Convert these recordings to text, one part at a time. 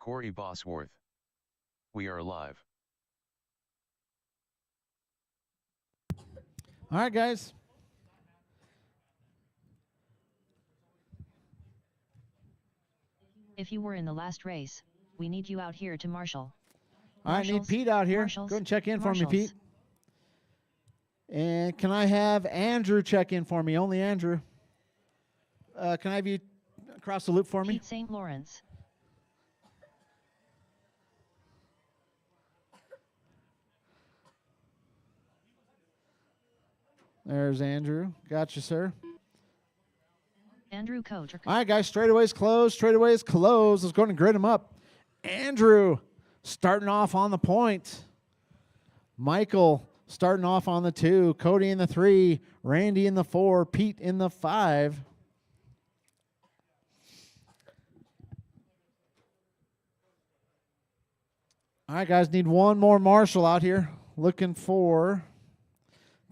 Corey Bosworth. We are live. All right, guys. If you were in the last race, we need you out here to marshal. I need Pete out here. Go ahead and check in for me, Pete. And can I have Andrew check in for me? Only Andrew. Can I have you across the loop for me? Pete St. Lawrence. There's Andrew. Gotcha, sir. Andrew Coach. All right, guys. Straightaway's closed. Straightaway's closed. Let's go ahead and grid him up. Andrew starting off on the point. Michael starting off on the 2. Cody in the 3. Randy in the 4. Pete in the 5. All right, guys. Need one more marshal out here. Looking for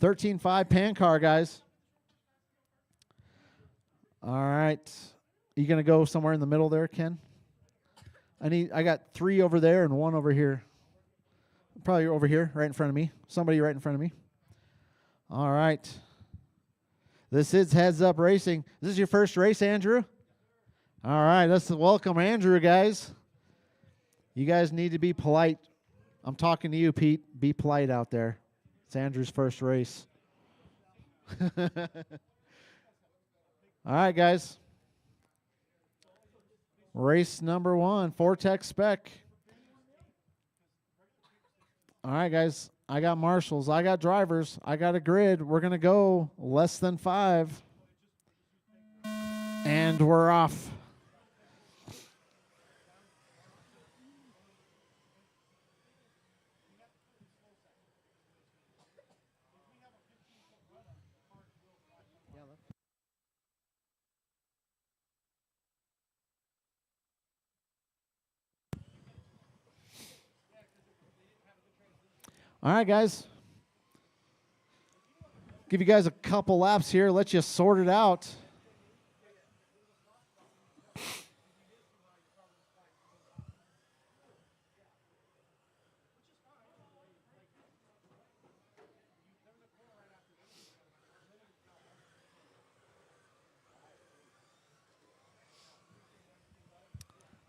13.5 pan car, guys. All right. You going to go somewhere in the middle there, Ken? I got 3 over there and 1 over here. Probably over here, right in front of me. Somebody right in front of me. All right. This is Heads Up Racing. This is your first race, Andrew? All right. Let's welcome Andrew, guys. You guys need to be polite. I'm talking to you, Pete. Be polite out there. It's Andrew's first race. All right, guys. Race number 1, Vortex Spec. All right, guys. I got marshals. I got drivers. I got a grid. We're going to go less than 5. And we're off. All right, guys. Give you guys a couple laps here. Let you sort it out.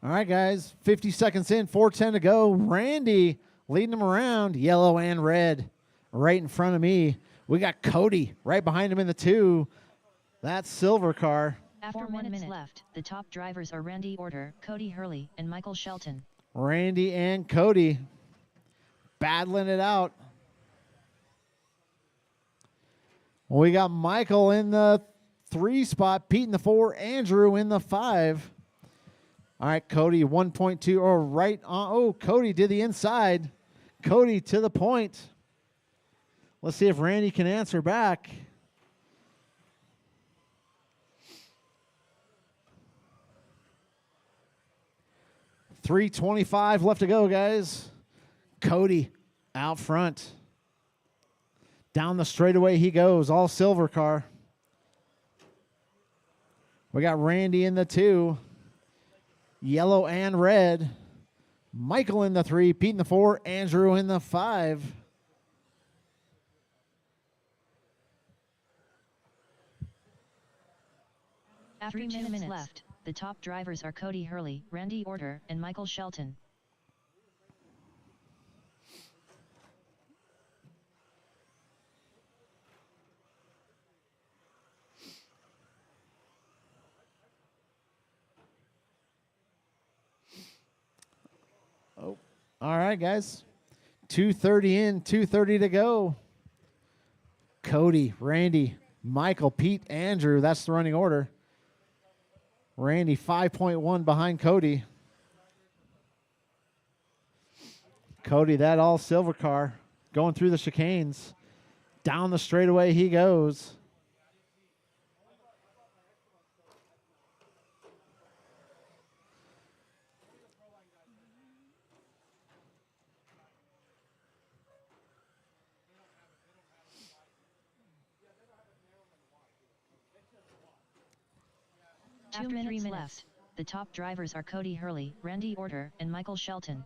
All right, guys. 50 seconds in, 4:10 to go. Randy leading them around, yellow and red, right in front of me. We got Cody right behind him in the 2. That's silver car. After 1 minute left, the top drivers are Randy Order, Cody Hurley, and Michael Shelton. Randy and Cody battling it out. We got Michael in the 3 spot, Pete in the 4, Andrew in the 5. All right, Cody 1.2 or right on. Oh, Cody did the inside. Cody to the point. Let's see if Randy can answer back. $3:25 left to go, guys. Cody out front. Down the straightaway he goes, all silver car. We got Randy in the 2. Yellow and red. Michael in the 3, Pete in the 4, Andrew in the 5. After 2 minutes left, the top drivers are Cody Hurley, Randy Order, and Michael Shelton. Oh, all right, guys. 2:30 in, 2:30 to go. Cody, Randy, Michael, Pete, Andrew. That's the running order. Randy 5.1 behind Cody. Cody, that all silver car, going through the chicanes. Down the straightaway he goes. After 3 minutes left, The top drivers are Cody Hurley, Randy Orter, and Michael Shelton.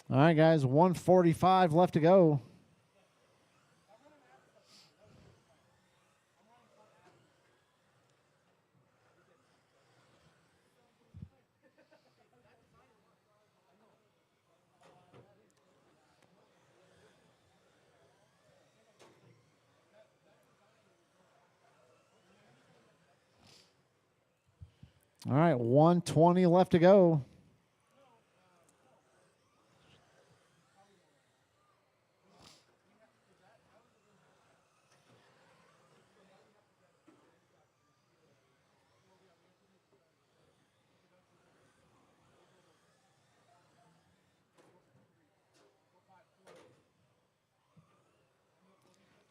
All right, guys, 1:45 left to go. All right, 1:20 left to go.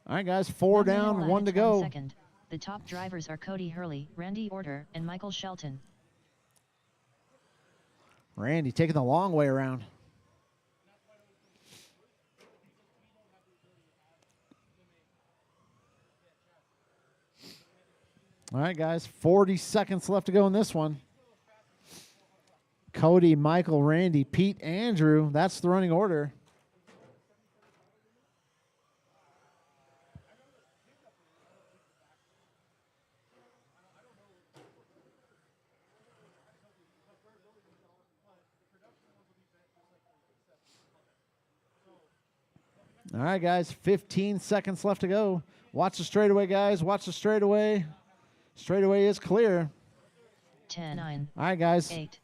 All right, guys, 4 down, 1 to go. Second. The top drivers are Cody Hurley, Randy Orter, and Michael Shelton. Randy taking the long way around. All right, guys, 40 seconds left to go in this one. Cody, Michael, Randy, Pete, Andrew. That's the running order. All right, guys, 15 seconds left to go. Watch the straightaway, guys. Watch the straightaway. Straightaway is clear. 10, 9. All right, guys. 8,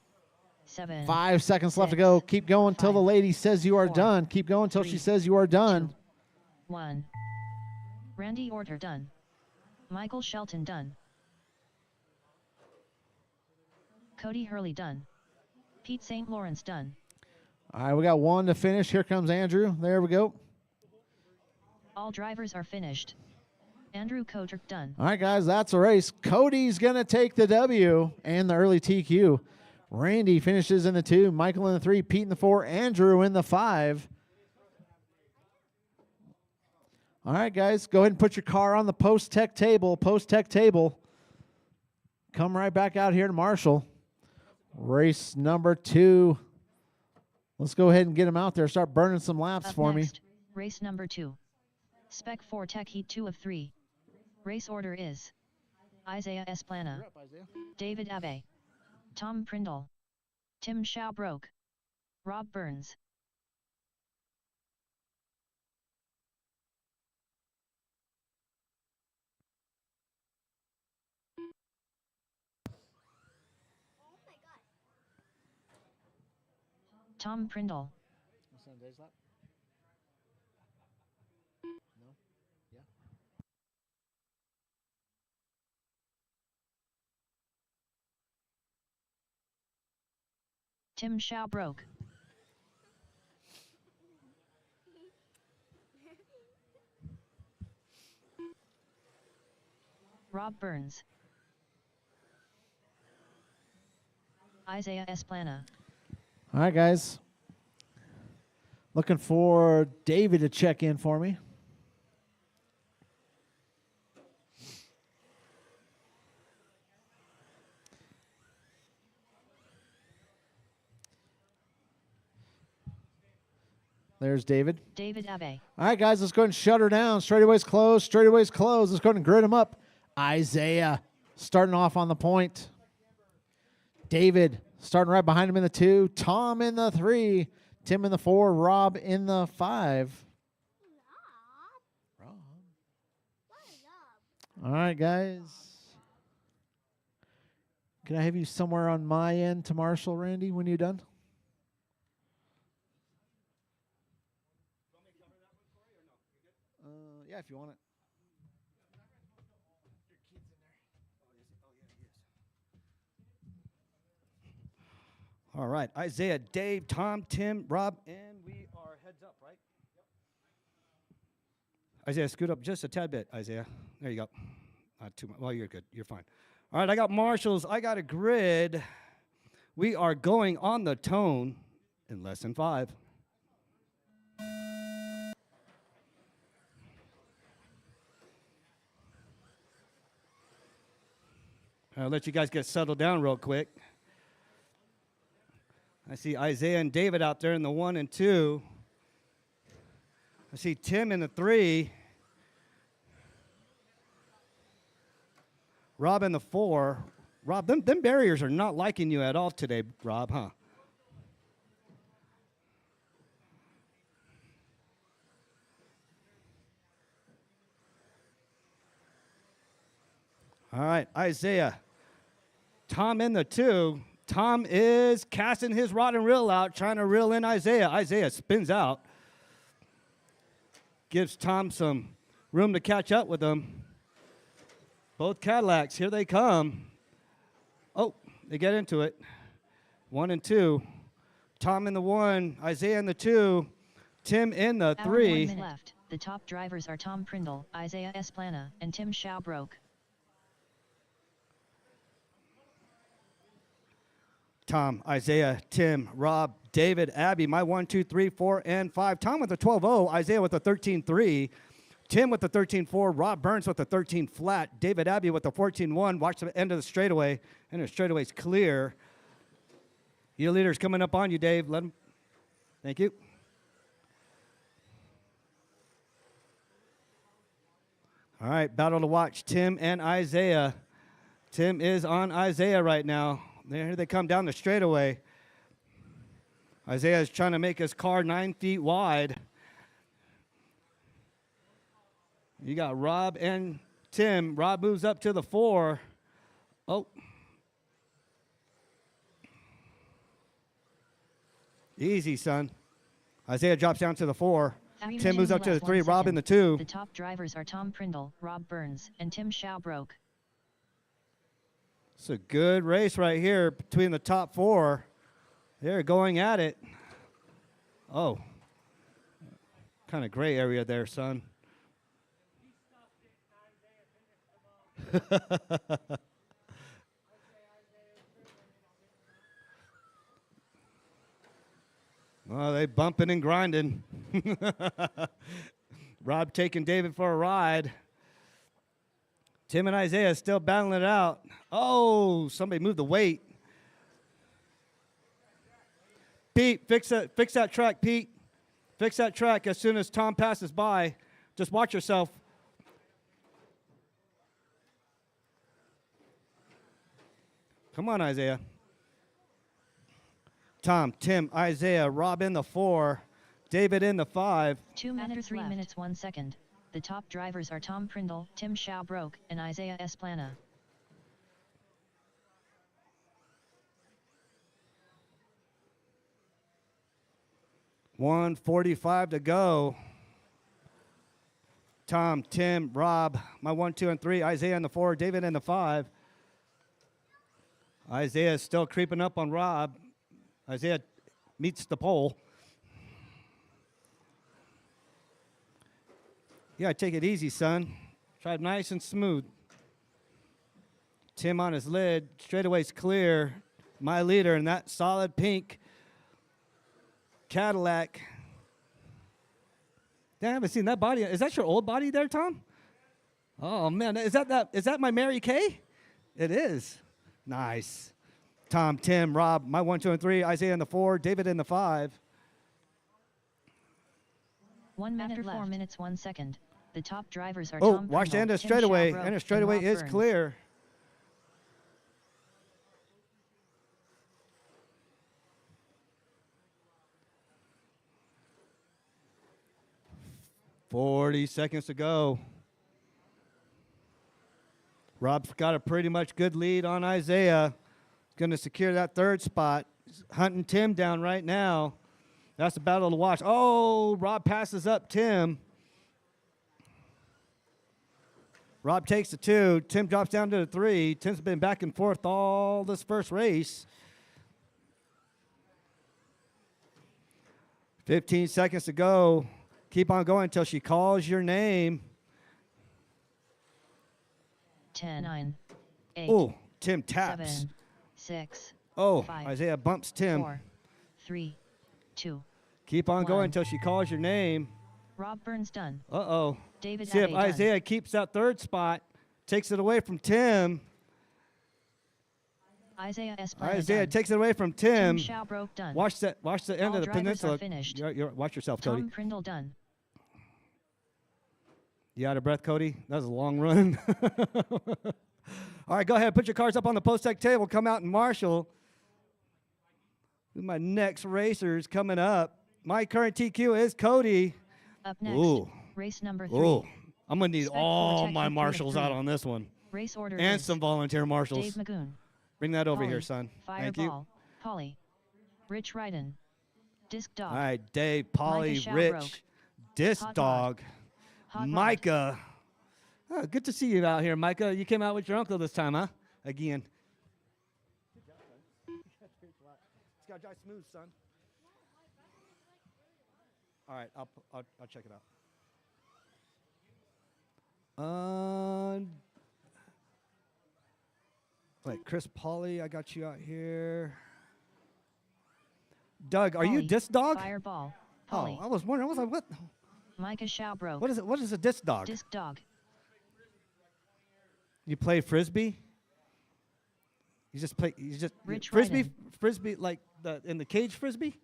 7. 5 seconds left to 6, go. Keep going until the 5, lady says you are 4, done. Keep going until she 3, says you are done. 2, 1. Randy Orter done. Michael Shelton done. Cody Hurley done. Pete St. Lawrence done. All right, we got 1 to finish. Here comes Andrew. There we go. All drivers are finished. Andrew Kotrick done. All right, guys, that's a race. Cody's going to take the W and the early TQ. Randy finishes in the 2, Michael in the 3, Pete in the 4, Andrew in the 5. All right, guys, go ahead and put your car on the post-tech table. Post-tech table. Come right back out here to Marshall. Race number 2. Let's go ahead and get them out there. Start burning some laps Up for next, me. Race number 2. Spec 4 Tech Heat 2 of 3. Race order is Isaiah Esplana, David Abe, Tom Prindle, Tim Schaubroke, Rob Burns. Tom Prindle. Tim Schaubroke. Rob Burns. Isaiah Esplana. All right, guys. Looking for David to check in for me. There's David. David Abe. All right, guys, let's go ahead and shut her down. Straightaway's closed. Straightaway's closed. Let's go ahead and grid them up. Isaiah starting off on the point. David starting right behind him in the 2. Tom in the 3. Tim in the 4. Rob in the 5. Rob. All right, guys. Can I have you somewhere on my end to Marshall, Randy, when you're done? Yeah, if you want it. All right, Isaiah, Dave, Tom, Tim, Rob, and we are heads up, right? Yep. Isaiah, scoot up just a tad bit, Isaiah. There you go. Not too much. Well, you're good. You're fine. All right, I got marshals. I got a grid. We are going on the tone in less than 5. I'll let you guys get settled down real quick. I see Isaiah and David out there in the 1 and 2. I see Tim in the 3. Rob in the 4. Rob, them barriers are not liking you at all today, Rob, huh? All right, Isaiah. Tom in the 2. Tom is casting his rod and reel out, trying to reel in Isaiah. Isaiah spins out. Gives Tom some room to catch up with him. Both Cadillacs, here they come. Oh, they get into it. 1 and 2. Tom in the 1, Isaiah in the 2, Tim in the 3. 1 minute left. The top drivers are Tom Prindle, Isaiah Esplana, and Tim Schaubroek. Tom, Isaiah, Tim, Rob, David, Abby, my 1, 2, 3, 4, and 5. Tom with a 12-0, Isaiah with a 13-3, Tim with the 13-4, Rob Burns with the 13 flat, David Abbey with the 14-1. Watch the end of the straightaway, and the straightaway's clear. Your leader's coming up on you, Dave. Let him. Thank you. All right, battle to watch, Tim and Isaiah. Tim is on Isaiah right now. Here they come down the straightaway. Isaiah is trying to make his car 9 feet wide. You got Rob and Tim. Rob moves up to the 4. Oh. Easy, son. Isaiah drops down to the 4. Tim moves up to the 3. Rob in the 2. The top drivers are Tom Prindle, Rob Burns, and Tim Schaubroek. It's a good race right here between the top 4. They're going at it. Oh. Kind of gray area there, son. Well, they bumping and grinding. Rob taking David for a ride. Tim and Isaiah still battling it out. Oh, somebody moved the weight. Pete, fix that track, Pete. Fix that track as soon as Tom passes by. Just watch yourself. Come on, Isaiah. Tom, Tim, Isaiah, Rob in the 4, David in the 5. 2 minutes 3 minutes 1 second. The top drivers are Tom Prindle, Tim Schaubroek, and Isaiah Esplana. $1:45 to go. Tom, Tim, Rob, my 1, 2, and 3. Isaiah in the 4, David in the 5. Isaiah is still creeping up on Rob. Isaiah meets the pole. You gotta take it easy, son. Try it nice and smooth. Tim on his lid. Straightaway's clear. My leader in that solid pink Cadillac. I haven't seen that body. Is that your old body there, Tom? Oh man, is that my Mary Kay? It is. Nice. Tom, Tim, Rob, my 1, 2, and 3. Isaiah in the 4, David in the 5. 1 minute after 4 minutes 1 second. The top drivers are Oh, Tom watch the Prindle, end of Tim straightaway. Schaubroek, End of straightaway and Rob is Burns. clear. $40 seconds to go. Rob's got a pretty much good lead on Isaiah. He's going to secure that 3rd spot. He's hunting Tim down right now. That's the battle to watch. Oh, Rob passes up Tim. Rob takes the 2. Tim drops down to the 3. Tim's been back and forth all this first race. 15 seconds to go. Keep on going until she calls your name. 10, 9, 8. Oh, Tim taps. 7, 6. Oh, 5, Isaiah bumps Tim. 4, 3, 2. Keep on 1. going until she calls your name. Rob Burns done. Uh-oh. David See if Abbey done. Isaiah keeps that 3rd spot, takes it away from Tim. Isaiah Esplana Isaiah done. takes it away from Tim Tim. Schaubroke done. Watch the end All of the drivers peninsula. are finished. Watch yourself, Cody. Tom Prindle done. You out of breath, Cody? That was a long run. All right, go ahead. Put your cards up on the post-tech table. Come out and marshal. Who my next racers coming up? My current TQ is Cody. Up next, Ooh. race number 3. Oh, I'm going to need Spec four all tech my heat 3 of marshals out 3. on this one. Race order And is some volunteer marshals. Dave Magoon, Bring that over Polly, here, son. Thank you. Fireball, Polly, Rich Ryden, Disc Dog, All right, Dave, Polly, Micah Rich, Shalbroke, Disc Hot Rod, Dog, Hot Rod, Micah. Oh, good to see you out here, Micah. You came out with your uncle this time, huh? Again. It's got to dry smooth, son. All right, I'll check it out. Wait, Chris Polly, I got you out here. Doug, are you Polly, Disc Dog? Fireball, Polly, Oh, I was wondering. I was like, what? Micah Shalbroke, What is it? What is a Disc Dog? Disc Dog, You play frisbee? You just play. You just Rich frisbee. Ryden. Frisbee, like in the cage frisbee.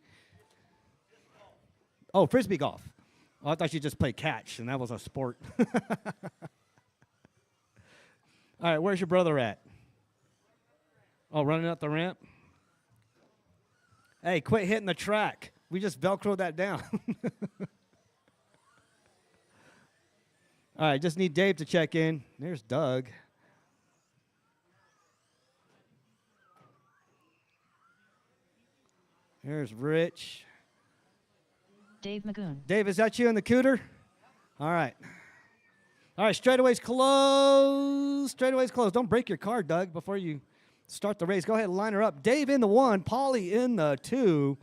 Oh, frisbee golf. Oh, I thought you just played catch, and that was a sport. All right, where's your brother at? Oh, running up the ramp. Hey, quit hitting the track. We just Velcroed that down. All right, just need Dave to check in. There's Doug. There's Rich. Dave Magoon, Dave, is that you in the cooter? All right. All right, straightaway's closed. Straightaway's closed. Don't break your car, Doug, before you start the race. Go ahead and line her up. Dave in the 1, Polly in the 2,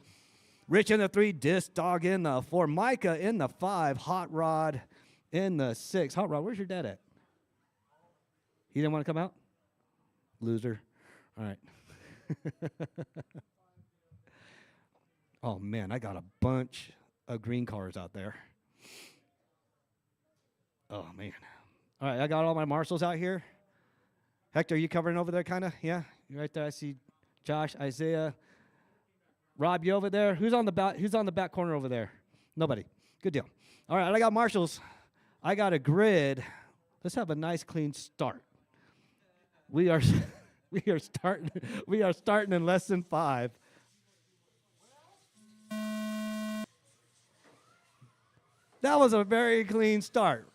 Rich in the 3, Disc Dog in the 4, Micah in the 5, Hot Rod in the 6. Hot Rod, where's your dad at? He didn't want to come out? Loser. All right. Oh, man, I got a bunch of green cars out there. Oh, man. All right, I got all my marshals out here. Hector, are you covering over there, kind of? Yeah, you're right there. I see Josh, Isaiah. Rob, you over there? Who's on the back corner over there? Nobody. Good deal. All right, I got marshals. I got a grid. Let's have a nice, clean start. We are starting. We are starting in less than 5. That was a very clean start.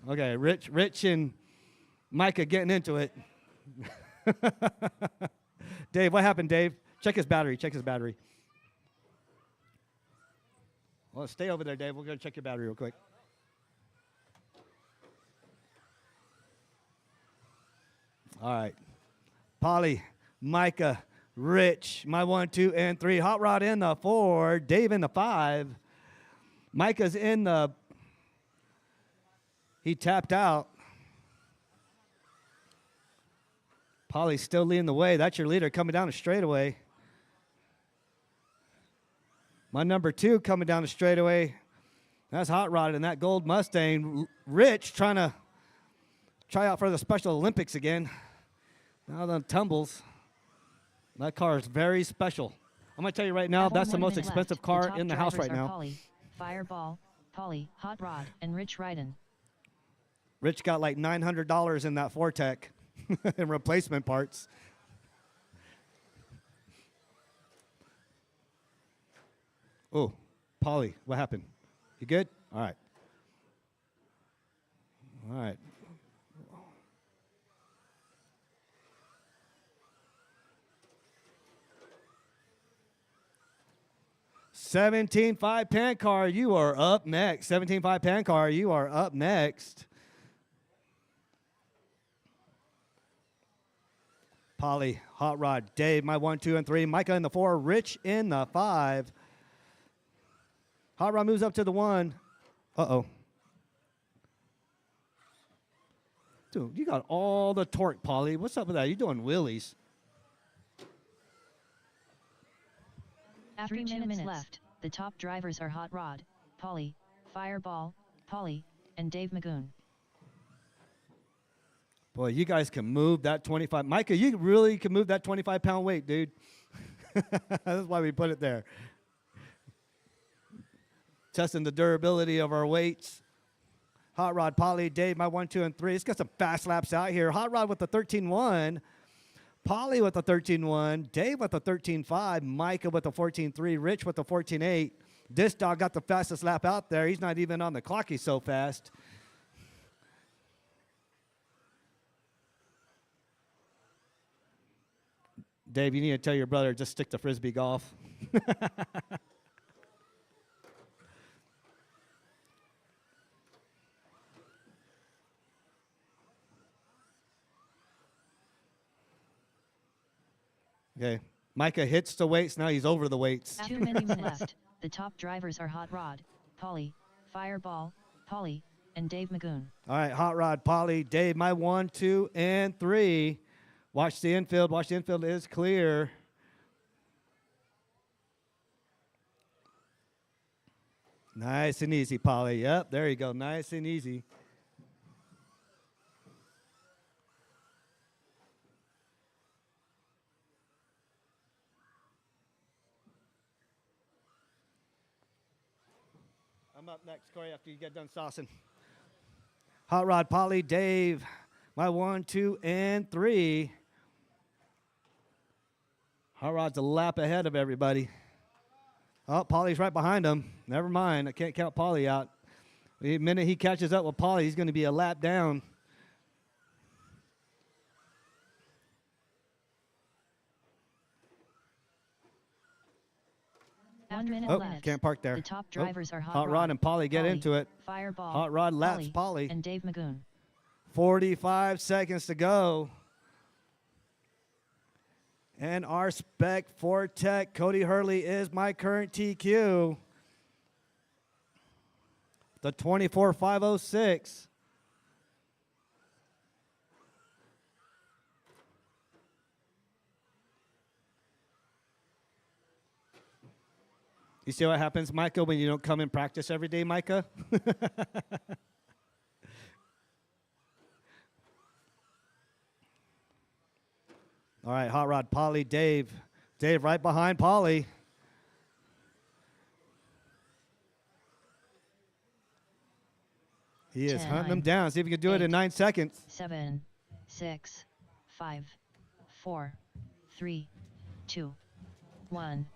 Okay, Rich and Micah getting into it. Dave, what happened, Dave? Check his battery. Check his battery. Well, stay over there, Dave. We're going to check your battery real quick. All right. Polly, Micah, Rich, my 1, 2, and 3. Hot Rod in the 4. Dave in the 5. Micah's in the... He tapped out. Polly's still leading the way. That's your leader coming down the straightaway. My number 2 coming down the straightaway. That's Hot Rod in that gold Mustang. Rich trying to try out for the Special Olympics again. Now the tumbles. That car is very special. I'm going to tell you right now, Have that's the 1 most minute expensive left. car The top in the house drivers right are now. Polly, Fireball, Polly, Hot Rod, and Rich Ryden. Rich got like $900 in that Fortec in replacement parts. Oh, Polly, what happened? You good? All right. All right. $17.5 pan car, you are up next. $17.5 pan car, you are up next. Polly, Hot Rod, Dave, my 1, 2, and 3. Micah in the 4. Rich in the 5. Hot Rod moves up to the 1. Uh-oh. Dude, you got all the torque, Polly. What's up with that? You doing wheelies? After 3 minutes left, the top drivers are Hot Rod, Polly, Fireball, Polly, and Dave Magoon. Boy, you guys can move that 25. Micah, you really can move that 25-pound weight, dude. That's why we put it there. Testing the durability of our weights. Hot Rod, Polly, Dave, my 1, 2, and 3. Let's get some fast laps out here. Hot Rod with the 13.1. Polly with the 13.1. Dave with the 13.5. Micah with the 14.3. Rich with the 14.8. This dog got the fastest lap out there. He's not even on the clock. He's so fast. Dave, you need to tell your brother just stick to Frisbee golf. Okay. Micah hits the weights. Now he's over the weights. 2 minutes left. The top drivers are Hot Rod, Polly, Fireball, Polly, and Dave Magoon. All right, Hot Rod, Polly, Dave, my 1, 2, and 3. Watch the infield. Watch the infield is clear. Nice and easy, Polly. Yep, there you go. Nice and easy. I'm up next, Corey, after you get done saucing. Hot Rod, Polly, Dave, my 1, 2, and 3. Hot Rod's a lap ahead of everybody. Oh, Polly's right behind him. Never mind. I can't count Polly out. The minute he catches up with Polly, he's going to be a lap down. One minute Oh, left. can't park there. The top drivers are Hot Rod and Polly get Polly, into it. Fireball, Hot Rod laps Polly. and Dave Magoon. 45 seconds to go. And our Spec 4 Tech, Cody Hurley, is my current TQ. The 24.506. You see what happens, Micah, when you don't come and practice every day, Micah? All right, Hot Rod, Polly, Dave. Dave right behind Polly. He is 10, hunting them down. See if he can do it in 9 seconds. 7, 6, 5, 4, 3, 2, 1.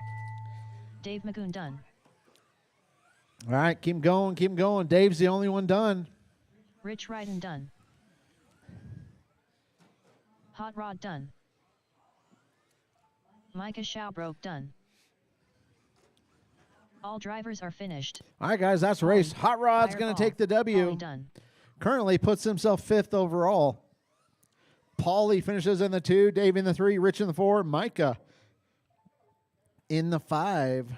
Dave Magoon done. All right, keep going, keep going. Dave's the only one done. Rich Ryden done. Hot Rod done. Micah Schaubroke done. All drivers are finished. All right, guys, that's a race. Hot Rod's going to take the W. Polly done. Currently puts himself 5th overall. Paulie finishes in the 2, Dave in the 3, Rich in the 4, Micah in the 5.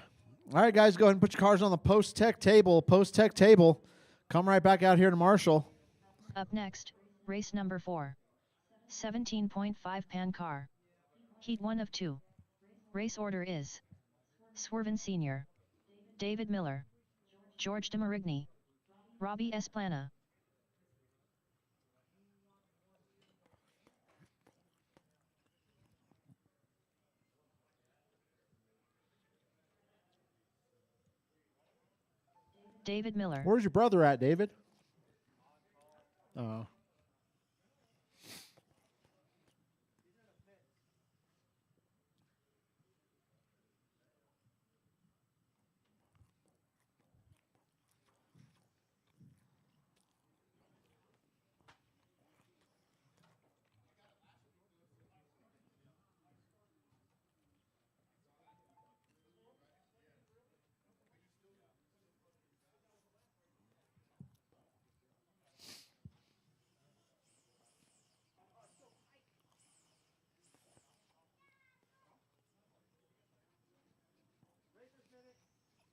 All right, guys, go ahead and put your cars on the post-tech table. Post-tech table. Come right back out here to Marshall. Up next, race number 4. 17.5 pan car. Heat 1 of 2. Race order is Swerven Sr., David Miller, George de Marigny, Robbie Esplana. David Miller. Where's your brother at, David? Oh.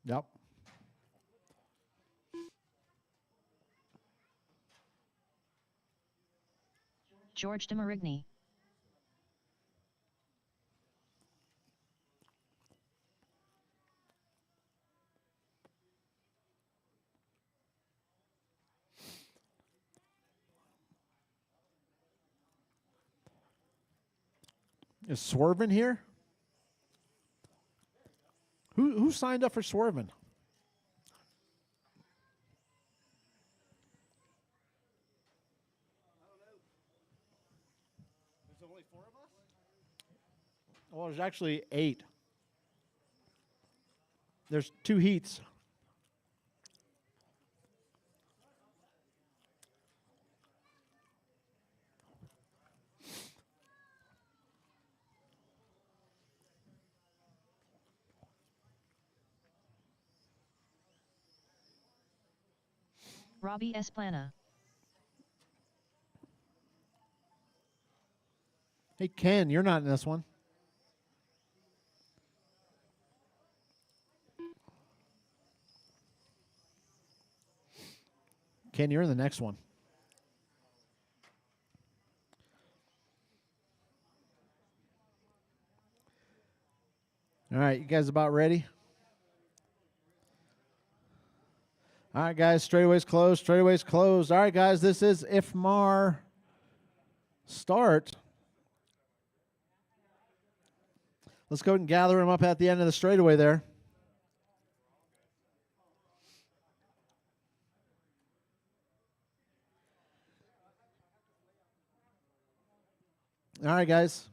Yep. George de Marigny. Is Swervin here? Who signed up for Swervin? There's only 4 of us? Well, there's actually 8. There's 2 heats. Robbie Esplana. Hey, Ken, you're not in this one. Ken, you're in the next one. All right, you guys about ready? All right, guys, straightaways closed, straightaways closed. All right, guys, this is IFMAR start. Let's go and gather them up at the end of the straightaway there. All right, guys.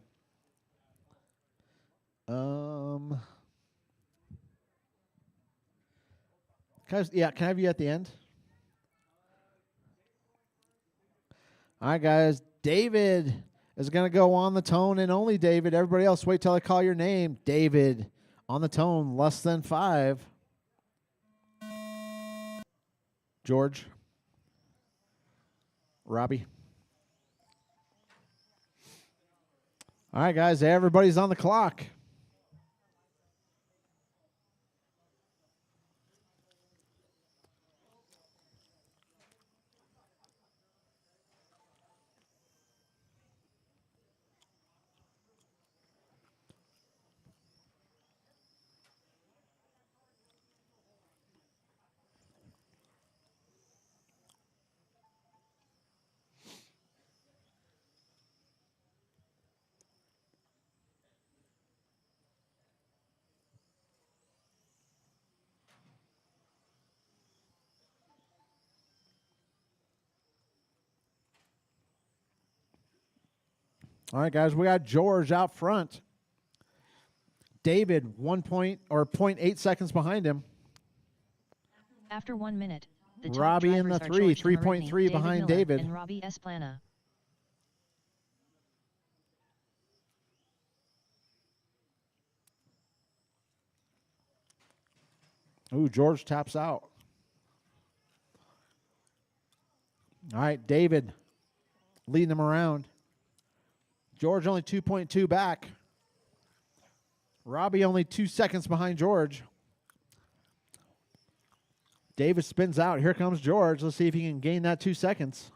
Can I have you at the end? All right, guys. David is going to go on the tone and only David. Everybody else, wait till I call your name. David on the tone, less than 5. George. Robbie. All right, guys. Everybody's on the clock. All right, guys, we got George out front. David, 0.8 seconds behind him. After 1 minute, the top Robbie in drivers the are 3, George Demarigny, 3.3 behind Miller, David. and Robbie Esplana. Ooh, George taps out. All right, David leading them around. George only 2.2 back. Robbie only 2 seconds behind George. David spins out. Here comes George. Let's see if he can gain that 2 seconds.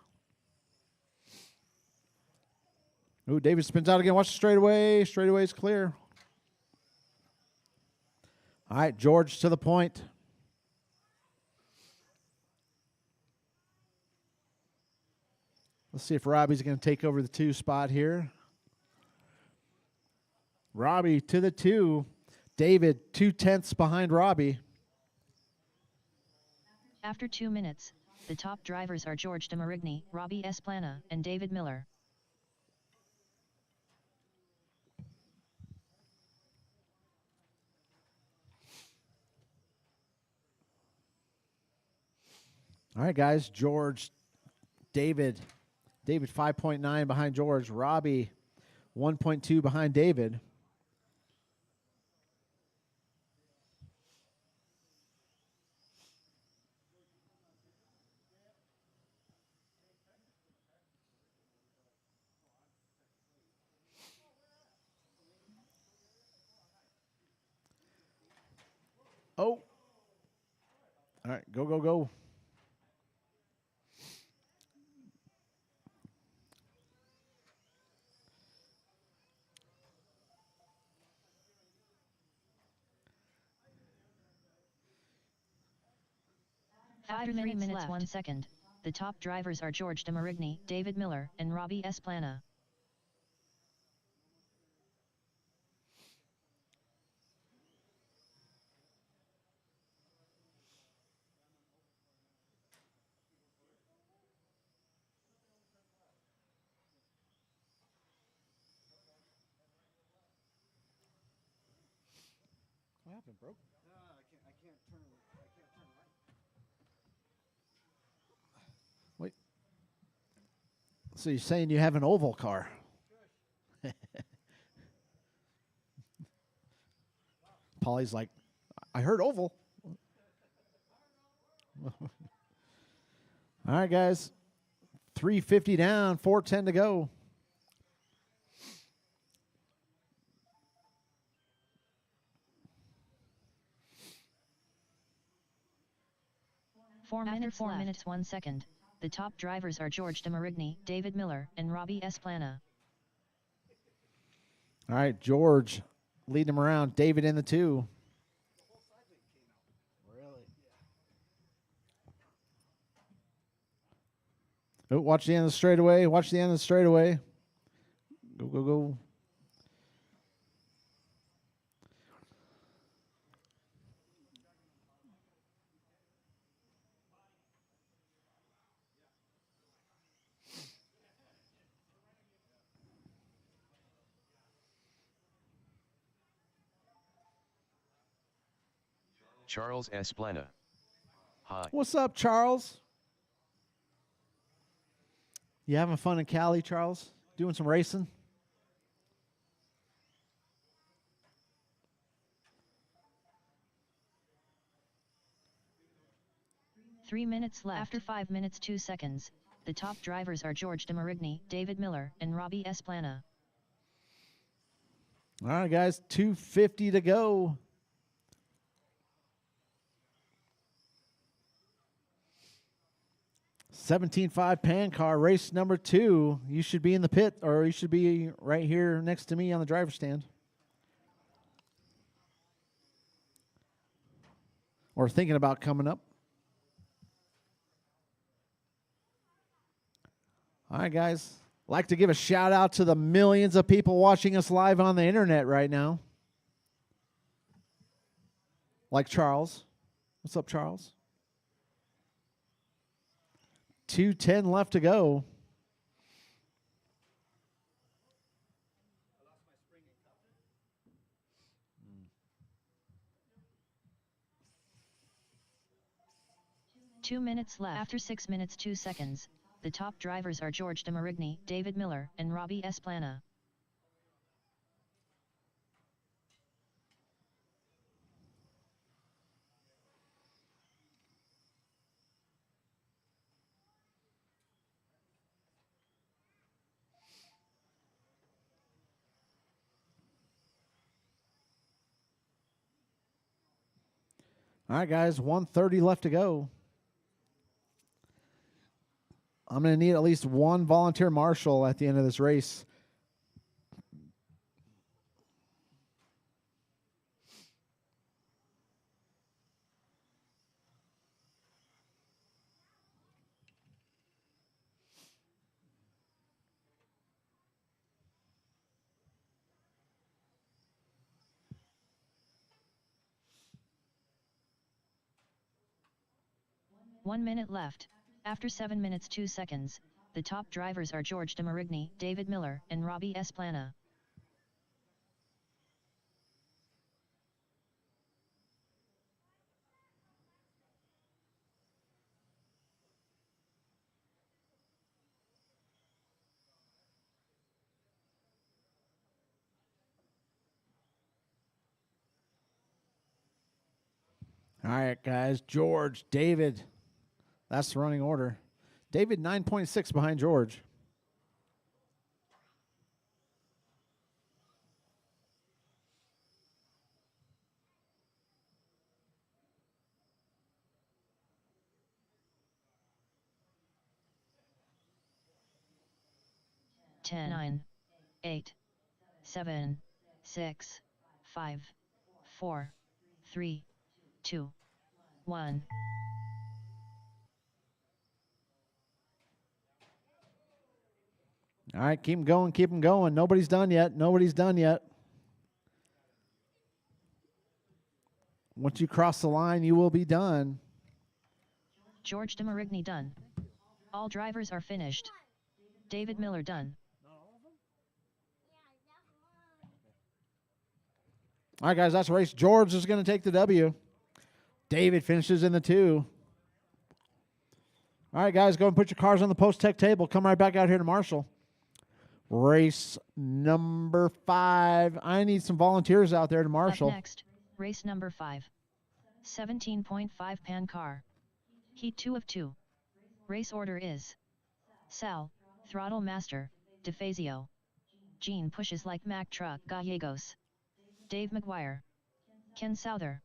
Ooh, David spins out again. Watch the straightaway. Straightaway's clear. All right, George to the point. Let's see if Robbie's going to take over the 2 spot here. Robbie to the 2. David 2/10 behind Robbie. After 2 minutes, the top drivers are George Demarigny, Robbie Esplana, and David Miller. All right, guys. George, David 5.9 behind George. Robbie 1.2 behind David. Oh. All right, go, go, go. After 3 minutes 1 second, the top drivers are George Demarigny, David Miller, and Robbie Esplana. happened, bro? I can't turn right. Wait. So you're saying you have an oval car? Polly's like, I heard oval. All right, guys. 350 down, 410 to go. After 4 minutes 1 second, the top drivers are George DeMarigny, David Miller, and Robbie Esplana. All right, George leading him around. David in the 2. Really? Oh, watch the end of the straightaway. Watch the end of the straightaway. Go, go, go. Charles Esplana. Hi. What's up, Charles? You having fun in Cali, Charles? Doing some racing? Three minutes left. After 5 minutes 2 seconds, the top drivers are George DeMarigny, David Miller, and Robbie Esplana. All right, guys, 250 to go. $17.5 pan car, race number 2. You should be in the pit, or you should be right here next to me on the driver's stand. Or thinking about coming up. All right, guys. Like to give a shout out to the millions of people watching us live on the internet right now. Like Charles. What's up, Charles? 2:10 left to go. Two minutes left. After 6 minutes 2 seconds, the top drivers are George DeMarigny, David Miller, and Robbie Esplana. All right, guys, 1:30 left to go. I'm going to need at least one volunteer marshal at the end of this race. One minute left. After 7 minutes 2 seconds, the top drivers are George DeMarigny, David Miller, and Robbie Esplana. All right, guys, George, David. That's the running order. David, 9.6 behind George. Ten, 9, 8, 7, 6, 5, 4, 3, 2, 1. All right, keep them going, keep them going. Nobody's done yet. Nobody's done yet. Once you cross the line, you will be done. George DeMarigny done. All drivers are finished. David Miller done. All right, guys, that's a race. George is going to take the W. David finishes in the 2. All right, guys, go and put your cars on the post-tech table. Come right back out here to Marshall. Race number 5. I need some volunteers out there to Marshall. Up next, race number 5. 17.5 pan car. Heat 2 of 2. Race order is Sal, Throttle Master, DeFazio. Gene pushes like Mack Truck Gallegos. Dave McGuire. Ken Souther.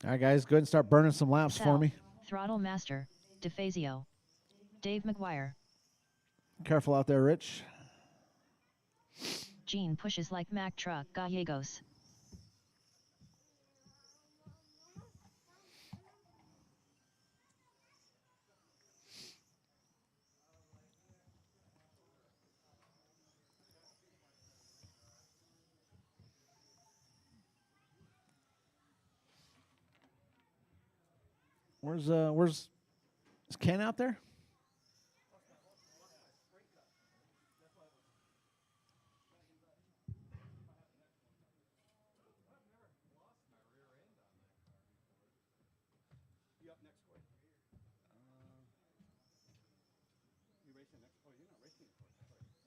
All right, guys, go ahead and start burning some laps Sal, for me. Throttle Master, DeFazio. Dave McGuire. Careful out there, Rich. Gene pushes like Mack Truck Gallegos. Is Ken out there?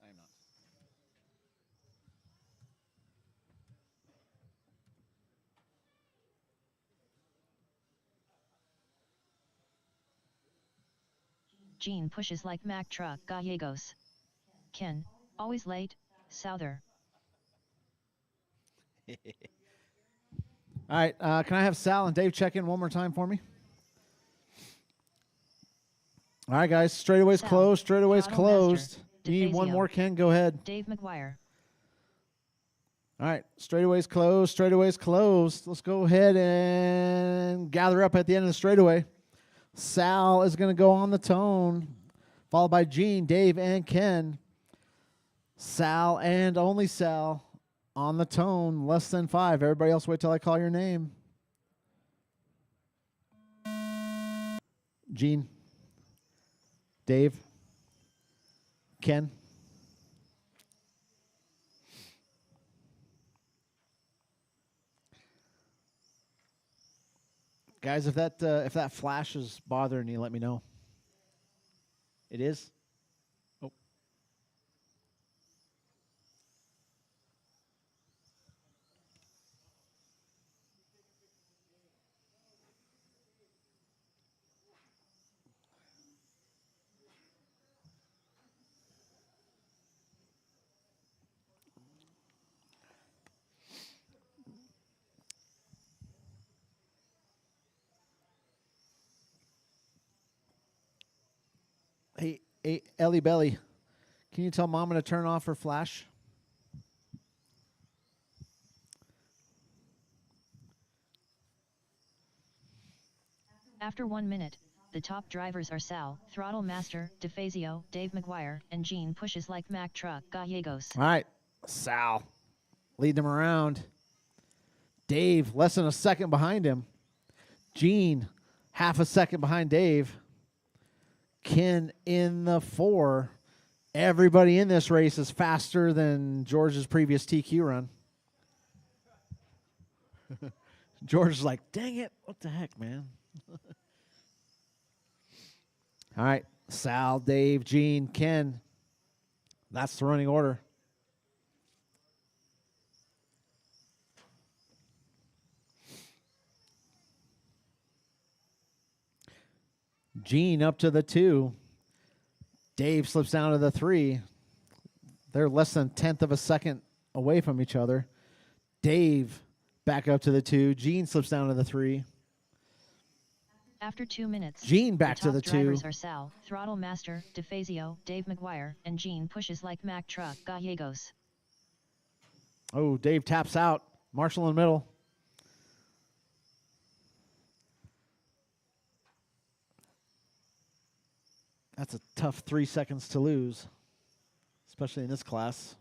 I am not. Gene pushes like Mack Truck Gallegos. Ken, always late, Souther. All right, can I have Sal and Dave check in one more time for me? All right, guys, straightaway's Sal, closed. Straightaway's Throttle closed. Master, You need one DeFazio. more, Ken. Go ahead. Dave McGuire. All right, straightaway's closed. Straightaway's closed. Let's go ahead and gather up at the end of the straightaway. Sal is going to go on the tone, followed by Gene, Dave, and Ken. Sal and only Sal on the tone, less than 5. Everybody else wait till I call your name. Gene, Dave, Ken. Guys, if that flash is bothering you, let me know. It is? Oh. Hey, Ellie Belly, can you tell Mama to turn off her flash? After 1 minute, the top drivers are Sal, Throttle Master, DeFazio, Dave McGuire, and Gene pushes like Mack Truck Gallegos. All right, Sal, leading him around. Dave, less than a second behind him. Gene, half a second behind Dave. Ken in the 4. Everybody in this race is faster than George's previous TQ run. George is like, dang it, what the heck, man? All right, Sal, Dave, Gene, Ken. That's the running order. Gene up to the 2. Dave slips down to the 3. They're less than 1/10 of a second away from each other. Dave back up to the 2. Gene slips down to the 3. After 2 minutes, Gene back to the the top 2. drivers are Sal, Throttle Master, DeFazio, Dave McGuire, and Gene pushes like Mack Truck Gallegos. Oh, Dave taps out. Marshall in the middle. That's a tough 3 seconds to lose, especially in this class.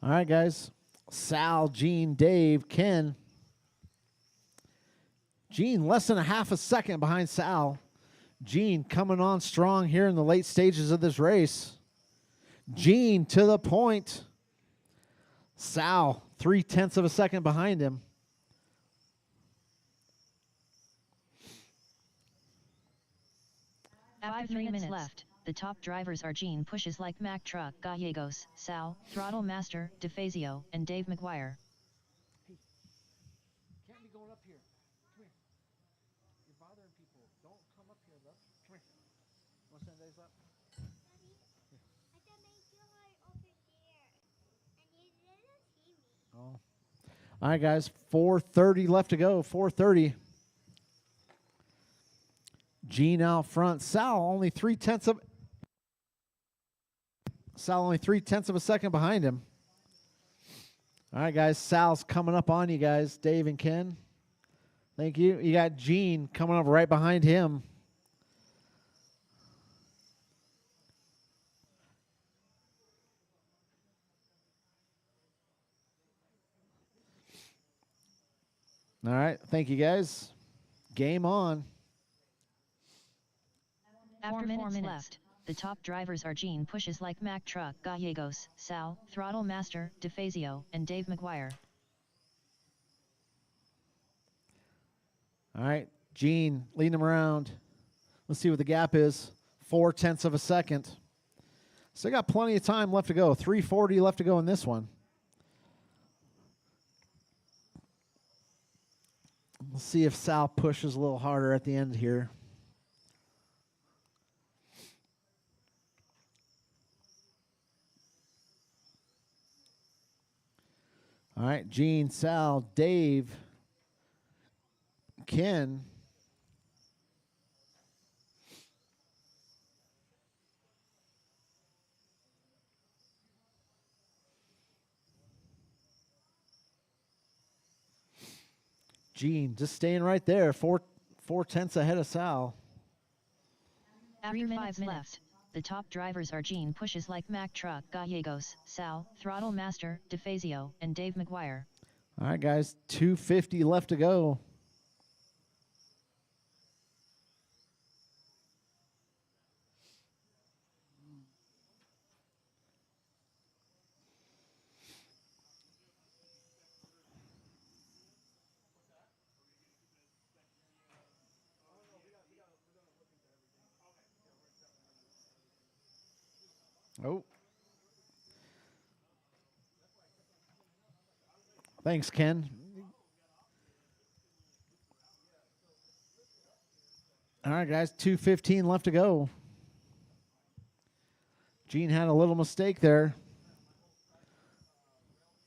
All right, guys. Sal, Gene, Dave, Ken. Gene less than a half a second behind Sal. Gene coming on strong here in the late stages of this race. Gene to the point. Sal 0.3 of a second behind him. After 3 minutes left, the top drivers are Gene Pushes Like Mack Truck, Gallegos, Sal, Throttle Master, DeFazio, and Dave McGuire. Can't be going up here. Come here. You're bothering people. Don't come up here, bro. Come here. Want to send Dave's up? Oh. All right, guys. 4:30 left to go. 4:30. Gene out front. Sal only 0.3 of a second behind him. All right, guys. Sal's coming up on you guys. Dave and Ken. Thank you. You got Gene coming up right behind him. All right. Thank you, guys. Game on. After 4 minutes left, the top drivers are Gene Pushes Like Mack Truck, Gallegos, Sal, Throttle Master, DeFazio, and Dave McGuire. All right. Gene leading him around. Let's see what the gap is. 0.4 of a second. So got plenty of time left to go. 3:40 left to go in this one. Let's see if Sal pushes a little harder at the end here. All right, Gene, Sal, Dave, Ken. Gene just staying right there, 4/10 ahead of Sal. After 5 minutes left, the top drivers are Gene Pushes Like Mack Truck, Gallegos, Sal, Throttle Master, DeFazio, and Dave McGuire. All right, guys, 2:50 left to go. Oh. Thanks, Ken. All right, guys, 2:15 left to go. Gene had a little mistake there.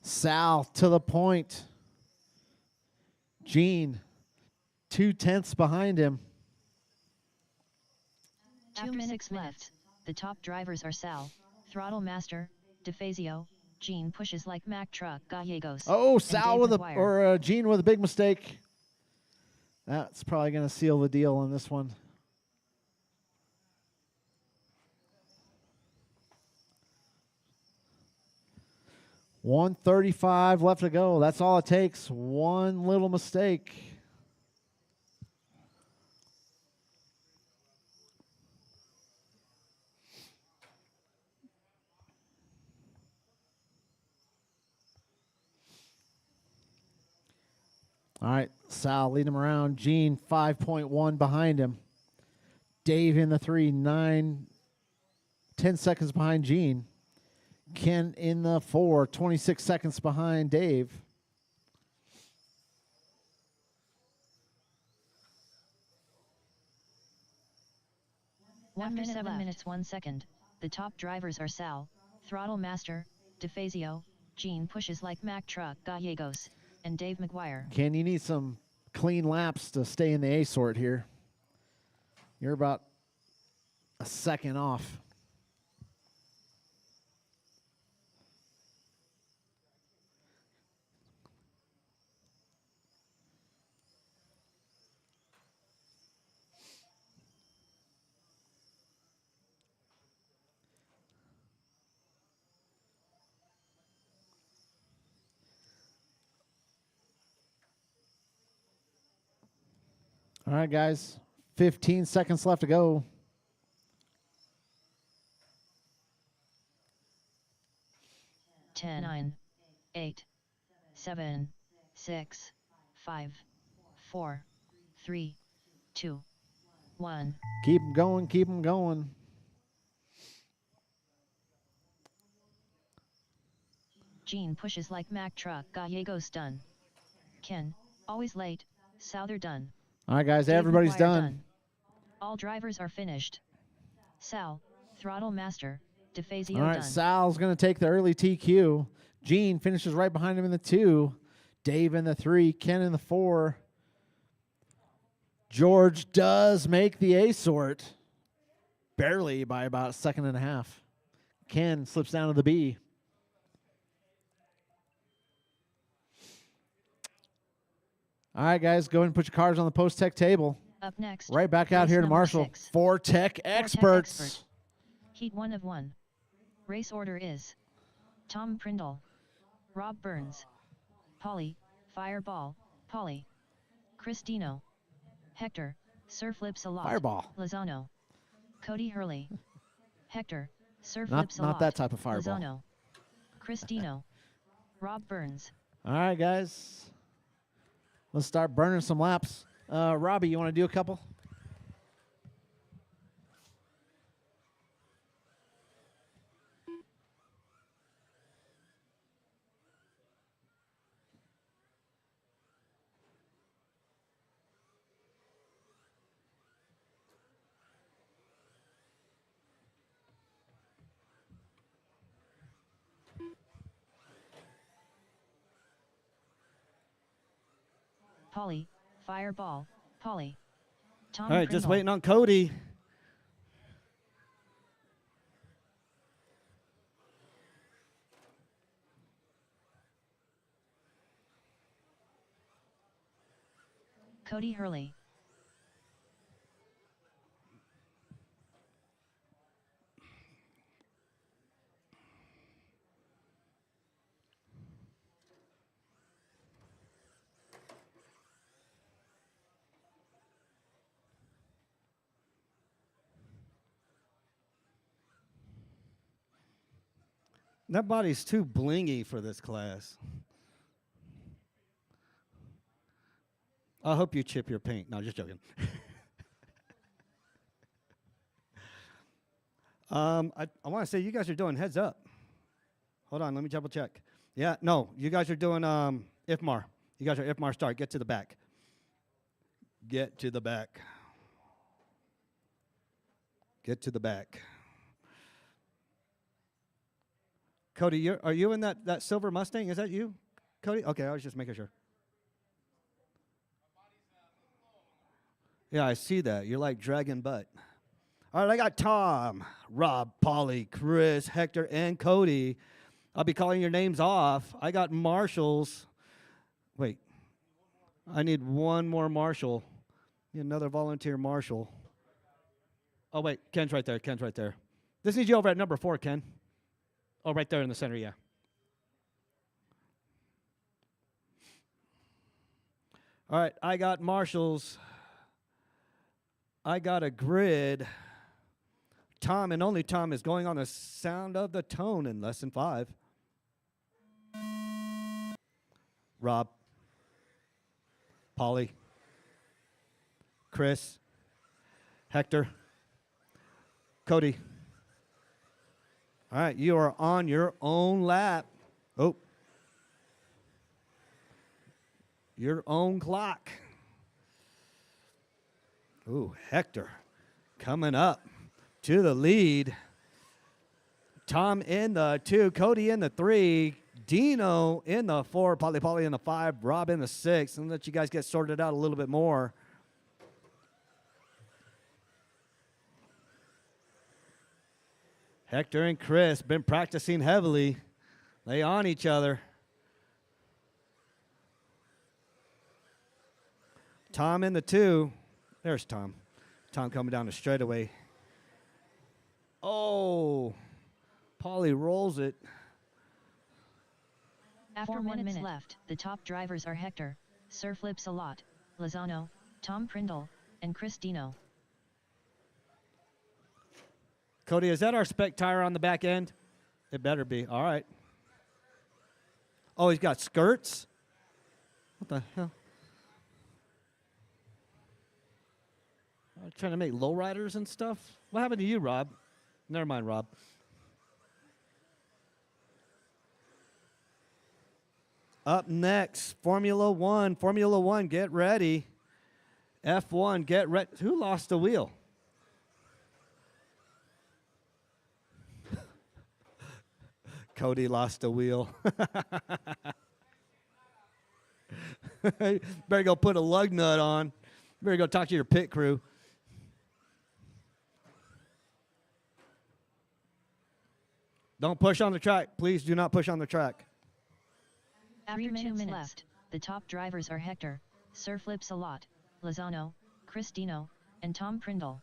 Sal to the point. Gene, 0.2 behind him. 2 minutes left. The top drivers are Sal, Throttle Master, DeFazio, Gene Pushes Like Mack Truck, Gallegos. Oh, Sal with McGuire. Gene with a big mistake. That's probably going to seal the deal on this one. $135 left to go. That's all it takes. One little mistake. All right, Sal leading him around. Gene 5.1 behind him. Dave in the 3, 10 seconds behind Gene. Ken in the 4, 26 seconds behind Dave. After 7 minutes 1 second, the top drivers are Sal, Throttle Master, DeFazio, Gene Pushes Like Mack Truck, Gallegos, and Dave McGuire. Ken, you need some clean laps to stay in the A sort here. You're about a second off. All right, guys. 15 seconds left to go. Ten, 9, 8, 7, 6, 5, 4, 3, 2, 1. Keep them going. Keep them going. Gene pushes like Mack truck. Gallegos done. Ken, always late. Souther done. All right, guys. Dave Everybody's McGuire done. All drivers are finished. Sal, throttle master. DeFazio All right, done. Sal's going to take the early TQ. Gene finishes right behind him in the 2. Dave in the 3. Ken in the 4. George does make the A sort. Barely by about a second and a half. Ken slips down to the B. All right, guys, go ahead and put your cards on the post-tech table. Up next. Right back out race here to number Marshall. 6. 4 tech experts. Expert. Heat 1 of 1. Race order is Tom Prindle, Rob Burns, Polly, Fireball, Polly, Christino, Hector, Sir Flips a lot, Fireball. Lozano, Cody Hurley, Hector, Sir Not Flips a lot, not that type of fireball. Lozano, Christino, Rob Burns. All right, guys. Let's start burning some laps. Robbie, you want to do a couple? Polly, Fireball, Polly. Tom All right, just Prindle. waiting on Cody. Cody Hurley. That body's too blingy for this class. I hope you chip your paint. No, just joking. I want to say you guys are doing heads up. Hold on, let me double check. Yeah, no, you guys are doing IFMAR. You guys are IFMAR start. Get to the back. Get to the back. Get to the back. Cody, are you in that silver Mustang? Is that you, Cody? Okay, I was just making sure. Yeah, I see that. You're like dragging butt. All right, I got Tom, Rob, Polly, Chris, Hector, and Cody. I'll be calling your names off. I got marshals. Wait. I need one more marshal. Need another volunteer marshal. Oh, wait. Ken's right there. Ken's right there. This needs you over at number 4, Ken. Oh, right there in the center, yeah. All right, I got marshals. I got a grid. Tom, and only Tom, is going on the sound of the tone in lesson 5. Rob. Polly. Chris. Hector. Cody. All right, you are on your own lap. Oh. Your own clock. Ooh, Hector coming up to the lead. Tom in the 2, Cody in the 3, Dino in the 4, Polly in the 5, Rob in the 6, and let you guys get sorted out a little bit more. Hector and Chris been practicing heavily. They on each other. Tom in the 2. There's Tom. Tom coming down the straightaway. Oh, Polly rolls it. After 1 minute left, the top drivers are Hector, Sir Flips a lot, Lozano, Tom Prindle, and Chris Dino. Cody, is that our spec tire on the back end? It better be. All right. Oh, he's got skirts? What the hell? Trying to make lowriders and stuff? What happened to you, Rob? Never mind, Rob. Up next, Formula One. Formula One, get ready. F1, get ready. Who lost the wheel? Cody lost the wheel. Better go put a lug nut on. Better go talk to your pit crew. Don't push on the track. Please do not push on the track. After 2 minutes left, the top drivers are Hector, Sir Flips a lot, Lozano, Chris Dino, and Tom Prindle.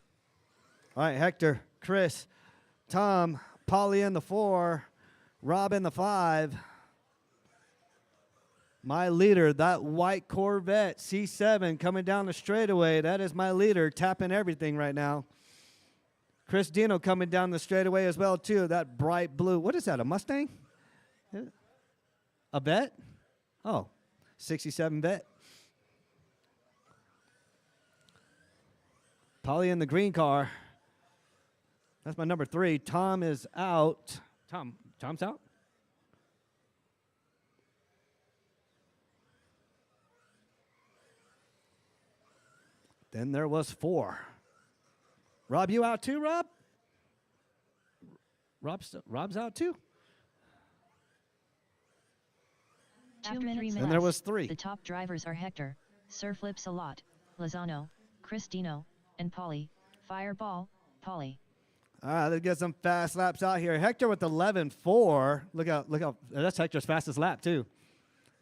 All right, Hector, Chris, Tom, Polly in the 4, Rob in the 5. My leader, that white Corvette C7 coming down the straightaway. That is my leader, tapping everything right now. Chris Dino coming down the straightaway as well, too. That bright blue. What is that, a Mustang? A Vet? Oh, 67 Vet. Polly in the green car. That's my number 3. Tom is out. Tom's out? Then there was 4. Rob, you out too, Rob? Rob's out too? After 3 minutes, and there was 3. The top drivers are Hector, Sir Flips a lot, Lozano, Chris Dino, and Polly. Fireball, Polly. All right, let's get some fast laps out here. Hector with 11.4. Look out. That's Hector's fastest lap, too.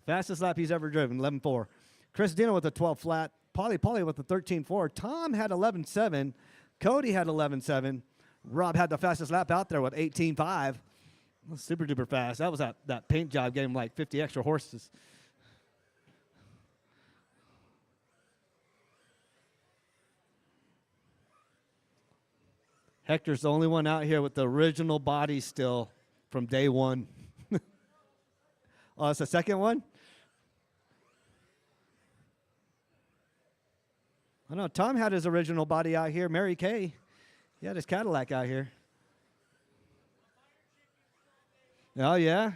Fastest lap he's ever driven, 11.4. Chris Dino with a 12 flat. Polly with a 13.4. Tom had 11.7. Cody had 11.7. Rob had the fastest lap out there with 18.5. Super duper fast. That was that paint job gave him like 50 extra horses. Hector's the only one out here with the original body still from day 1. Oh, it's the second one? I know Tom had his original body out here. Mary Kay, he had his Cadillac out here. Oh, yeah.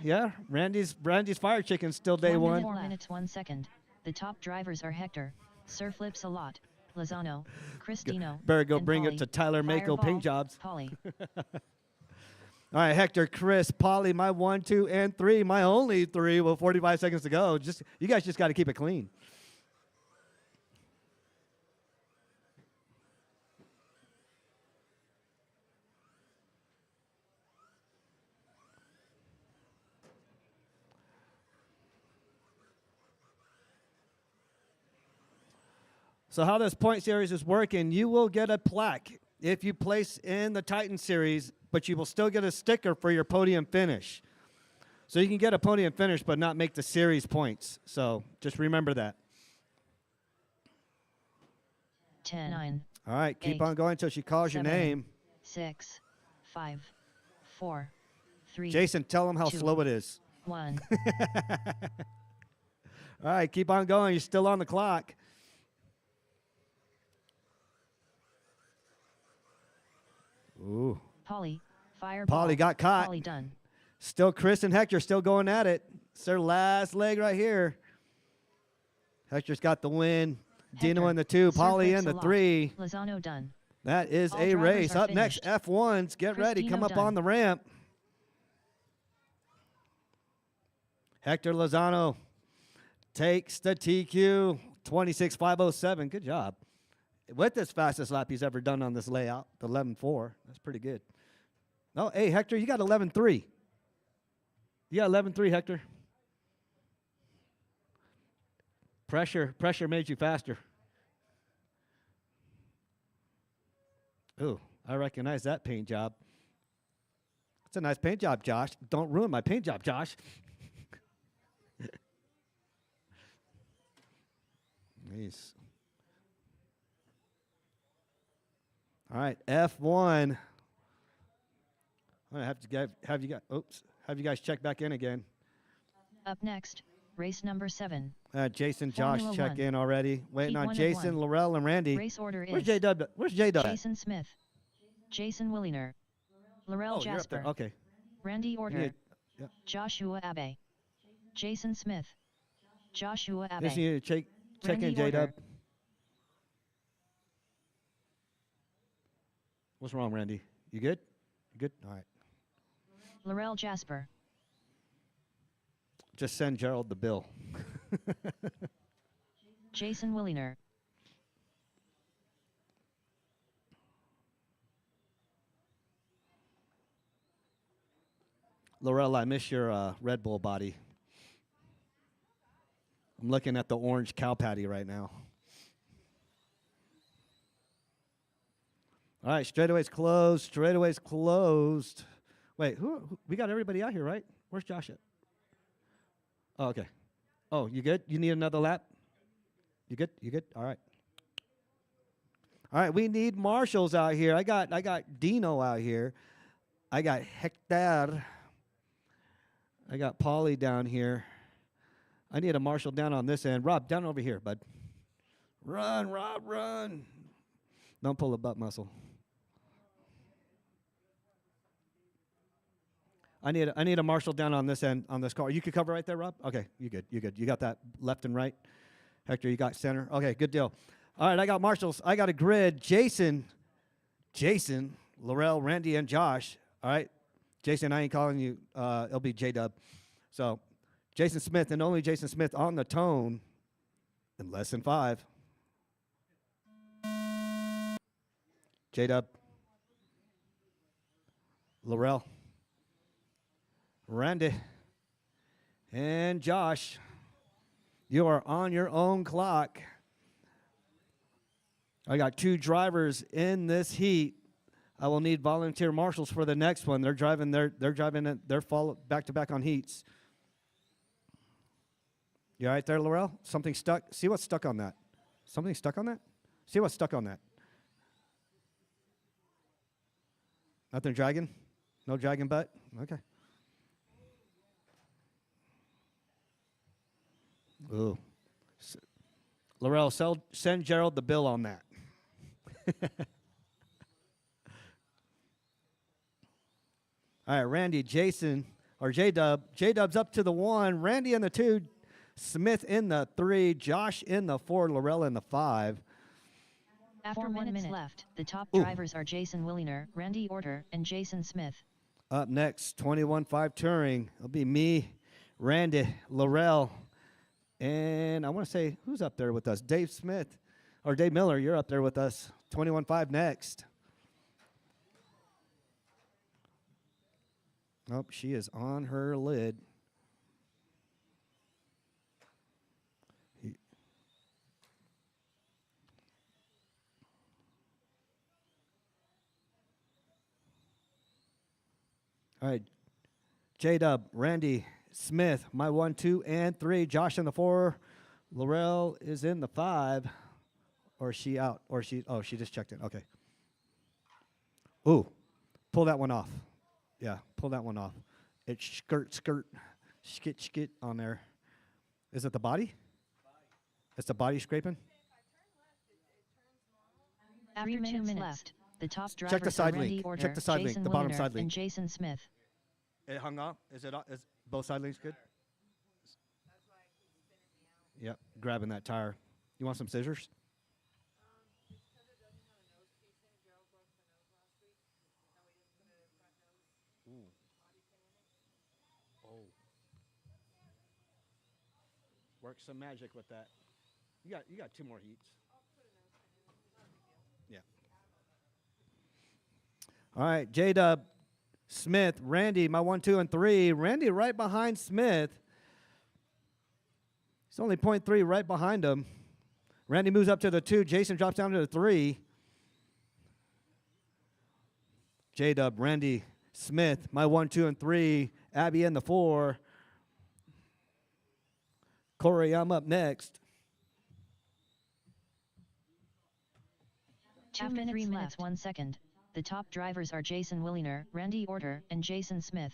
Randy's fire chicken's still day 1. 4 minutes, 1 second. The top drivers are Hector, Sir Flips a lot, Lozano, Chris Dino, Better go and bring Polly. it to Tyler Mako Fireball, Paint Jobs. Polly. All right, Hector, Chris, Polly, my 1, 2, and 3. My only 3 with 45 seconds to go. You guys just got to keep it clean. So how this point series is working, you will get a plaque if you place in the Titan series, but you will still get a sticker for your podium finish. So you can get a podium finish but not make the series points. So just remember that. 10, 9. All right, keep 8, on going until she calls 7, your name. 6, 5, 4, 3. Jason, tell them how 2, slow it is. 1. All right, keep on going. You're still on the clock. Ooh. Polly, Fireball. Polly got caught. Polly done. Still Chris and Hector still going at it. It's their last leg right here. Hector's got the win. Dino Hector, in the 2. Sir Polly Flips in the a lot. 3. Lozano done. That is All a drivers race. are Up next, finished. F1s. Get Chris ready. Dino Come up done. on the ramp. Hector Lozano takes the TQ. 26.507. Good job. With his fastest lap he's ever done on this layout, the 11.4. That's pretty good. No, hey, Hector, you got 11.3. You got 11.3, Hector. Pressure made you faster. Ooh, I recognize that paint job. It's a nice paint job, Josh. Don't ruin my paint job, Josh. Nice. All right, F1. I'm gonna have to have you guys check back in again. Up next, race number 7. Jason, Formula Josh, check 1. in already. Waiting Heat on 1 of Jason, 1. Laurel, and Randy. Race order Where's is J-Dub? Where's J-Dub? Jason Smith, Jason Williner, Laurel Oh, you're up there. Jasper, Okay. Randy Order, Yep. Joshua Abe, Jason Smith, Joshua Just Abe, need to check Randy in, J-Dub. Order. What's wrong, Randy? You good? You good? All right. Laurel Jasper, Just send Gerald the bill. Jason Williner, Laurel, I miss your Red Bull body. I'm looking at the orange cow patty right now. All right, straightaway's closed. Straightaway's closed. Wait, who? We got everybody out here, right? Where's Josh at? Oh, okay. Oh, you good? You need another lap? You good? You good? All right. All right, we need marshals out here. I got Dino out here. I got Hector. I got Polly down here. I need a marshal down on this end. Rob, down over here, bud. Run, Rob, run. Don't pull a butt muscle. I need a marshal down on this end on this car. You could cover right there, Rob? Okay, you good. You good. You got that left and right. Hector, you got center. Okay, good deal. All right, I got marshals. I got a grid. Jason, Laurel, Randy, and Josh. All right. Jason, I ain't calling you. It'll be J-Dub. So, Jason Smith and only Jason Smith on the tone in less than 5. J-Dub. Laurel. Randy. And Josh. You are on your own clock. I got 2 drivers in this heat. I will need volunteer marshals for the next one. They're driving they're follow back to back on heats. You all right there, Laurel? Something stuck? See what's stuck on that? Something stuck on that? See what's stuck on that? Nothing dragging? No dragging butt? Okay. Ooh. Laurel, send Gerald the bill on that. All right, Randy, Jason, or J-Dub. J-Dub's up to the 1. Randy in the 2. Smith in the 3. Josh in the 4. Laurel in the 5. After 1 minute left, the top drivers are Jason Williner, Randy Order, and Jason Smith. Up next, 21.5 Touring. It'll be me, Randy, Laurel, and I want to say, who's up there with us? Dave Smith, or Dave Miller, you're up there with us. 21.5 next. Oh, she is on her lid. All right, J-Dub, Randy, Smith, my 1, 2, and 3. Josh in the 4. Laurel is in the 5. Or is she out? Or she just checked in. Okay. Ooh, pull that one off. Yeah, pull that one off. It's skirt, skit on there. Is it the body? It's the body scraping? After 2 minutes left, the top Check drivers the side are Randy link. Order, Check the side link, Jason the bottom Williner, side link. and Jason Smith. It hung off? Is both side links good? Yep, grabbing that tire. You want some scissors? Oh. Work some magic with that. You got 2 more heats. Yeah. All right, J-Dub, Smith, Randy, my 1, 2, and 3. Randy right behind Smith. He's only 0.3 right behind him. Randy moves up to the 2. Jason drops down to the 3. J-Dub, Randy, Smith, my 1, 2, and 3. Abby in the 4. Corey, I'm up next. After 3 minutes 1 second, the top drivers are Jason Williner, Randy Orter, and Jason Smith.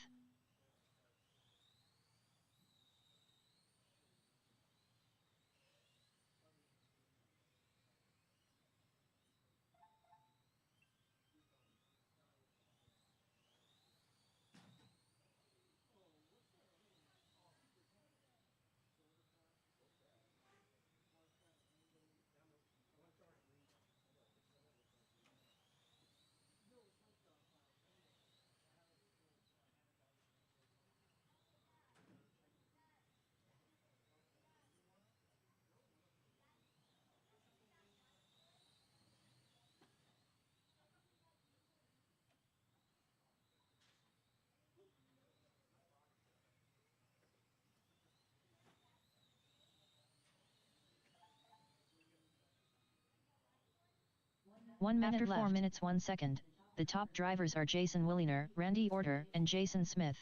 After 4 minutes 1 second, the top drivers are Jason Williner, Randy Orter, and Jason Smith.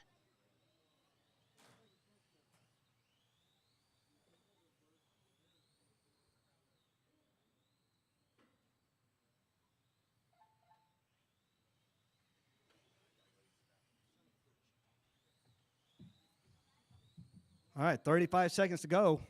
All right, 35 seconds to go.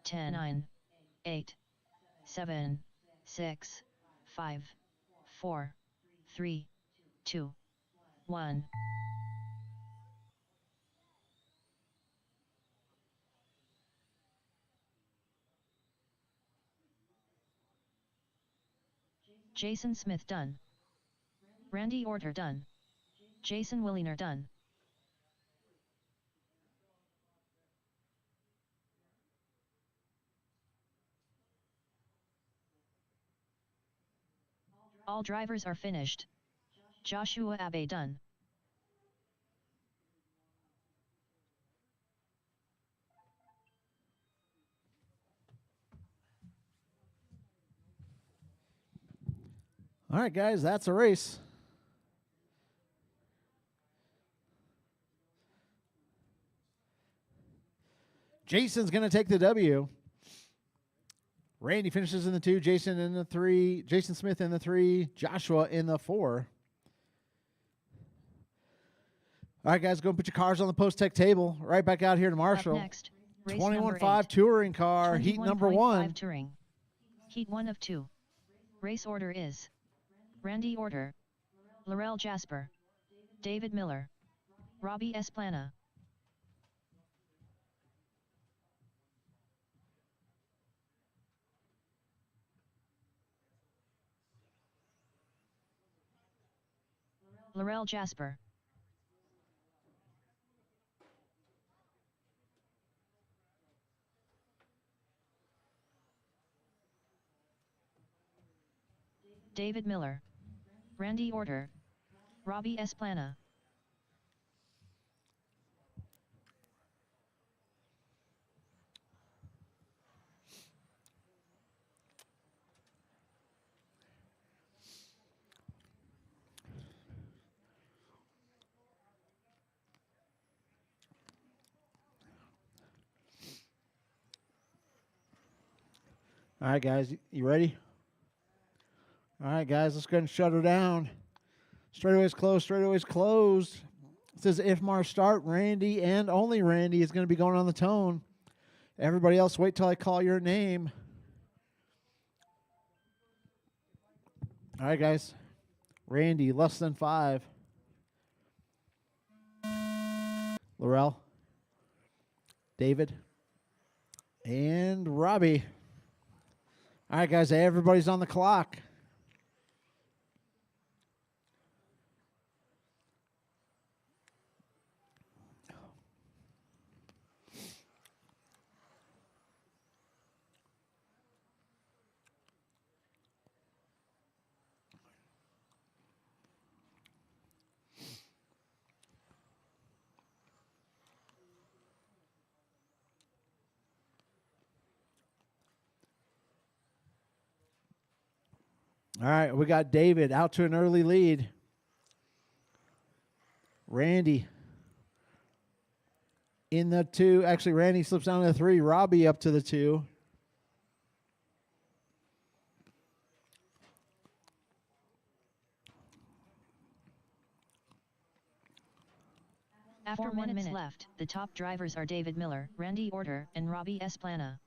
Ten, 9, 8, 7, 6, 5, 4, 3, 2, 1. Jason Smith done. Randy Orter done. Jason Williner done. All drivers are finished. Joshua Abe done. All right, guys, that's a race. Jason's going to take the W. Randy finishes in the 2, Jason in the 3, Jason Smith in the 3, Joshua in the 4. All right, guys, go and put your cars on the post-tech table. Right back out here to Marshall. Up next, race 21.5 touring car, heat number 1. Touring. Heat 1 of 2. Race order is Randy Orter, Laurel Jasper, David Miller, Robbie Esplana. Laurel Jasper. David Miller, Randy Orter, Robbie Esplana. All right, guys, you ready? All right, guys, let's go ahead and shut her down. Straightaway's closed, straightaway's closed. It says if Mar start, Randy and only Randy is going to be going on the tone. Everybody else, wait till I call your name. All right, guys. Randy, less than 5. Laurel, David, and Robbie. All right, guys, everybody's on the clock. All right, we got David out to an early lead. Randy in the 2. Actually, Randy slips down to the 3. Robbie up to the 2. After 4 minutes left, the top drivers are David Miller, Randy Orter, and Robbie Esplana.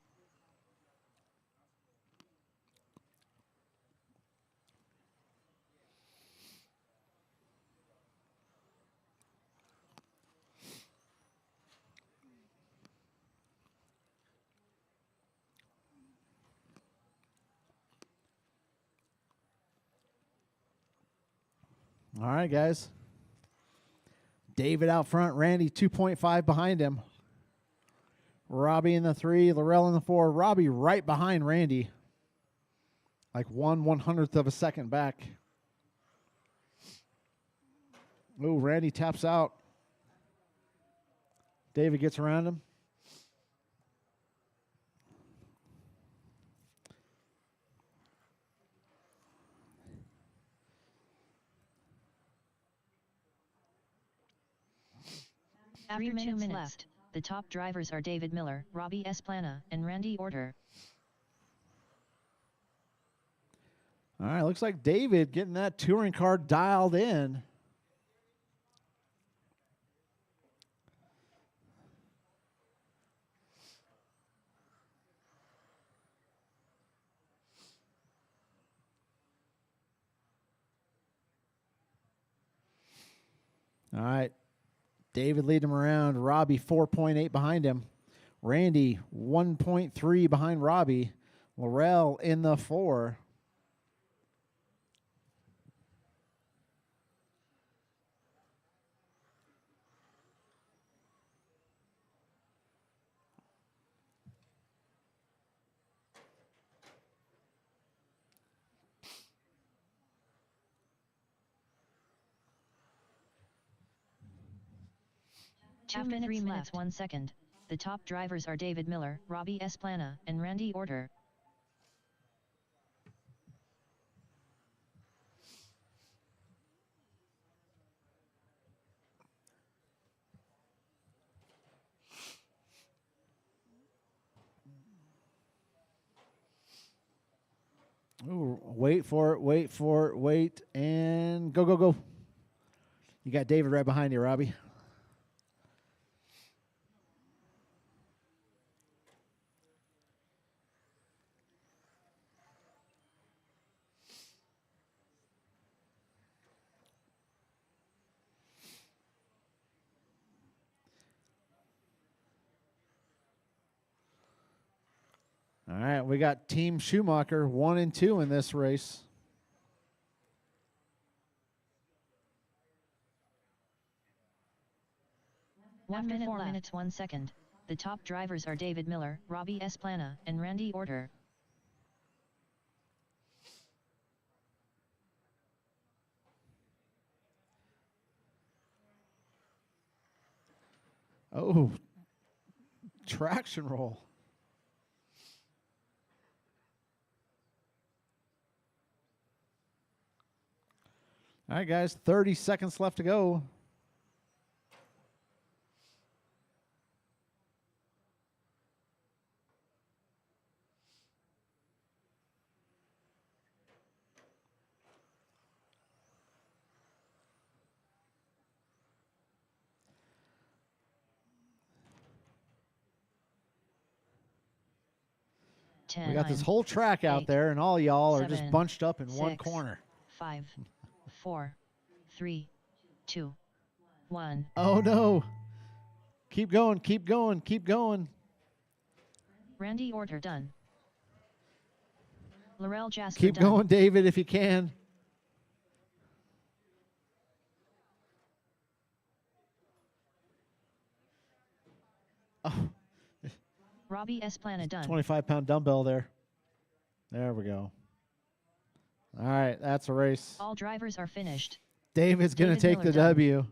All right, guys. David out front, Randy 2.5 behind him. Robbie in the 3, Laurel in the 4. Robbie right behind Randy. Like 1/100th of a second back. Ooh, Randy taps out. David gets around him. After 2 minutes left, the top drivers are David Miller, Robbie Esplana, and Randy Orter. All right, looks like David getting that touring car dialed in. All right. David leading him around. Robbie 4.8 behind him. Randy 1.3 behind Robbie. Laurel in the 4. After 3 minutes 1 second, the top drivers are David Miller, Robbie Esplana, and Randy Orter. Ooh, wait for it, wait, and go, go, go. You got David right behind you, Robbie. All right, we got Team Schumacher 1 and 2 in this race. After 4 minutes 1 second, the top drivers are David Miller, Robbie Esplana, and Randy Orter. Oh, traction roll. All right, guys, 30 seconds left to go. We got this whole track out there, and all y'all are just bunched up in one corner. 5, 4, 3, 2, 1. Oh, no. Keep going, keep going, keep going. Randy Orter done. Laurel Jasper Keep done. going, David, if you can. Oh. Robbie Esplana done. 25-pound dumbbell there. There we go. All right, that's a race. All drivers are finished. David's going to take Miller the done. W.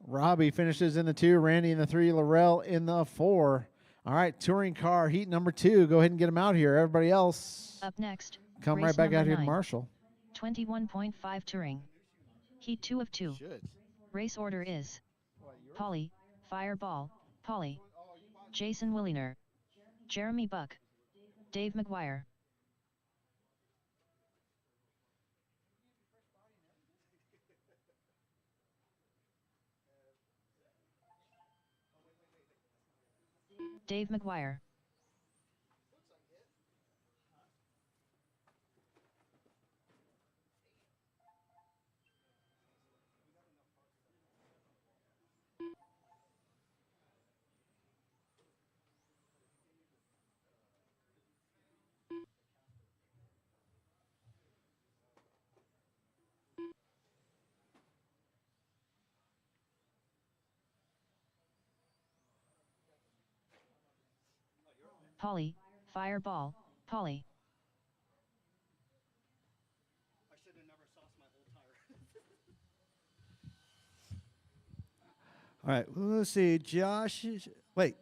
Robbie finishes in the 2, Randy in the 3, Laurel in the 4. All right, touring car heat number 2. Go ahead and get them out here. Everybody else, Up next, come Race right back number out here to 9. Marshall. 21.5 touring. Heat 2 of 2. Should. Race order is Polly, Fireball, Polly, Jason Williner, Jeremy Buck, Dave McGuire. Dave McGuire. Polly, Fireball, Polly. I should have never sauced my whole tire. All right, let's see. Josh, wait.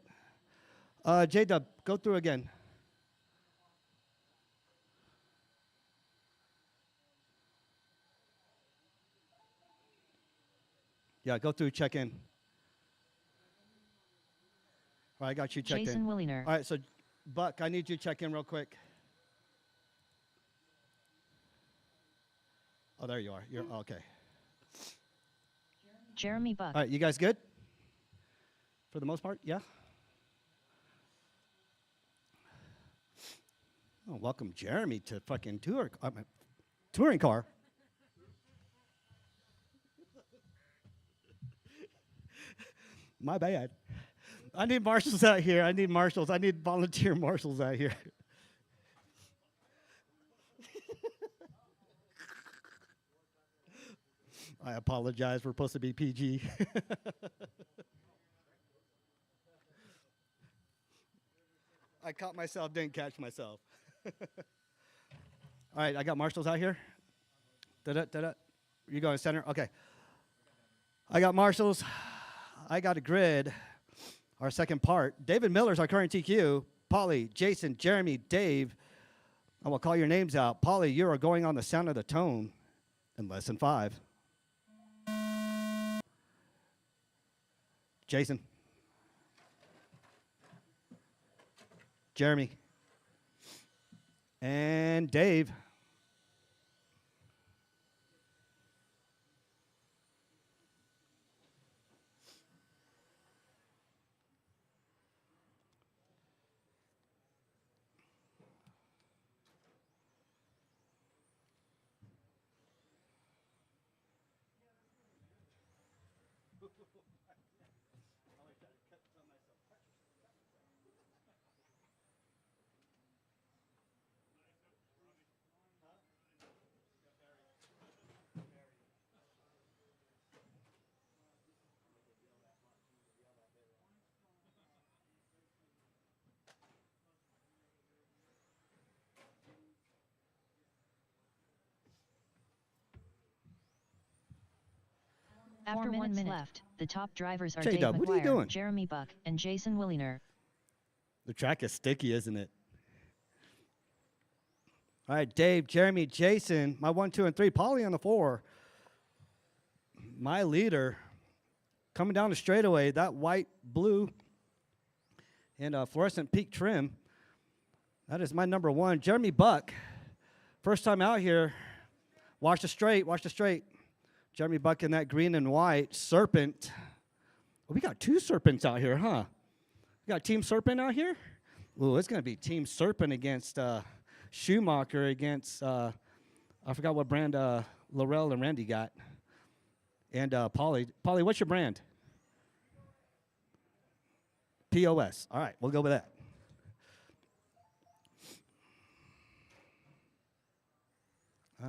J-Dub, go through again. Yeah, go through, check in. All right, I got you checked Jason in. Williner. All right, so Buck, I need you to check in real quick. Oh, there you are. You're okay. Jeremy Buck. All right, you guys good? For the most part, yeah? Oh, welcome Jeremy to fucking touring car. My bad. I need marshals out here. I need marshals. I need volunteer marshals out here. I apologize. We're supposed to be PG. I caught myself, didn't catch myself. All right, I got marshals out here. Da-da, da-da. You going center? Okay. I got marshals. I got a grid. Our second part. David Miller's our current TQ. Polly, Jason, Jeremy, Dave. I will call your names out. Polly, you are going on the sound of the tone in less than 5. Jason. Jeremy. And Dave. After 1 minute left, the top drivers are J-Dub, Dave what are you McGuire, doing? Jeremy Buck, and Jason Williner. The track is sticky, isn't it? All right, Dave, Jeremy, Jason, my 1, 2, and 3. Polly on the 4. My leader coming down the straightaway, that white, blue, and fluorescent peak trim. That is my number 1. Jeremy Buck, first time out here. Watch the straight, watch the straight. Jeremy Buck in that green and white. Serpent. Oh, we got 2 serpents out here, huh? We got Team Serpent out here? Ooh, it's going to be Team Serpent against Schumacher against, I forgot what brand Laurel and Randy got. And Polly. Polly, what's your brand? POS. All right, we'll go with that.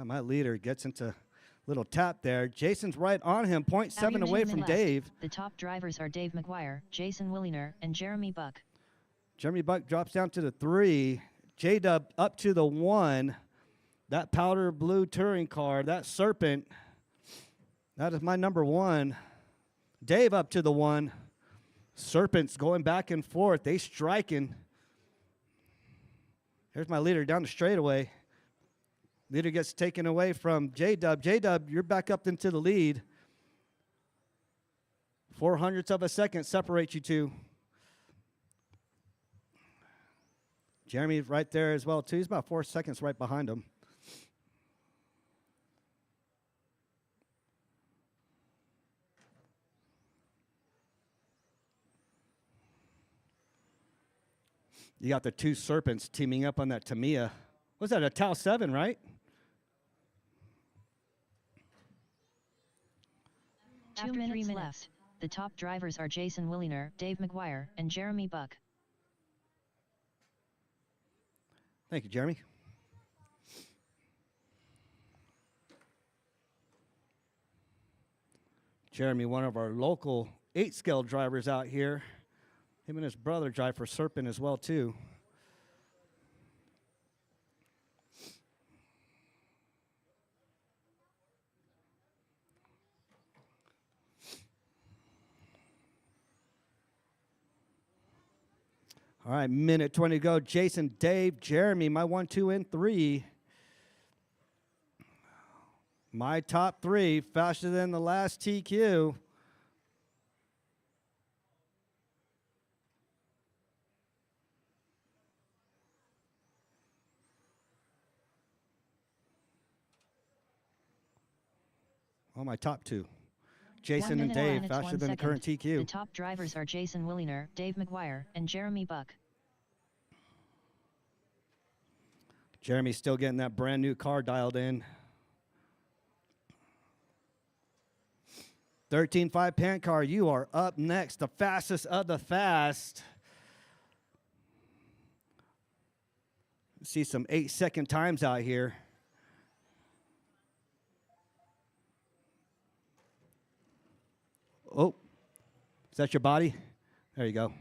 My leader gets into little tap there. Jason's right on him, 0.7 away from Dave. The top drivers are Dave McGuire, Jason Williner, and Jeremy Buck. Jeremy Buck drops down to the 3. J-Dub up to the 1. That powder blue touring car, that Serpent, that is my number 1. Dave up to the 1. Serpent's going back and forth. They striking. Here's my leader down the straightaway. Leader gets taken away from J-Dub. J-Dub, you're back up into the lead. 0.04 of a second separates you two. Jeremy's right there as well, too. He's about 4 seconds right behind him. You got the two Serpents teaming up on that Tamiya. What's that, a Tau 7, right? After 2 minutes left, the top drivers are Jason Williner, Dave McGuire, and Jeremy Buck. Thank you, Jeremy. Jeremy, one of our local 8-scale drivers out here. Him and his brother drive for Serpent as well, too. All right, minute 20 to go. Jason, Dave, Jeremy, my 1, 2, and 3. My top 3, faster than the last TQ. Oh, my top 2. Jason and Dave, faster than the current TQ. The top drivers are Jason Williner, Dave McGuire, and Jeremy Buck. Jeremy's still getting that brand new car dialed in. 13.5 Pan Car, you are up next, the fastest of the fast. See some 8-second times out here. Oh, is that your body? There you go.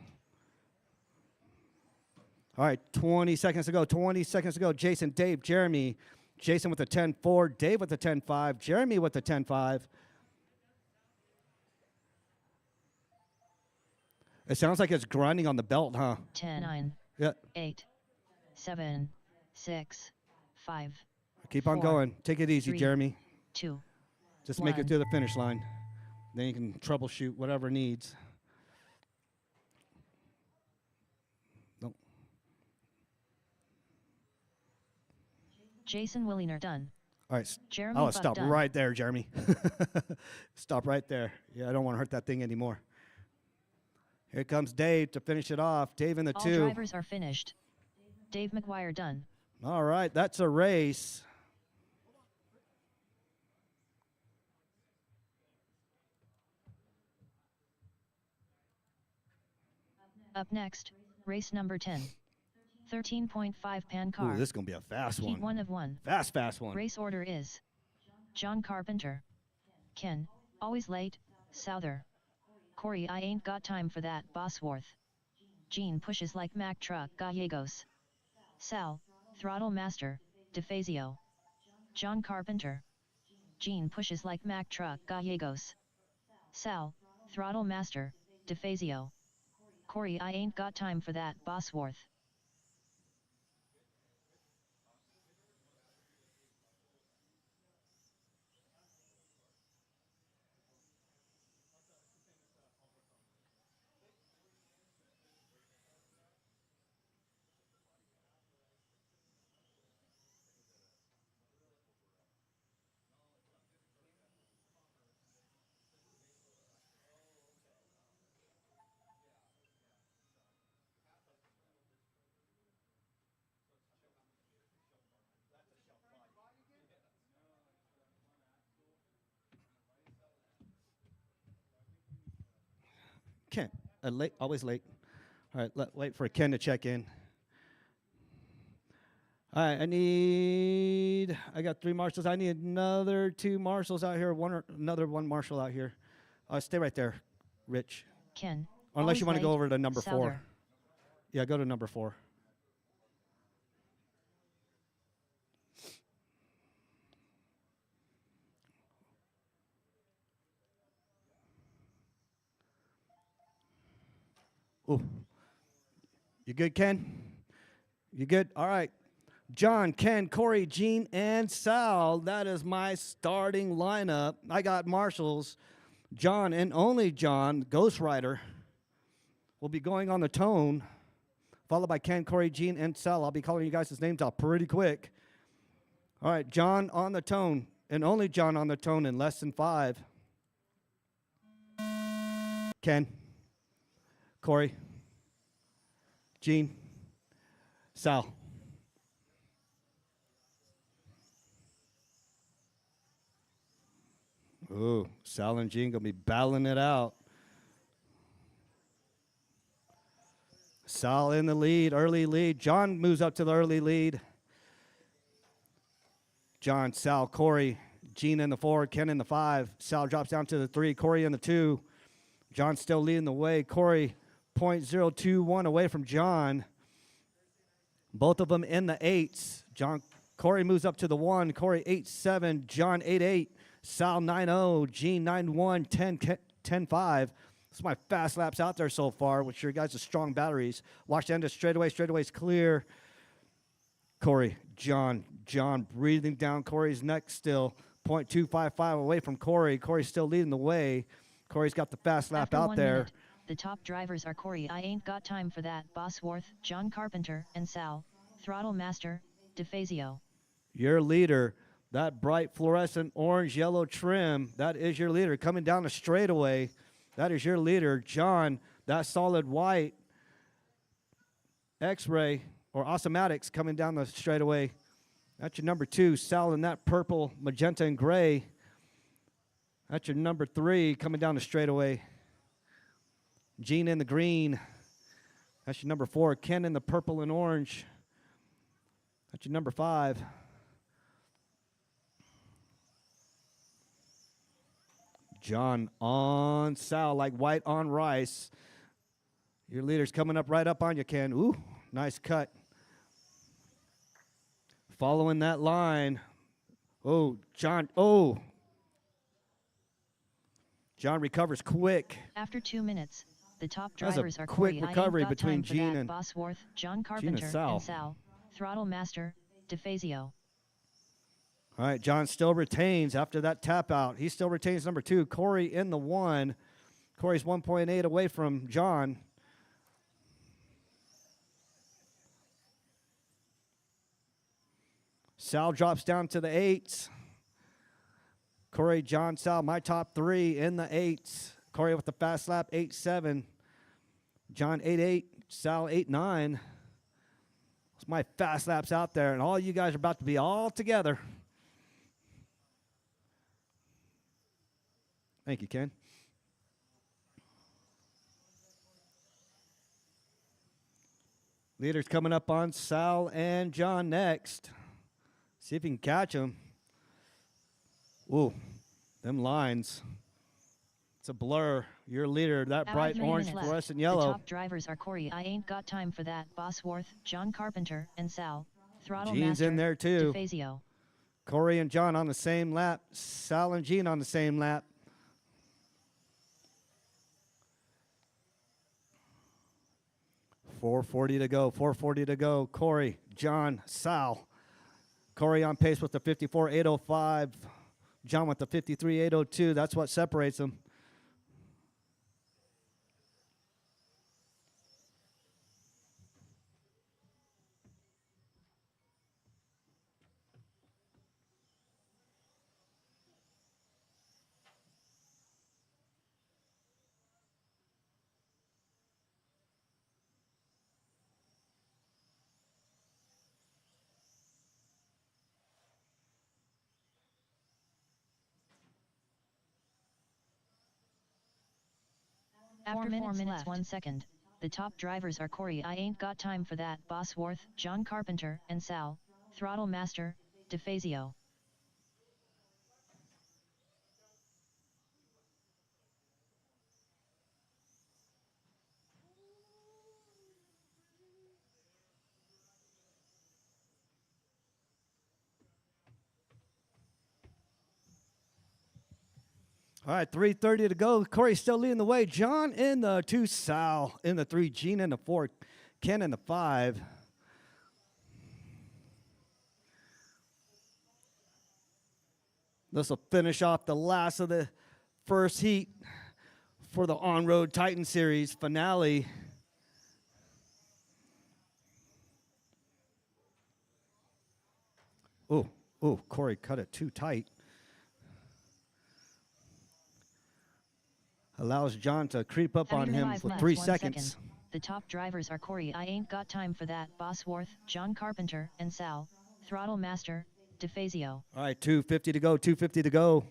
All right, 20 seconds to go, 20 seconds to go. Jason, Dave, Jeremy. Jason with the 10.4, Dave with the 10.5, Jeremy with the 10.5. It sounds like it's grinding on the belt, huh? 10, 9, yeah. 8, 7, 6, 5. Keep on going. Take it easy, 3, Jeremy. 2. Just 1. make it through the finish line. Then you can troubleshoot whatever needs. Nope. Jason Williner done. All right. Jeremy I'll Buck stop done. right there, Jeremy. Stop right there. Yeah, I don't want to hurt that thing anymore. Here comes Dave to finish it off. Dave in the All 2. drivers are finished. Dave McGuire done. All right, that's a race. Up next, race number 10. 13.5 Pan Car. Ooh, this is going to be a fast Heat one. 1 of 1. Fast one. Race order is John Carpenter, Ken, always late, Souther, Corey, I ain't got time for that, Bosworth, Gene pushes like Mack truck, Gallegos, Sal, Throttle Master, DeFazio, John Carpenter, Gene pushes like Mack truck, Gallegos, Sal, Throttle Master, DeFazio, Corey, I ain't got time for that, Bosworth. Ken, late, always late. All right, wait for Ken to check in. All right, I got 3 marshals. I need another 2 marshals out here, another 1 marshal out here. Stay right there, Rich. Ken, unless you want to go over to number Souther. 4. Yeah, go to number 4. Ooh. You good, Ken? You good? All right. John, Ken, Corey, Gene, and Sal. That is my starting lineup. I got marshals. John and only John, Ghost Rider, will be going on the tone, followed by Ken, Corey, Gene, and Sal. I'll be calling you guys' names out pretty quick. All right, John on the tone, and only John on the tone in less than 5. Ken, Corey, Gene, Sal. Ooh, Sal and Gene gonna be battling it out. Sal in the lead, early lead. John moves up to the early lead. John, Sal, Corey, Gene in the 4, Ken in the 5. Sal drops down to the 3, Corey in the 2. John still leading the way. Corey 0.021 away from John. Both of them in the 8s. Corey moves up to the 1. Corey 8.7. John 8.8. Sal 9.0. Gene 9.1. 10.5. That's my fast laps out there so far, which your guys are strong batteries. Watch the end of straightaway. Straightaway's clear. Corey, John breathing down Corey's neck still. 0.255 away from Corey. Corey's still leading the way. Corey's got the fast lap After out 1 there. minute, the top drivers are Corey, I ain't got time for that, Bosworth, John Carpenter, and Sal, Throttle Master, DeFazio. Your leader, that bright fluorescent orange yellow trim, that is your leader. Coming down the straightaway, that is your leader. John, that solid white X-ray or Osmatics coming down the straightaway. That's your number 2. Sal in that purple, magenta, and gray. That's your number 3 coming down the straightaway. Gene in the green. That's your number 4. Ken in the purple and orange. That's your number 5. John on Sal like white on rice. Your leader's coming up right up on you, Ken. Ooh, nice cut. Following that line. Oh, John. Oh. John recovers quick. After 2 minutes, the top That was a drivers are quick Corey, recovery I ain't got between time for Gene that, and- Bosworth, John Carpenter, Sal. and Sal, Throttle Master, DeFazio. All right, John still retains after that tap out. He still retains number 2. Corey in the 1. Corey's 1.8 away from John. Sal drops down to the 8s. Corey, John, Sal, my top 3 in the 8s. Corey with the fast lap, 8.7. John, 8.8. Sal, 8.9. It's my fast laps out there, and all you guys are about to be all together. Thank you, Ken. Leaders coming up on Sal and John next. See if you can catch them. Ooh, them lines. It's a blur. Your leader, that After bright 3 orange minutes left, fluorescent the yellow. top drivers are Corey, I ain't got time for that, Bosworth, John Carpenter, and Sal, Throttle Gene's Master, in there too. DeFazio. Corey and John on the same lap. Sal and Gene on the same lap. .440 to go. 440 to go. Corey, John, Sal. Corey on pace with the 54.805. John with the 53.802. That's what separates them. After 4 minutes 1 second, the top drivers are Corey, I ain't got time for that, Bosworth, John Carpenter, and Sal, Throttle Master, DeFazio. All right, 3:30 to go. Corey still leading the way. John in the 2, Sal in the 3, Gene in the 4, Ken in the 5. This will finish off the last of the first heat for the On-Road Titan Series finale. Oh, Corey cut it too tight. Allows John to creep up on him for 3 seconds. The top drivers are Corey, I Ain't Got Time for That, Bosworth, John Carpenter, and Sal, Throttle Master, DeFazio. All right, 250 to go, 250 to go.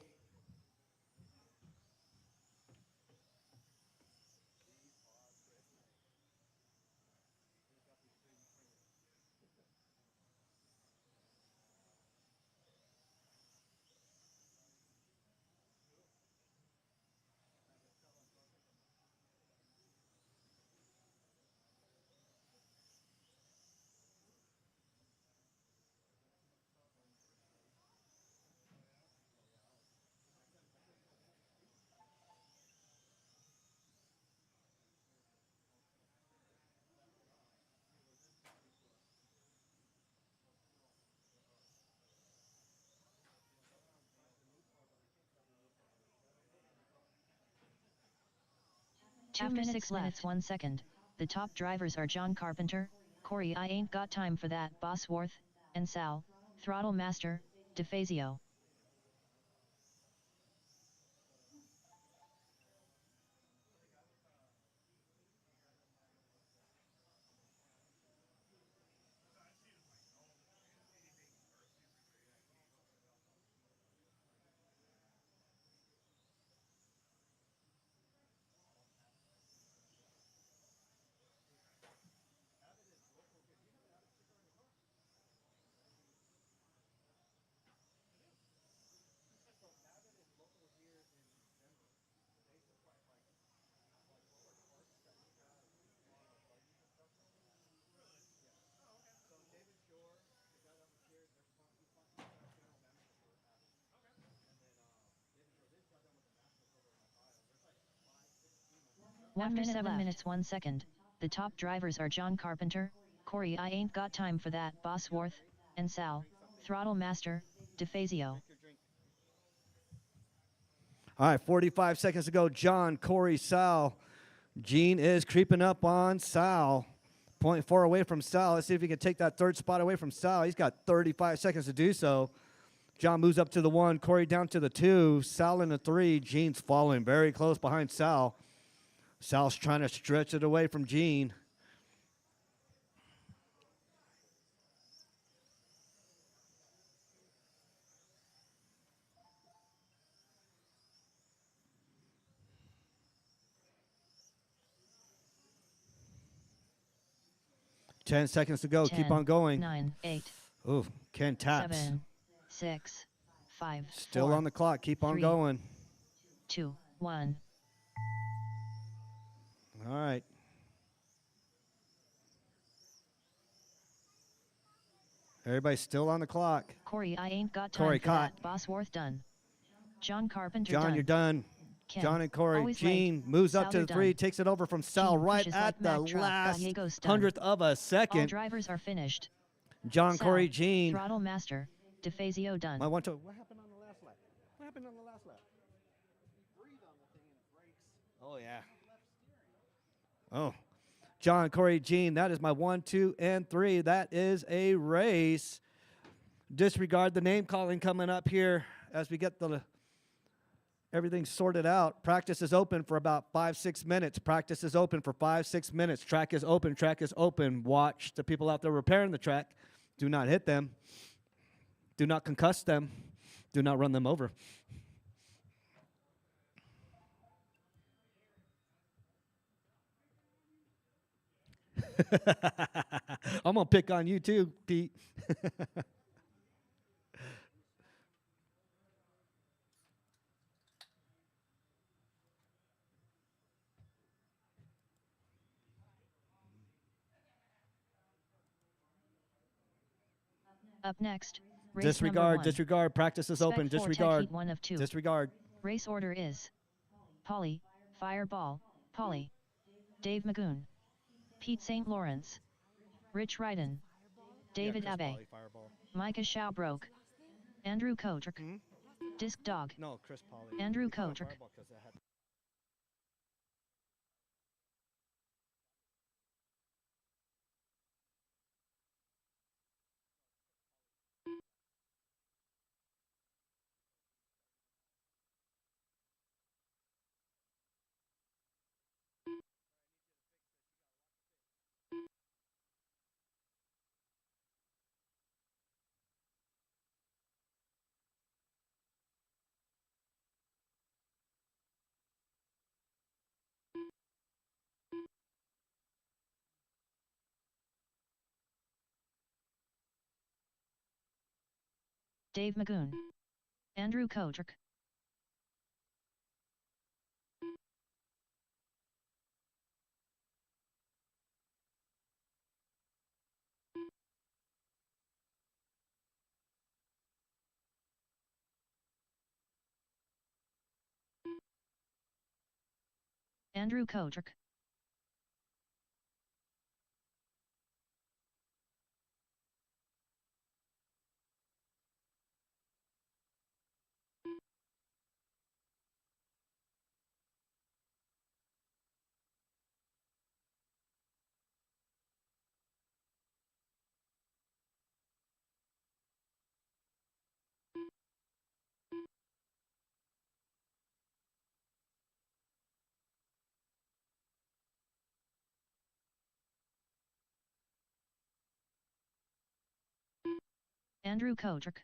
After 6 minutes 1 second, the top drivers are John Carpenter, Corey, I Ain't Got Time for That, Bosworth, and Sal, Throttle Master, DeFazio. After 7 minutes 1 second, the top drivers are John Carpenter, Corey, I Ain't Got Time for That, Bosworth, and Sal, Throttle Master, DeFazio. All right, 45 seconds to go. John, Corey, Sal. Gene is creeping up on Sal. 0.4 away from Sal. Let's see if he can take that third spot away from Sal. He's got 35 seconds to do so. John moves up to the 1, Corey down to the 2, Sal in the 3. Gene's following very close behind Sal. Sal's trying to stretch it away from Gene. Ten seconds to go. 10, Keep on going. 9, 8. Ooh, Ken taps. 7, 6, 5. Still 4, on the clock. Keep on 3, going. 2, 1. All right. Everybody's still on the clock. Corey, I Ain't Got Time Corey for caught. That, Bosworth done. John Carpenter John, done. you're done. Ken, John and Corey. always Gene late. moves up Sal, to you're the 3, done. takes it over from Sal Gene right pushes at like the Mack truck. last Gallegos done. hundredth of a All second. drivers are finished. John, Sal, Corey, Gene. Throttle Master, DeFazio done. What happened on the last lap? What happened on the last lap? Oh, yeah. Oh. John, Corey, Gene, that is my 1, 2, and 3. That is a race. Disregard the name calling coming up here as we get everything sorted out. Practice is open for about 5-6 minutes. Practice is open for 5-6 minutes. Track is open. Track is open. Watch the people out there repairing the track. Do not hit them. Do not concuss them. Do not run them over. I'm going to pick on you too, Pete. Up next, race Disregard, number 1. disregard. Practice is Spec open. 4 Tech Disregard. Heat 1 of 2. Disregard. Race order is Polly, Fireball, Polly, Dave Magoon, Pete St. Lawrence, Rich Ryden, David Abe, Micah Schaubroke, Andrew Kotrick, Disc Dog. No, Chris Polly. Andrew He caught a Kotrick. fireball 'cause I had- Dave Magoon. Andrew Kotrick. Andrew Kotrick. Andrew Kotrick.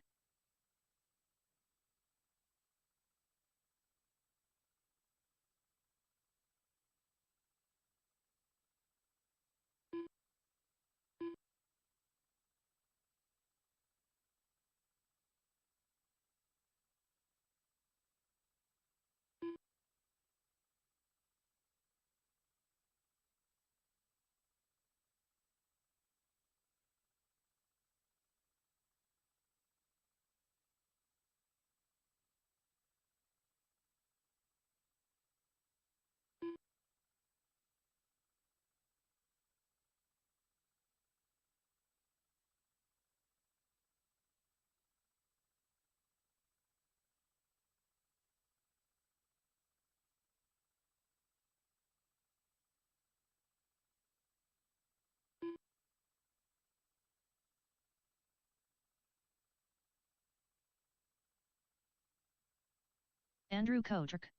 Andrew Kotrick.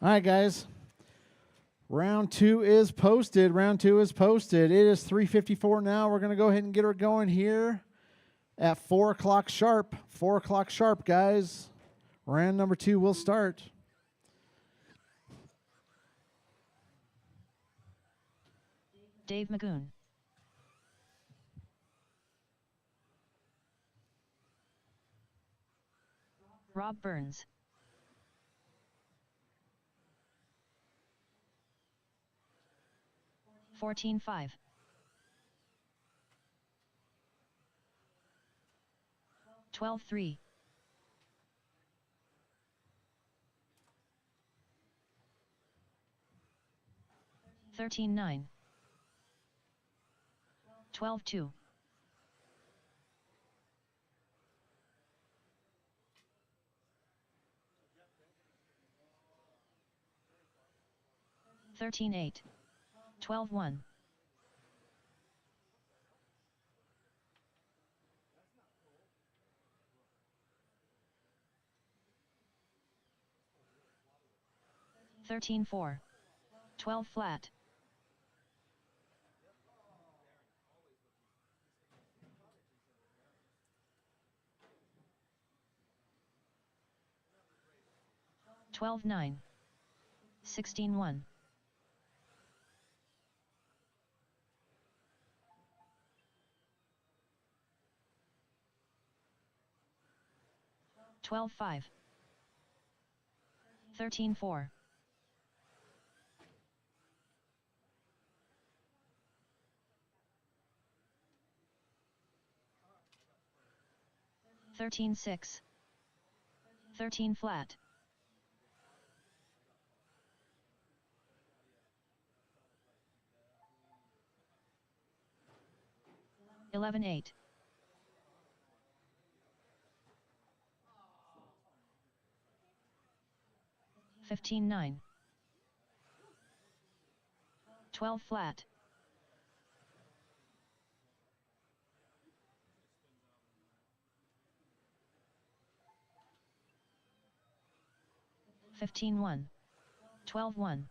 All right, guys. Round two is posted. Round two is posted. It is 3:54 now. We're going to go ahead and get her going here at 4 o'clock sharp. 4 o'clock sharp, guys. Round number two will start. Dave Magoon. Rob Burns. $14.5. 12.3. 13.9. 12.2. 13.8. 12.1. 13.4. 12 flat. 12.9. 16.1. 12-5. 13-4. 13-6. 13 flat. 11-8. 15-9. 12 flat. 15-1. 12-1.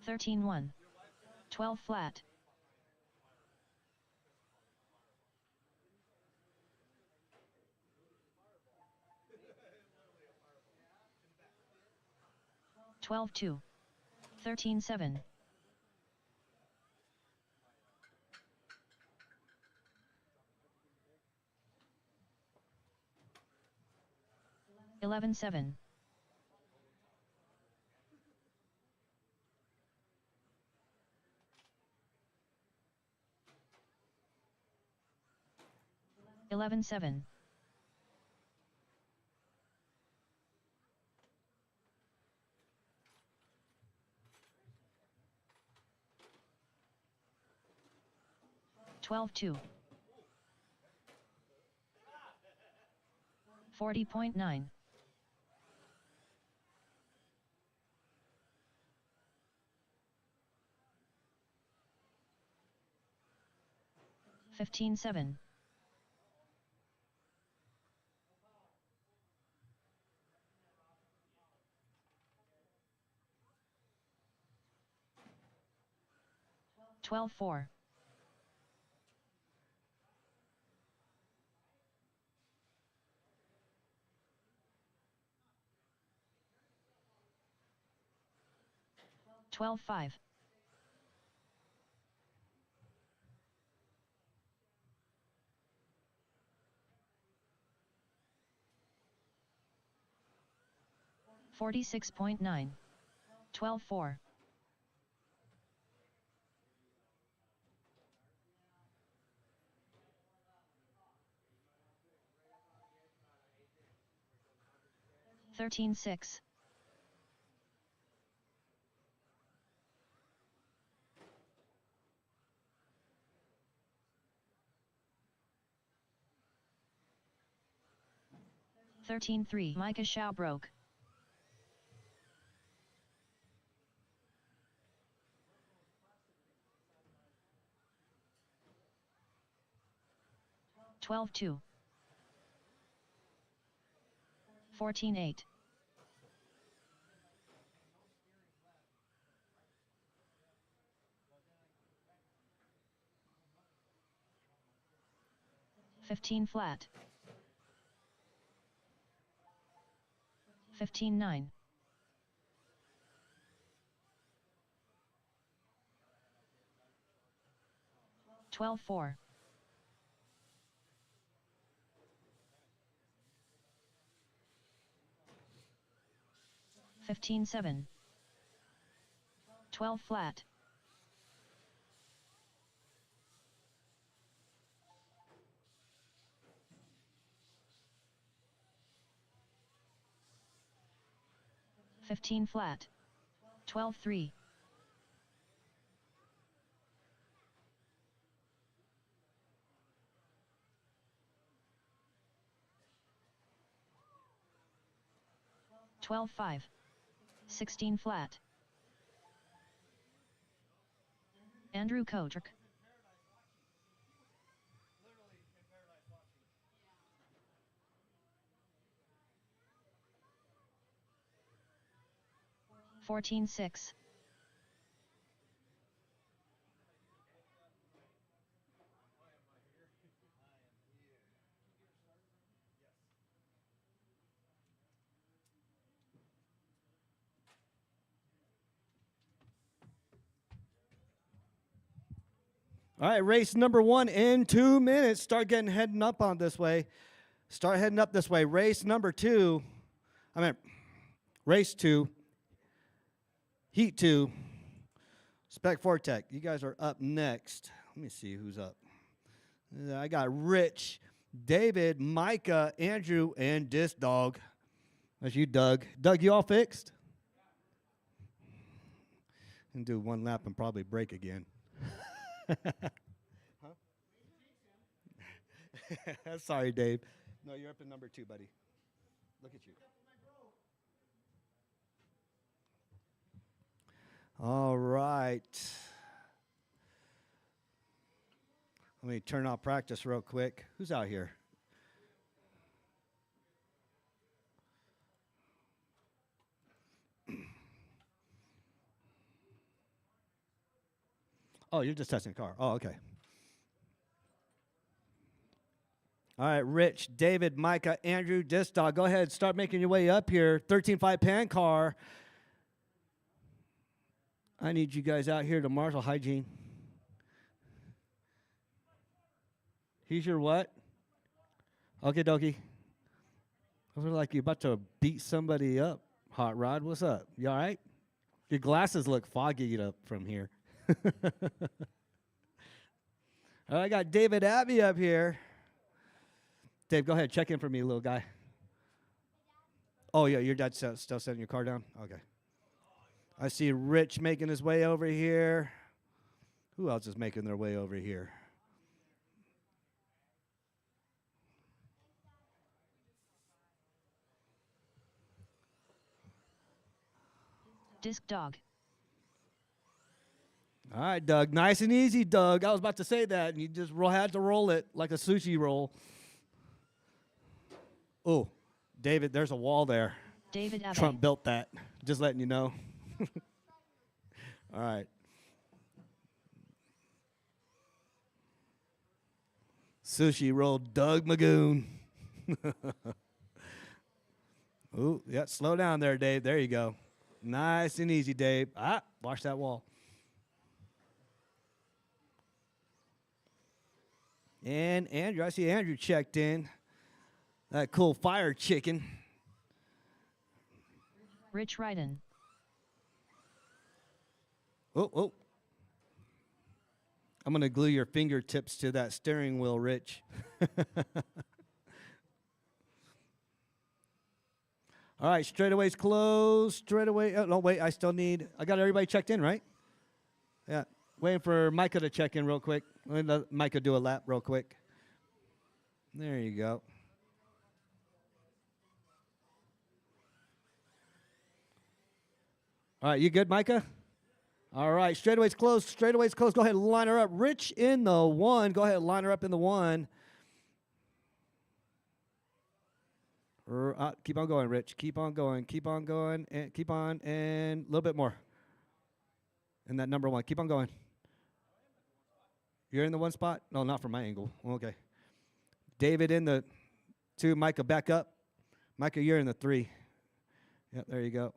13-1. 12 flat. 12-2. 13-7. 11-7. 11-7. 12-2. 40.9. 15-7. 12-4. 12-5. 46.9. 12-4. 13-6. 13-3. Micah Shao broke. 12-2. 14-8. 15 flat. 15-9. 12-4. 15-7. 12 flat. 15 flat. 12-3. 12-5. 16 flat. Andrew Kotrick. 14-6. 15-7. All right, race number 1 in 2 minutes. Heading up on this way. Start heading up this way. Race number 2. Race 2. Heat 2. Spec 4 Tech. You guys are up next. Let me see who's up. I got Rich, David, Micah, Andrew, and this dog. That's you, Doug. Doug, you all fixed? And do one lap and probably break again. Sorry, Dave. No, you're up in number 2, buddy. Look at you. All right. Let me turn off practice real quick. Who's out here? Oh, you're just testing the car. Oh, okay. All right, Rich, David, Micah, Andrew, Distog, go ahead, start making your way up here. 13.5 pan car. I need you guys out here to marshal hygiene. He's your what? Okay, dokie. I feel like you're about to beat somebody up, Hot Rod. What's up? You all right? Your glasses look foggy up from here. All right, I got David Abbey up here. Dave, go ahead. Check in for me, little guy. Oh, yeah, your dad's still setting your car down? Okay. I see Rich making his way over here. Who else is making their way over here? Disc Dog. All right, Doug. Nice and easy, Doug. I was about to say that, and you just had to roll it like a sushi roll. Oh, David, there's a wall there. David Abbey. Trump built that. Just letting you know. All right. Sushi roll, Doug Magoon. Ooh, yeah, slow down there, Dave. There you go. Nice and easy, Dave. Watch that wall. And Andrew, I see Andrew checked in. That cool fire chicken. Rich Ryden. Oh. I'm going to glue your fingertips to that steering wheel, Rich. All right, straightaway's closed. Straightaway. Oh, no, wait, I got everybody checked in, right? Yeah. Waiting for Micah to check in real quick. Let Micah do a lap real quick. There you go. All right, you good, Micah? All right, straightaway's closed. Straightaway's closed. Go ahead and line her up. Rich in the 1. Go ahead and line her up in the 1. Keep on going, Rich. Keep on going. Keep on going. And keep on. And a little bit more. And that number 1. Keep on going. You're in the 1 spot? No, not from my angle. Okay. David in the 2. Micah, back up. Micah, you're in the 3. Yep, there you go.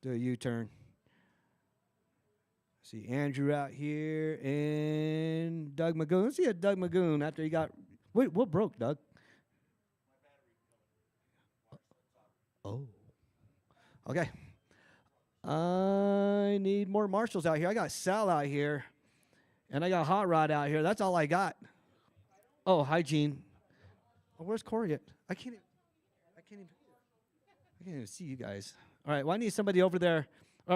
Do a U-turn. See Andrew out here and Doug Magoon. Let's see a Doug Magoon after he got... Wait, what broke, Doug? Oh. Okay. I need more marshals out here. I got Sal out here. And I got Hot Rod out here. That's all I got. Oh, hygiene. Oh, where's Corey at? I can't even see you guys. All right, well, I need somebody over there.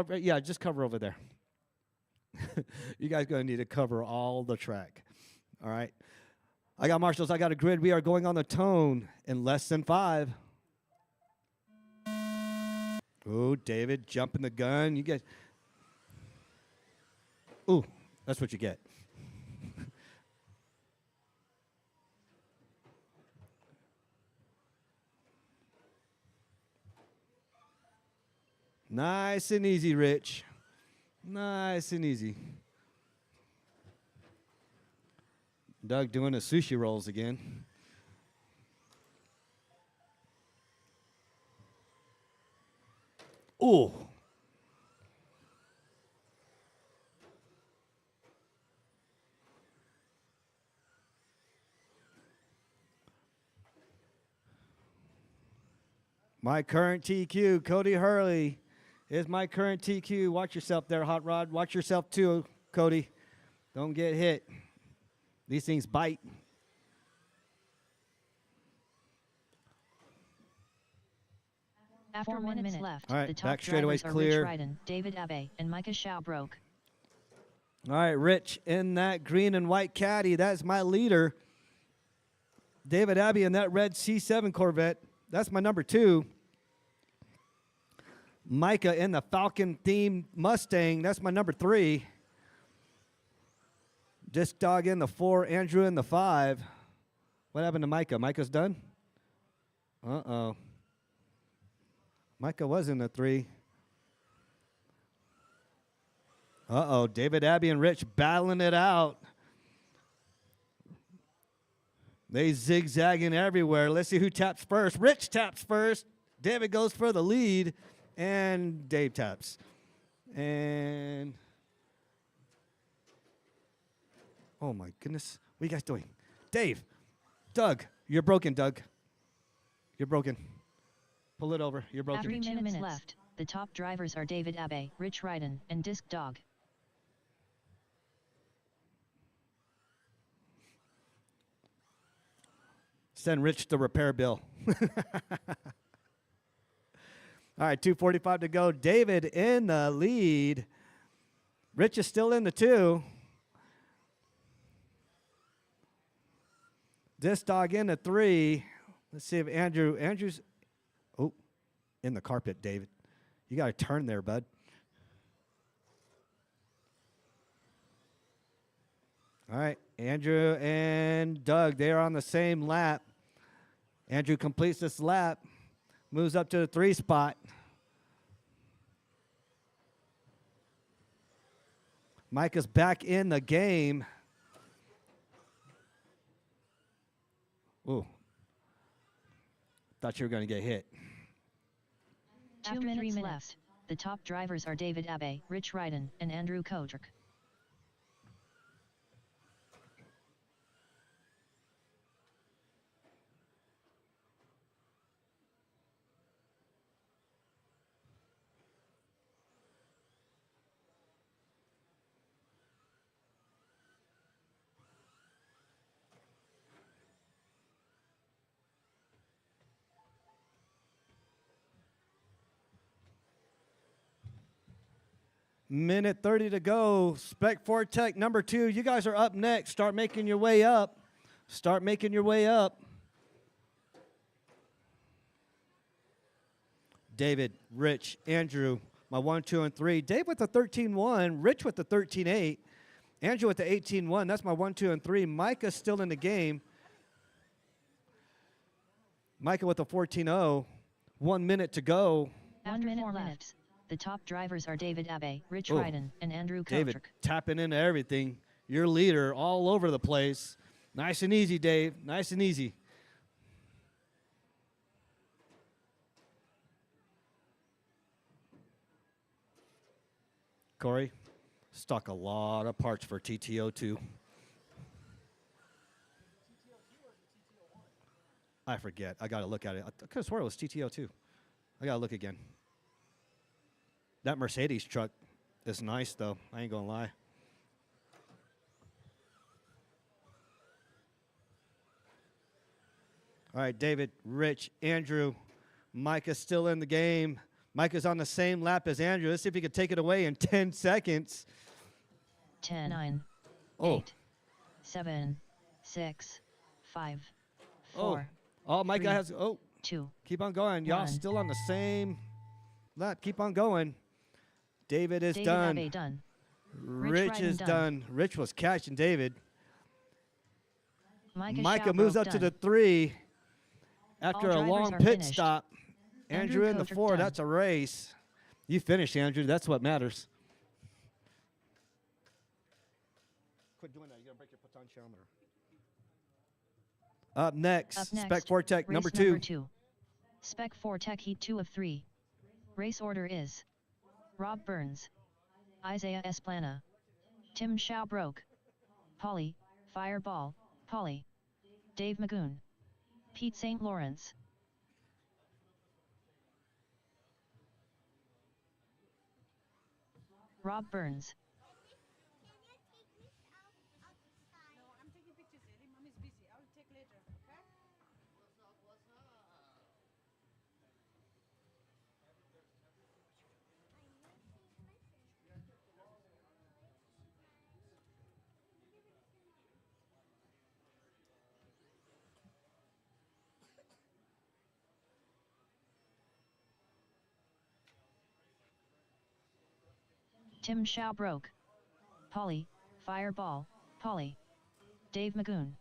Yeah, just cover over there. You guys going to need to cover all the track. All right. I got marshals. I got a grid. We are going on the tone in less than 5. Oh, David, jumping the gun. You guys. Ooh, that's what you get. Nice and easy, Rich. Nice and easy. Doug doing the sushi rolls again. Ooh. My current TQ, Cody Hurley, is my current TQ. Watch yourself there, Hot Rod. Watch yourself too, Cody. Don't get hit. These things bite. After 1 minute left, All right, the top back straightaway's drivers are clear. Rich Ryden, David Abe, and Micah Schaubroke. All right, Rich in that green and white caddy. That's my leader. David Abbey in that red C7 Corvette. That's my number 2. Micah in the Falcon-themed Mustang. That's my number 3. Disc Dog in the 4. Andrew in the 5. What happened to Micah? Micah's done? Uh-oh. Micah was in the 3. Uh-oh. David Abbey and Rich battling it out. They zigzagging everywhere. Let's see who taps first. Rich taps first. David goes for the lead. And Dave taps. And oh my goodness. What are you guys doing? Dave. Doug. You're broken, Doug. You're broken. Pull it over. You're broken. After 3 minutes left, the top drivers are David Abe, Rich Ryden, and Disc Dog. Send Rich the repair bill. All right, 2:45 to go. David in the lead. Rich is still in the 2. This Dog in the 3. Let's see if Andrew's in the carpet, David. You got to turn there, bud. All right, Andrew and Doug, they are on the same lap. Andrew completes this lap, moves up to the 3 spot. Micah's back in the game. Ooh. Thought you were going to get hit. After 3 minutes left, the top drivers are David Abe, Rich Ryden, and Andrew Kodrick. Minute 30 to go. Spec 4 Tech number 2. You guys are up next. Start making your way up. Start making your way up. David, Rich, Andrew, my 1, 2, and 3. Dave with the 13-1. Rich with the 13-8. Andrew with the 18-1. That's my 1, 2, and 3. Micah's still in the game. Micah with the 14-0. 1 minute to go. After 4 minutes. The top drivers are David Abe, Rich Ryden, and Andrew Kodrick. David tapping into everything. Your leader all over the place. Nice and easy, Dave. Nice and easy. Corey, stock a lot of parts for TTO2. I forget. I got to look at it. I could have sworn it was TTO2. I got to look again. That Mercedes truck is nice, though. I ain't going to lie. All right, David, Rich, Andrew, Micah's still in the game. Micah's on the same lap as Andrew. Let's see if he can take it away in 10 seconds. 10, 9, Oh. 8, 7, 6, 5, 4, Oh, Micah 3, has, 2. Keep on going. Y'all 1. still on the same lap. Keep on going. David is David done. Abe done. Rich Ryden is done. Rich was catching David. Micah Schaubroke moves up to done. the 3 after All a long drivers are pit finished. stop. Andrew in the Kodrick 4. done. That's a race. You finished, Andrew. That's what matters. Quit doing that. You're going to break your potentiometer. Up next, Up next, Spec 4 Tech race number 2. Spec 4 Tech Heat 2 of 3. Race order is Rob Burns, Isaiah Esplana, Tim Schaubroke, Polly, Fireball, Polly, Dave Magoon, Pete St. Lawrence. Rob Burns. Tim Schaubroke. Polly, Fireball, Polly. Dave Magoon.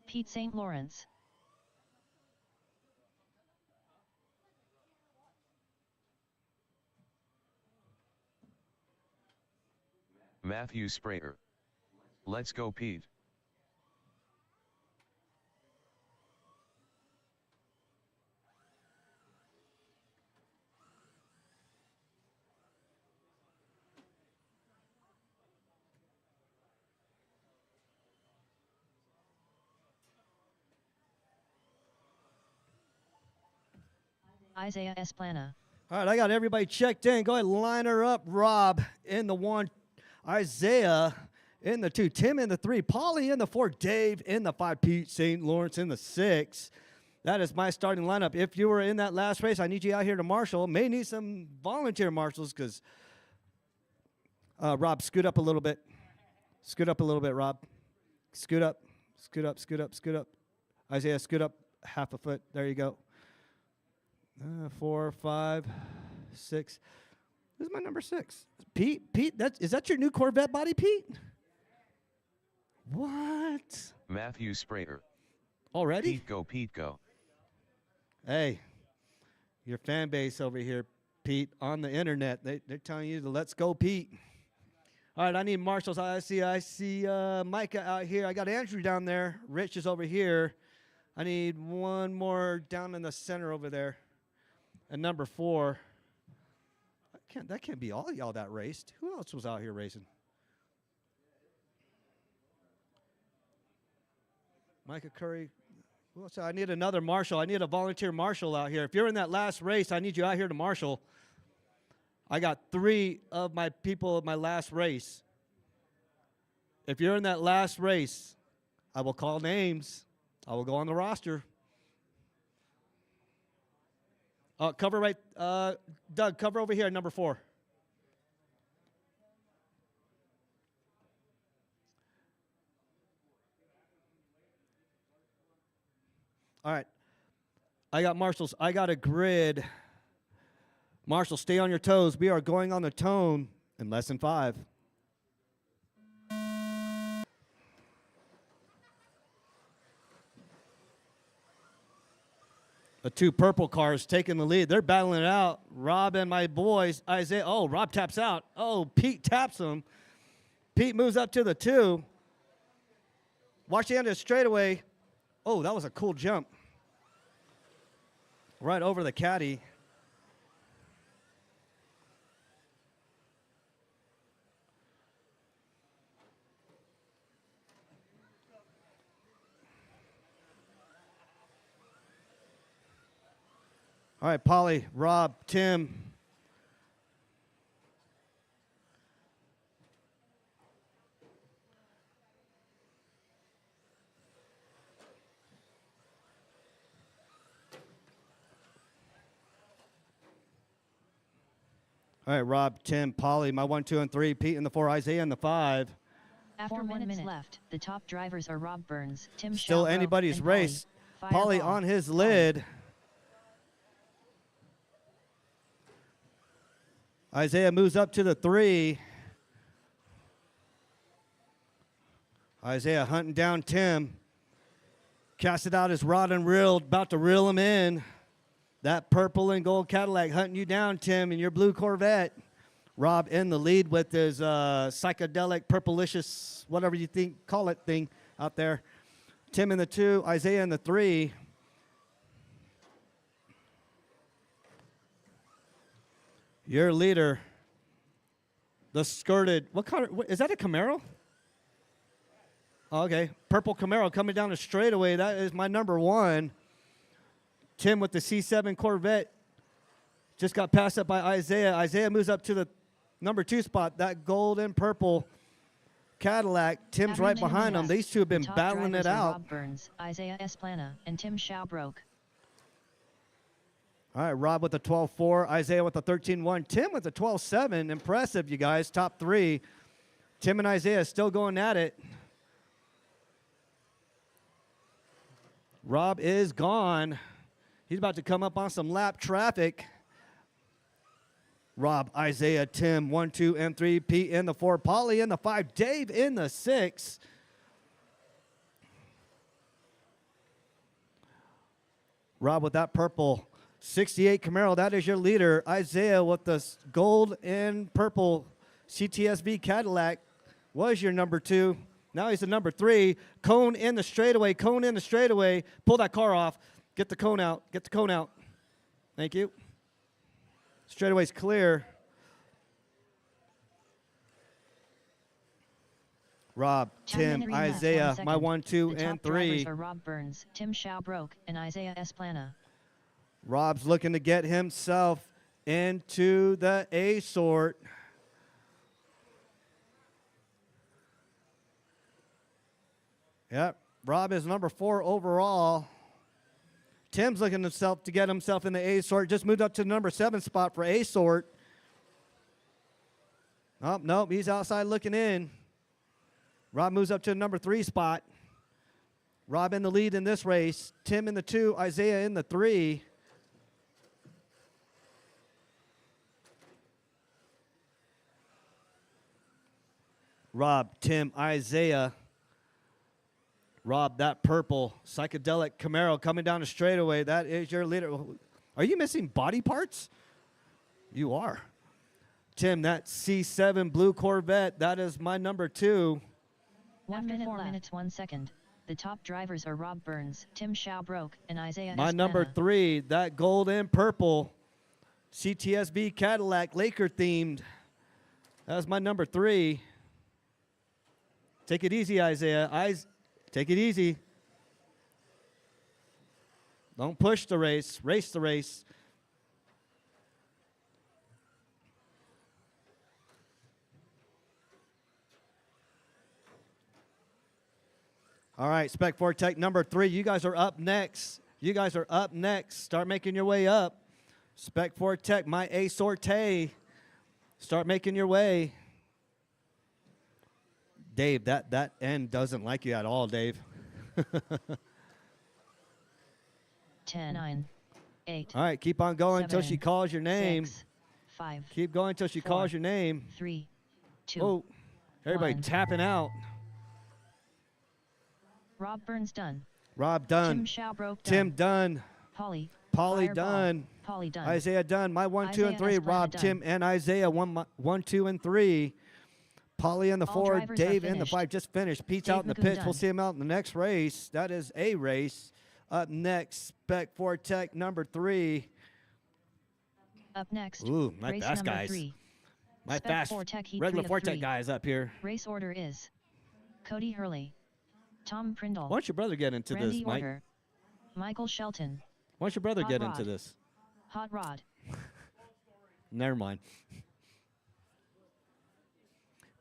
Pete St. Lawrence. Matthew Sprayer. Let's go, Pete. Isaiah Esplana. All right, I got everybody checked in. Go ahead, line her up. Rob in the 1, Isaiah in the 2, Tim in the 3, Polly in the 4, Dave in the 5, Pete St. Lawrence in the 6. That is my starting lineup. If you were in that last race, I need you out here to marshal. May need some volunteer marshals because Rob, scoot up a little bit. Scoot up a little bit, Rob. Scoot up, scoot up, scoot up, scoot up. Isaiah, scoot up half a foot. There you go. 4, 5, 6. This is my number 6. Pete, is that your new Corvette body, Pete? What? Matthew Sprayer. Already? Pete go, Pete go. Hey, your fan base over here, Pete, on the internet, they're telling you to let's go, Pete. All right, I need marshals. I see Micah out here. I got Andrew down there. Rich is over here. I need one more down in the center over there. And number 4. That can't be all of y'all that raced. Who else was out here racing? Micah Curry. Who else? I need another marshal. I need a volunteer marshal out here. If you're in that last race, I need you out here to marshal. I got 3 of my people of my last race. If you're in that last race, I will call names. I will go on the roster. Cover right, Doug, cover over here, number 4. All right. I got marshals. I got a grid. Marshall, stay on your toes. We are going on the tone in less than 5. The 2 purple cars taking the lead. They're battling it out. Rob and my boys, Isaiah. Oh, Rob taps out. Oh, Pete taps him. Pete moves up to the 2. Watch the end of the straightaway. Oh, that was a cool jump. Right over the caddy. All right, Polly, Rob, Tim. All right, Rob, Tim, Polly, my 1, 2, and 3, Pete in the 4, Isaiah in the 5. After 1 minute left, the top drivers are Rob Burns, Tim Still Schaubroke, anybody's and race. Polly Fireball, on his lid. Isaiah moves up to the 3. Isaiah hunting down Tim. Casted out his rod and reel, about to reel him in. That purple and gold Cadillac hunting you down, Tim, in your blue Corvette. Rob in the lead with his psychedelic, purplicious, whatever you think, call it thing out there. Tim in the 2, Isaiah in the 3. Your leader, the skirted, what color, is that a Camaro? Okay, purple Camaro coming down the straightaway. That is my number 1. Tim with the C7 Corvette just got passed up by Isaiah. Isaiah moves up to the number 2 spot. That gold and purple Cadillac. Tim's right behind them. These two have been battling it out. Rob Burns, Isaiah Esplana, and Tim Schaubroke. All right, Rob with the 12.4, Isaiah with the 13.1, Tim with the 12.7. Impressive, you guys, top 3. Tim and Isaiah still going at it. Rob is gone. He's about to come up on some lap traffic. Rob, Isaiah, Tim, 1, 2, and 3. Pete in the 4. Polly in the 5. Dave in the 6. Rob with that purple 68 Camaro. That is your leader. Isaiah with the gold and purple CTSV Cadillac was your number 2. Now he's the number 3. Cone in the straightaway. Cone in the straightaway. Pull that car off. Get the cone out. Get the cone out. Thank you. Straightaway's clear. Rob, Tim, Isaiah, my 1, 2, and 3. Are Rob Burns, Tim Schaubroke, and Isaiah Esplana. Rob's looking to get himself into the A sort. Yep, Rob is number 4 overall. Tim's looking to get himself in the A sort. Just moved up to the number 7 spot for A sort. Oh, nope, he's outside looking in. Rob moves up to the number 3 spot. Rob in the lead in this race. Tim in the 2, Isaiah in the 3. Rob, Tim, Isaiah. Rob, that purple psychedelic Camaro coming down the straightaway. That is your leader. Are you missing body parts? You are. Tim, that C7 blue Corvette, that is my number 2. 1 minute 4 minutes 1 second. The top drivers are Rob Burns, Tim Schaubroke, and Isaiah My Esplana. number 3, that gold and purple CTSV Cadillac Laker themed. That was my number 3. Take it easy, Isaiah. Take it easy. Don't push the race. Race the race. All right, Spec 4 Tech number 3. You guys are up next. You guys are up next. Start making your way up. Spec 4 Tech, my A Sorte. Start making your way. Dave, that end doesn't like you at all, Dave. 10, 9, 8. All right, keep on going until she 7, calls your name. 6, 5. Keep going until she 4, calls your name. 3, 2. Oh, everybody 1. tapping out. Rob Burns done. Rob done. Tim Schaubroke done. Tim done. Polly. Polly Fireball. done. Polly done. Isaiah done. My 1, 2, and Isaiah 3. Esplana Rob, done. Tim, and Isaiah. 1, 2, and 3. Polly in the All 4. drivers are Dave in the finished. 5. Just finished. Pete's Dave out in the Magoon pits. done. We'll see him out in the next race. That is a race. Up next, Spec 4 Tech number 3. Up next. Ooh, my race fast number guys. 3. My Spec fast 4 Tech Heat regular 3 of 4 Tech 3. guys up here. Race order is Cody Hurley, Tom Prindle, Why don't your brother get into Randy this, Mike? Order, Michael Shelton, Why don't your brother Hot get Rod. into this? Hot Rod, Never mind.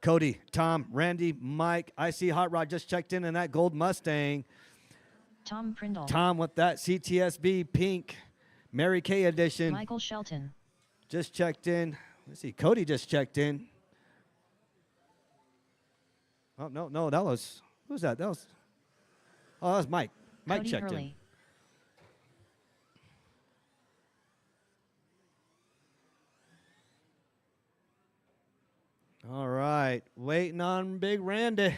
Cody, Tom, Randy, Mike. I see Hot Rod just checked in that gold Mustang. Tom Prindle, Tom with that CTSV pink Mary Kay edition. Michael Shelton, Just checked in. Let's see. Cody just checked in. Oh, no. That was, who was that? That was Mike. Mike Cody checked Hurley, in. All right. Waiting on Big Randy.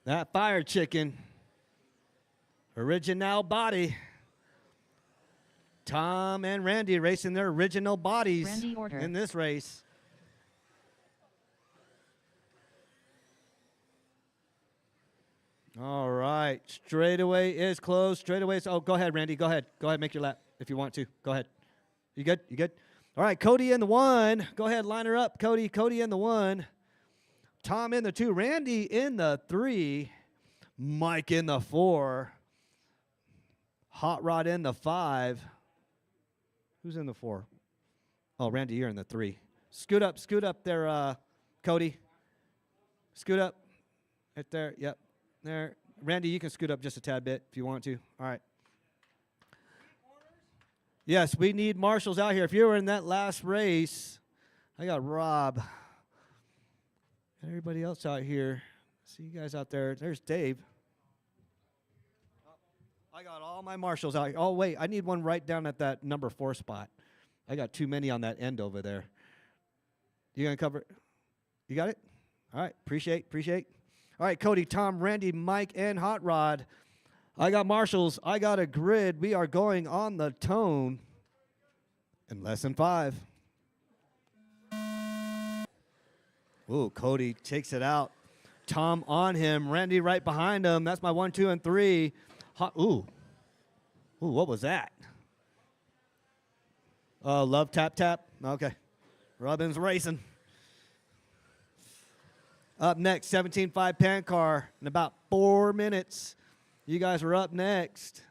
That fire chicken. Original body. Tom and Randy racing their original bodies Randy order. in this race. All right. Straightaway is closed. Straightaway is. Oh, go ahead, Randy. Go ahead. Go ahead. Make your lap if you want to. Go ahead. You good? You good? All right. Cody in the 1. Go ahead. Line her up, Cody. Cody in the 1. Tom in the 2. Randy in the 3. Mike in the 4. Hot Rod in the 5. Who's in the 4? Oh, Randy, you're in the 3. Scoot up there, Cody. Scoot up. Right there. Yep. There. Randy, you can scoot up just a tad bit if you want to. All right. Yes, we need marshals out here. If you were in that last race, I got Rob. Everybody else out here. See you guys out there. There's Dave. I got all my marshals out here. Oh, wait. I need one right down at that number 4 spot. I got too many on that end over there. You going to cover it? You got it? All right. Appreciate. All right, Cody, Tom, Randy, Mike, and Hot Rod. I got marshals. I got a grid. We are going on the tone in less than 5. Ooh, Cody takes it out. Tom on him. Randy right behind him. That's my 1, 2, and 3. Ooh, what was that? Love tap. Okay. Robin's racing. Up next, 17.5 Pan Car in about 4 minutes. You guys are up next.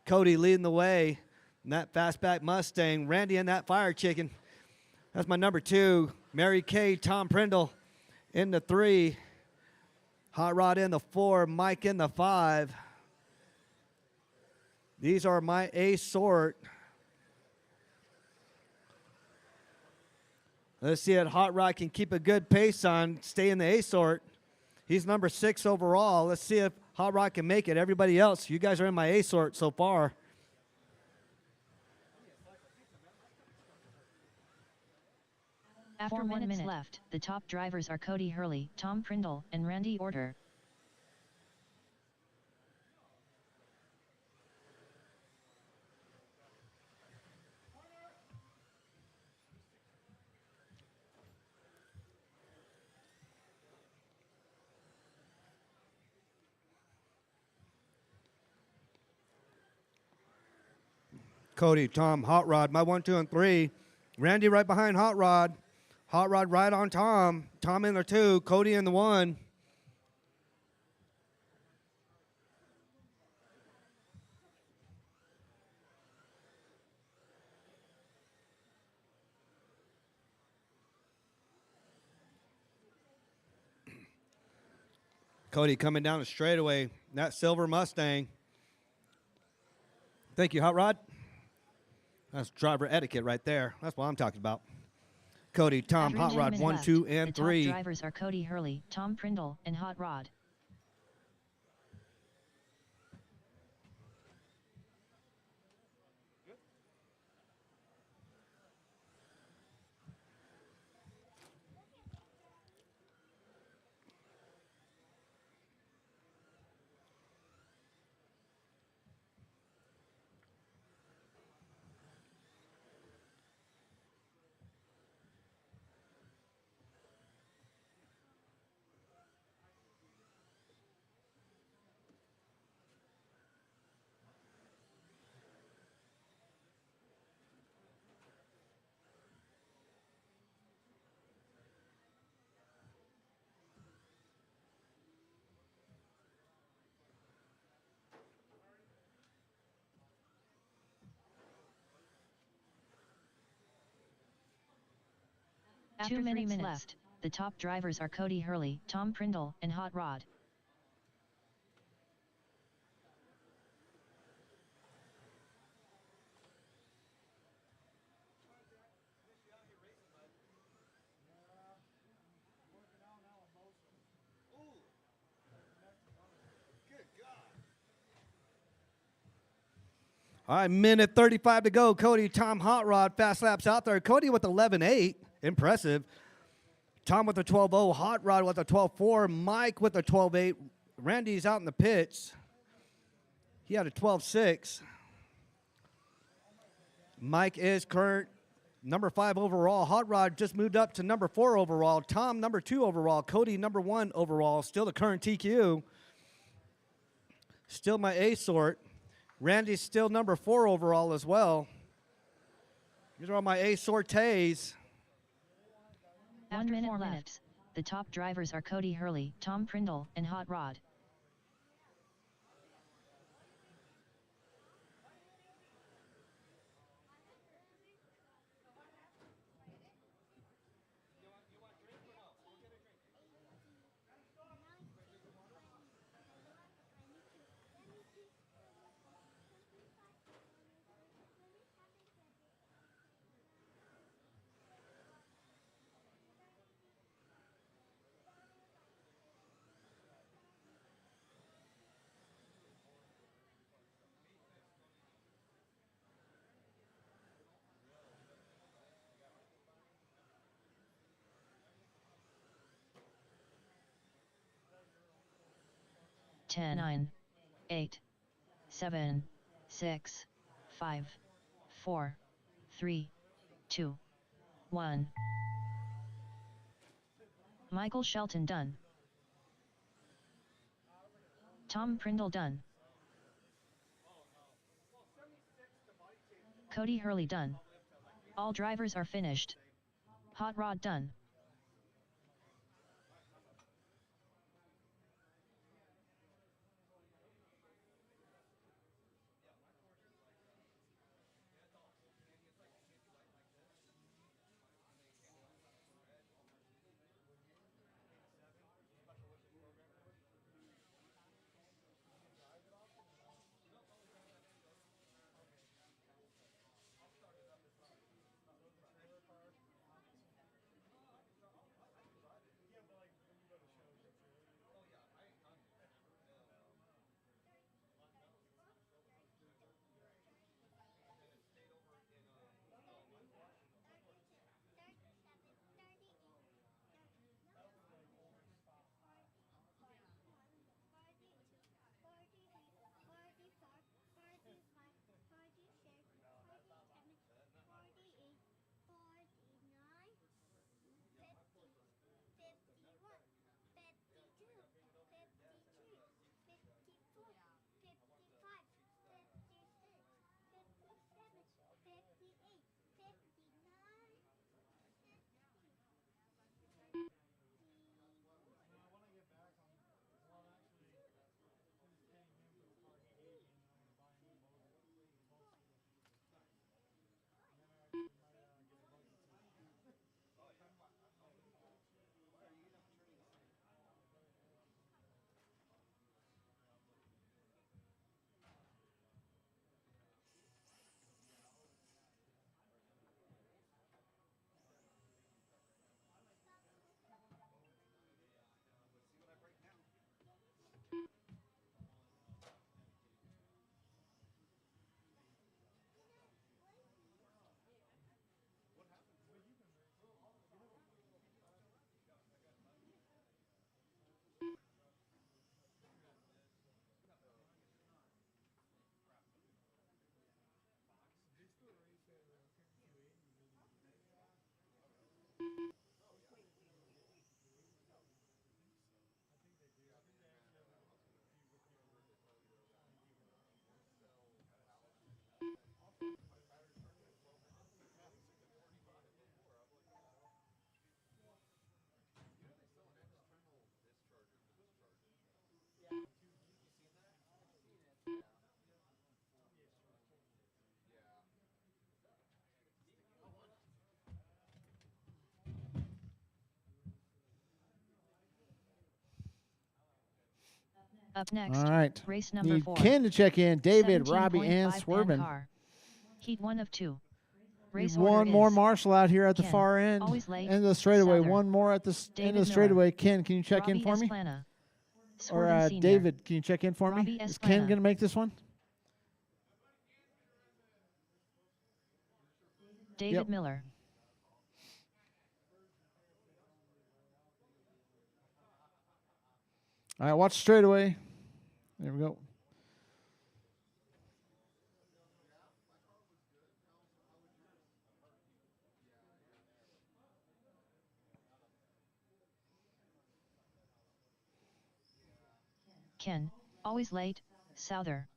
Cody leading the way in that fastback Mustang. Randy in that Fire Chicken. That's my number 2. Mary Kay, Tom Prindle in the 3. Hot Rod in the 4. Mike in the 5. These are my A sort. Let's see if Hot Rod can keep a good pace on, stay in the A sort. He's number 6 overall. Let's see if Hot Rod can make it. Everybody else, you guys are in my A sort so far. After 1 minute left, the top drivers are Cody Hurley, Tom Prindle, and Randy Order. Cody, Tom, Hot Rod, my 1, 2, and 3. Randy right behind Hot Rod. Hot Rod right on Tom. Tom in the 2. Cody in the 1. Cody coming down the straightaway. That silver Mustang. Thank you, Hot Rod. That's driver etiquette right there. That's what I'm talking about. Cody, Tom, After Hot 10 Rod, minutes 1, left, 2, and 3. The top drivers are Cody Hurley, Tom Prindle, and Hot Rod. After 2 minutes left, the top drivers are Cody Hurley, Tom Prindle, and Hot Rod. All right, minute 35 to go. Cody, Tom, Hot Rod, fast laps out there. Cody with 11.8, impressive. Tom with a 12.0, Hot Rod with a 12.4, Mike with a 12.8. Randy's out in the pits. He had a 12.6. Mike is current number 5 overall. Hot Rod just moved up to number 4 overall. Tom, number 2 overall. Cody, number 1 overall. Still the current TQ. Still my A sort. Randy's still number 4 overall as well. These are all my A sorties. After 4 minutes, the top drivers are Cody Hurley, Tom Prindle, and Hot Rod. Ten, 9, 8, 7, 6, 5, 4, 3, 2, 1. Michael Shelton done. Tom Prindle done. Cody Hurley done. All drivers are finished. Hot Rod done. Up next, All right. race number Need 4. Ken to check in. David, Robbie, and 17.5 Swervin. car. Heat 1 of 2. Need Race one order more is marshal out here at the Ken, far end. always late, End of the straightaway. Souther, One more at the end David of the straightaway. Ken, can you check Robbie in for me? Esplana, Or Swervin Senior, David, can you check in for me? Robbie Is Ken Esplana. going to make this one? David Yep. Miller. All right, watch straightaway. There we go. Ken, always late, Souther.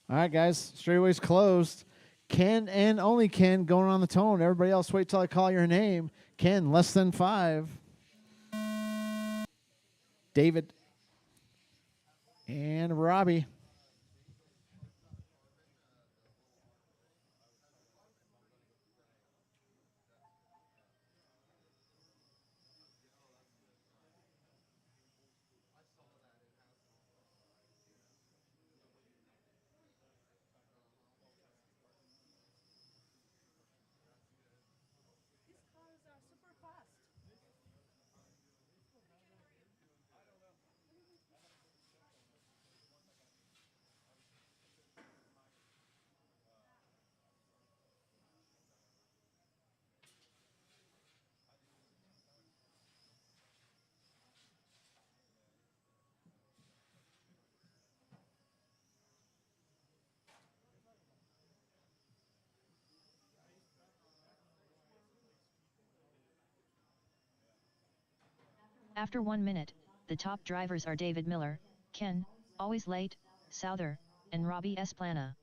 All right, guys, straightaway's closed. Ken and only Ken going on the tone. Everybody else, wait till I call your name. Ken, less than 5. David and Robbie. After 1 minute, the top drivers are David Miller, Ken, always late, Souther, and Robbie Esplana.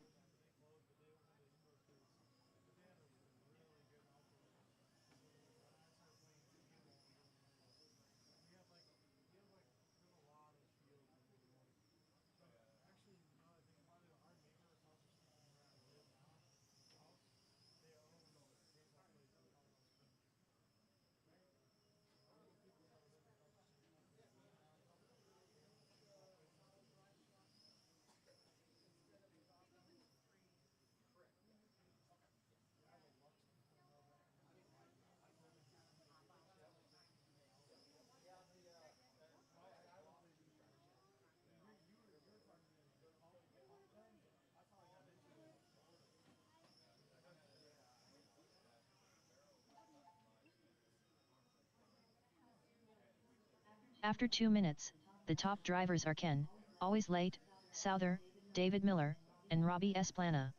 After 2 minutes, the top drivers are Ken, always late, Souther, David Miller, and Robbie Esplana.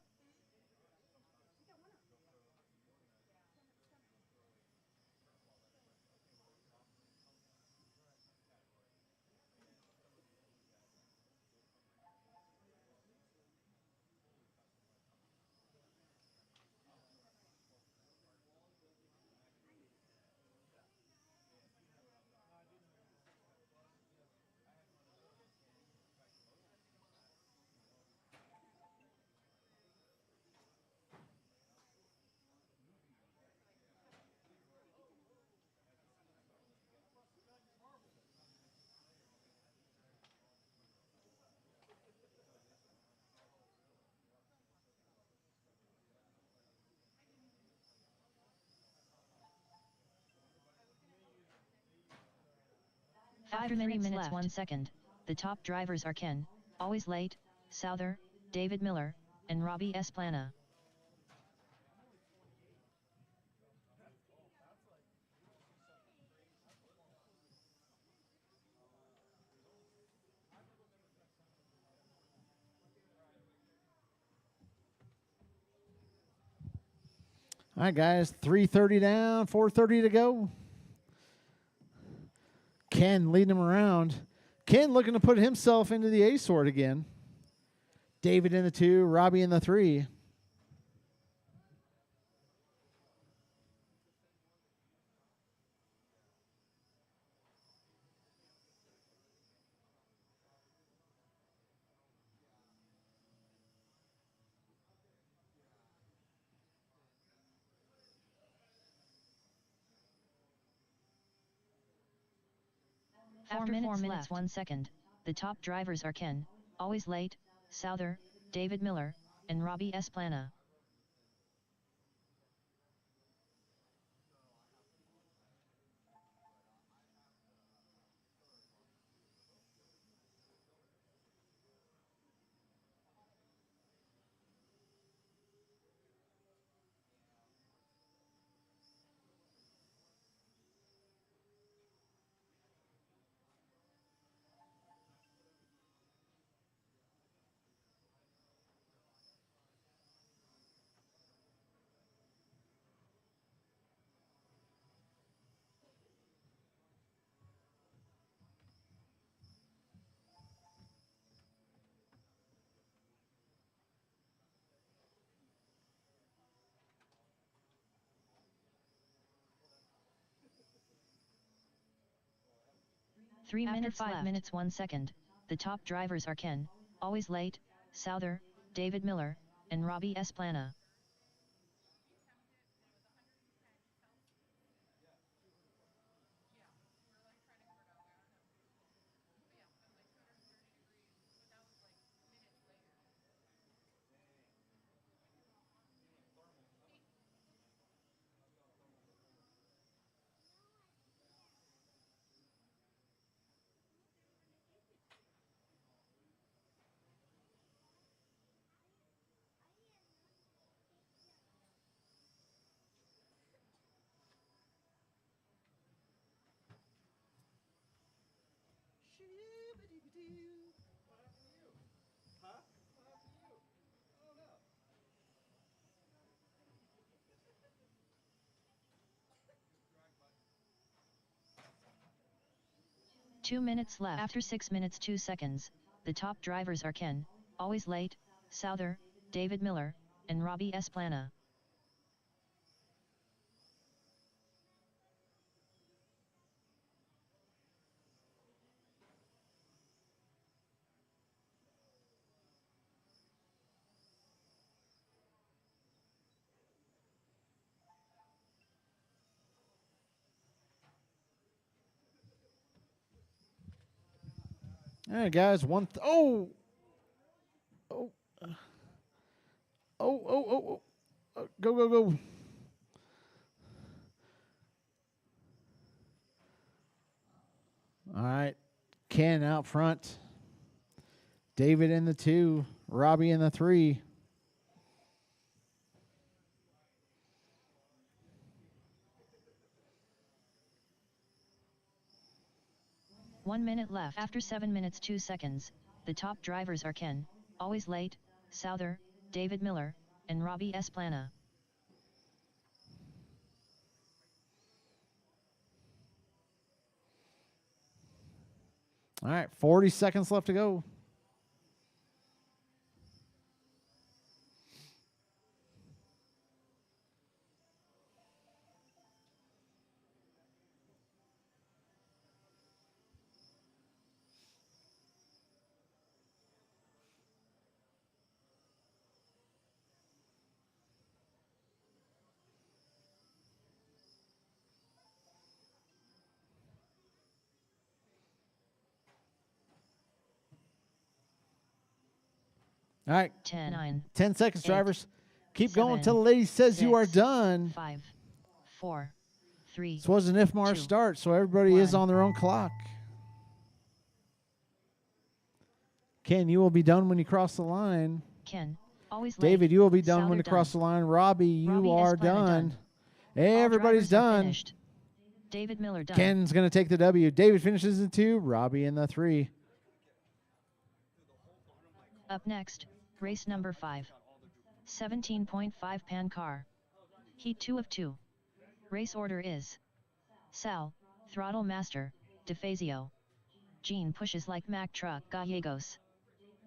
After 3 minutes left. 1 second, the top drivers are Ken, always late, Souther, David Miller, and Robbie Esplana. All right, guys, 3:30 down, 4:30 to go. Ken leading him around. Ken looking to put himself into the A sort again. David in the 2, Robbie in the 3. After 4 minutes 1 second, the top drivers are Ken, always late, Souther, David Miller, and Robbie Esplana. 3 minutes 5 minutes 1 second. The top drivers are Ken, always late, Souther, David Miller, and Robbie Esplana. Two minutes left. After 6 minutes 2 seconds, the top drivers are Ken, always late, Souther, David Miller, and Robbie Esplana. All right, guys. Oh, oh, oh. Go, go, go. All right. Ken out front. David in the 2. Robbie in the 3. One minute left. After 7 minutes 2 seconds, the top drivers are Ken, always late, Souther, David Miller, and Robbie Esplana. All right, 40 seconds left to go. All right. 10, 9, 10 seconds, 8, drivers. Keep 7, going until the lady says 6, you are done. 5, 4, 3. This was an IFMAR 2, start, so everybody is 1. on their own clock. Ken, you will be done when you cross the line. Ken, always late. David, you will be done Souther when you cross the line. Robbie, you Robbie are Esplana done. All Everybody's drivers are done. finished. David Miller done. Ken's going to take the W. David finishes in 2. Robbie in the 3. Up next, race number 5. 17.5 pan car. Heat 2 of 2. Race order is Sal, Throttle Master, DeFazio. Gene pushes like Mack Truck Gallegos.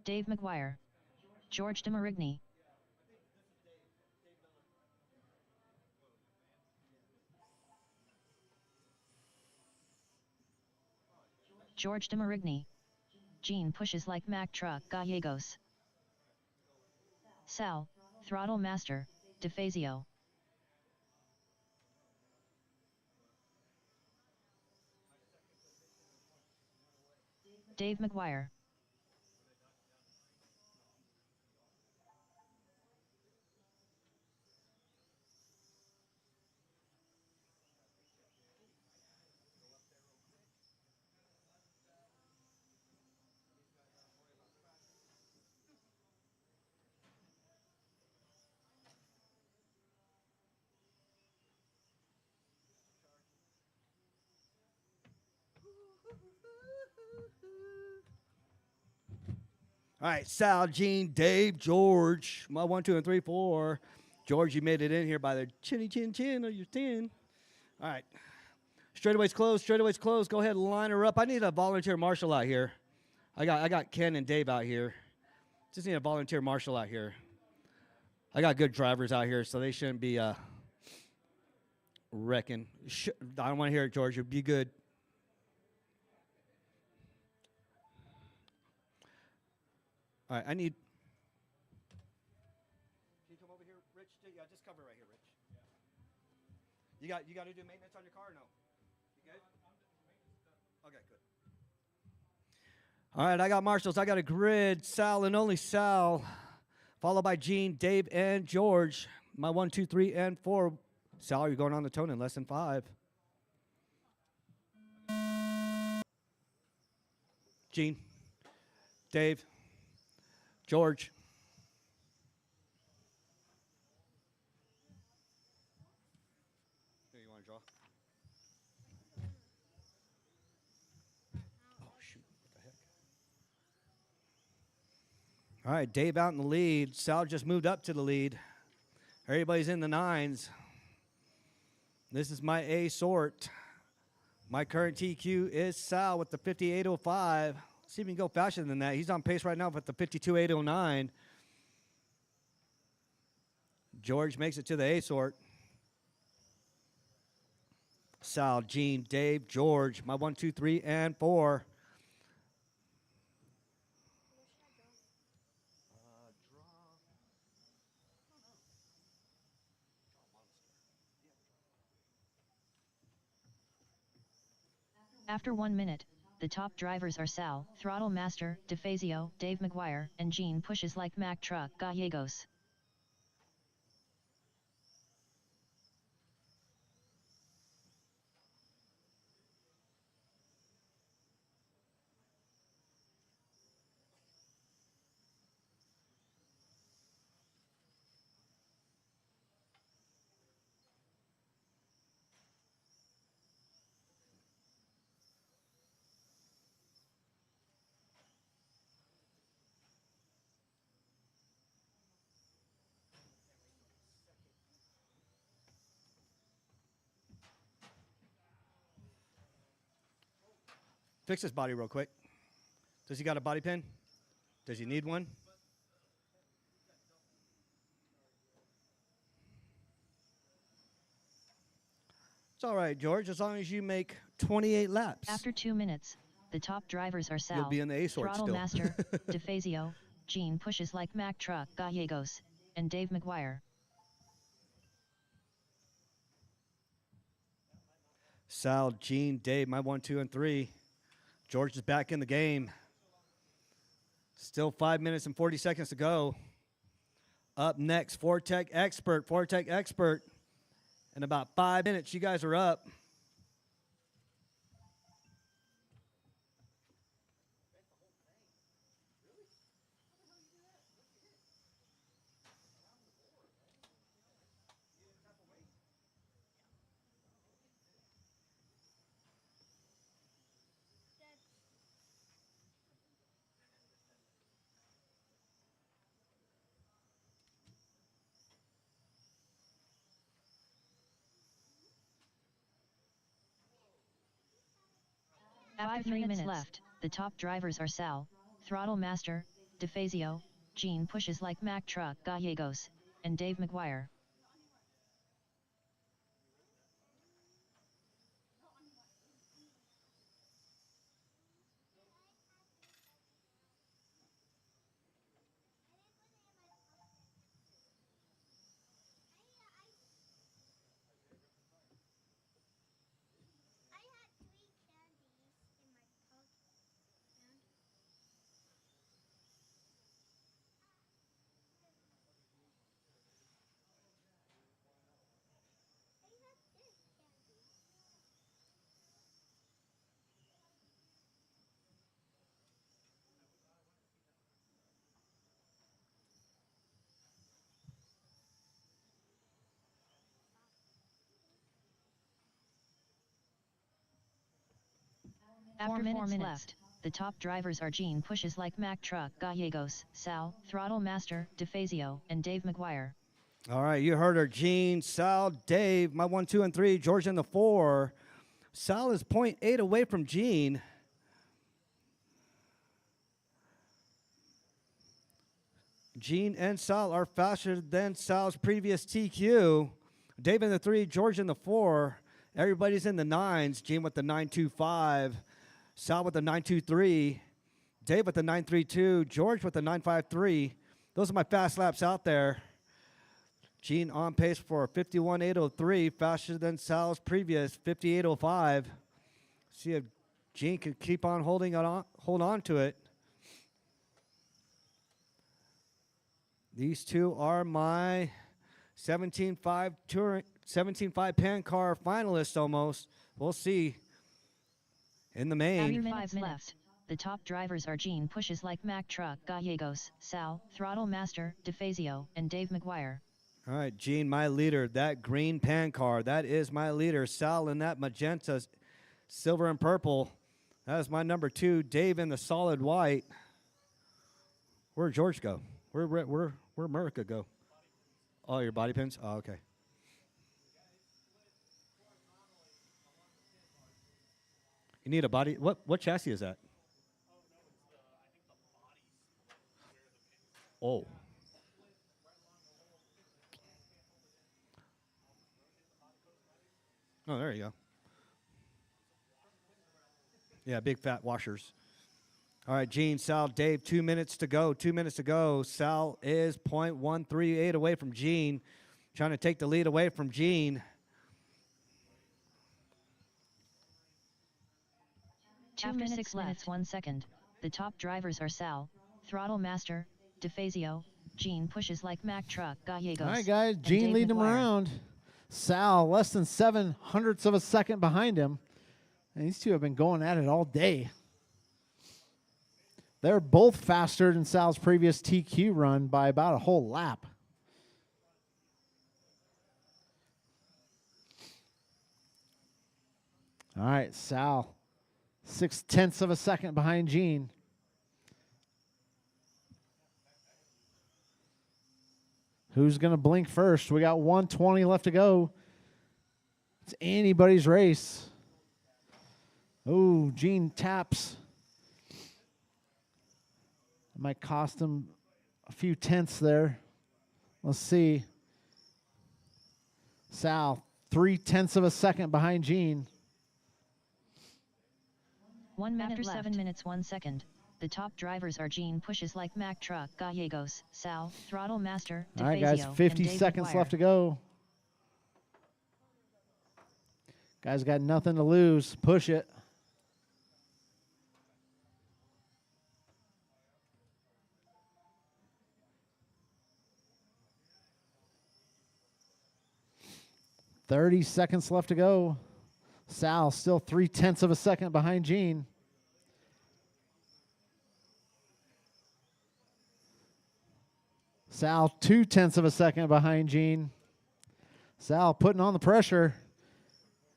Dave McGuire. George de Marigny. George de Marigny. Gene pushes like Mack Truck Gallegos. Sal, Throttle Master, DeFazio. Dave McGuire. All right, Sal, Gene, Dave, George. My 1, 2, and 3, 4. George, you made it in here by the chinny chin chin of your tin. All right. Straightaway's closed. Straightaway's closed. Go ahead and line her up. I need a volunteer marshal out here. I got Ken and Dave out here. Just need a volunteer marshal out here. I got good drivers out here, so they shouldn't be wrecking. I don't want to hear it, George. You'll be good. All right, I need. Can you come over here, Rich? Yeah, just cover right here, Rich. You got to do maintenance on your car or no? You good? Okay, good. All right, I got marshals. I got a grid. Sal and only Sal, followed by Gene, Dave, and George. My 1, 2, 3, and 4. Sal, you're going on the tone in less than 5. Gene, Dave, George. Here, you want to draw? Oh, shoot. What the heck? All right, Dave out in the lead. Sal just moved up to the lead. Everybody's in the 9s. This is my A sort. My current TQ is Sal with the 58.05. See if he can go faster than that. He's on pace right now with the 52.809. George makes it to the A sort. Sal, Gene, Dave, George. My 1, 2, 3, and 4. After 1 minute, the top drivers are Sal, Throttle Master, DeFazio, Dave McGuire, and Gene pushes like Mack Truck Gallegos. Fix his body real quick. Does he got a body pin? Does he need one? It's all right, George, as long as you make 28 laps. After 2 minutes, the top drivers are Sal, You'll be in the A sort Throttle still. Master, DeFazio, Gene pushes like Mack Truck Gallegos, and Dave McGuire. Sal, Gene, Dave, my 1, 2, and 3. George is back in the game. Still 5 minutes and 40 seconds to go. Up next, Fortec Expert. Fortec Expert. In about 5 minutes, you guys are up. After 3 minutes left, the top drivers are Sal, Throttle Master, DeFazio, Gene pushes like Mack Truck Gallegos, and Dave McGuire. After 4 minutes left, the top drivers are Gene pushes like Mack Truck Gallegos, Sal, Throttle Master, DeFazio, and Dave McGuire. All right, you heard her. Gene, Sal, Dave, my 1, 2, and 3. George in the 4. Sal is 0.8 away from Gene. Gene and Sal are faster than Sal's previous TQ. Dave in the 3, George in the 4. Everybody's in the 9s. Gene with the 9.25. Sal with the 9.23. Dave with the 9.32. George with the 9.53. Those are my fast laps out there. Gene on pace for 51.803, faster than Sal's previous 58.05. See if Gene can keep on hold on to it. These two are my 17.5 Pan Car finalists almost. We'll see in the main. 5 minutes left. The top drivers are Gene Pushes Like Mack Truck, Gallegos, Sal, Throttle Master, DeFazio, and Dave McGuire. All right, Gene, my leader. That green Pan Car, that is my leader. Sal in that magenta, silver and purple. That is my number 2. Dave in the solid white. Where'd George go? Where'd America go? Oh, your body pins? Oh, okay. You need a body. What chassis is that? Oh. Oh, there you go. Yeah, big fat washers. All right, Gene, Sal, Dave, 2 minutes to go. 2 minutes to go. Sal is .138 away from Gene. Trying to take the lead away from Gene. 2 minutes 6 minutes 1 second. The top drivers are Sal, Throttle Master, DeFazio, Gene Pushes Like Mack Truck, Gallegos. All right, guys. and Gene Dave leading him McGuire. around. Sal less than 0.07 of a second behind him. And these two have been going at it all day. They're both faster than Sal's previous TQ run by about a whole lap. All right, Sal, 0.6 of a second behind Gene. Who's going to blink first? We got 1:20 left to go. It's anybody's race. Oh, Gene taps. It might cost him a few tenths there. Let's see. Sal, 0.3 of a second behind Gene. 1 minute after 7 minutes 1 second. The top drivers are Gene Pushes Like Mack Truck, Gallegos, Sal, Throttle Master, DeFazio, All right, guys, 50 and Dave seconds McGuire. left to go. Guys got nothing to lose. Push it. Thirty seconds left to go. Sal still 0.3 of a second behind Gene. Sal 0.2 of a second behind Gene. Sal putting on the pressure.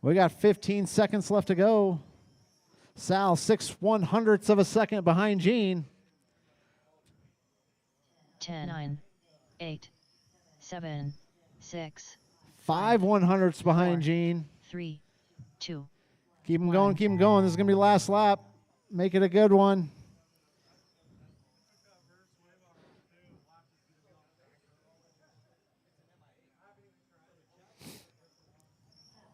We got 15 seconds left to go. Sal 6/100ths of a second behind Gene. 10, 9, 8, 7, 6, 5/100ths behind 4, Gene. 3, 2. Keep him going, keep him going. This is going to be the last lap. Make it a good one.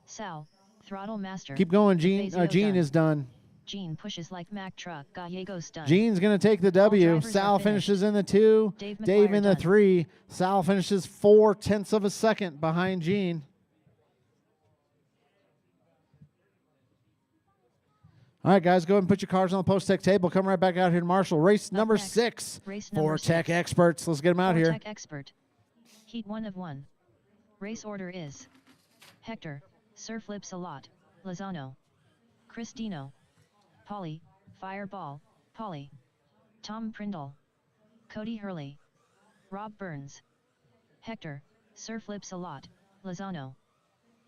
Sal, Throttle Master. Keep going, Gene. DeFazio Gene done. is done. Gene Pushes Like Mack Truck, Gallegos done. Gene's going to take the W. drivers are Sal finished. finishes in the 2. Dave Dave McGuire in the done. 3. Sal finishes 0.4 of a second behind Gene. All right, guys, go ahead and put your cars on the post-tech table. Come right back out here to Marshall. Race number next, 6 race for number Tech 6. Experts. Let's get them out For here. Tech Expert. Heat 1 of 1. Race order is Hector, Sir Flips a Lot, Lozano, Cristino, Polly, Fireball, Polly, Tom Prindle, Cody Hurley, Rob Burns, Hector, Sir Flips a Lot, Lozano,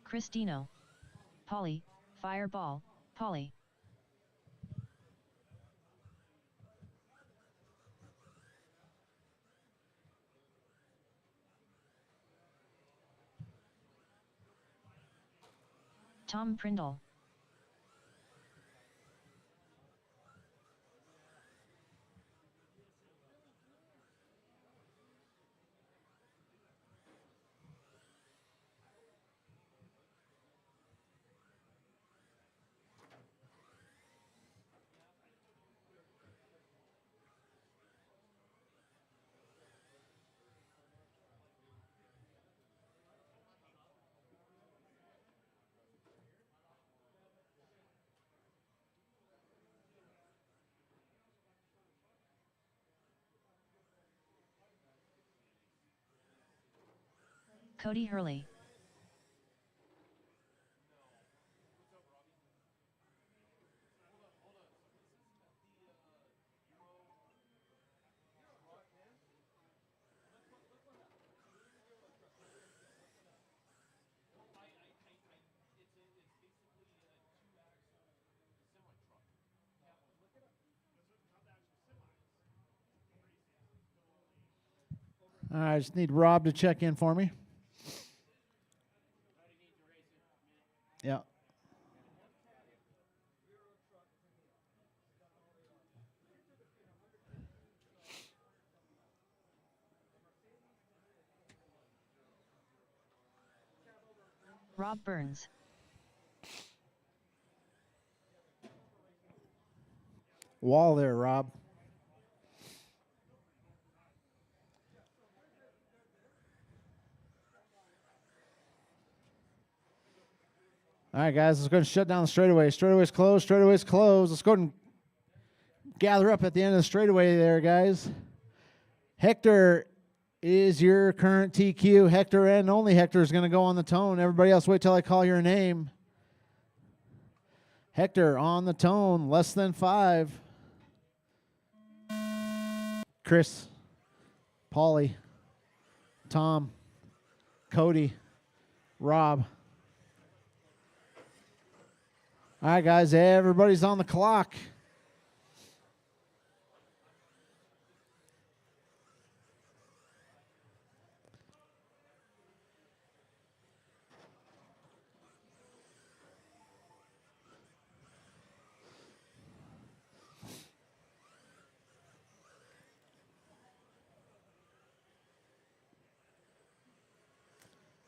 Cristino, Polly, Fireball, Polly. Tom Prindle. Cody Hurley. All right, I just need Rob to check in for me. Yeah. Rob Burns. Wall there, Rob. All right, guys, let's go and shut down the straightaway. Straightaway's closed. Straightaway's closed. Let's go and gather up at the end of the straightaway there, guys. Hector is your current TQ. Hector and only Hector is going to go on the tone. Everybody else, wait till I call your name. Hector on the tone, less than 5. Chris, Paulie, Tom, Cody, Rob. All right, guys, everybody's on the clock.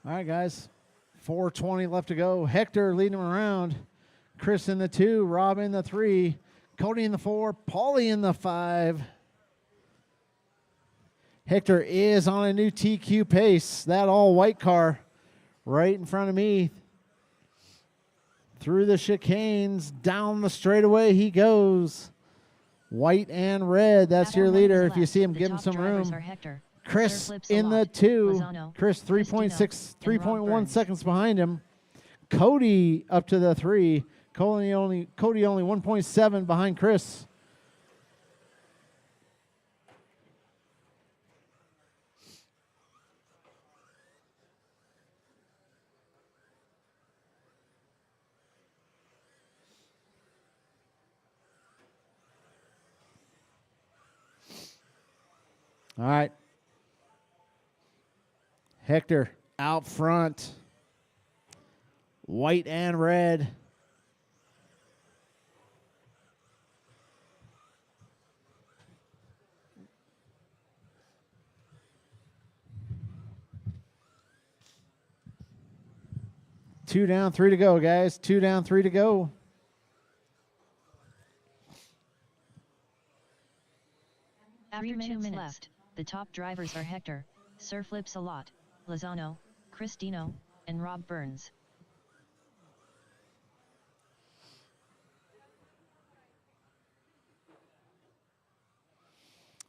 All right, guys, 4:20 left to go. Hector leading him around. Chris in the 2, Rob in the 3, Cody in the 4, Paulie in the 5. Hector is on a new TQ pace. That all white car right in front of me. Through the chicanes, down the straightaway he goes. White and red, that's your leader. If you see him, give him some room. Chris in the 2. Chris 3.1 seconds behind him. Cody up to the 3. Cody only 1.7 behind Chris. All right. Hector out front. White and red. Two down, 3 to go, guys. 2 down, 3 to go. After 2 minutes left, the top drivers are Hector, Sir Flips a lot, Lozano, Cristino, and Rob Burns.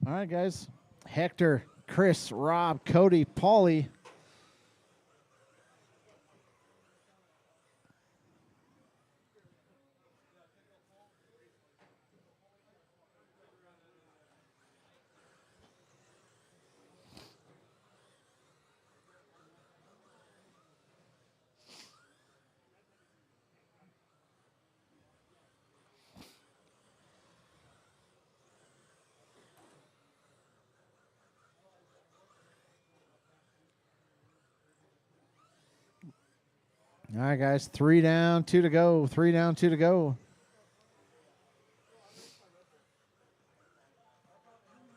All right, guys. Hector, Chris, Rob, Cody, Paulie. All right, guys. 3 down, 2 to go. 3 down, 2 to go.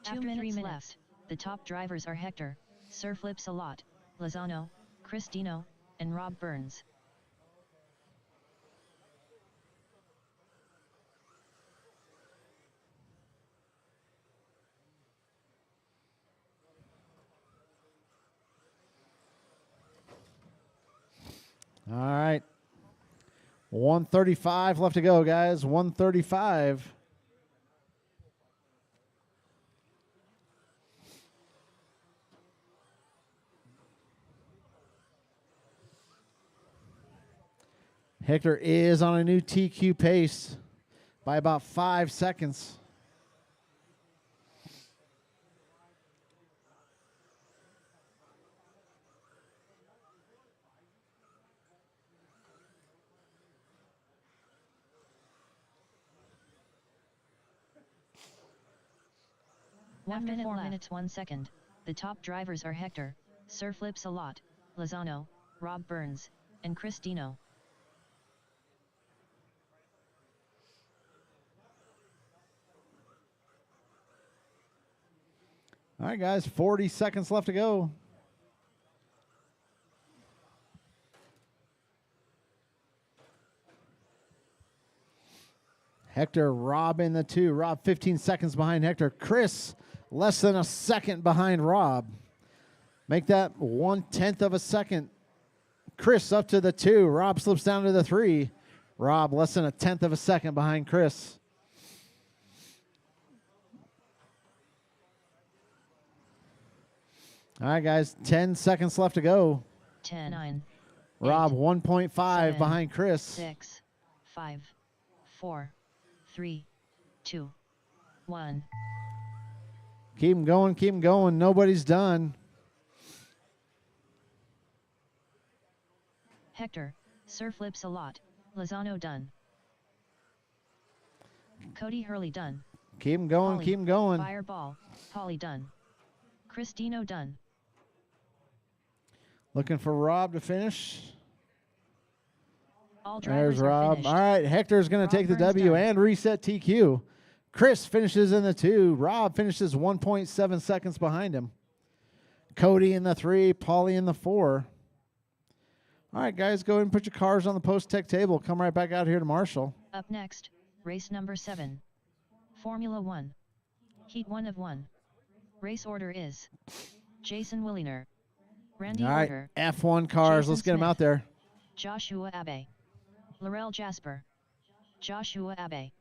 After 3 minutes left, the top drivers are Hector, Sir Flips a lot, Lozano, Cristino, and Rob Burns. All right. 135 left to go, guys. 135. Hector is on a new TQ pace by about 5 seconds. After 4 minutes 1 second, the top drivers are Hector, Sir Flips a lot, Lozano, Rob Burns, and Chris Dino. All right, guys, 40 seconds left to go. Hector, Rob in the 2. Rob 15 seconds behind Hector. Chris less than a second behind Rob. Make that 1/10 of a second. Chris up to the 2. Rob slips down to the 3. Rob less than a 1/10 of a second behind Chris. All right, guys, 10 seconds left to go. 10, 9, Rob 8, 1.5 7, behind Chris. 6, 5, 4, 3, 2, 1. Keep him going, keep him going. Nobody's done. Hector, Sir Flips a lot, Lozano done. Cody Hurley done. Keep him going, Polly, keep him going. Fireball, Polly done. Chris Dino done. Looking for Rob to finish. All drivers There's are Rob. finished. All right, Hector's going Rob to take the Burns W done. and reset TQ. Chris finishes in the 2. Rob finishes 1.7 seconds behind him. Cody in the 3. Paulie in the 4. All right, guys, go ahead and put your cars on the post-tech table. Come right back out here to Marshall. Up next, race number 7. Formula 1. Heat 1 of 1. Race order is Jason Williner, Randy All right, Order, F1 cars. Jason Let's get them Smith. out there. Joshua Abe, Laurel Jasper, Joshua Abe.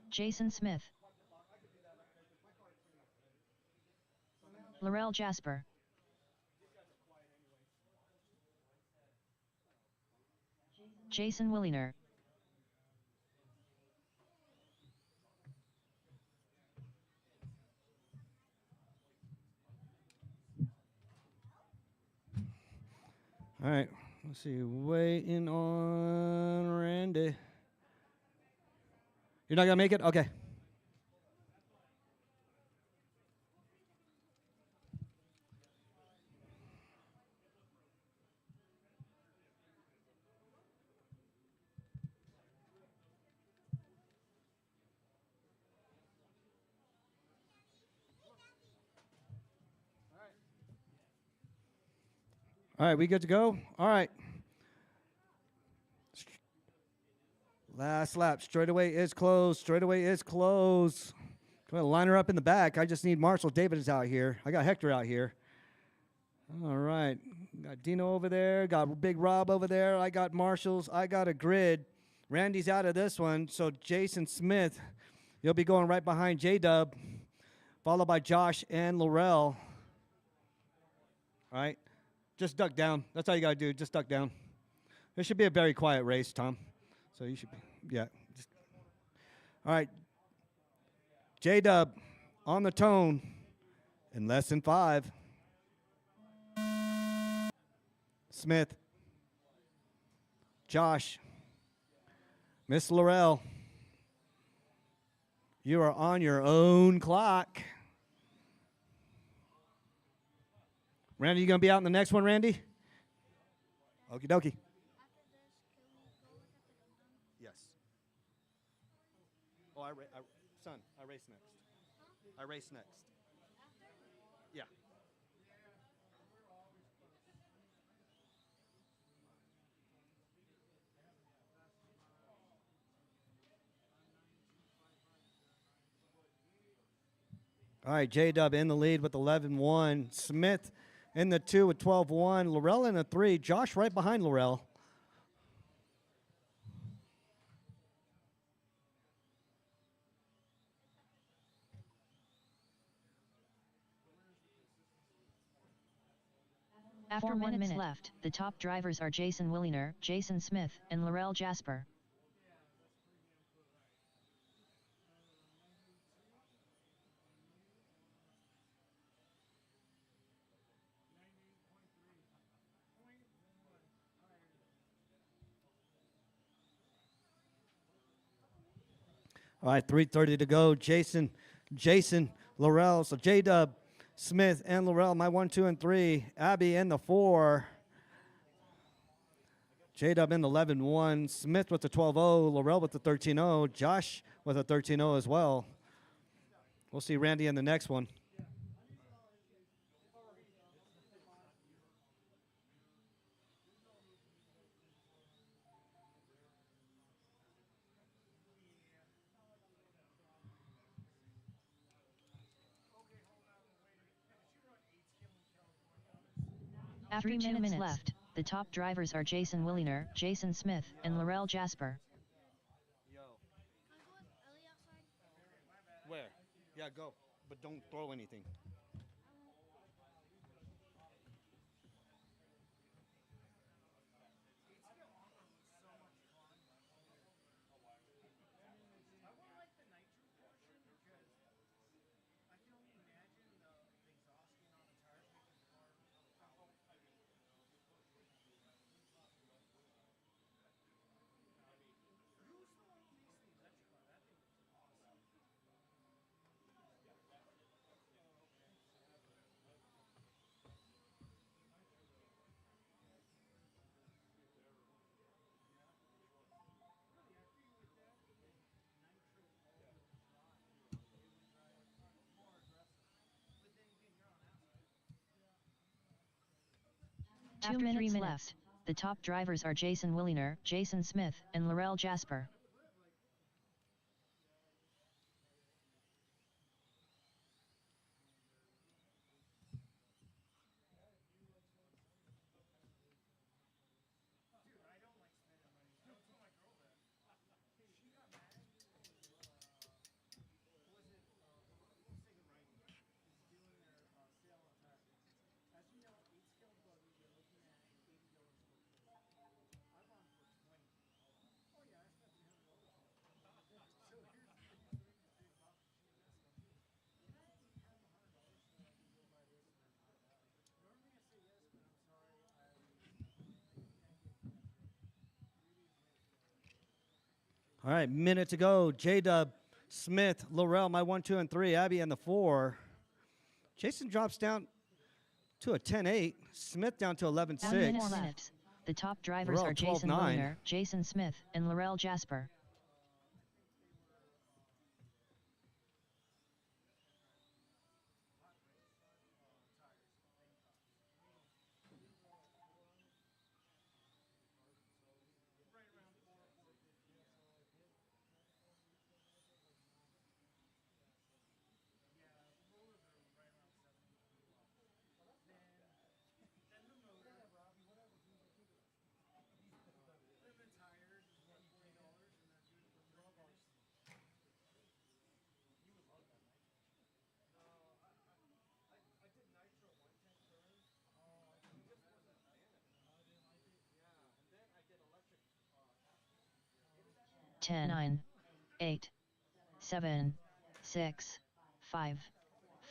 Jason Smith, Laurel Jasper, Jason Williner, All right. Let's see. Waiting on Randy. You're not going to make it? Okay. All right, we good to go? All right. Last lap. Straightaway is closed. Straightaway is closed. Go ahead, line her up in the back. I just need Marshall. David is out here. I got Hector out here. All right. Got Dino over there. Got Big Rob over there. I got Marshall's. I got a grid. Randy's out of this one. So Jason Smith, you'll be going right behind J-Dub, followed by Josh and Laurel. All right. Just duck down. That's all you got to do. Just duck down. This should be a very quiet race, Tom. So you should be, yeah. All right. J-Dub on the tone in less than 5. Smith. Josh. Miss Laurel. You are on your own clock. Randy, you going to be out in the next one, Randy? Okie dokie. Yes. Oh, son, I race next. I race next. Yeah. All right, J-Dub in the lead with 11-1. Smith in the 2 with 12-1. Laurel in the 3. Josh right behind Laurel. After 1 minute left, the top drivers are Jason Williner, Jason Smith, and Laurel Jasper. All right, 3:30 to go. Jason, Laurel. So J-Dub, Smith, and Laurel, my 1, 2, and 3. Abby in the 4. J-Dub in the 11-1. Smith with the 12-0. Laurel with the 13-0. Josh with a 13-0 as well. We'll see Randy in the next one. After 2 minutes left, the top drivers are Jason Williner, Jason Smith, and Laurel Jasper. Where? Yeah, go. But don't throw anything. After 3 minutes left, the top drivers are Jason Williner, Jason Smith, and Laurel Jasper. All right, minute to go. J-Dub, Smith, Laurel, my 1, 2, and 3. Abby in the 4. Jason drops down to a 10-8. Smith down to 11-6. 4 minutes. The top drivers Laurel, are Jason 12-9. Williner, Jason Smith, and Laurel Jasper. Ten, 9, 8, 7, 6, 5,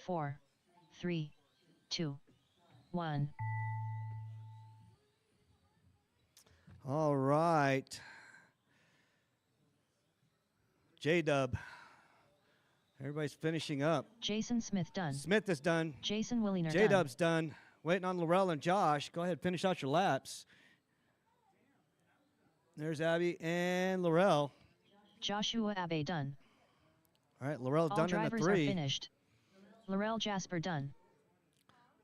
4, 3, 2, 1. All right. J-Dub. Everybody's finishing up. Jason Smith done. Smith is done. Jason Williner done. J-Dub's done. Waiting on Laurel and Josh. Go ahead, finish out your laps. There's Abby and Laurel. Joshua Abe done. All right, Laurel All done in the drivers 3. are finished. Laurel Jasper done.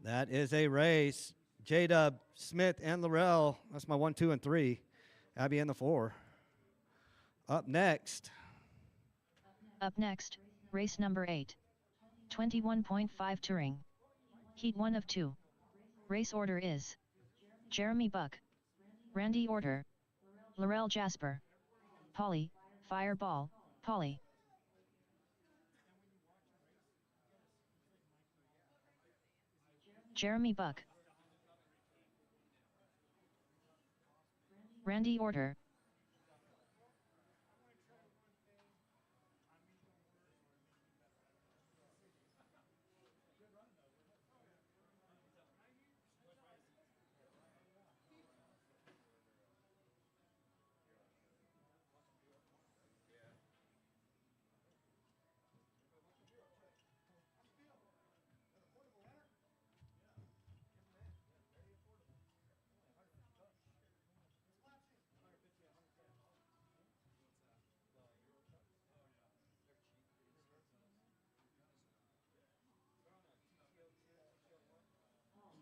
That is a race. J-Dub, Smith, and Laurel. That's my 1, 2, and 3. Abby in the 4. Up next. Up next, race number 8. 21.5 Touring. Heat 1 of 2. Race order is Jeremy Buck, Randy Order, Laurel Jasper, Polly, Fireball, Polly. Jeremy Buck. Randy order.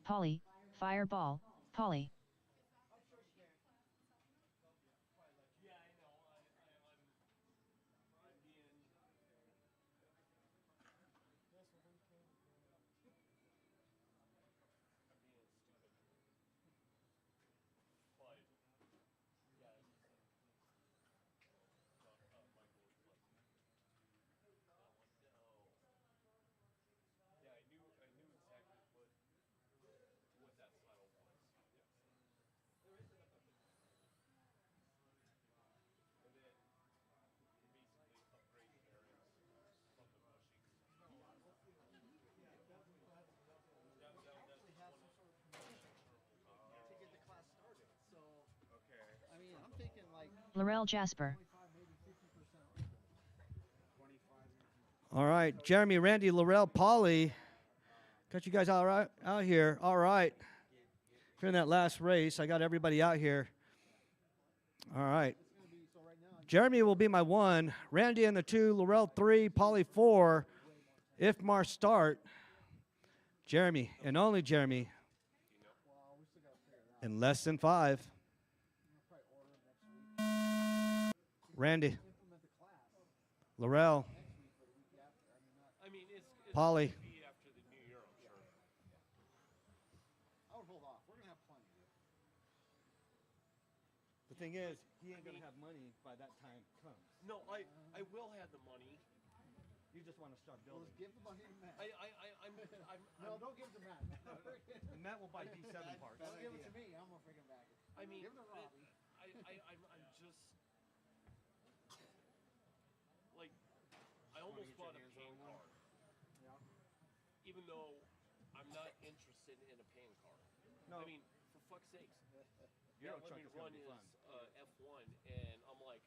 Polly, fireball, Polly. Laurel Jasper. All right, Jeremy, Randy, Laurel, Polly. Got you guys all right out here. All right. Here in that last race, I got everybody out here. All right. Jeremy will be my 1. Randy in the 2. Laurel 3. Polly 4. If Mar start. Jeremy and only Jeremy. In less than 5. Randy. Laurel. Polly. The thing is, he ain't gonna have money by that time comes. No, I will have the money. You just want to start building. Give the money to Matt. I'm No, don't give it to Matt. Matt will buy D7 parts. Don't give it to me. I'm gonna freaking back it. I mean, Give it to Robbie. I'm just like, I almost bought a pan car. Yeah. Even though I'm not interested in a pan car. No. I mean, for fuck's sakes. Euro Let truck me is gonna run be his fun. F1, and I'm like,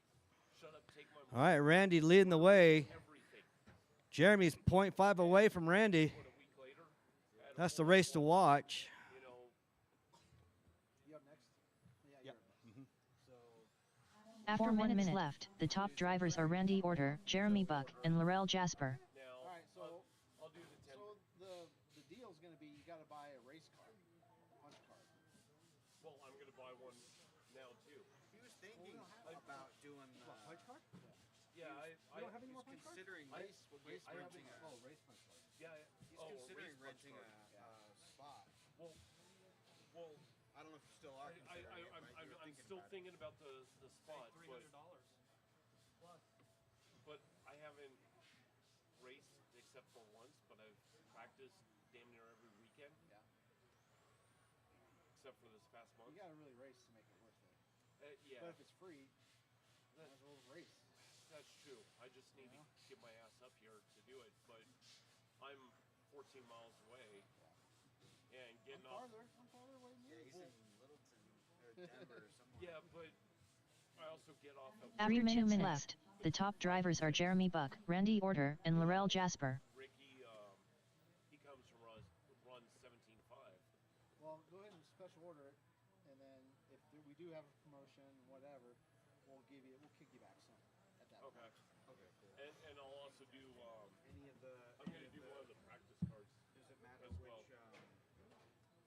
shut up, take my All right, Randy leading the way. everything. Jeremy's 0.5 away from Randy. What, a week later? That's the race to watch. You know, You up next? Yeah, you're After 1 minute left, the top drivers are Randy Order, Jeremy Buck, and Laurel Jasper. now, All right, so I'll do the 10. so the deal's gonna be you got to buy a race car, punch card. Well, I'm going to buy one now, too. He was thinking about doing. Punch card? Yeah, I don't have any more punch cards? Considering Race renting a. race punch card. yeah, He's oh, a considering race punch renting card. a spot. Well, I don't know if you still are considering it, but you were I'm thinking still about it. thinking about the spot, but I haven't raced except for once, but I've practiced damn near every weekend. Yeah. Except for this past month. You got to really race to make it worth it. Yeah, But if it's free, might as well race. that's true. I just need to get my ass up here to do it, but I'm 14 miles away, and getting off. I'm farther away than Yeah, you. he's in Littleton or Denver or somewhere. Yeah, but I also get off at After 2 minutes left, the top drivers are Jeremy Buck, Randy Order, and Laurel Jasper. Ricky. He comes from run 17.5. Well, go ahead and special order it, and then if we do have a promotion, whatever, we'll kick you back some at that Okay. point. Okay, cool. And I'll also do. Any of the. I'm gonna do one of the practice cards. Does it matter as which well.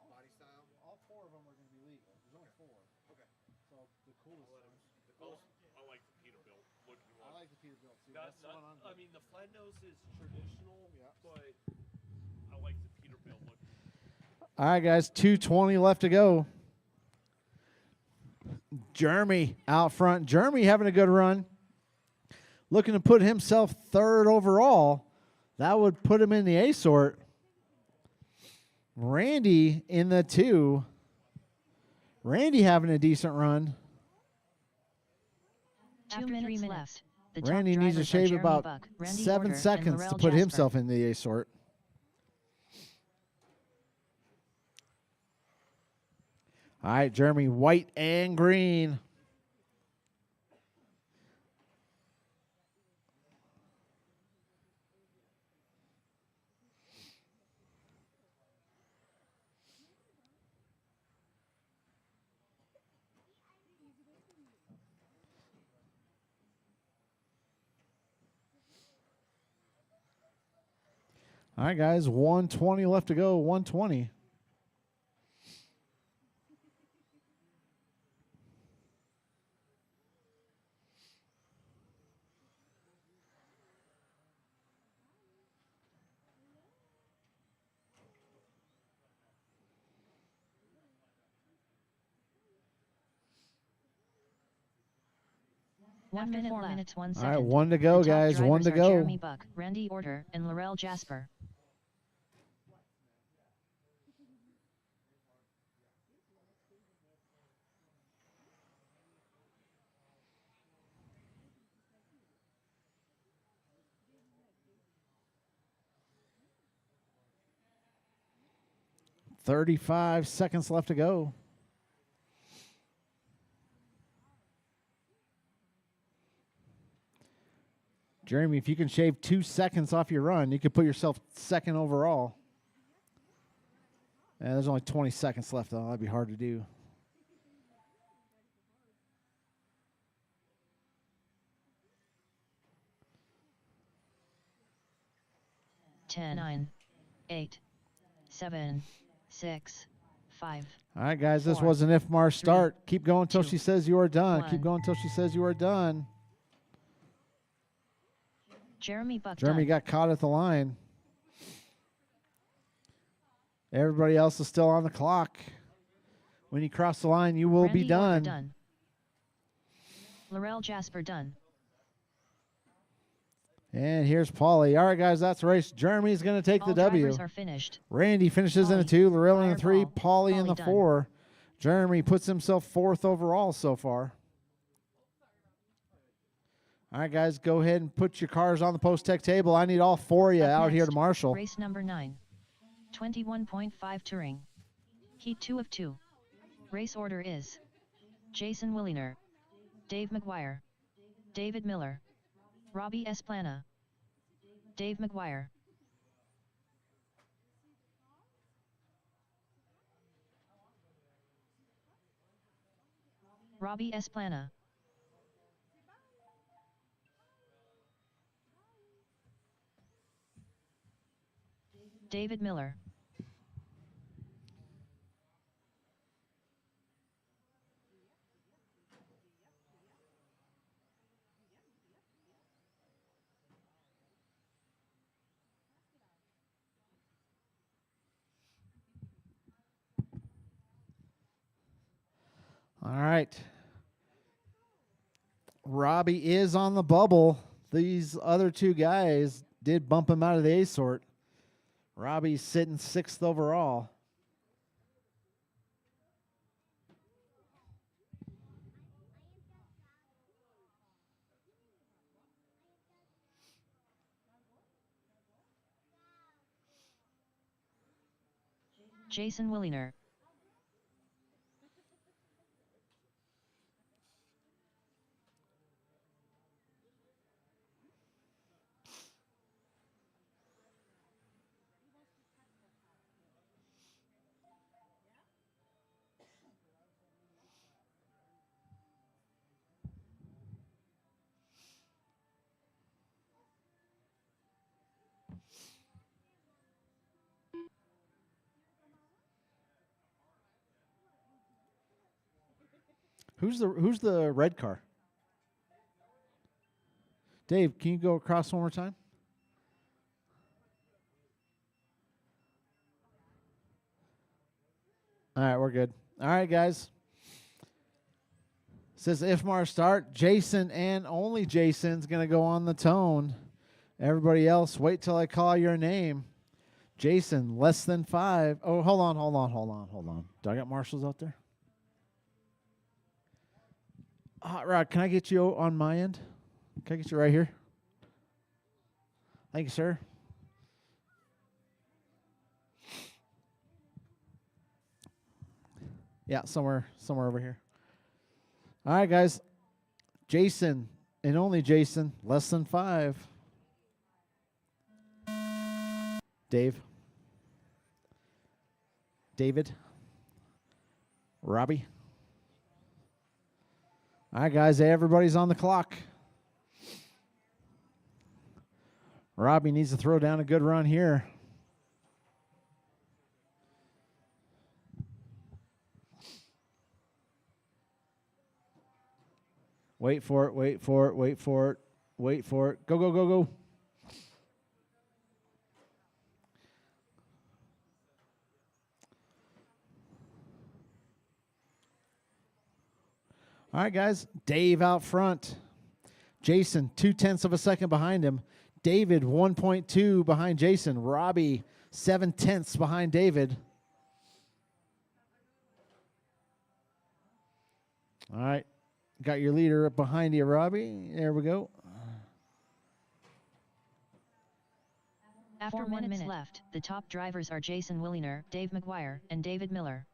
body style? All 4 of them are going to be legal. There's only 4. Okay. So the coolest one. I like the Peterbilt looking I one. like the Peterbilt too. Not, That's the one I'm I mean, the flat nose is traditional, Yeah. but I like the Peterbilt look. All right, guys, 2:20 left to go. Jeremy out front. Jeremy having a good run. Looking to put himself 3rd overall. That would put him in the A sort. Randy in the 2. Randy having a decent run. 2 minutes left. The top Randy needs to drivers are shave Jeremy about Buck, Randy 7 Order, and seconds to Laurel put Jasper. himself in the A sort. All right, Jeremy, white and green. All right, guys, 120 left to go, 120. One minute, 4 minutes, 1 second. All right, 1 to go, The top guys, 1 drivers to are go. Jeremy Buck, Randy Order, and Laurel Jasper. $35 left to go. Jeremy, if you can shave 2 seconds off your run, you could put yourself second overall. And there's only 20 seconds left, though. That'd be hard to do. Ten, 9, 8, 7, 6, 5. All right, guys, this 4, was an IFMAR start. 3, Keep going until 2, she says you are done. 1. Keep going until she says you are done. Jeremy Buck Jeremy done. got caught at the line. Everybody else is still on the clock. When you cross the line, you will Randy be Order done. done. Laurel Jasper done. And here's Paulie. All right, guys, that's the race. Jeremy's going to take All the W. drivers are finished. Randy finishes in the Paulie, 2, Lorel in the 3, Fireball, Paulie in the Paulie done. 4. Jeremy puts himself 4th overall so far. All right, guys, go ahead and put your cars on the post-tech table. I need all 4 of you Up out here next, to marshal. Race number 9. 21.5 Touring. Heat 2 of 2. Race order is Jason Williner, Dave McGuire, David Miller, Robbie Esplana, Dave McGuire. Robbie Esplana. David Miller. All right. Robbie is on the bubble. These other 2 guys did bump him out of the A sort. Robbie's sitting 6th overall. Jason Williner. Who's the red car? Dave, can you go across one more time? All right, we're good. All right, guys. Says IFMAR start. Jason and only Jason's going to go on the tone. Everybody else, wait till I call your name. Jason, less than 5. Oh, hold on. Do I got marshals out there? Hot Rod, can I get you on my end? Can I get you right here? Thank you, sir. Yeah, somewhere over here. All right, guys. Jason, and only Jason, less than 5. David. Robbie. All right, guys, everybody's on the clock. Robbie needs to throw down a good run here. Wait for it, wait for it, wait for it, wait for it. Go, go, go, go. All right, guys. Dave out front. Jason, 0.2 of a second behind him. David, 1.2 behind Jason. Robbie, 0.7 behind David. All right. Got your leader up behind you, Robbie. There we go. After 1 minute left, the top drivers are Jason Williner, Dave McGuire, and David Miller.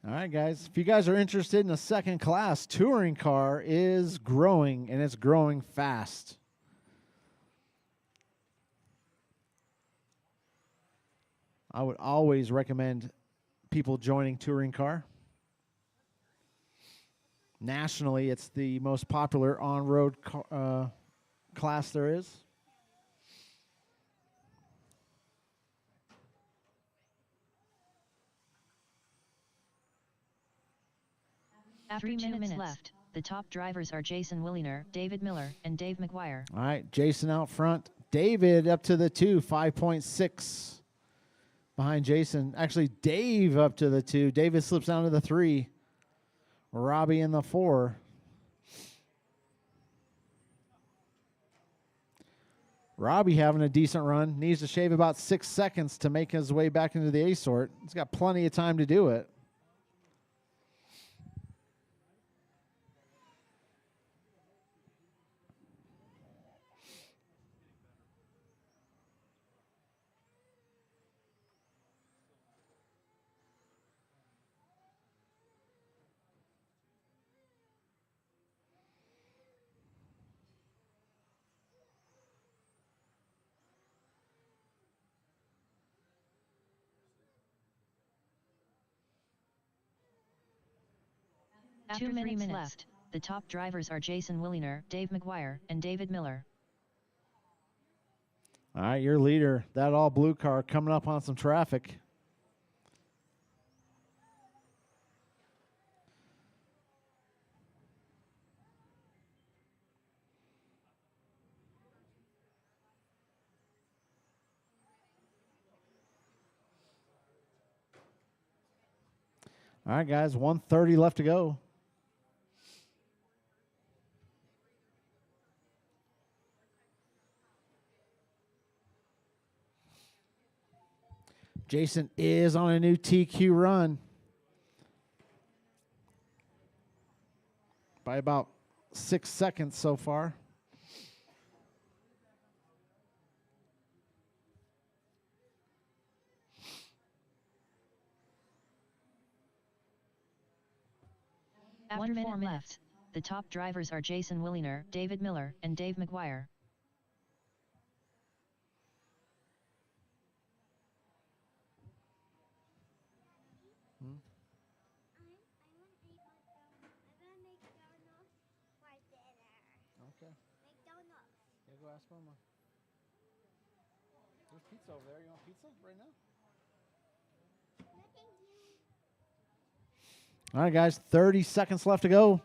All right, guys. If you guys are interested in a second class, touring car is growing, and it's growing fast. I would always recommend people joining touring car. Nationally, it's the most popular on-road class there is. After 3 minutes left, the top drivers are Jason Williner, David Miller, and Dave McGuire. All right, Jason out front. David up to the 2, 5.6 behind Jason. Actually, Dave up to the 2. David slips down to the 3. Robbie in the 4. Robbie having a decent run. Needs to shave about 6 seconds to make his way back into the A sort. He's got plenty of time to do it. After 2 minutes left, the top drivers are Jason Williner, Dave McGuire, and David Miller. All right, your leader, that all blue car coming up on some traffic. All right, guys, 1:30 left to go. Jason is on a new TQ run by about 6 seconds so far. After 1 minute left, the top drivers are Jason Williner, David Miller, and Dave McGuire. Okay. McDonald's. Yeah, go ask Mama. There's pizza over there. You want pizza right now? All right, guys, 30 seconds left to go.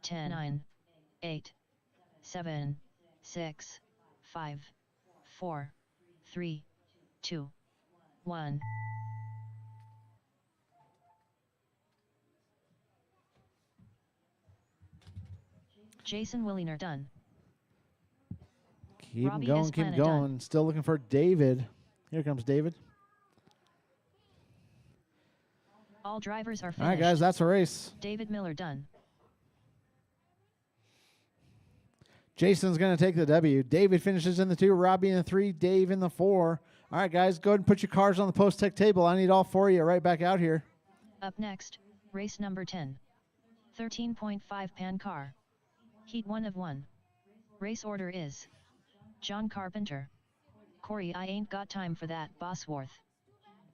10, 9, 8, 7, 6, 5, 4, 3, 2, 1. Jason Williner done. Keep 'em Robbie going, keep 'em Esplana going. done. Still looking for David. Here comes David. All drivers are All finished. right, guys, that's a race. David Miller done. Jason's going to take the W. David finishes in the 2, Robbie in the 3, Dave in the 4. All right, guys, go ahead and put your cars on the post-tech table. I need all 4 of you right back out here. Up next, race number 10. 13.5 pan car. Heat 1 of 1. Race order is John Carpenter. Corey, I ain't got time for that, Bosworth.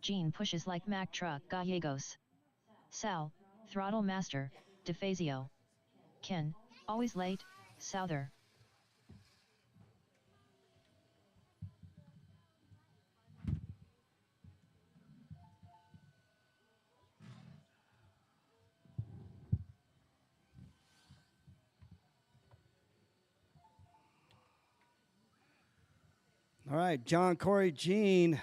Gene pushes like Mack truck, Gallegos. Sal, throttle master, DeFazio. Ken, always late, Souther. All right, John, Corey, Gene,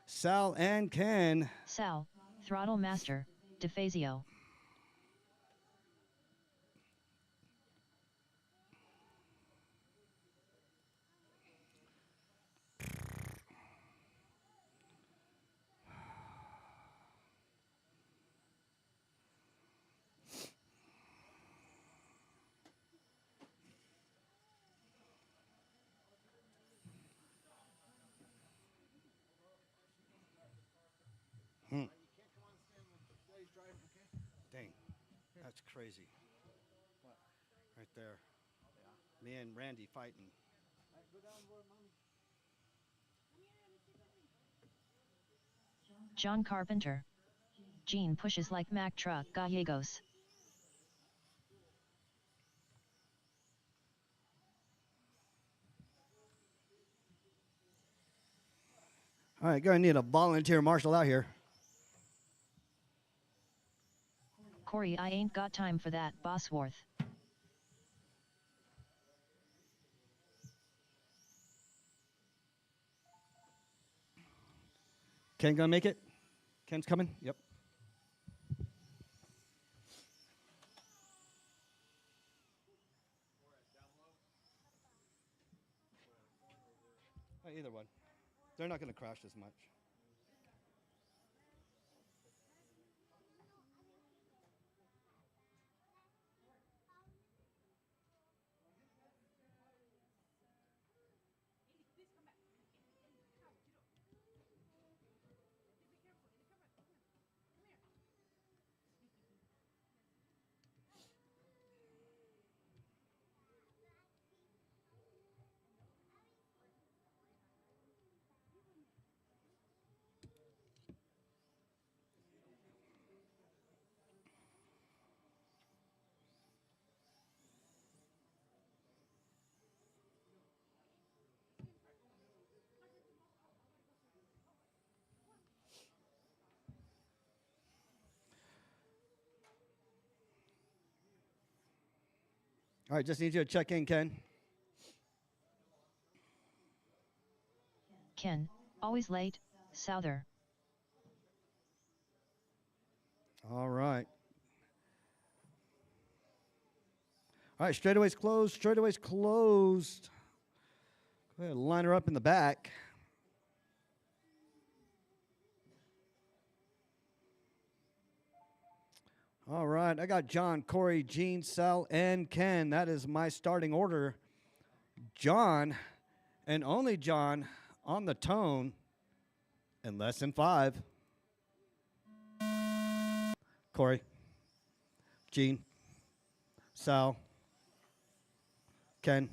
Sal, and Ken. Sal, throttle master, DeFazio. Dang, that's crazy. Right there. Me and Randy fighting. John Carpenter. Gene pushes like Mack truck, Gallegos. All right, gonna need a volunteer marshal out here. Corey, I ain't got time for that, Bosworth. Ken gonna make it? Ken's coming? Yep. Either one. They're not gonna crash as much. All right, just need you to check in, Ken. Ken, always late, Souther. All right. All right, straightaway's closed. Straightaway's closed. Go ahead, line her up in the back. All right, I got John, Corey, Gene, Sal, and Ken. That is my starting order. John, and only John, on the tone in less than 5. Corey, Gene, Sal, Ken.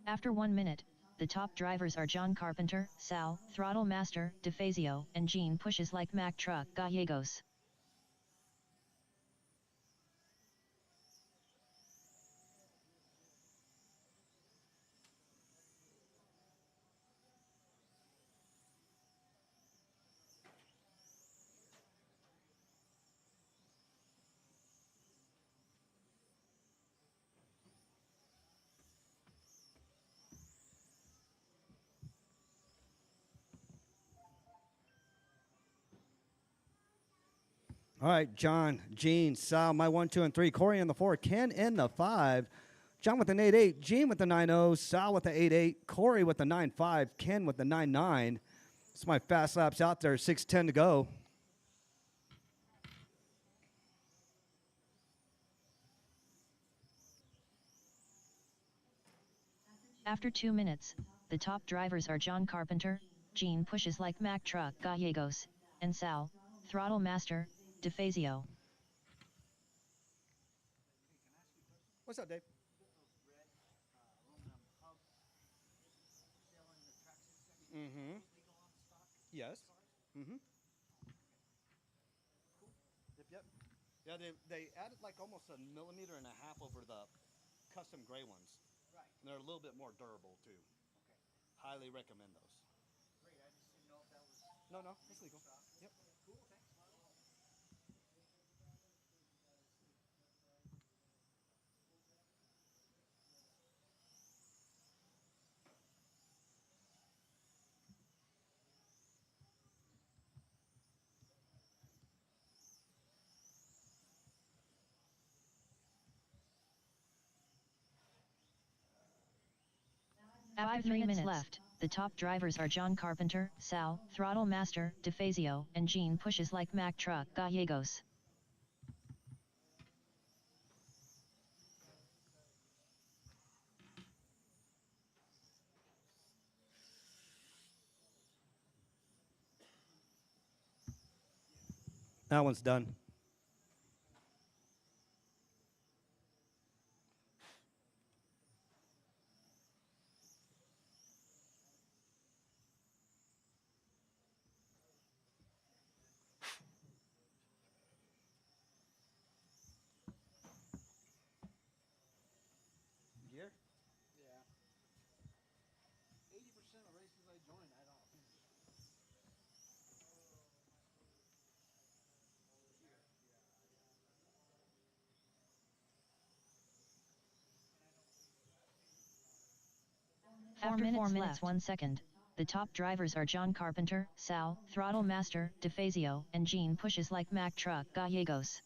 After 1 minute, the top drivers are John Carpenter, Sal, Throttle Master, DeFazio, and Gene Pushes Like Mack Truck Gallegos. All right, John, Gene, Sal, my 1, 2, and 3. Corey in the 4. Ken in the 5. John with an 8-8. Gene with the 9-0. Sal with the 8-8. Corey with the 9-5. Ken with the 9-9. It's my fast laps out there. 6:10 to go. After 2 minutes, the top drivers are John Carpenter, Gene Pushes Like Mack Truck Gallegos, and Sal, Throttle Master, DeFazio. What's up, Dave? Mm-hmm. Yes. Mm-hmm. Yep. Yeah, they added like almost 1.5 millimeters over the custom gray ones. Right. And they're a little bit more durable too. Okay. Highly recommend those. Great. I just didn't know if that was. No, it's legal. Yep. Cool. Thanks. 5 minutes left, the top drivers are John Carpenter, Sal, Throttle Master, DeFazio, and Gene Pushes Like Mack Truck Gallegos. That one's done. Gear? Yeah. 80% of races I join, I don't finish. After 4 minutes 1 second, the top drivers are John Carpenter, Sal, Throttle Master, DeFazio, and Gene Pushes Like Mack Truck Gallegos.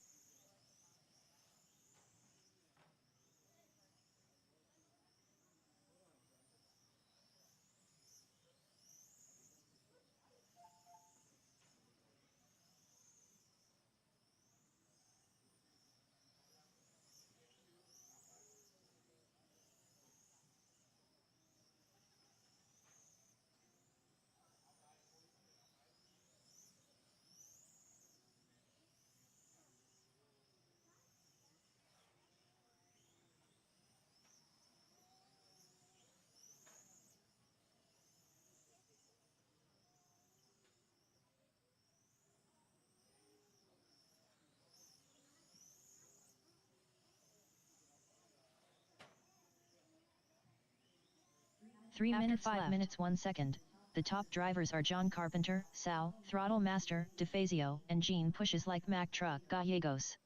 After 5 minutes 1 second, the top drivers are John Carpenter, Sal, Throttle Master, DeFazio, and Gene Pushes Like Mack Truck Gallegos.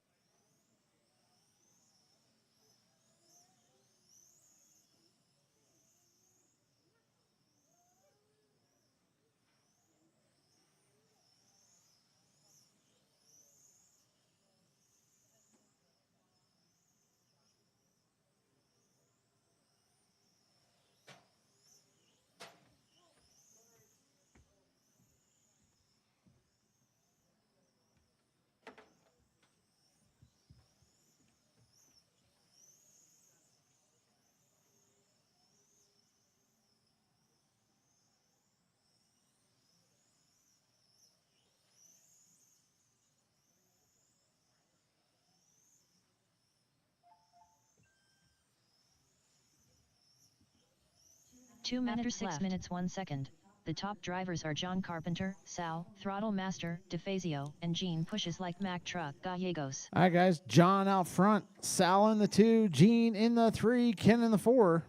2 minutes After 6 left. minutes 1 second. The top drivers are John Carpenter, Sal, Throttle Master, DeFazio, and Gene Pushes Like Mack Truck Gallegos. All right, guys. John out front. Sal in the 2. Gene in the 3. Ken in the 4.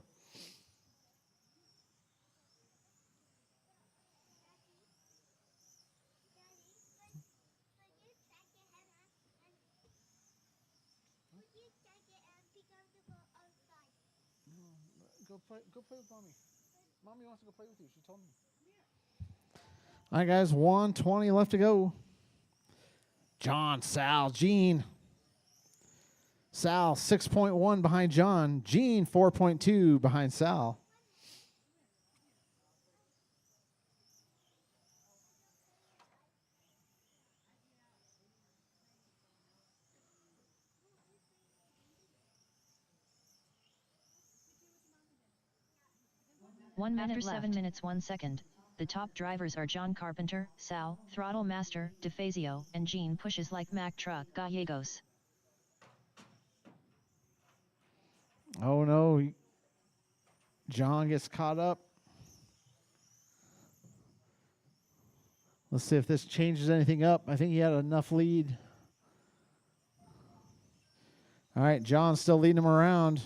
Go play with Mommy. Mommy wants to go play with you. She told me. All right, guys. 1:20 left to go. John, Sal, Gene. Sal 6.1 behind John. Gene 4.2 behind Sal. One minute After 7 left. minutes 1 second. The top drivers are John Carpenter, Sal, Throttle Master, DeFazio, and Gene Pushes Like Mack Truck Gallegos. Oh, no. John gets caught up. Let's see if this changes anything up. I think he had enough lead. All right, John's still leading him around.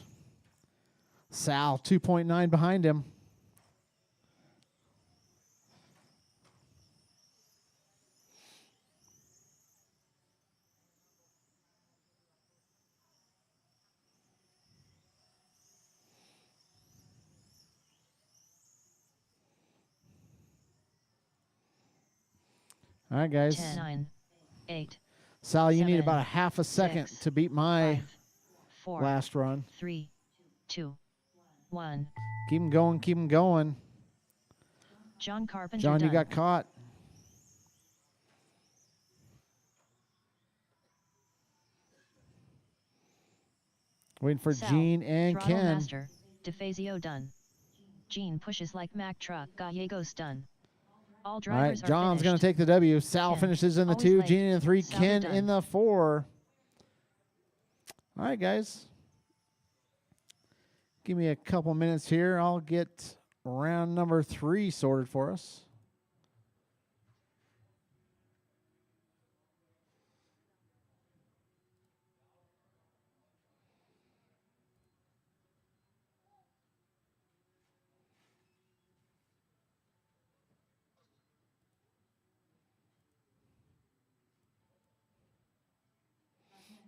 Sal 2.9 behind him. All right, guys. 10, 9, 8, Sal, you need 7, about a half a second 6, to beat my 5, 4, last run. 3, 2, 1. Keep him going, keep him going. John Carpenter John, you done. got caught. Waiting for Sal, Gene and Throttle Ken. Master, DeFazio done. Gene Pushes Like Mack Truck Gallegos done. All All right, drivers are John's going to finished. take the W. Sal Ken, finishes in the always 2, late. Gene in the 3, Sal Ken done. in the 4. All right, guys. Give me a couple minutes here. I'll get round number 3 sorted for us.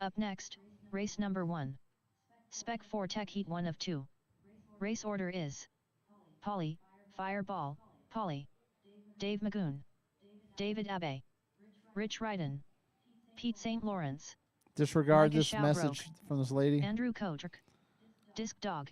Up next, race number 1. Spec 4 Tech Heat 1 of 2. Race order is Polly, Fireball, Polly, Dave Magoon, David Abbey, Rich Ryden, Pete St. Lawrence, Disregard Micah this Schaubroke, message from this lady. Andrew Kotrick, Disc Dog.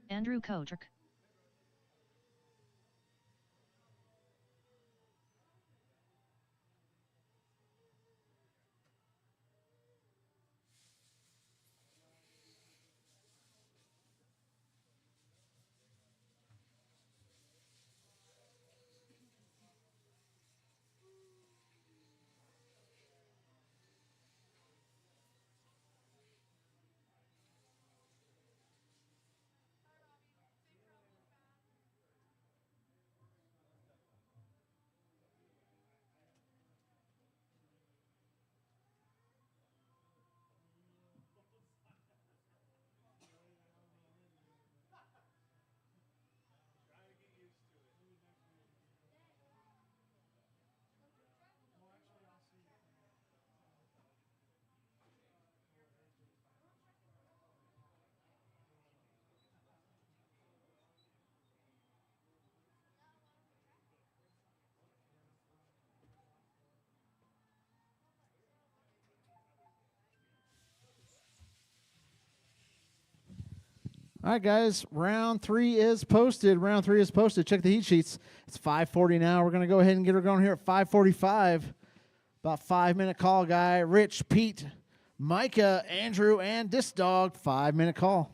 Andrew Kotrk. All right, guys. Round 3 is posted. Round 3 is posted. Check the heat sheets. It's 5:40 now. We're going to go ahead and get her going here at 5:45. About 5-minute call, guy. Rich, Pete, Micah, Andrew, and this dog. 5-minute call.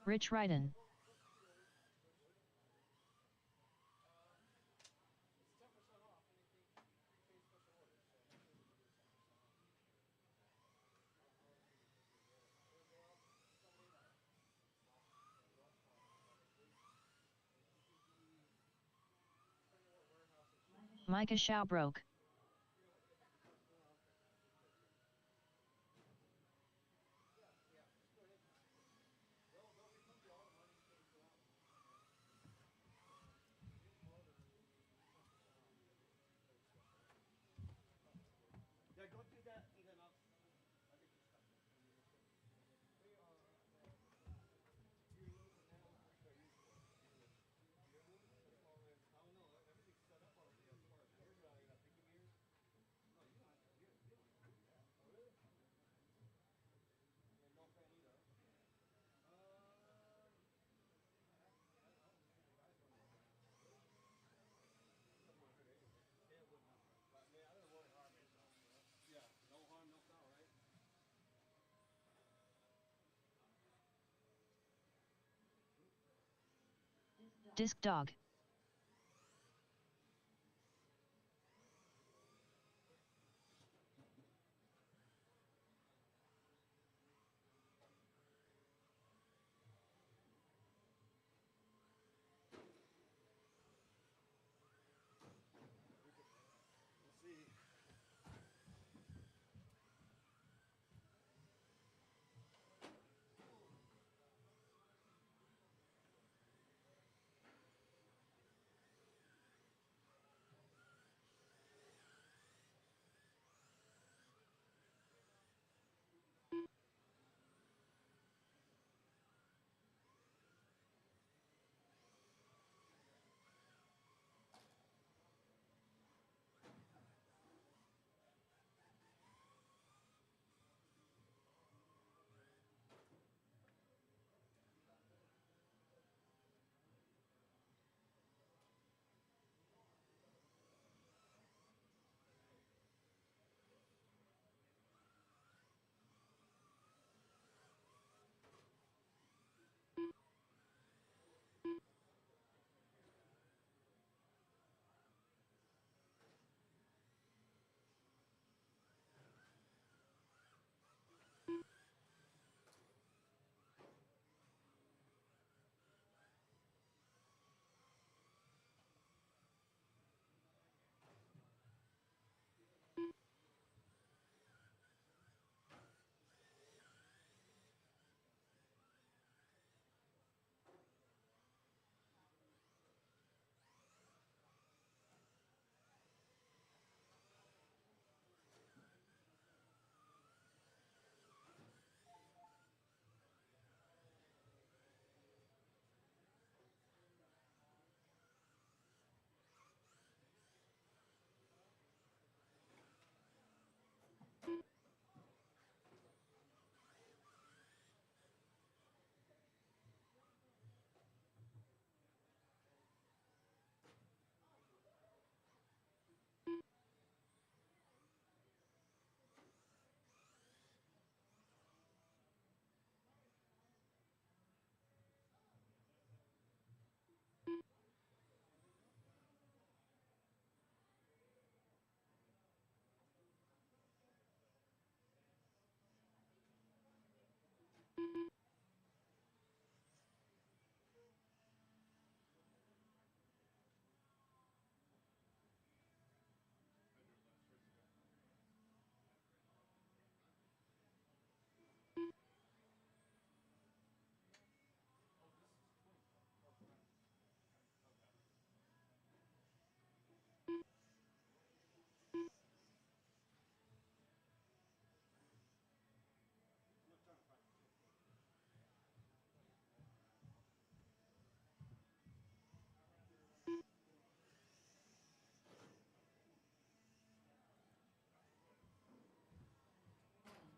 Rich Ryden. Micah Schaubroke. Disc dog.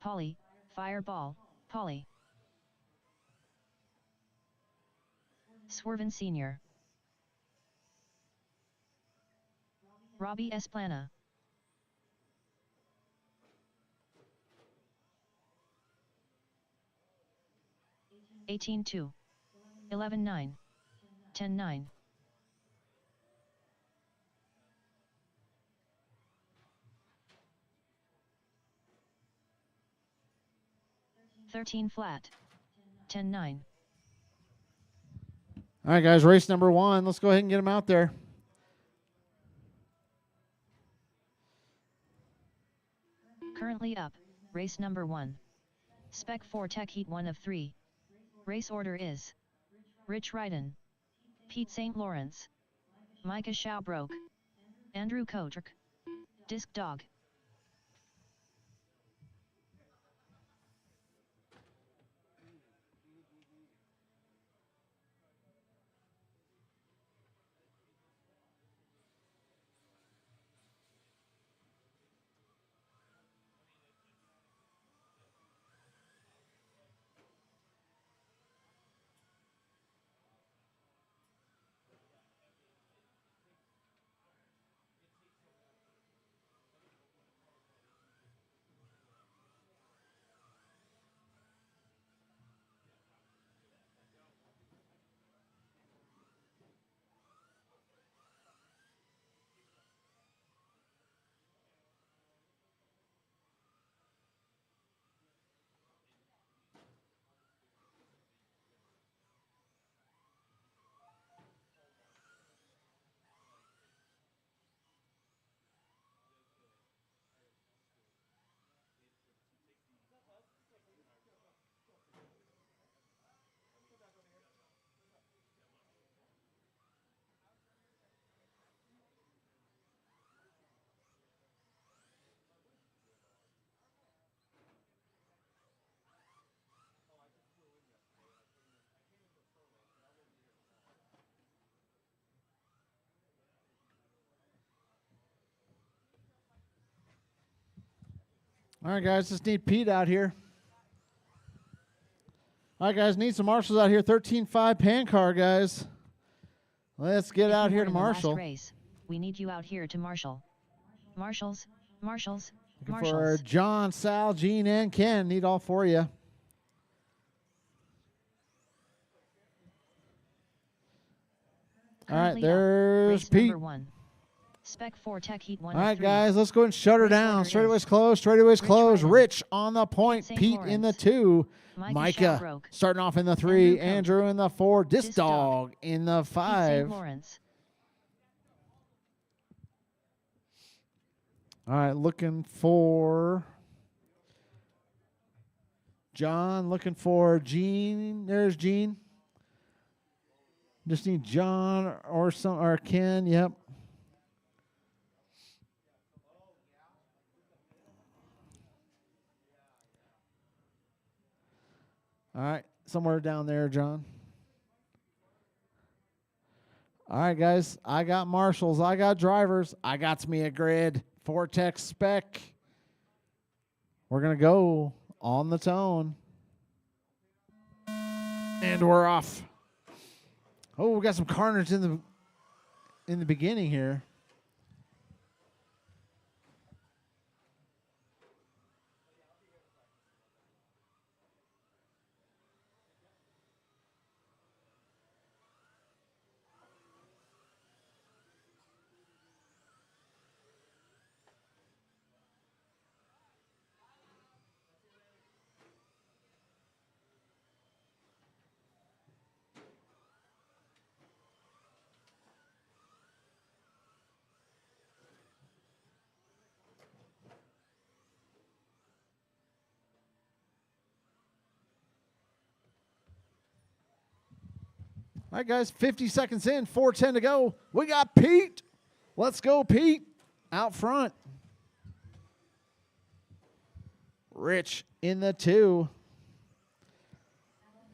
Polly, Fireball, Polly. Swerven Sr. Robbie Esplana. Eighteen 2. 11 9. 10 9. 13 flat. 10 9. All right, guys, race number 1. Let's go ahead and get them out there. Currently up, race number 1. Spec 4 Tech Heat 1 of 3. Race order is Rich Ryden, Pete St. Lawrence, Micah Schaubroke, Andrew Kotrick, Disc Dog. All right, guys, just need Pete out here. All right, guys, need some marshals out here. 13.5 pan car, guys. Let's get out here to marshal. Last race, we need you out here to marshal. Marshals, marshals, Looking marshals. for John, Sal, Gene, and Ken. Need all four of you. All right, Currently up, there's race Pete. number 1. Spec 4 Tech Heat 1 All of right, 3. guys, let's go ahead and shut her Race down. order Straightaway's is closed. Straightaway's Rich closed. Ryden, Rich on the point. St. Pete in the Lawrence, 2. Micah Micah Shalbrook, starting off in the 3. Andrew Cope, Andrew in the 4. Disc Disc Dog, Dog in the Pete St. 5. Lawrence. All right, looking for John. Looking for Gene. There's Gene. Just need John or Ken. Yep. All right, somewhere down there, John. All right, guys, I got marshals, I got drivers, I got me a grid, Vortex spec. We're gonna go on the tone, and we're off. Oh, we got some carnage in the beginning here. All right, guys, 50 seconds in, 4:10 to go. We got Pete. Let's go, Pete. Out front. Rich in the 2.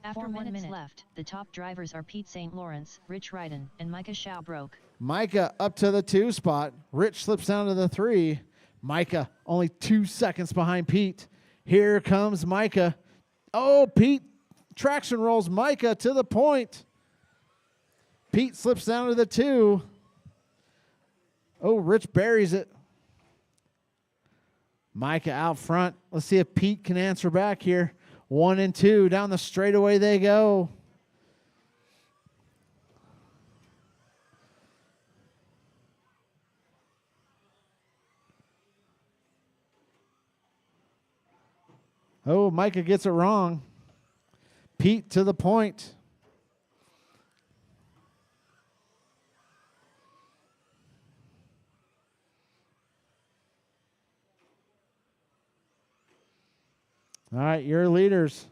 After 1 minute left, the top drivers are Pete St. Lawrence, Rich Ryden, and Micah Shalbrook. Micah up to the 2 spot. Rich slips down to the 3. Micah only 2 seconds behind Pete. Here comes Micah. Oh, Pete traction rolls Micah to the point. Pete slips down to the 2. Oh, Rich buries it. Micah out front. Let's see if Pete can answer back here. 1 and 2. Down the straightaway they go. Oh, Micah gets it wrong. Pete to the point. All right, your leaders.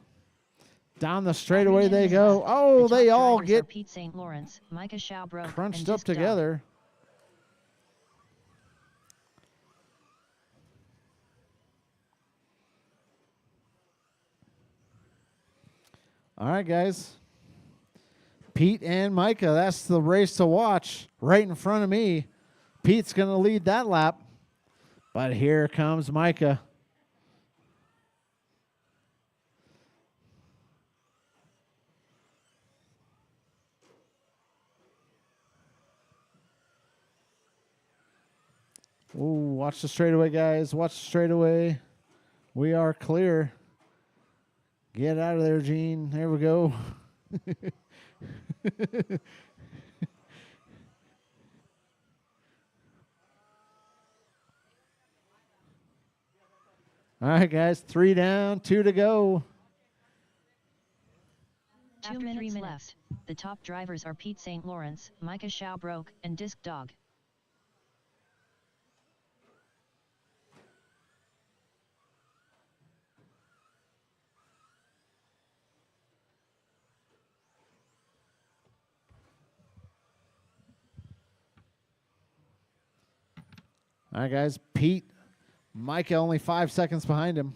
Down the straightaway they go. Oh, the they top all drivers get are Pete St. Lawrence, Micah Shalbrook, crunched and up Disc Dog. together. All right, guys. Pete and Micah, that's the race to watch right in front of me. Pete's going to lead that lap. But here comes Micah. Ooh, watch the straightaway, guys. Watch the straightaway. We are clear. Get out of there, Gene. There we go. All right, guys. 3 down, 2 to go. After 3 minutes left, the top drivers are Pete St. Lawrence, Micah Shalbrook, and Disc Dog. All right, guys. Pete, Micah only 5 seconds behind him.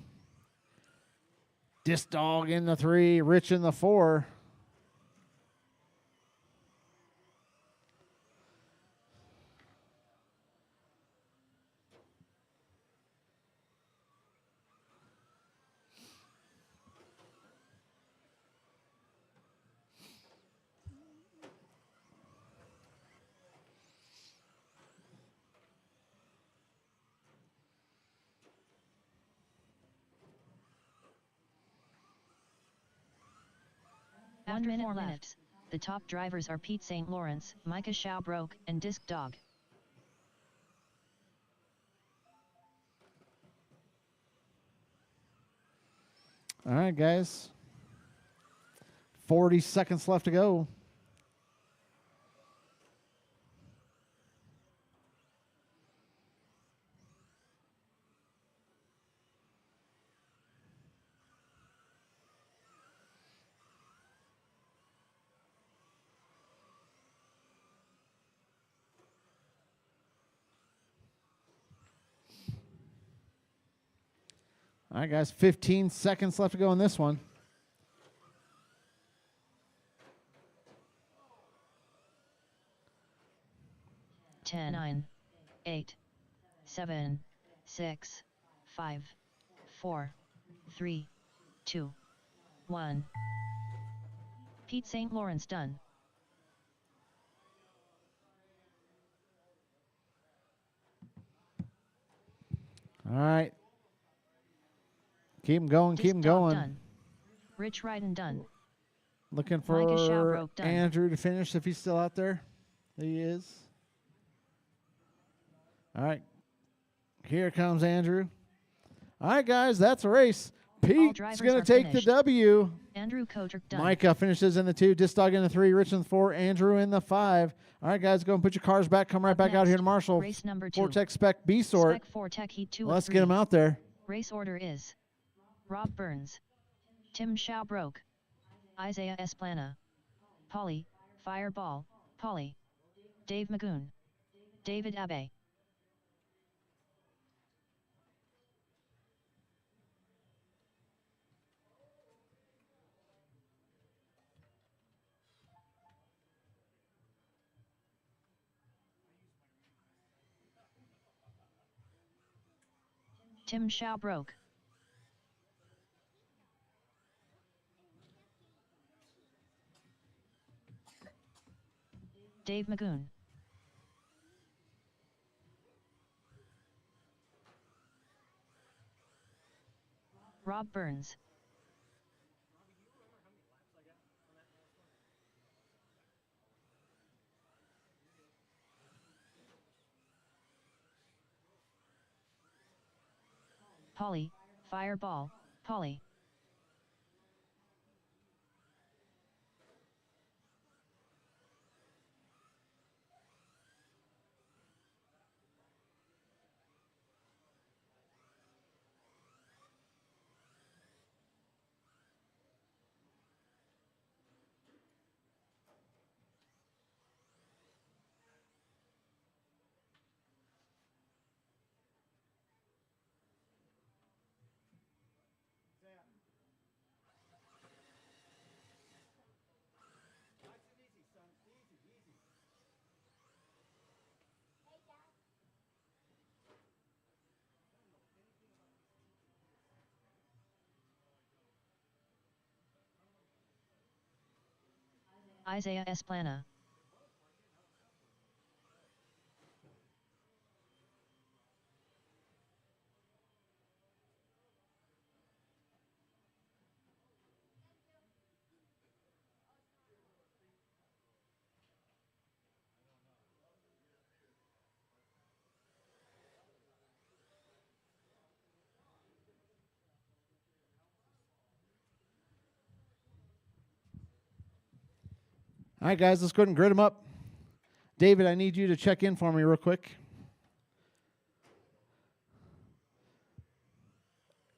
Disc Dog in the 3, Rich in the 4. 1 minute left. The top drivers are Pete St. Lawrence, Micah Schaubroke, and Disc Dog. All right, guys. 40 seconds left to go. All right, guys. 15 seconds left to go in this one. 10, 9, 8, 7, 6, 5, 4, 3, 2, 1. Pete St. Lawrence done. All right. Keep 'em going, keep 'em Disc Dog going. done. Rich Ryden done. Looking Micah for Schaubroke done. Andrew to finish if he's still out there. He is. All right. Here comes Andrew. All right, guys, that's a race. Pete's drivers going to are take finished. the W. Andrew Kotrick done. Micah finishes in the 2, Disc Dog in the 3, Rich in the 4, Andrew in the 5. All right, guys, go and put your cars back. Come right Up back out here to next, Marshall. race number 2. Vortex Spec B sort. Spec 4 Tech Heat 2 Let's of 3. get them out there. Race order is Rob Burns, Tim Schaubroke, Isaiah Esplana, Polly, Fireball, Polly, Dave Magoon, David Abe. Tim Schaubroke, Dave Magoon, Rob Burns, Polly, Fireball, Polly. Isaiah Esplana, All right, guys, let's go ahead and grid them up. David, I need you to check in for me real quick.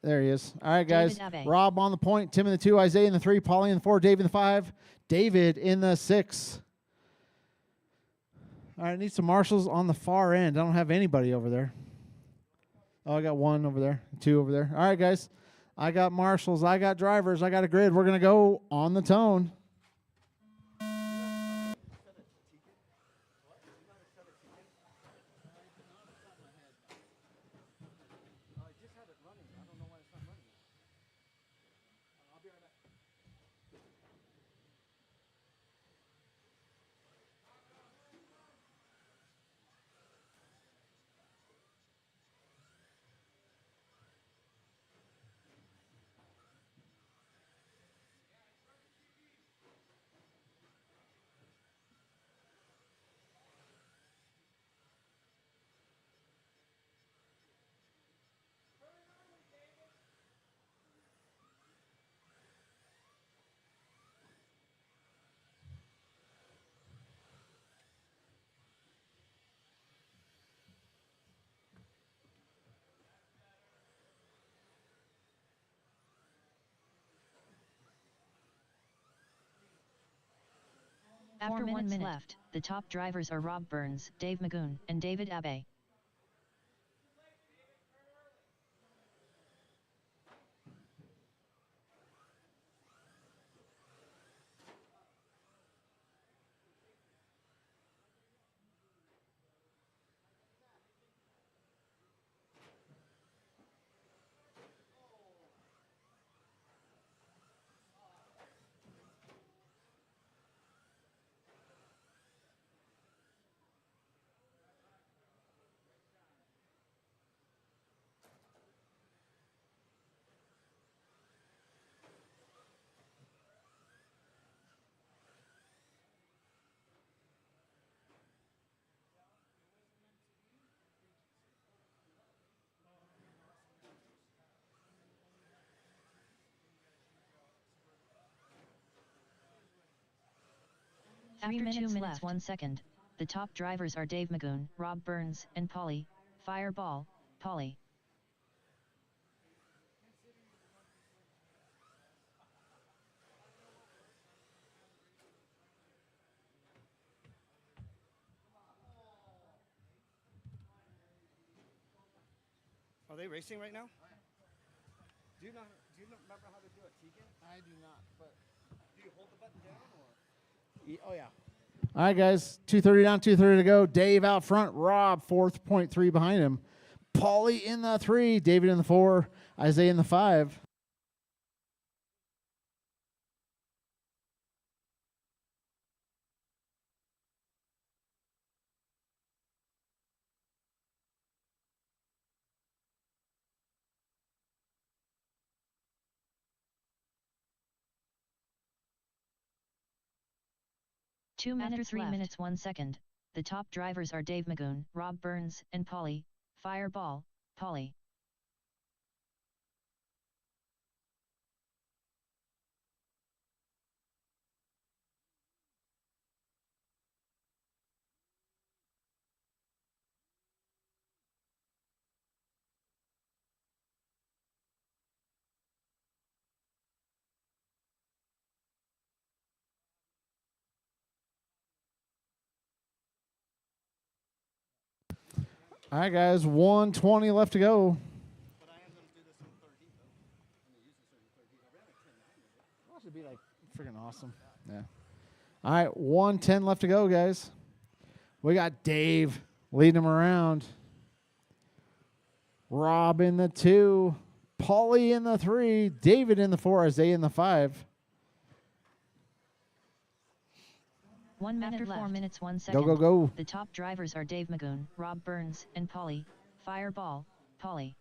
There he is. All right, guys. David Abe. Rob on the point, Tim in the 2, Isaiah in the 3, Paulie in the 4, Dave in the 5, David in the 6. All right, I need some marshals on the far end. I don't have anybody over there. Oh, I got 1 over there, 2 over there. All right, guys. I got marshals. I got drivers. I got a grid. We're going to go on the tone. After 1 minute left, the top drivers are Rob Burns, Dave Magoon, and David Abbey. After 2 minutes left, 1 second, the top drivers are Dave Magoon, Rob Burns, and Polly, Fireball, Polly. Are they racing right now? Do you remember how to do it, Tegan? I do not, but Do you hold the button down or? oh yeah. All right, guys. 2:30 down, 2:30 to go. Dave out front. Rob 4.3 behind him. Paulie in the 3. David in the 4. Isaiah in the 5. After 3 minutes 1 second, the top drivers are Dave Magoon, Rob Burns, and Polly, Fireball, Polly. All right, guys. 1:20 left to go. But I am going to do this in third heat, though. I'm going to use this in third heat. I ran a 10.9. That should be like freaking awesome. Yeah. All right, 1:10 left to go, guys. We got Dave leading him around. Rob in the 2. Paulie in the 3. David in the 4. Isaiah in the 5. 1 minute After 4 minutes 1 second, Go, go, go. the top drivers are Dave Magoon, Rob Burns, and Polly, Fireball, Polly.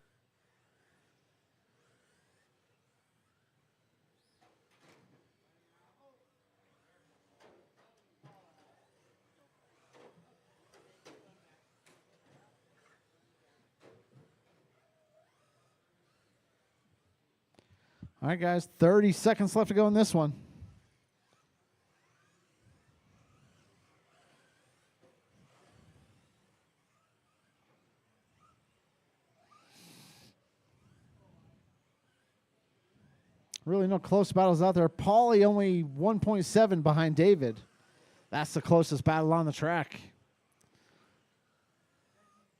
All right, guys. 30 seconds left to go in this one. Really no close battles out there. Paulie only 1.7 behind David. That's the closest battle on the track.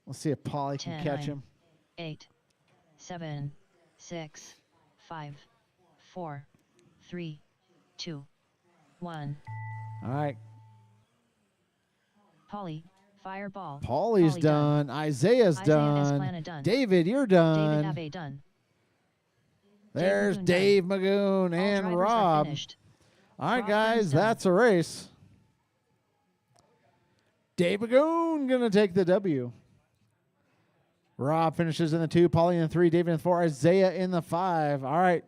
Let's see if Paulie can 10, catch 9, him. 8, 7, 6, 5, 4, 3, 2, 1. All right. Polly, Fireball. Paulie's Polly done. Isaiah's Isaiah done. Esplana done. David, you're David done. Abbey done. There's Magoon done. Dave Magoon All and drivers are Rob. finished. All right, Rob guys, Burns done. that's a race. Dave Magoon going to take the W. Rob finishes in the 2, Paulie in the 3, David in the 4, Isaiah in the 5. All right,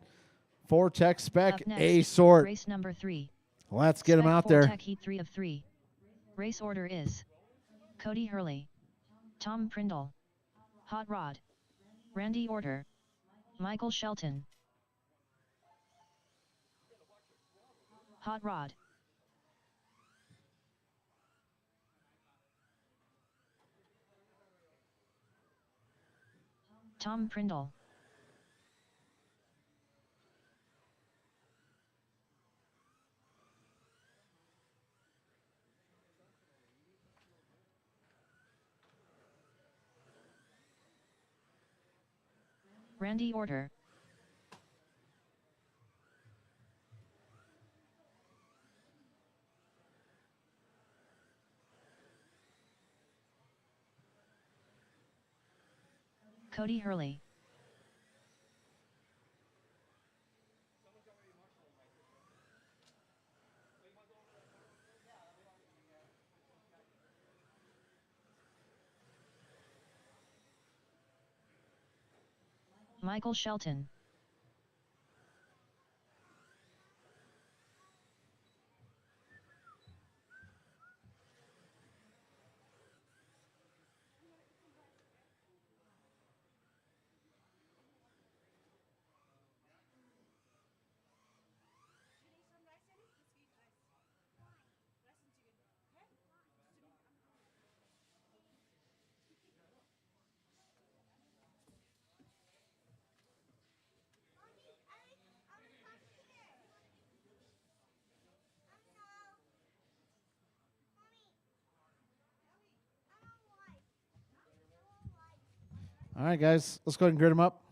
4 Tech Spec, Up next, A sort. race number 3. Let's get him Spec out 4 there. Tech Heat 3 of 3. Race order is Cody Hurley, Tom Prindle, Hot Rod, Randy Order, Michael Shelton. Hot Rod. Tom Prindle. Randy Order. Cody Hurley. Michael Shelton. All right, guys, let's go ahead and grid them up.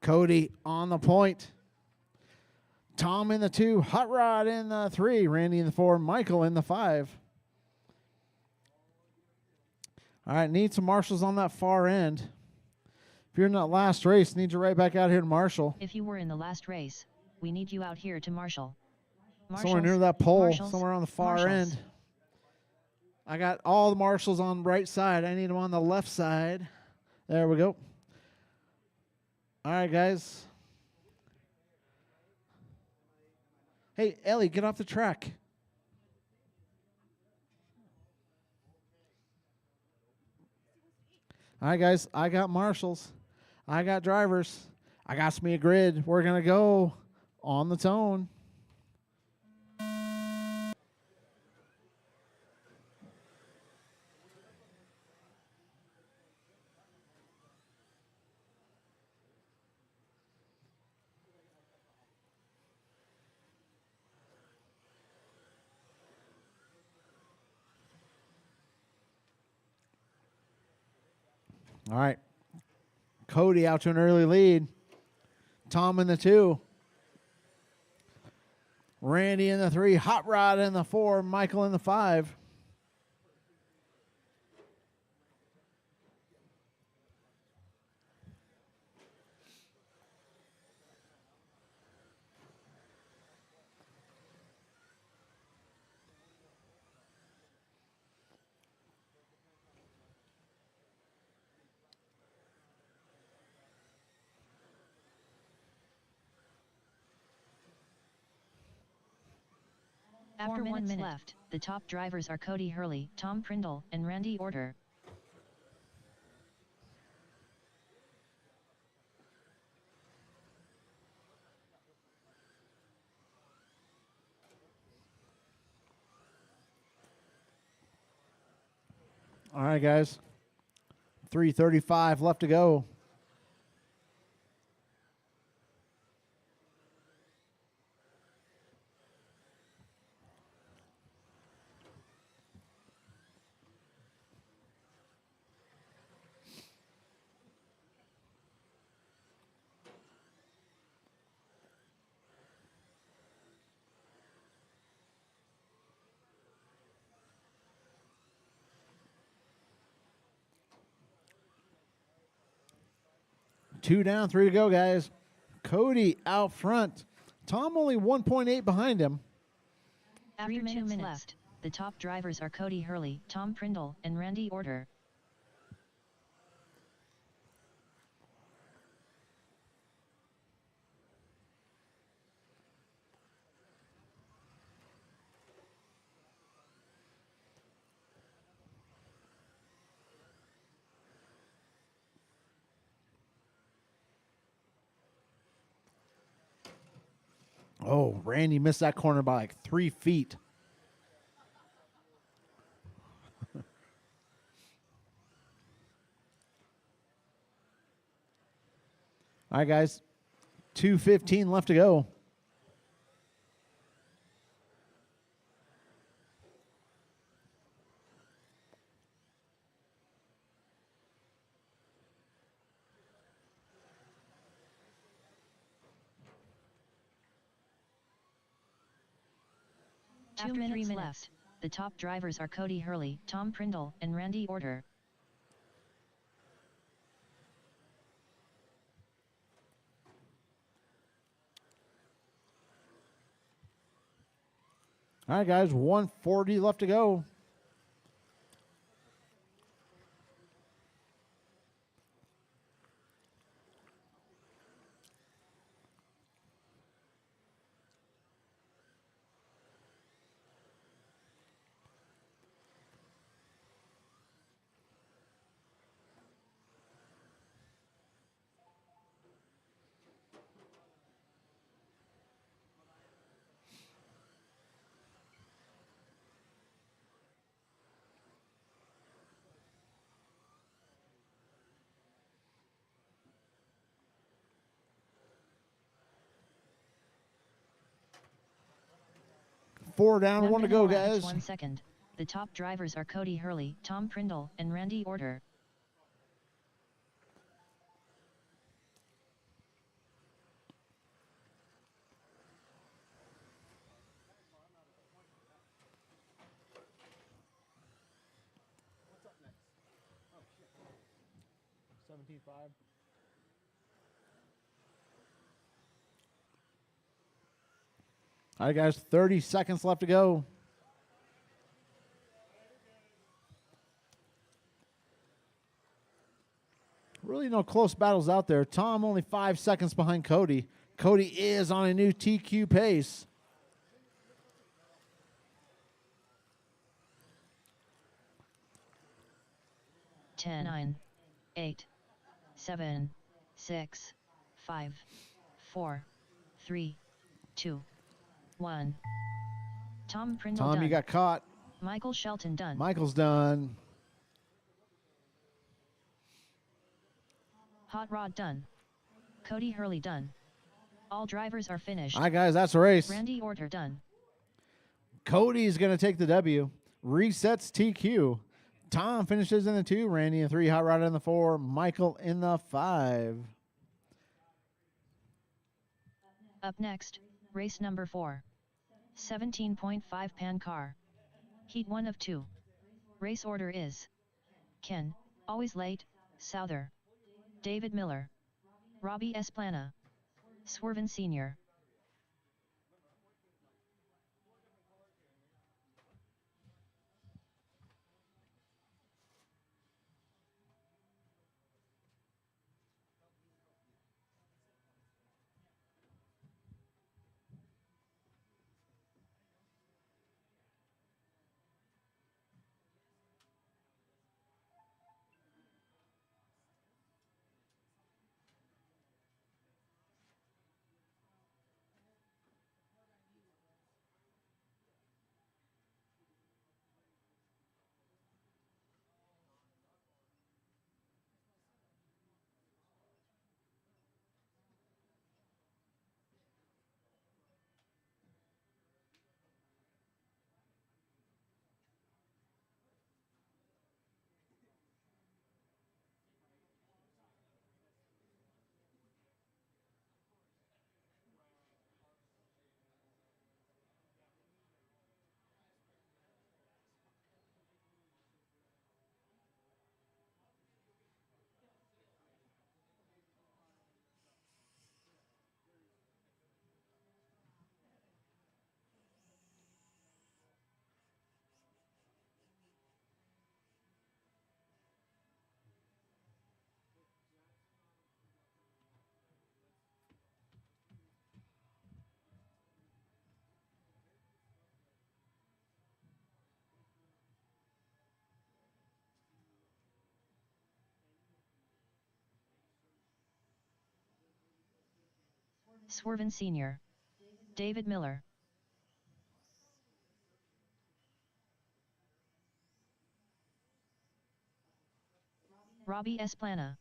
Cody on the point. Tom in the 2, Hot Rod in the 3, Randy in the 4, Michael in the 5. All right, need some marshals on that far end. If you're in that last race, need you right back out here to marshal. If you were in the last race, we need you out here to marshal. Somewhere near that pole, marshals, somewhere on the far marshals. end. I got all the marshals on the right side. I need them on the left side. There we go. All right, guys. Hey, Ellie, get off the track. All right, guys, I got marshals. I got drivers. I got me a grid. We're going to go on the tone. All right. Cody out to an early lead. Tom in the 2. Randy in the 3. Hot Rod in the 4. Michael in the 5. After 1 minute left, the top drivers are Cody Hurley, Tom Prindle, and Randy Order. All right, guys. 3:35 left to go. Two down, 3 to go, guys. Cody out front. Tom only 1.8 behind him. After 2 minutes left, the top drivers are Cody Hurley, Tom Prindle, and Randy Order. Oh, Randy missed that corner by like 3 feet. All right, guys. 2:15 left to go. 2 After 3 minutes minutes. left. The top drivers are Cody Hurley, Tom Prindle, and Randy Order. All right, guys, 140 left to go. Four down, 1 one to minute go, and guys. 1 second. The top drivers are Cody Hurley, Tom Prindle, and Randy Order. All right, guys, 30 seconds left to go. Really no close battles out there. Tom only 5 seconds behind Cody. Cody is on a new TQ pace. Ten, 9, 8, 7, 6, 5, 4, 3, 2, 1. Tom Prindle Tom, done. you got caught. Michael Shelton done. Michael's done. Hot Rod done. Cody Hurley done. All drivers are finished. All right, guys, that's the race. Randy Order done. Cody's going to take the W. Resets TQ. Tom finishes in the 2. Randy in 3. Hot Rod in the 4. Michael in the 5. Up next, race number 4. 17.5 pan car. Heat 1 of 2. Race order is Ken, always late, Souther. David Miller. Robbie Esplana. Swerven Sr. Swerven Sr. David Miller. Robbie Esplana.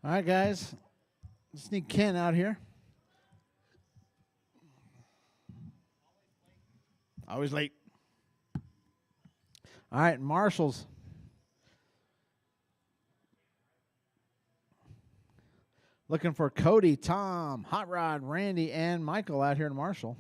All right, guys. Just need Ken out here. Always late. All right, marshals. Looking for Cody, Tom, Hot Rod, Randy, and Michael out here in Marshall.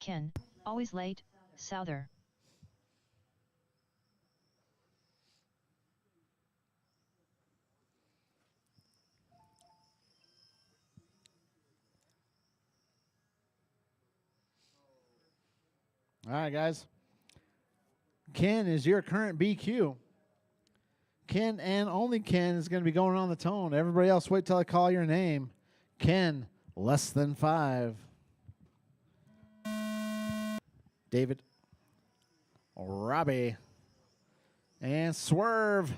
Ken, always late, Souther. All right, guys. Ken is your current BQ. Ken and only Ken is going to be going on the tone. Everybody else, wait till I call your name. Ken, less than 5. David, Robbie, and Swerve.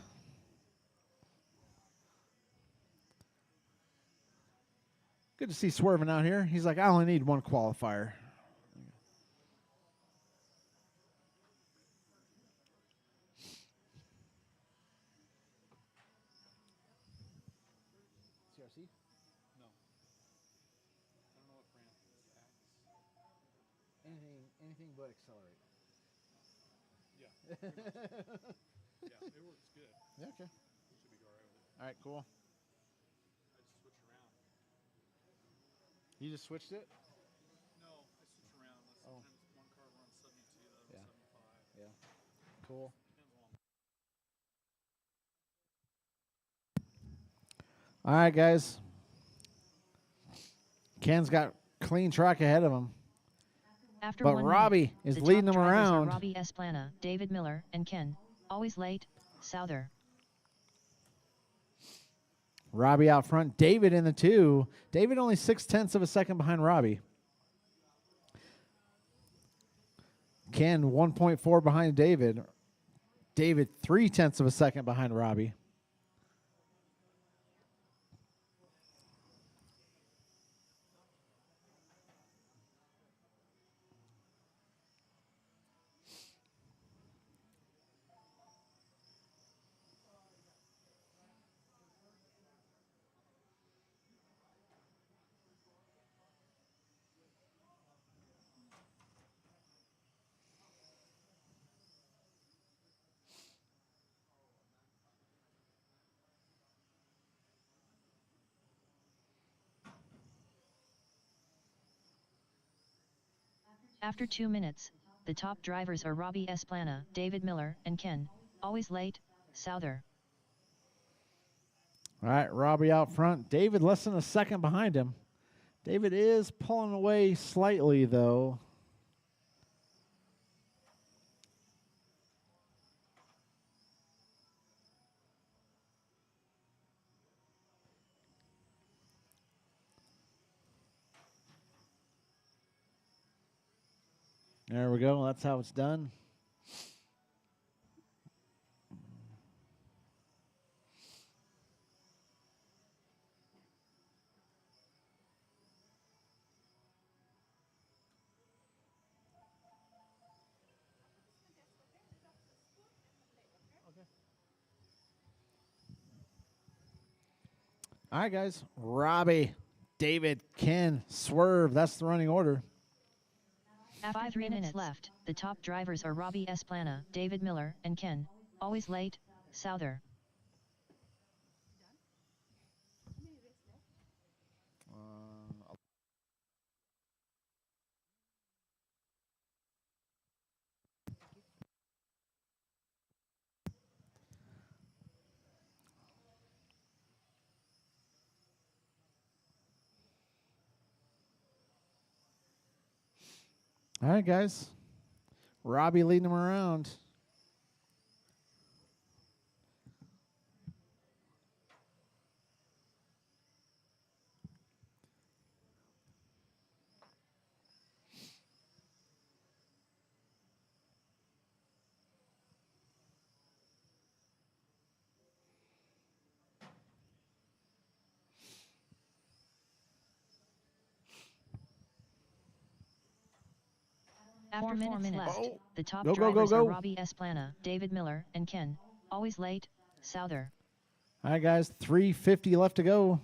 Good to see Swerving out here. He's like, I only need one qualifier. CRC? No. I don't know what brand. Anything but accelerate. Yeah. Yeah, it works good. Yeah, okay. Should be all right with it. All right, cool. I just switch around. You just switched it? No, I switch around. Oh. Sometimes one car runs 72, the other Yeah. 75. Yeah. Cool. Depends on. All right, guys. Ken's got clean track ahead of him. After But 1 Robbie minute, is the leading top them drivers are around. Robbie Esplana, David Miller, and Ken, always late, Souther. Robbie out front. David in the 2. David only 0.6 of a second behind Robbie. Ken 1.4 behind David. David 0.3 of a second behind Robbie. After 2 minutes, the top drivers are Robbie Esplana, David Miller, and Ken, always late, Souther. All right, Robbie out front. David less than a second behind him. David is pulling away slightly, though. There we go. That's how it's done. All right, guys. Robbie, David, Ken, Swerve. That's the running order. After 3 minutes left, the top drivers are Robbie Esplana, David Miller, and Ken, always late, Souther. All right, guys. Robbie leading him around. After 4 minutes left, the top Go, go, go, drivers are go. Robbie Esplana, David Miller, and Ken. Always late, Souther. All right, guys. 3:50 left to go.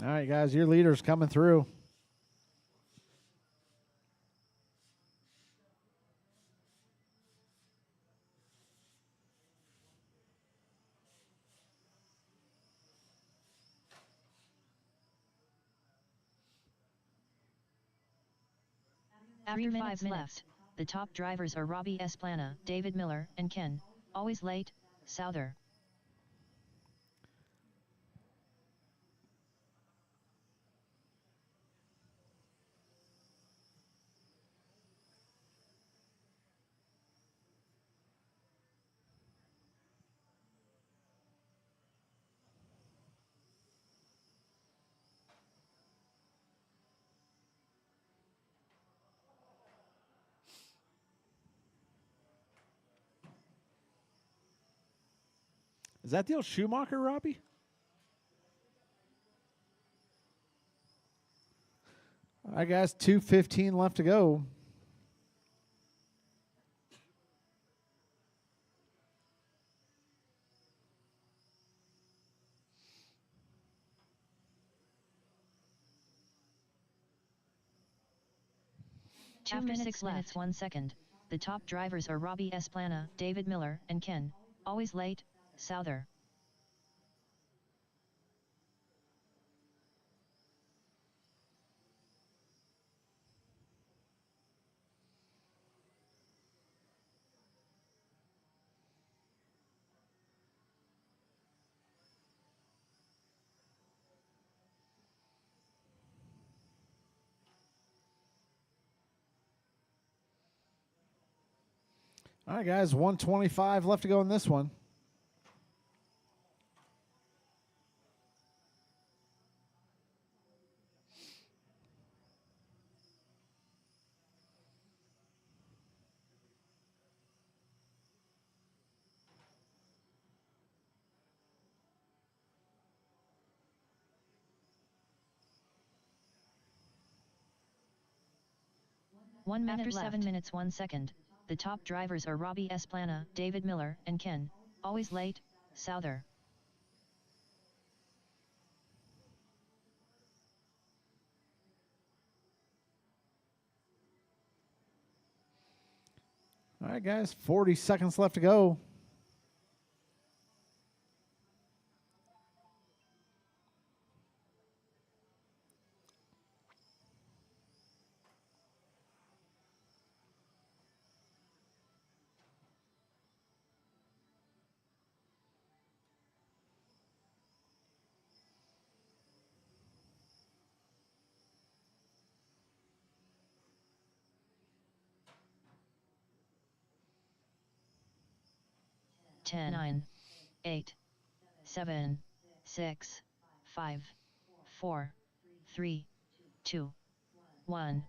All right, guys. Your leader's coming through. After 5 minutes, the top drivers are Robbie Esplana, David Miller, and Ken. Always late, Souther. Is that the old Schumacher, Robbie? All right, guys. 2:15 left to go. After 6 minutes 1 second, the top drivers are Robbie Esplana, David Miller, and Ken. Always late, Souther. All right, guys. 1:25 left to go in this one. After 7 minutes 1 second, the top drivers are Robbie Esplana, David Miller, and Ken. Always late, Souther. All right, guys. 40 seconds left to go. Ten, 9, 8, 7, 6, 5, 4, 3, 2, 1.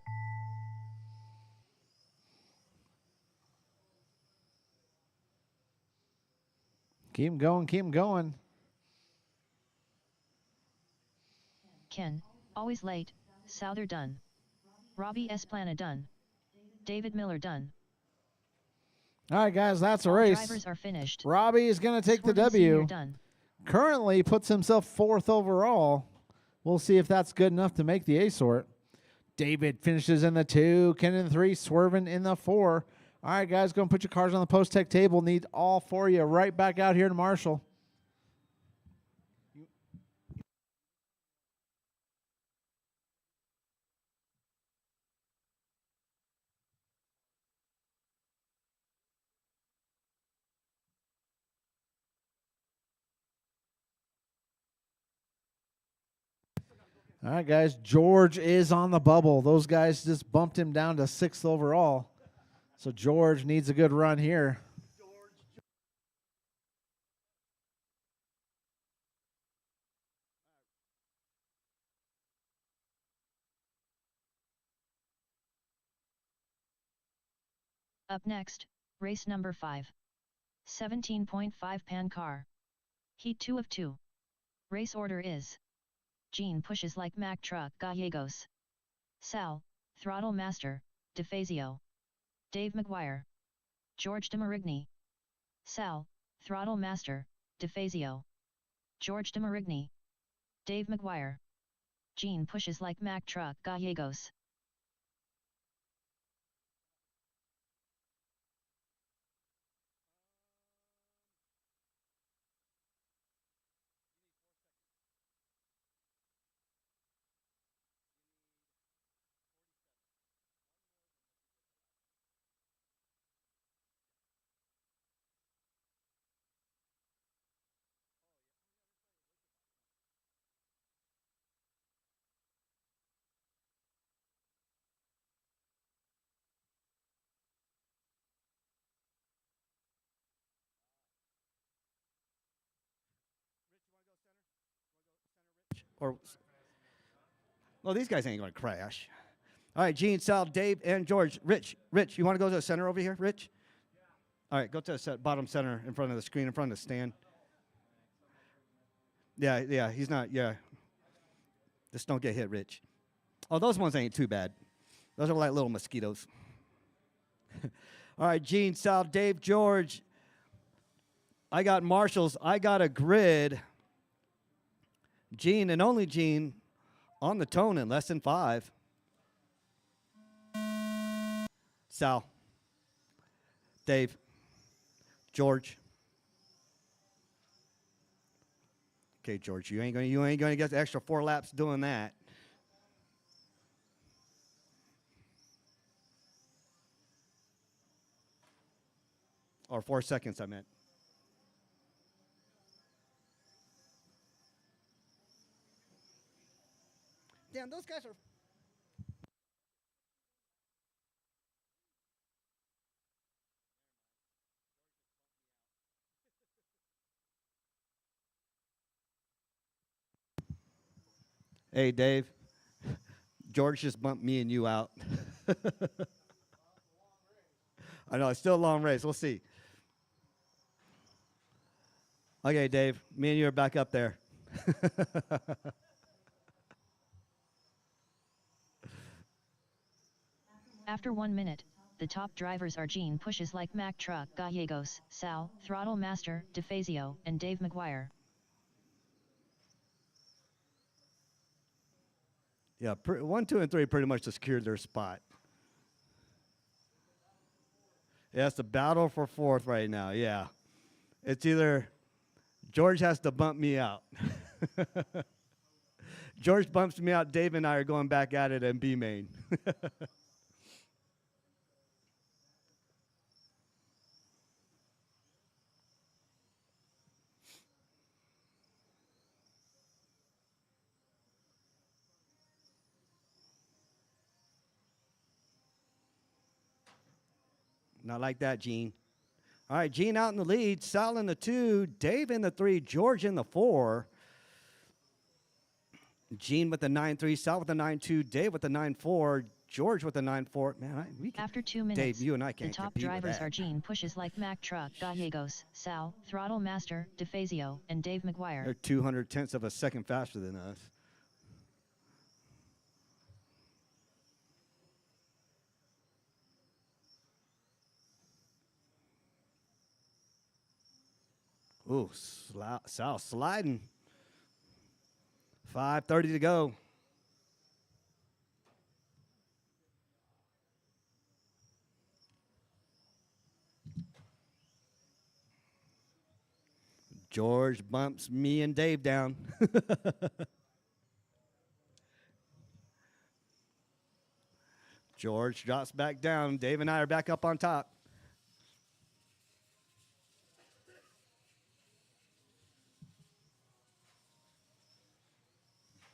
Keep 'em going. Keep 'em going. Ken, always late, Souther done. Robbie Esplana done. David Miller done. All right, guys. That's a All race. drivers are finished. Robbie is going to take the Swerve Senior W. done. Currently puts himself 4th overall. We'll see if that's good enough to make the A sort. David finishes in the 2. Ken in the 3. Swerving in the 4. All right, guys, go and put your cars on the post-tech table. Need all 4 of you right back out here to Marshall. All right, guys. George is on the bubble. Those guys just bumped him down to 6th overall. So George needs a good run here. Up next, race number 5. 17.5 pan car. Heat 2 of 2. Race order is: Gene pushes like Mack truck Gallegos. Sal, throttle master, DeFazio. Dave McGuire. George de Marigny. Sal, throttle master, DeFazio. George de Marigny. Dave McGuire. Gene pushes like Mack truck Gallegos. Or, well, these guys ain't going to crash. All right, Gene, Sal, Dave, and George. Rich, you want to go to the center over here, Rich? All right, go to the bottom center in front of the screen, in front of the stand. Yeah, he's not, yeah. Just don't get hit, Rich. Oh, those ones ain't too bad. Those are like little mosquitoes. All right, Gene, Sal, Dave, George. I got marshals. I got a grid. Gene and only Gene on the tone in less than 5. Sal, Dave, George. Okay, George, you ain't gonna get the extra 4 laps doing that. Or 4 seconds, I meant. Damn, those guys are. Hey, Dave. George just bumped me and you out. I know, it's still a long race. We'll see. Okay, Dave, me and you are back up there. After 1 minute, the top drivers are Gene pushes like Mack truck Gallegos, Sal, throttle master, DeFazio, and Dave McGuire. Yeah, 1, 2, and 3 pretty much secured their spot. Yeah, it's the battle for 4th right now, yeah. It's either George has to bump me out. George bumps me out, Dave and I are going back at it in B main. Not like that, Gene. All right, Gene out in the lead, Sal in the 2, Dave in the 3, George in the 4. Gene with the 9-3, Sal with the 9-2, Dave with the 9-4, George with the 9-4. Man, we can, After 2 minutes, Dave, you and I can't the top compete with drivers that. are Gene pushes like Mack truck Gallegos, Sal, throttle master, DeFazio, and Dave McGuire. They're 200 tenths of a second faster than us. Ooh, Sal sliding. 5:30 to go. George bumps me and Dave down. George drops back down. Dave and I are back up on top.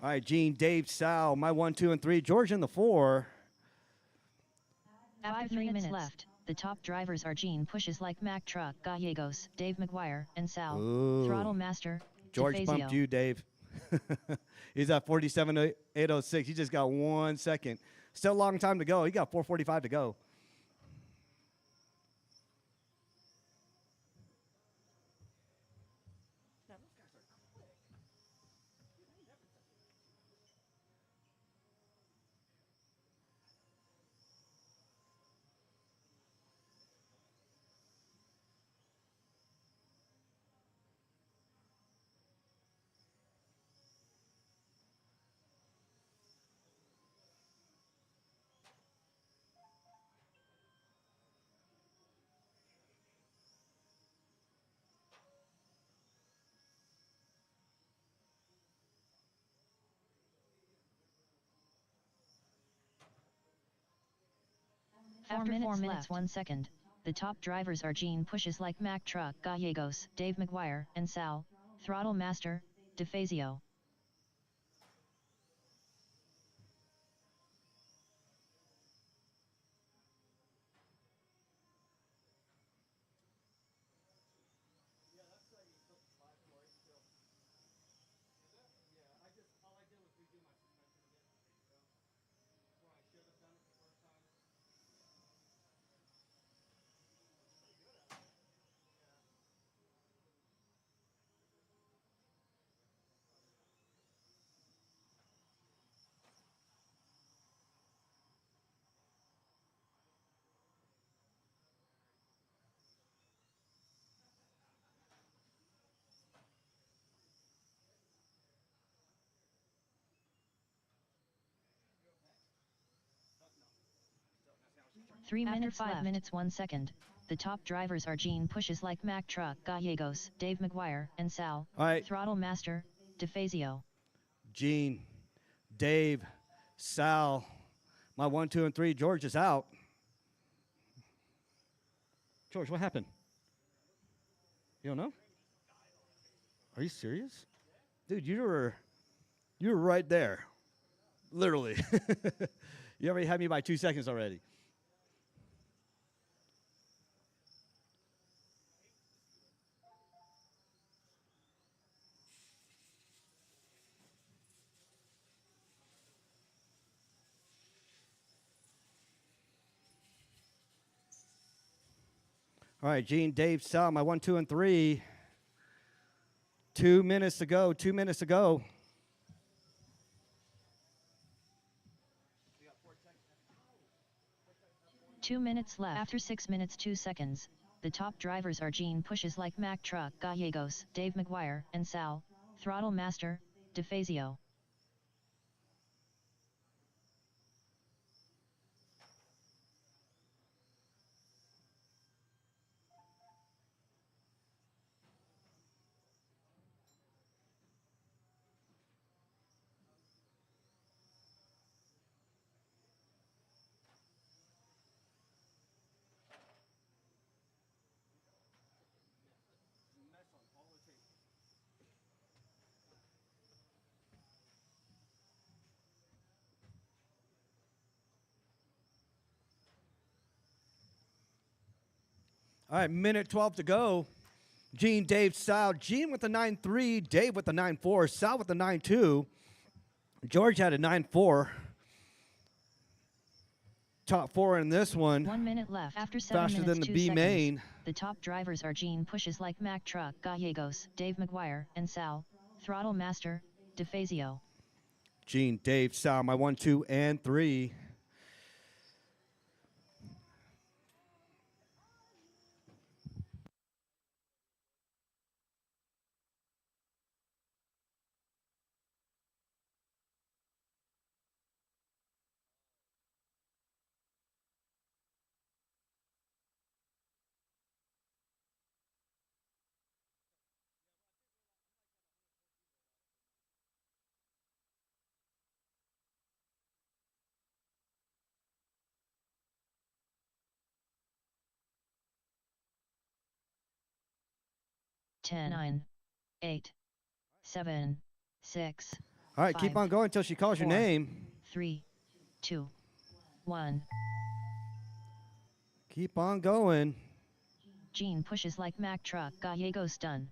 All right, Gene, Dave, Sal, my 1, 2, and 3. George in the 4. After 3 minutes left, the top drivers are Gene Pushes Like Mack Truck, Gallegos, Dave McGuire, and Sal. Ooh. Throttle Master, George DeFazio. bumped you, Dave. He's at 47.806. He just got 1 second. Still a long time to go. He got 4:45 to go. After 4 minutes 1 second, the top drivers are Gene Pushes Like Mack Truck, Gallegos, Dave McGuire, and Sal. Throttle Master, DeFazio. After 5 minutes 1 second, the top drivers are Gene Pushes Like Mack Truck, Gallegos, Dave McGuire, and Sal. All right. Throttle Master, DeFazio. Gene, Dave, Sal, my 1, 2, and 3. George is out. George, what happened? You don't know? Are you serious? Dude, you were right there. Literally. You already had me by 2 seconds already. All right, Gene, Dave, Sal, my 1, 2, and 3. 2 minutes to go. 2 minutes to go. Two minutes left. After 6 minutes 2 seconds, the top drivers are Gene Pushes Like Mack Truck, Gallegos, Dave McGuire, and Sal. Throttle Master, DeFazio. All right, minute 12 to go. Gene, Dave, Sal. Gene with the 9.3. Dave with the 9.4. Sal with the 9.2. George had a 9.4. Top 4 in this one. 1 minute left. After 7 Faster minutes than the 2 B seconds, main. the top drivers are Gene Pushes Like Mack Truck, Gallegos, Dave McGuire, and Sal. Throttle Master, DeFazio. Gene, Dave, Sal, my 1, 2, and 3. 10, 9, 8, 7, 6, All right, keep 5, on going until she calls your 4, name. 3, 2, 1. Keep on going. Gene pushes like Mack truck. Gallego stun.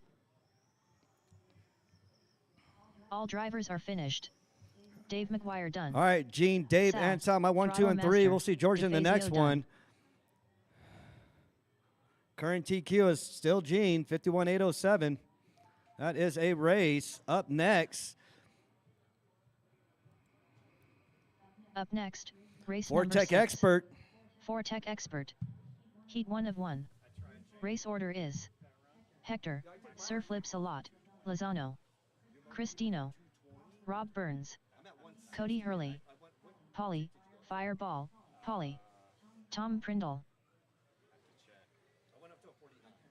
All drivers are finished. Dave McGuire done. All right, Gene, Dave, Sal, and Sal, my 1, 2, Throttle and 3. Master, We'll see George in the next DeFazio one. done. Current TQ is still Gene, 51.807. That is a race. Up next, Up next, race number Vortec 6. Expert. Vortec Expert. Heat 1 of 1. Race order is Hector, Sir Flips a lot, Lozano, Cristino, Rob Burns, Cody Hurley, Polly, Fireball, Polly, Tom Prindle.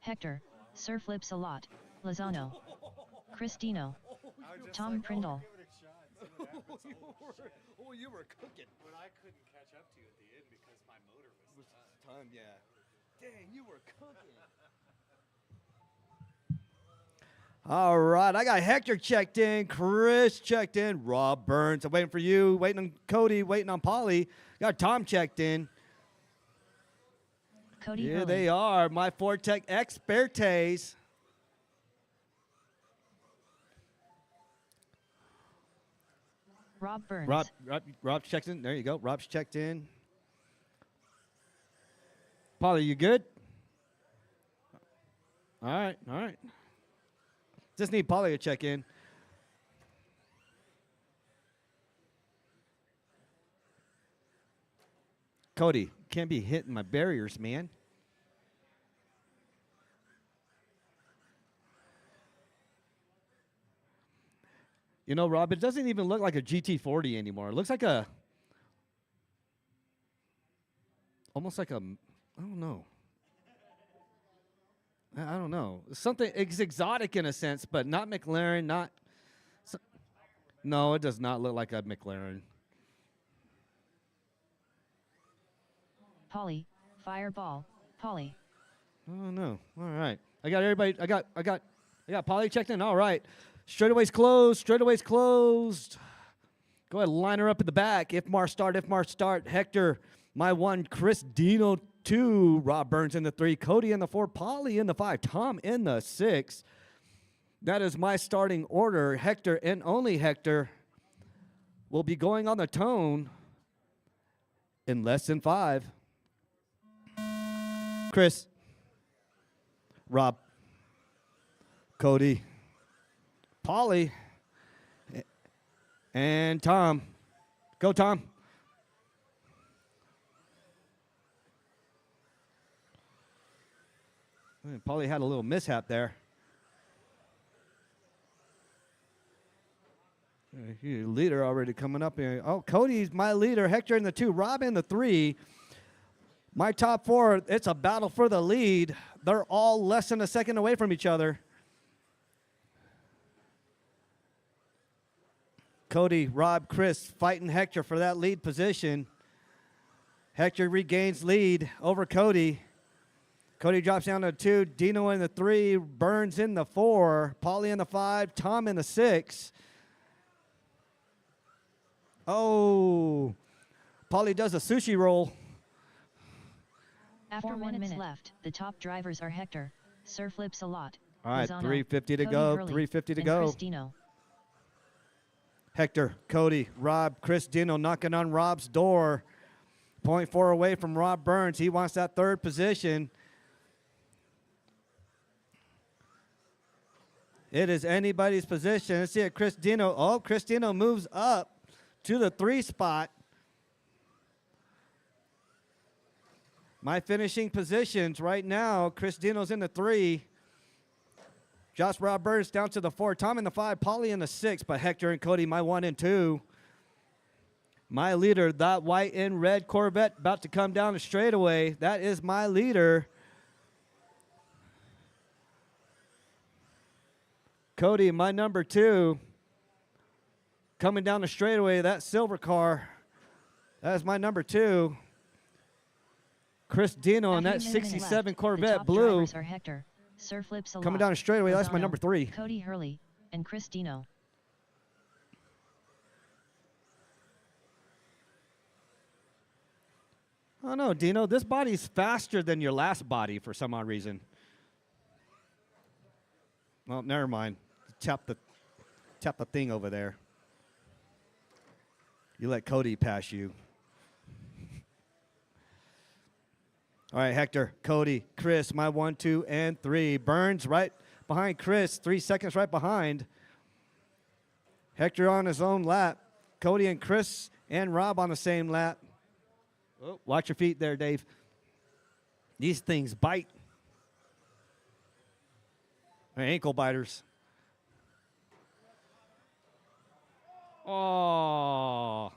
Hector, Sir Flips a lot, Lozano, Cristino, Tom Prindle. You were cooking. But I couldn't catch up to you at the end because my motor was Time, yeah. Dang, you were cooking. All right, I got Hector checked in, Chris checked in, Rob Burns. I'm waiting for you, waiting on Cody, waiting on Polly. Got Tom checked in. Cody Here Hurley. they are, my Vortec Expertes. Rob Burns. Rob checked in. There you go. Rob's checked in. Polly, you good? All right. Just need Polly to check in. Cody, can't be hitting my barriers, man. You know, Rob, it doesn't even look like a GT40 anymore. It looks like almost like a, I don't know. I don't know. Something it's exotic in a sense, but not McLaren, no, it does not look like a McLaren. Polly, Fireball, Polly. Oh no. All right. I got everybody. I got Polly checked in. All right. Straightaway's closed. Go ahead, line her up at the back. If Mar start. Hector, my 1. Chris Dino 2. Rob Burns in the 3. Cody in the 4. Polly in the 5. Tom in the 6. That is my starting order. Hector and only Hector will be going on the tone in less than 5. Chris, Rob, Cody, Polly, and Tom. Go, Tom. Polly had a little mishap there. Your leader already coming up here. Oh, Cody's my leader. Hector in the 2. Rob in the 3. My top 4, it's a battle for the lead. They're all less than a second away from each other. Cody, Rob, Chris fighting Hector for that lead position. Hector regains lead over Cody. Cody drops down to 2. Dino in the 3. Burns in the 4. Polly in the 5. Tom in the 6. Oh, Polly does a sushi roll. After 1 minute left, the top drivers are Hector, Sir Flips a lot. All right, Lozano, 350 to Cody go. Hurley, 350 to and go. Cristino. Hector, Cody, Rob, Chris Dino knocking on Rob's door. 0.4 away from Rob Burns. He wants that 3rd position. It is anybody's position. Let's see it, Chris Dino. Oh, Chris Dino moves up to the 3 spot. My finishing positions right now, Chris Dino's in the 3. Josh Rob Burns down to the 4. Tom in the 5. Polly in the 6. But Hector and Cody, my 1 and 2. My leader, that white and red Corvette about to come down the straightaway. That is my leader. Cody, my number 2. Coming down the straightaway, that silver car. That is my number 2. Chris Dino in that After a minute 67 left, Corvette the top blue. drivers are Hector, Sir Flips a Coming lot. down the straightaway, that's my Lozano, number 3. Cody Hurley, and Chris Dino. Oh no, Dino, this body's faster than your last body for some odd reason. Well, never mind. Tap the thing over there. You let Cody pass you. All right, Hector, Cody, Chris, my 1, 2, and 3. Burns right behind Chris, 3 seconds right behind. Hector on his own lap. Cody and Chris and Rob on the same lap. Oh, watch your feet there, Dave. These things bite. They're ankle biters. Oh.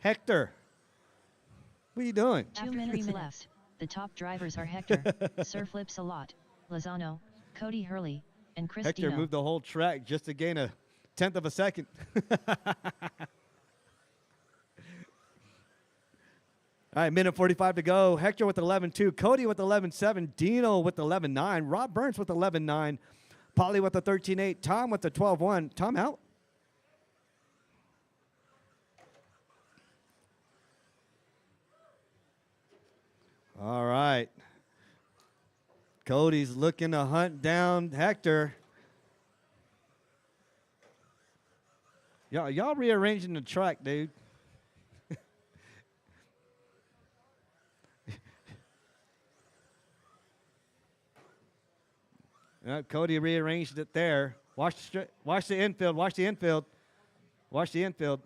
Hector, what are you doing? 2 minutes left. The top drivers are Hector, Sir Flips a lot, Lozano, Cody Hurley, and Chris Hector Dino. moved the whole track just to gain a 1/10 of a second. All right, minute 45 to go. Hector with 11.2, Cody with 11.7, Dino with 11.9, Rob Burns with 11.9, Polly with the 13.8, Tom with the 12.1. Tom out. All right. Cody's looking to hunt down Hector. Y'all rearranging the track, dude. Cody rearranged it there. Watch the infield. Watch the infield. Watch the infield.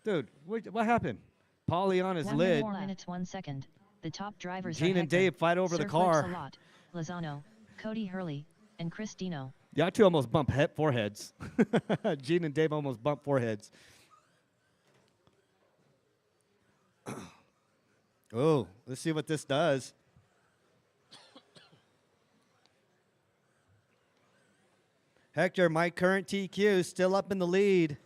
Dude, what happened? Polly on his 1 lid. 4 minutes 1 second. The top drivers Gene are and Hector, Dave fight over Sir the car. Flips a lot, Lozano, Cody Hurley, and Chris Dino. Y'all two almost bump foreheads. Gene and Dave almost bump foreheads. Oh, let's see what this does. Hector, my current TQ, still up in the lead.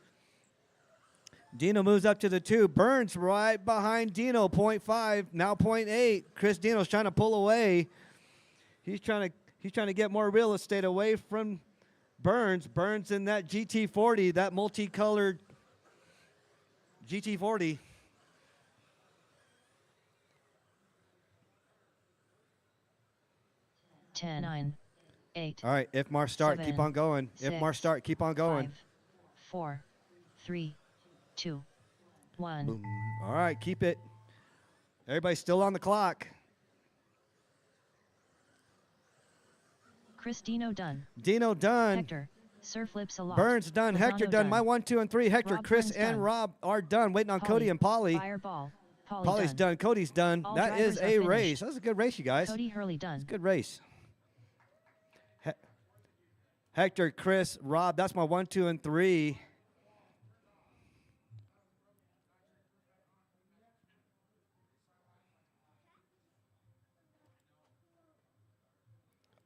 Dino moves up to the 2. Burns right behind Dino, 0.5, now 0.8. Chris Dino's trying to pull away. He's trying to get more real estate away from Burns. Burns in that GT40, that multicolored GT40. Ten, 9, 8. All right, if Mar start, keep 7, on going. If Mar 6, start, keep on going. 5, 4, 3, 2, 1. Boom. All right, keep it. Everybody's still on the clock. Chris Dino done. Dino done. Hector, Sir Flips a lot. Burns done. Lozano Hector done. My 1, 2, and 3. Hector, Rob Chris, Burns and done. Rob are done. Waiting on Cody and Polly. Fireball. Polly Polly's done. Cody's done. All That is drivers are a finished. race. That was a good race, you guys. Cody Hurley done. Good race. Hector, Chris, Rob. That's my 1, 2, and 3.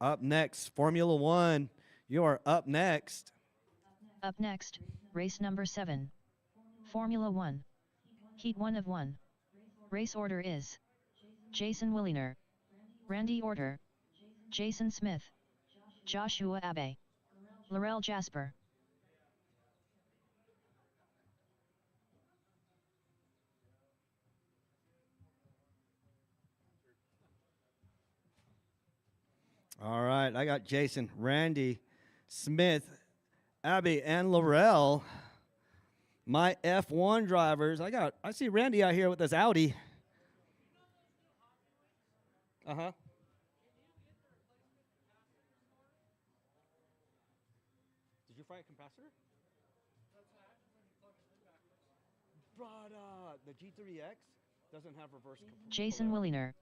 Up next, Formula One. You are up next. Up next, race number 7. Formula 1. Heat 1 of 1. Race order is Jason Williner, Randy Orter, Jason Smith, Joshua Abe, Laurel Jasper. All right, I got Jason, Randy, Smith, Abby, and Laurel. My F1 drivers. I see Randy out here with this Audi. Uh-huh. Did you fry a compressor? But the G3X doesn't have reverse. Jason Williner.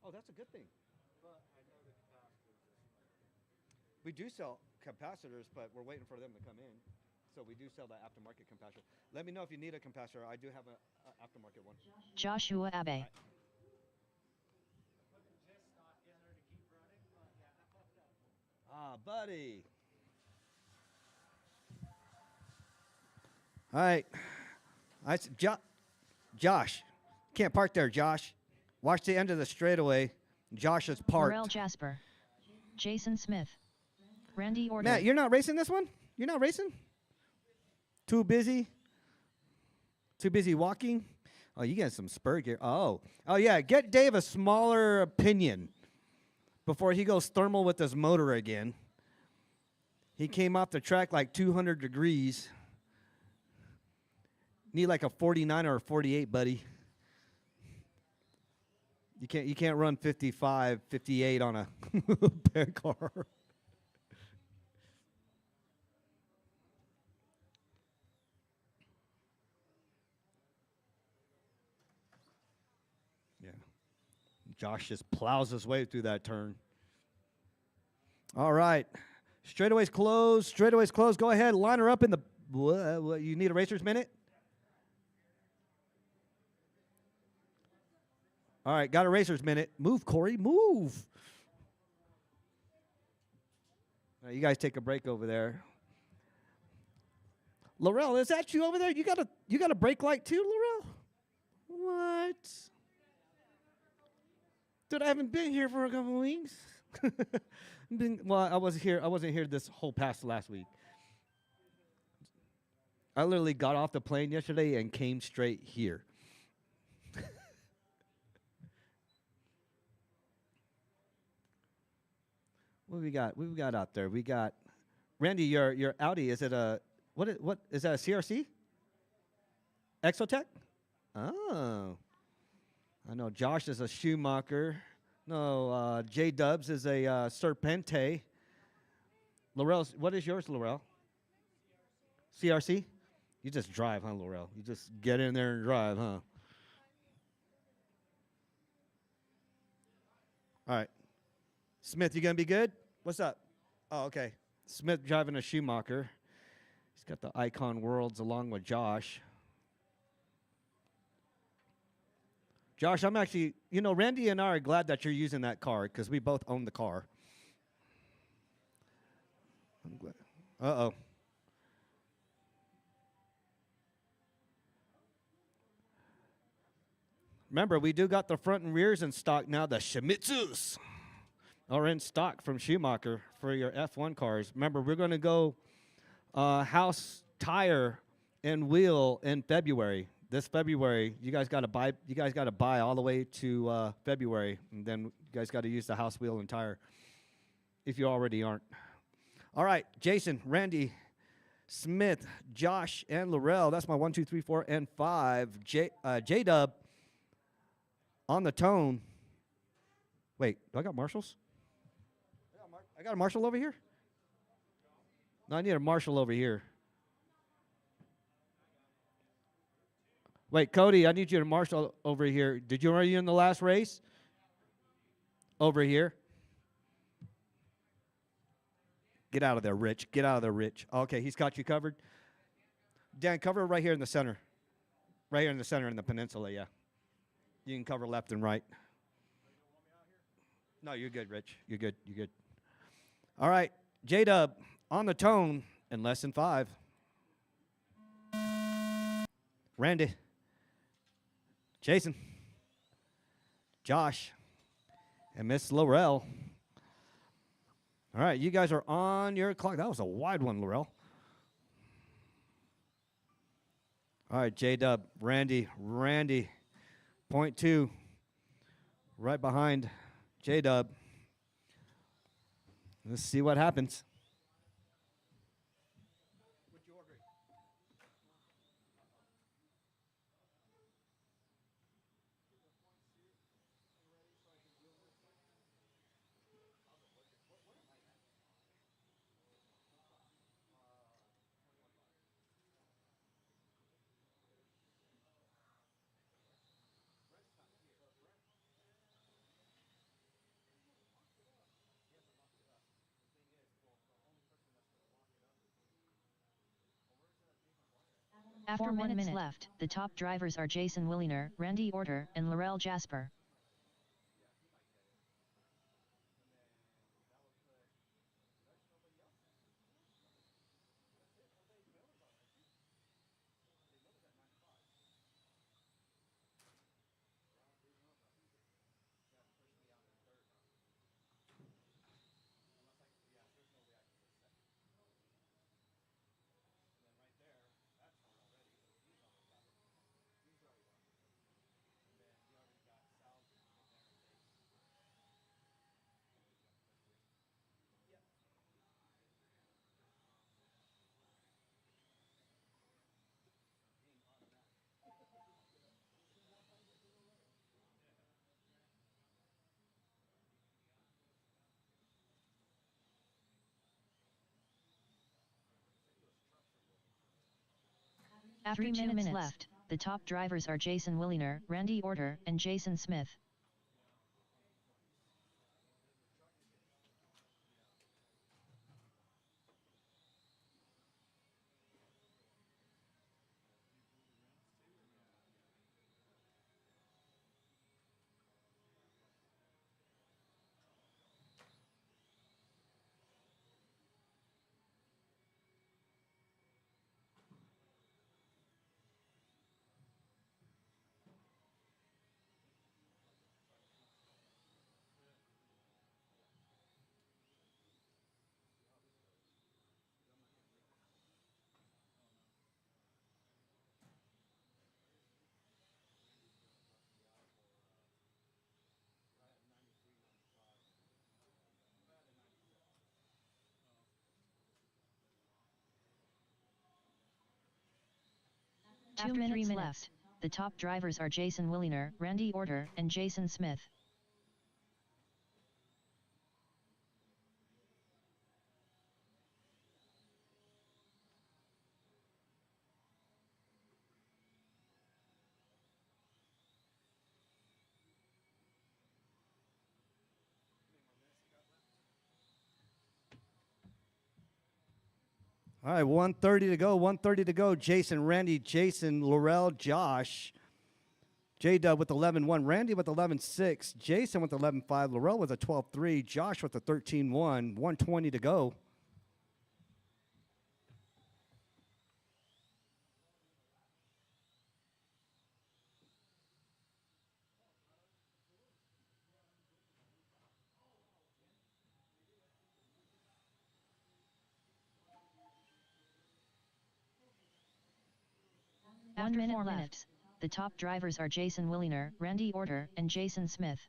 Oh, that's a good thing. We do sell capacitors, but we're waiting for them to come in. So we do sell the aftermarket capacitor. Let me know if you need a capacitor. I do have an aftermarket one. Joshua Abe. Ah, buddy. All right. Josh, Can't park there, Josh. Watch the end of the straightaway. Josh is parked. Laurel Jasper. Jason Smith. Randy Order. Matt, you're not racing this one? You're not racing? Too busy? Too busy walking? Oh, you got some spur gear. Oh, yeah. Get Dave a smaller pinion before he goes thermal with his motor again. He came off the track like 200 degrees. Need like a 49 or a 48, buddy. You can't run 55, 58 on a bad car. Yeah. Josh just plows his way through that turn. All right. Straightaway's closed. Straightaway's closed. Go ahead. Line her up in the... What, you need a racer's minute? All right, got a racer's minute. Move, Corey, move. All right, you guys take a break over there. Laurel, is that you over there? You got a brake light too, Laurel? What? Dude, I haven't been here for a couple of weeks. I wasn't here this whole past last week. I literally got off the plane yesterday and came straight here. What we got? What we got out there? We got Randy. Your Audi. Is it a what is that? A CRC? Exotech? Oh, I know. Josh is a Schumacher. No, J Dubs is a Serpente. Laurel's. What is yours, Laurel? CRC. You just drive, huh, Laurel? You just get in there and drive, huh? All right. Smith, you gonna be good? What's up? Oh, okay. Smith driving a Schumacher. He's got the Icon Worlds along with Josh. Josh, I'm actually, Randy and I are glad that you're using that car because we both own the car. I'm glad. Uh-oh. Remember, we do got the front and rears in stock now, the Shimitsus. Are in stock from Schumacher for your F1 cars. Remember, we're going to go house tire and wheel in February. This February, you guys got to buy. You guys got to buy all the way to February, and then you guys got to use the house wheel and tire if you already aren't. All right, Jason, Randy, Smith, Josh, and Laurel. That's my 1, 2, 3, 4, and 5. J-Dub on the tone. Wait, do I got marshals? I got a marshal over here? No, I need a marshal over here. Wait, Cody, I need you to marshal over here. Are you in the last race? Over here. Get out of there, Rich. Get out of there, Rich. Okay, he's got you covered. Dan, cover right here in the center. Right here in the center in the peninsula, yeah. You can cover left and right. No, you're good, Rich. You're good. You're good. All right, J-Dub on the tone in less than 5. Randy, Jason, Josh, and Miss Laurel. All right, you guys are on your clock. That was a wide one, Laurel. All right, J-Dub, Randy, point 2, right behind J-Dub. Let's see what happens. After 4 minutes left, the top drivers are Jason Williner, Randy Order, and Laurel Jasper. After 2 minutes left, the top drivers are Jason Williner, Randy Orter, and Jason Smith. After 3 minutes left, the top drivers are Jason Williner, Randy Orter, and Jason Smith. All right, 1:30 to go. 1:30 to go. Jason, Randy, Jason, Laurel, Josh. J-Dub with 11-1. Randy with 11-6. Jason with 11-5. Laurel with a 12-3. Josh with a 13-1. 1:20 to go. After 4 minutes, the top drivers are Jason Williner, Randy Orter, and Jason Smith.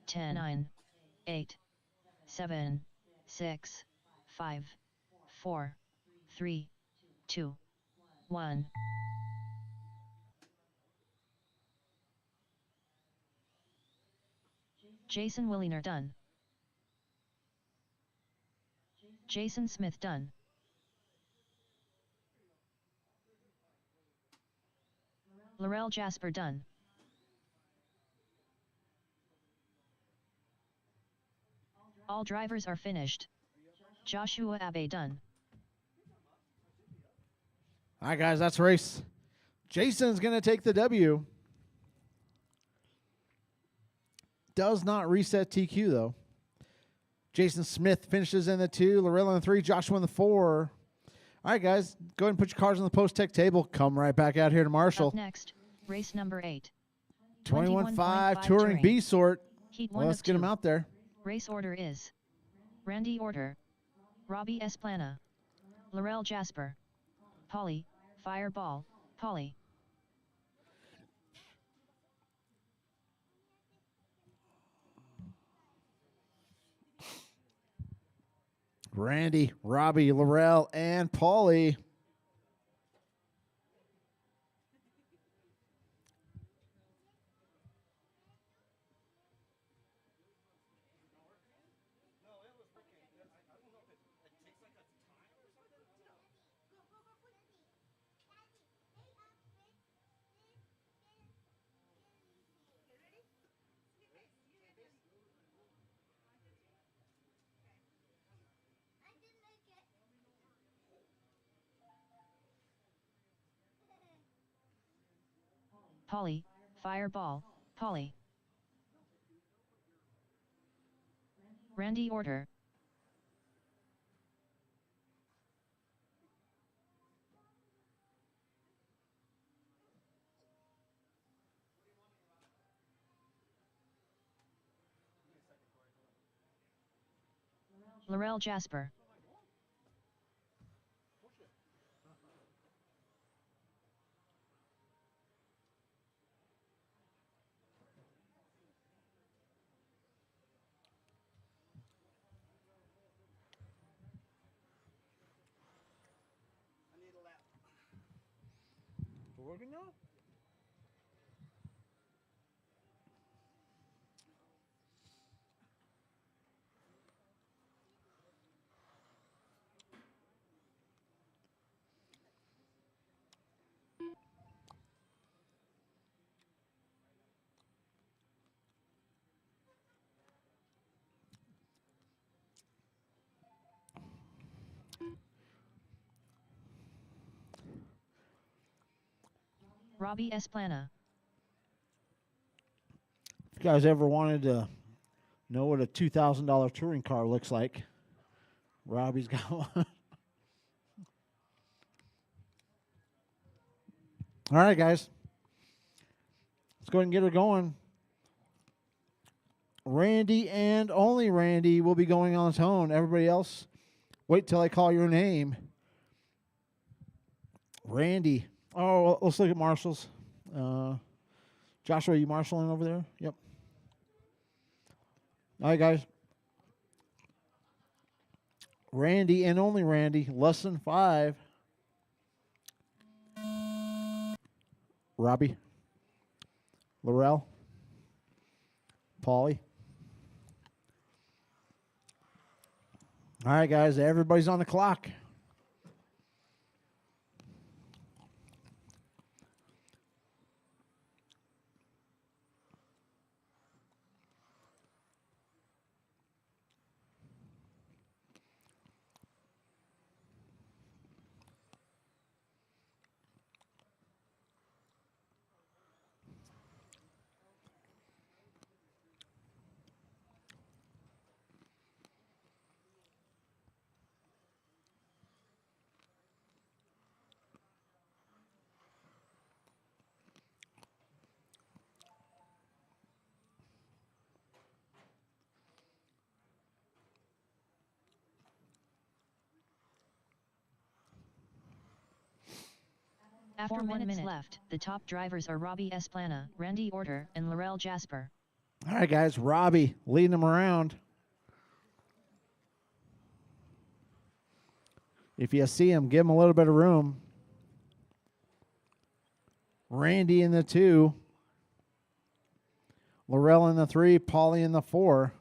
Ten, 9, 8, 7, 6, 5, 4, 3, 2, 1. Jason Williner done. Jason Smith done. Laurel Jasper done. All drivers are finished. Joshua Abe done. All right, guys, that's race. Jason's going to take the W. Does not reset TQ, though. Jason Smith finishes in the 2, Lorella in the 3, Joshua in the 4. All right, guys, go ahead and put your cars on the post-tech table. Come right back out here to Marshall. Up next, race number 8. 21.5 Touring B sort. Heat Well, 1 let's of get 2. them out there. Race order is Randy Orter, Robbie Esplana, Laurel Jasper, Polly, Fireball, Polly. Randy, Robbie, Laurel, and Paulie. Polly, Fireball, Polly. Randy Orter. Laurel Jasper. I need a lap. We're working now? Robbie Esplana. If you guys ever wanted to know what a $2,000 touring car looks like, Robbie's got one. All right, guys. Let's go ahead and get her going. Randy and only Randy will be going on his own. Everybody else, wait till I call your name. Randy. Oh, let's look at marshals. Joshua, are you marshalling over there? Yep. All right, guys. Randy and only Randy, lesson 5. Robbie. Laurel. Paulie. All right, guys, everybody's on the clock. After 1 minute left, the top drivers are Robbie Esplana, Randy Orter, and Laurel Jasper. All right, guys, Robbie leading them around. If you see him, give him a little bit of room. Randy in the 2. Laurel in the 3. Paulie in the 4.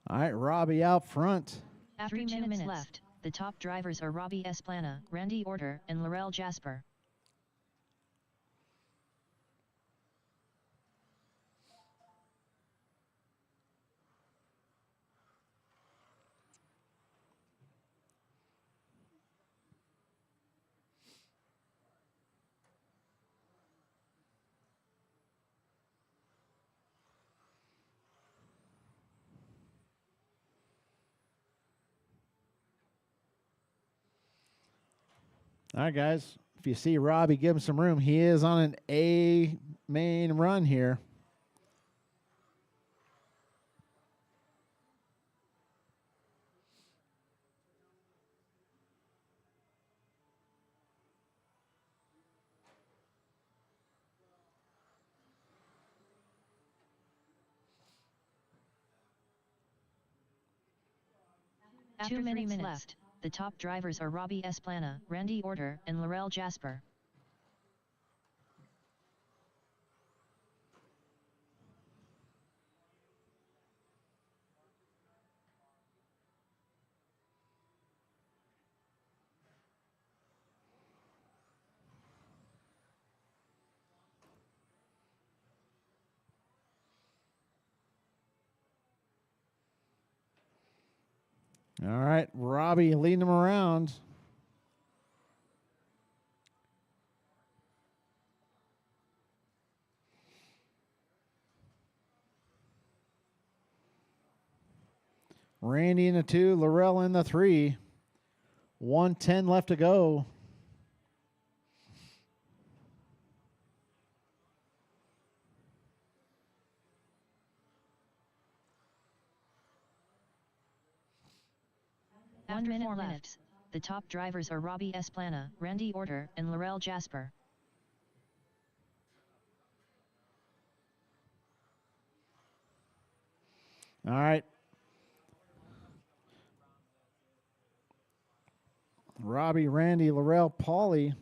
All right, Robbie out front. After 2 minutes left, the top drivers are Robbie Esplana, Randy Orter, and Laurel Jasper. All right, guys. If you see Robbie, give him some room. He is on an A main run here. After 3 minutes left, the top drivers are Robbie Esplana, Randy Orter, and Laurel Jasper. All right, Robbie leading him around. Randy in the 2, Laurel in the 3. 1:10 left to go. After 4 minutes, the top drivers are Robbie Esplana, Randy Orter, and Laurel Jasper. All right. Robbie, Randy, Laurel, Paulie.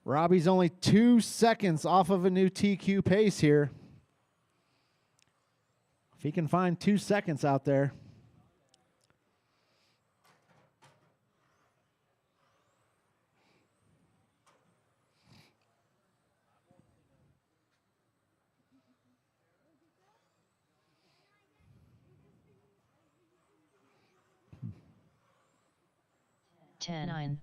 Robbie's only 2 seconds off of a new TQ pace here. If he can find 2 seconds out there. Ten, 9,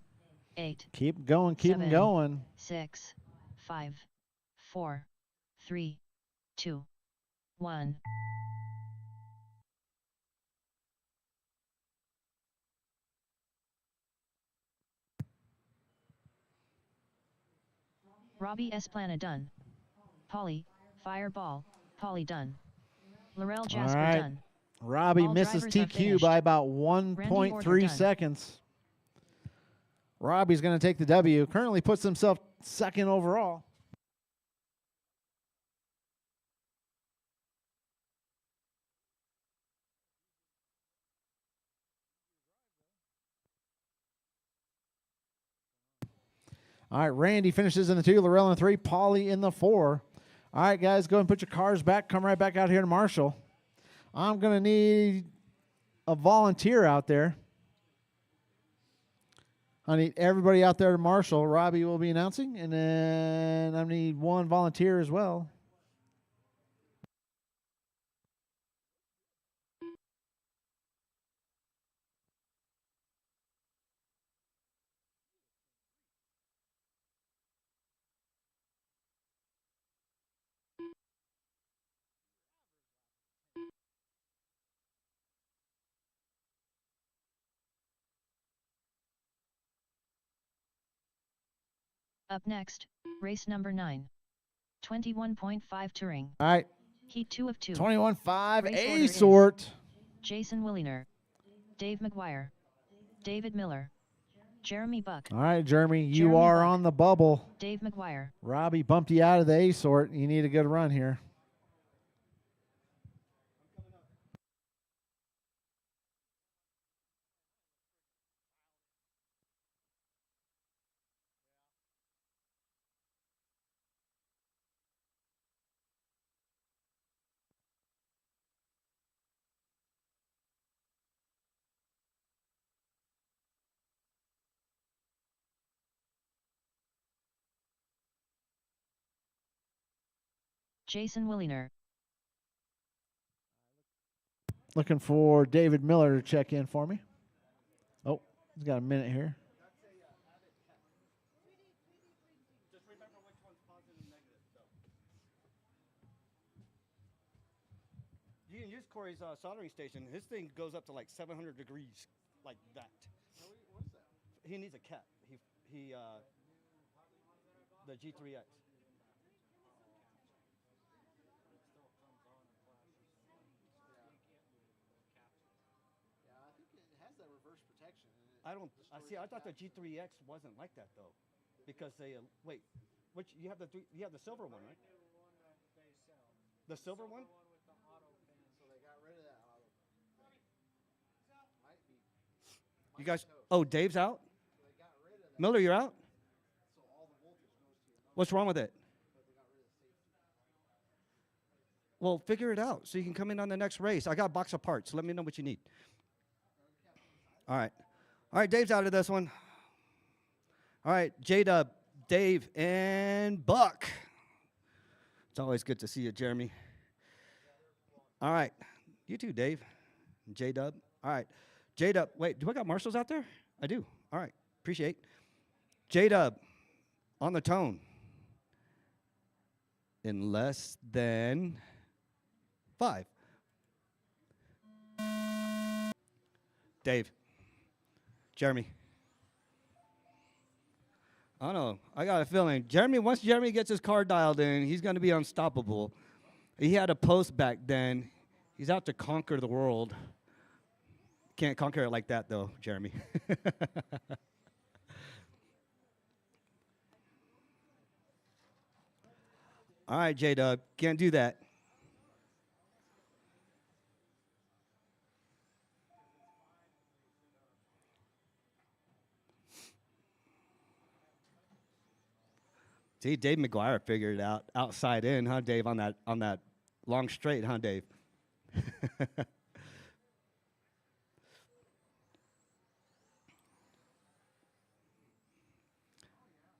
8. Keep going, keep 7, going. 6, 5, 4, 3, 2, 1. Robbie Esplana done. Paulie, Fireball, Paulie done. Laurel Jasper right. done. Robbie All misses drivers are TQ finished. by about Orter 1.3 done. seconds. Robbie's going to take the W. Currently puts himself second overall. All right, Randy finishes in the 2, Laurel in the 3, Paulie in the 4. All right, guys, go ahead and put your cars back. Come right back out here to Marshall. I'm going to need a volunteer out there. I need everybody out there to Marshall. Robbie will be announcing, and then I need one volunteer as well. Up next, race number 9. 21.5 Touring. All right, Heat 2 of 2. 21.5 Race A order is sort. Jason Williner, Dave McGuire, David Miller, Jeremy Buck, All right, Jeremy, you Jeremy are Buck. on the bubble. Dave McGuire. Robbie bumped you out of the A sort. You need a good run here. Jason Williner. Looking for David Miller to check in for me. Oh, he's got a minute here. Just remember which one's positive and negative, though. You can use Corey's soldering station. His thing goes up to like 700 degrees, like that. What's that? He needs a cap. The G3X. Yeah, I think it has that reverse protection. I don't. I see. I thought the G3X wasn't like that though, because they wait. Which you have you have the silver one, right? The silver one. So they got rid of that auto. Might be. You guys. Oh, Dave's out. They got rid of that. Miller, you're out. So all the voltage goes to your. What's wrong with it? But they got rid of the safety. Well, figure it out so you can come in on the next race. I got a box of parts. Let me know what you need. All right. All right, Dave's out of this one. All right, J-Dub, Dave, and Buck. It's always good to see you, Jeremy. All right. You too, Dave. J-Dub. All right. J-Dub. Wait, do I got marshals out there? I do. All right. Appreciate. J-Dub on the tone. In less than 5. Dave. Jeremy. I don't know. I got a feeling. Once Jeremy gets his car dialed in, he's going to be unstoppable. He had a post back then. He's out to conquer the world. Can't conquer it like that, though, Jeremy. All right, J-Dub. Can't do that. See, Dave McGuire figured it out outside in, huh, Dave, on that long straight, huh, Dave?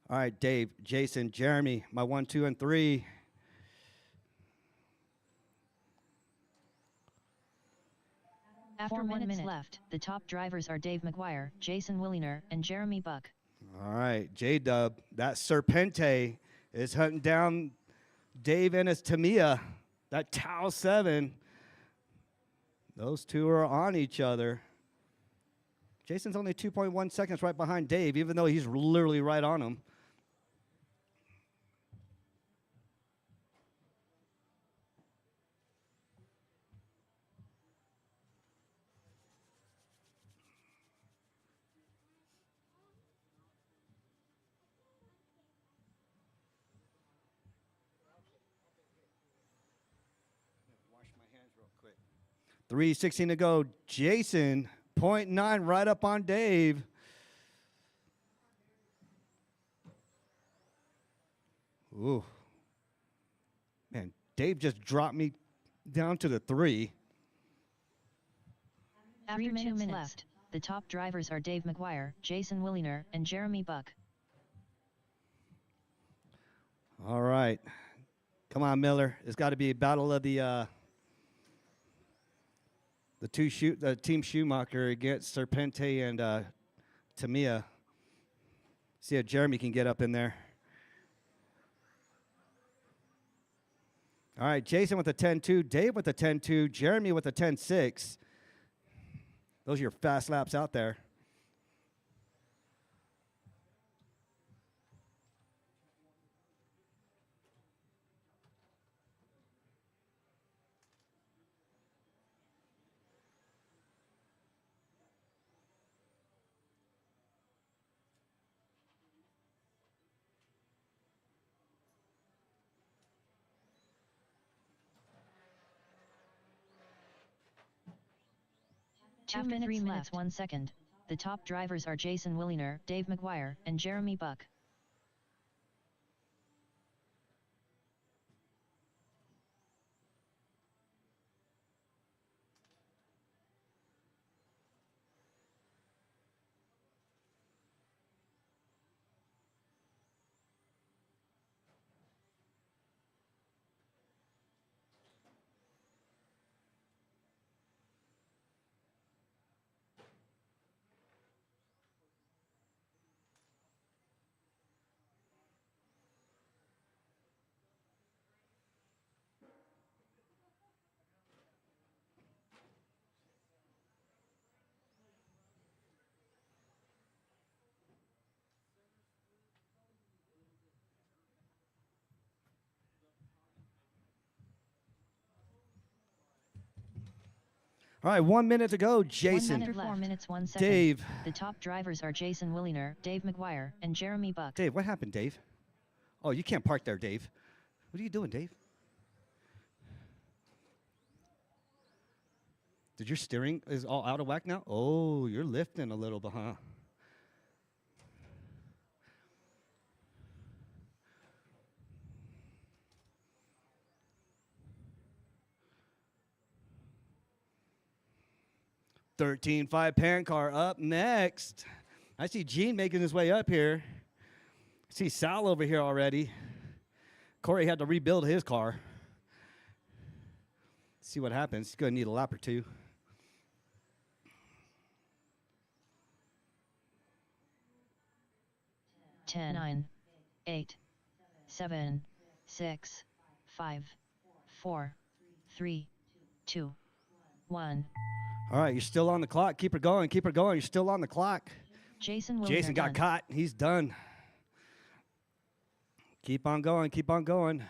All right, Dave, Jason, Jeremy, my 1, 2, and 3. After 4 minutes left, the top drivers are Dave McGuire, Jason Williner, and Jeremy Buck. All right, J-Dub, that Serpente is hunting down Dave and his Tamiya, that Tau 7. Those two are on each other. Jason's only 2.1 seconds right behind Dave, even though he's literally right on him. Wash my hands real quick. 3:16 to go. Jason, 0.9 right up on Dave. Ooh. Man, Dave just dropped me down to the 3. After 2 minutes left, the top drivers are Dave McGuire, Jason Williner, and Jeremy Buck. All right. Come on, Miller. It's got to be a battle of the Team Schumacher against Serpente and Tamiya. See if Jeremy can get up in there. All right, Jason with a 10.2, Dave with a 10.2, Jeremy with a 10.6. Those are your fast laps out there. After 3 minutes 1 second, the top drivers are Jason Williner, Dave McGuire, and Jeremy Buck. All right, 1 minute to go, Jason. After 4 minutes 1 second, Dave. the top drivers are Jason Williner, Dave McGuire, and Jeremy Buck. Dave, what happened, Dave? Oh, you can't park there, Dave. What are you doing, Dave? Did your steering is all out of whack now? Oh, you're lifting a little bit, huh? $13.5 pan car up next. I see Gene making his way up here. I see Sal over here already. Corey had to rebuild his car. See what happens. He's going to need a lap or two. Ten, 9, 8, 7, 6, 5, 4, 3, 2, 1. All right, you're still on the clock. Keep her going. Keep her going. You're still on the clock. Jason Willier Jason got done. caught. He's done. Keep on going. Keep on going.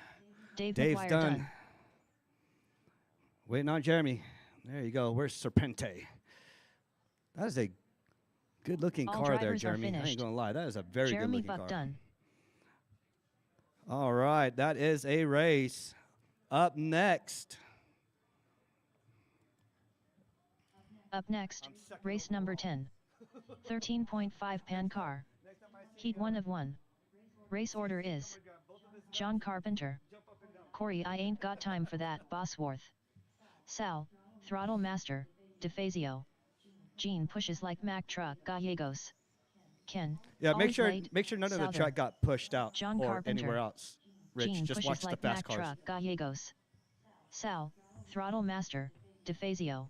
Dave Dave's McGuire done. Waiting on Jeremy. There you go. Where's Serpente? That is a good-looking All car there, drivers are Jeremy. I ain't finished. going to lie. That is a very Jeremy good-looking Buck car. done. All right, that is a race. Up next. Up next, race number 10. 13.5 pan car. Heat 1 of 1. Race order is John Carpenter. Corey, I ain't got time for that, Bosworth. Sal, Throttle Master, DeFazio. Gene pushes like Mack Truck Gallegos. Ken, Yeah, always late, make sure none of the Souther. track got pushed out John or Carpenter. anywhere else. Rich, Gene just pushes watch like the fast Mack cars. Truck Gallegos. Sal, Throttle Master, DeFazio.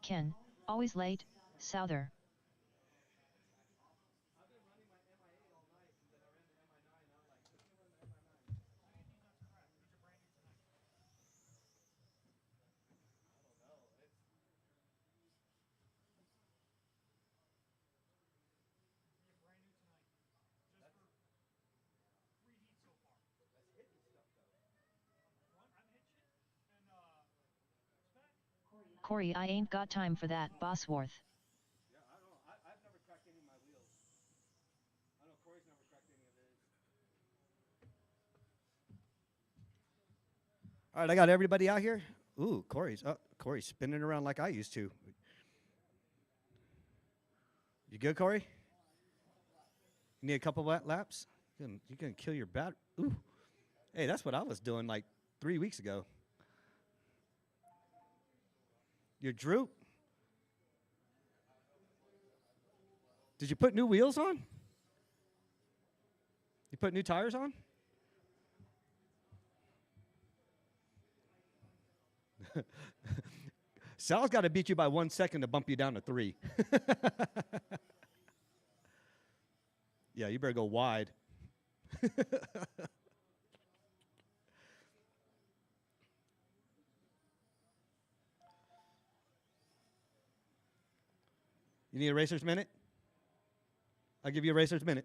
Ken, always late, Souther. Corey, I ain't got time for that, Bosworth. Yeah, I don't know. I've never cracked any of my wheels. I know Corey's never cracked any of his. All right, I got everybody out here. Ooh, Corey's spinning around like I used to. You good, Corey? You need a couple laps? You're gonna kill your battery. Ooh. Hey, that's what I was doing like 3 weeks ago. Your droop? Did you put new wheels on? You put new tires on? Sal's got to beat you by 1 second to bump you down to 3. Yeah, you better go wide. You need a racer's minute? I'll give you a racer's minute.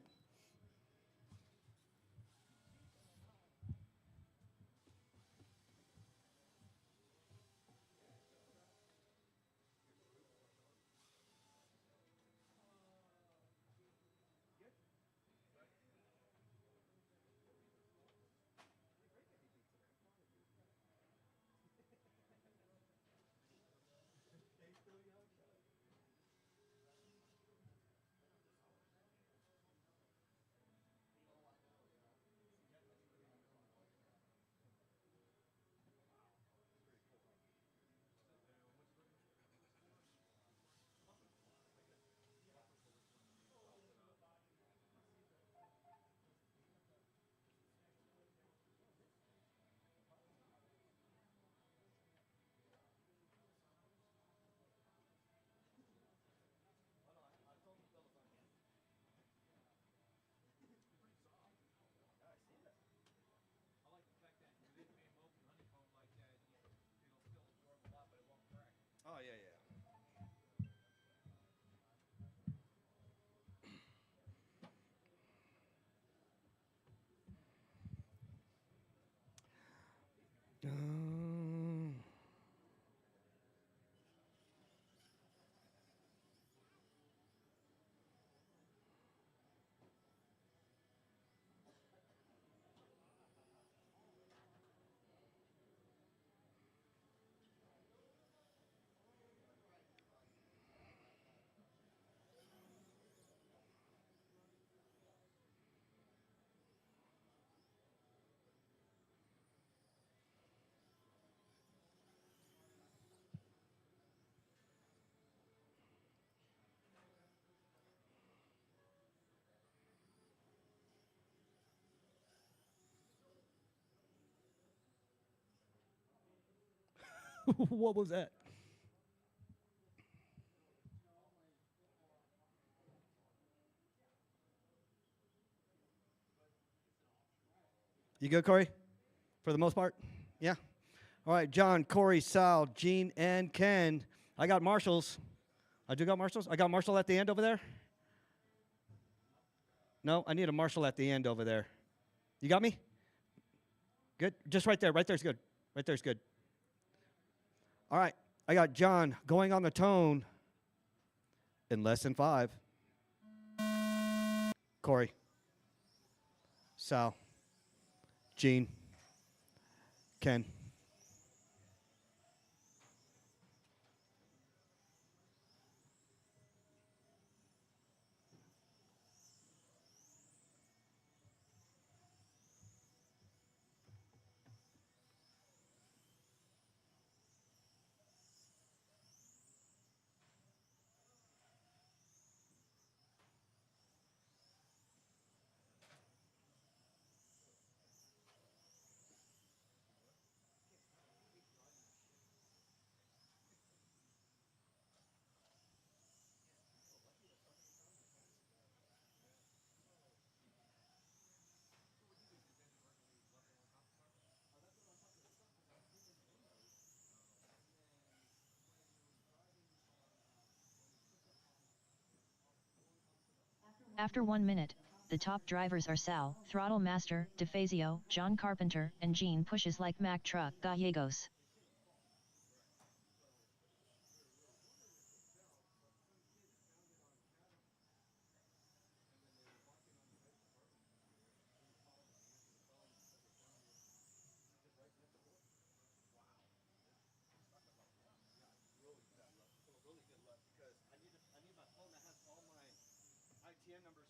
What was that? You good, Corey? For the most part? Yeah? All right, John, Corey, Sal, Gene, and Ken. I got marshals. I do got marshals? I got Marshall at the end over there? No, I need a Marshall at the end over there. You got me? Good? Just right there. Right there's good. Right there's good. All right, I got John going on the tone in less than 5. Corey, Sal, Gene, Ken. After 1 minute, the top drivers are Sal, Throttle Master, DeFazio, John Carpenter, and Gene Pushes Like Mack Truck Gallegos. ITN numbers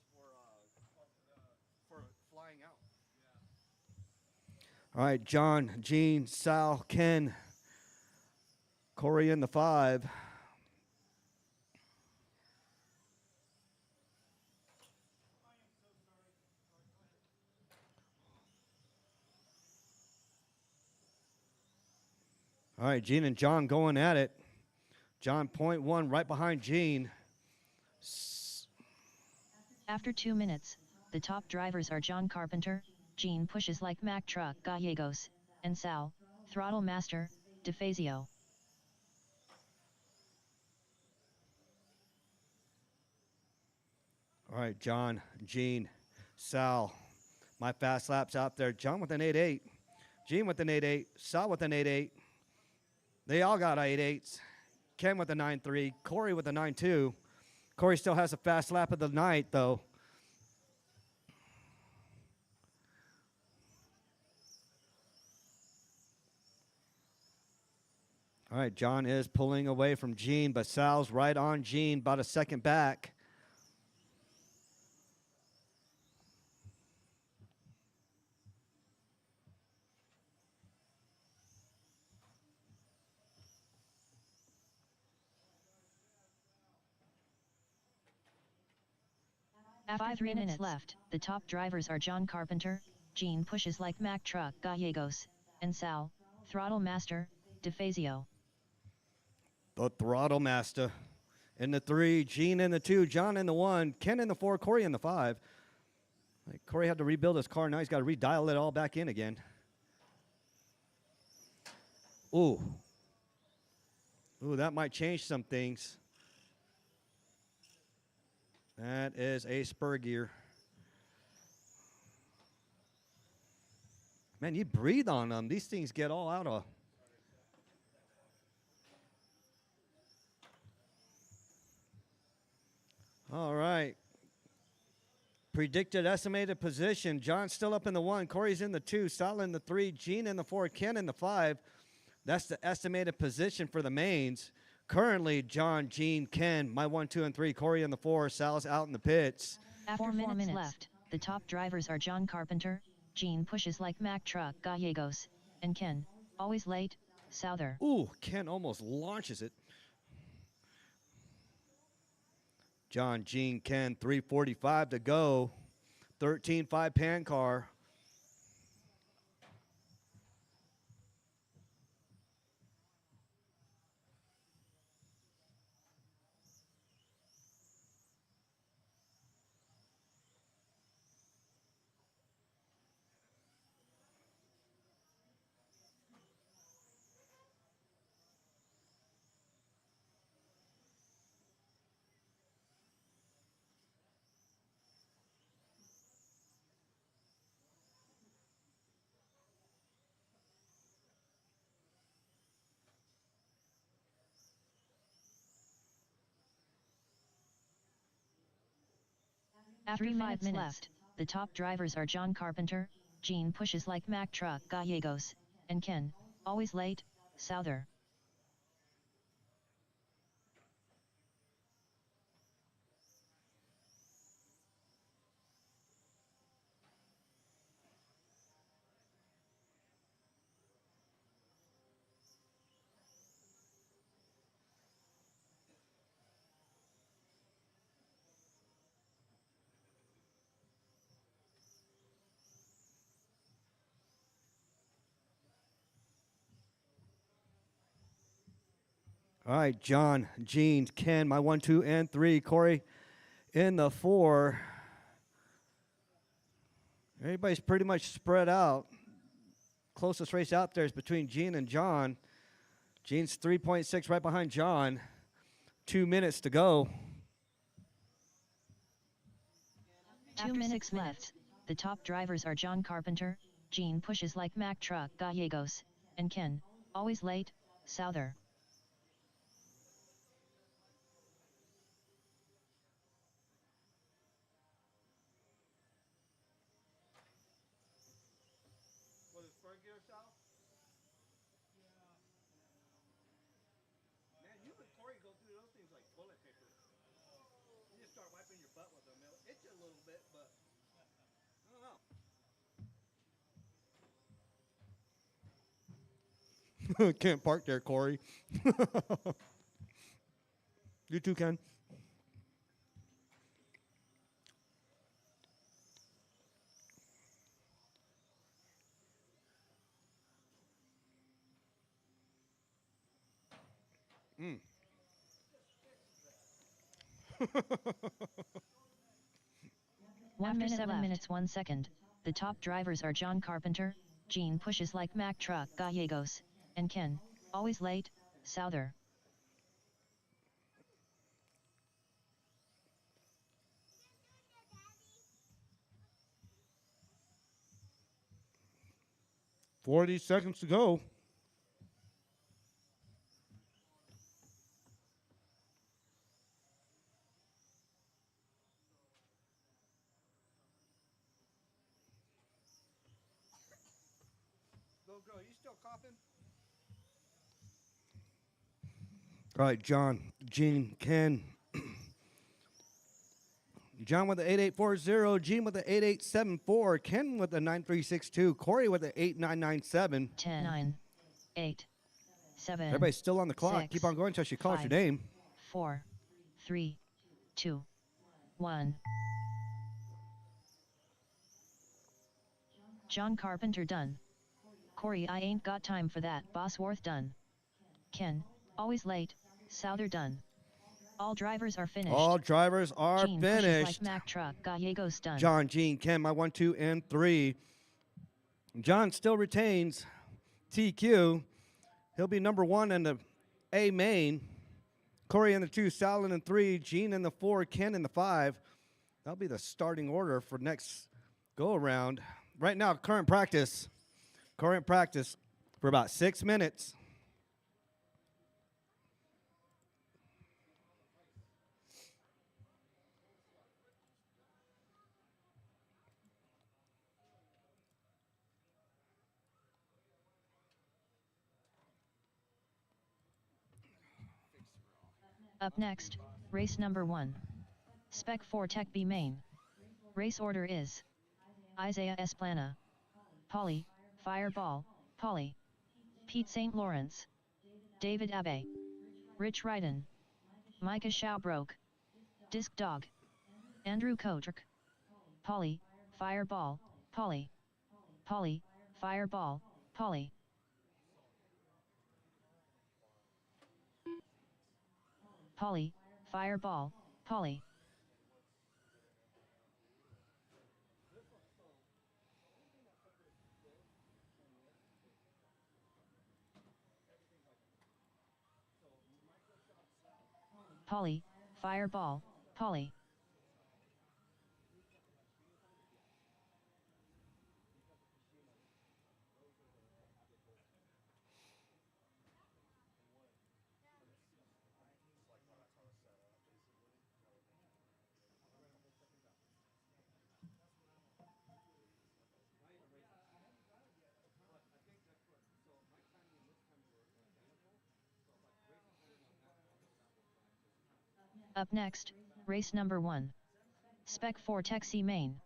for flying out. All right, John, Gene, Sal, Ken, Corey in the 5. All right, Gene and John going at it. John, .1 right behind Gene. After 2 minutes, the top drivers are John Carpenter, Gene Pushes Like Mack Truck Gallegos, and Sal, Throttle Master, DeFazio. All right, John, Gene, Sal. My fast laps out there. John with an 8.8. Gene with an 8.8. Sal with an 8.8. They all got 8.8s. Ken with a 9.3. Corey with a 9.2. Corey still has a fast lap of the night, though. All right, John is pulling away from Gene, but Sal's right on Gene, about a second back. After 3 minutes left, the top drivers are John Carpenter, Gene Pushes Like Mack Truck Gallegos, and Sal, Throttle Master, DeFazio. The Throttle Master. In the 3, Gene in the 2, John in the 1, Ken in the 4, Corey in the 5. Corey had to rebuild his car. Now he's got to redial it all back in again. Ooh. Ooh, that might change some things. That is a spur gear. Man, you breathe on them. These things get all out of. All right. Predicted estimated position. John's still up in the 1. Corey's in the 2. Sal in the 3. Gene in the 4. Ken in the 5. That's the estimated position for the mains. Currently, John, Gene, Ken, my 1, 2, and 3. Corey in the 4. Sal's out in the pits. After 4 minutes left, the top drivers are John Carpenter, Gene pushes like Mack Truck Gallegos, and Ken, always late, Souther. Ooh, Ken almost launches it. John, Gene, Ken, 3:45 to go. 13.5 pan car. After 5 minutes left, the top drivers are John Carpenter, Gene pushes like Mack Truck Gallegos, and Ken, always late, Souther. All right, John, Gene, Ken, my 1, 2, and 3. Corey in the 4. Everybody's pretty much spread out. Closest race out there is between Gene and John. Gene's 3.6 right behind John. 2 minutes to go. 2 minutes left, the top drivers are John Carpenter, Gene pushes like Mack Truck Gallegos, and Ken, always late, Souther. Was it front gear, Sal? Man, you and Corey go through those things like toilet paper. You just start wiping your butt with them. It'll itch a little bit, but I don't know. Can't park there, Corey. You too, Ken. After 7 minutes 1 second, the top drivers are John Carpenter, Gene pushes like Mack Truck Gallegos, and Ken, always late, Souther. $40 seconds to go. Little girl, you still coughing? All right, John, Gene, Ken. John with the 8840, Gene with the 8874, Ken with the 9362, Corey with the 8997. 10, 9, 8, 7. Everybody's still on the clock. 6, Keep on going until she calls 5, your name. 4, 3, 2, 1. John Carpenter done. Corey, I ain't got time for that. Bosworth done. Ken, always late, Souther done. All drivers are finished. All drivers are Gene pushes finished. like Mack Truck Gallegos done. John, Gene, Ken, my 1, 2, and 3. John still retains TQ. He'll be number 1 in the A main. Corey in the 2, Sal in the 3, Gene in the 4, Ken in the 5. That'll be the starting order for next go around. Right now, current practice. Current practice for about 6 minutes. Up next, race number 1. Spec 4 Tech B main. Race order is Isaiah Esplana, Polly, Fireball, Polly, Pete St. Lawrence, David Abe, Rich Ryden, Micah Schaubroke, Disc Dog, Andrew Kotrick, Polly, Fireball, Polly, Polly, Fireball, Polly. Polly, Fireball, Polly. Polly, Fireball, Polly. Up next, race number 1. Spec 4 Tech C main.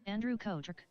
Andrew Kotrick.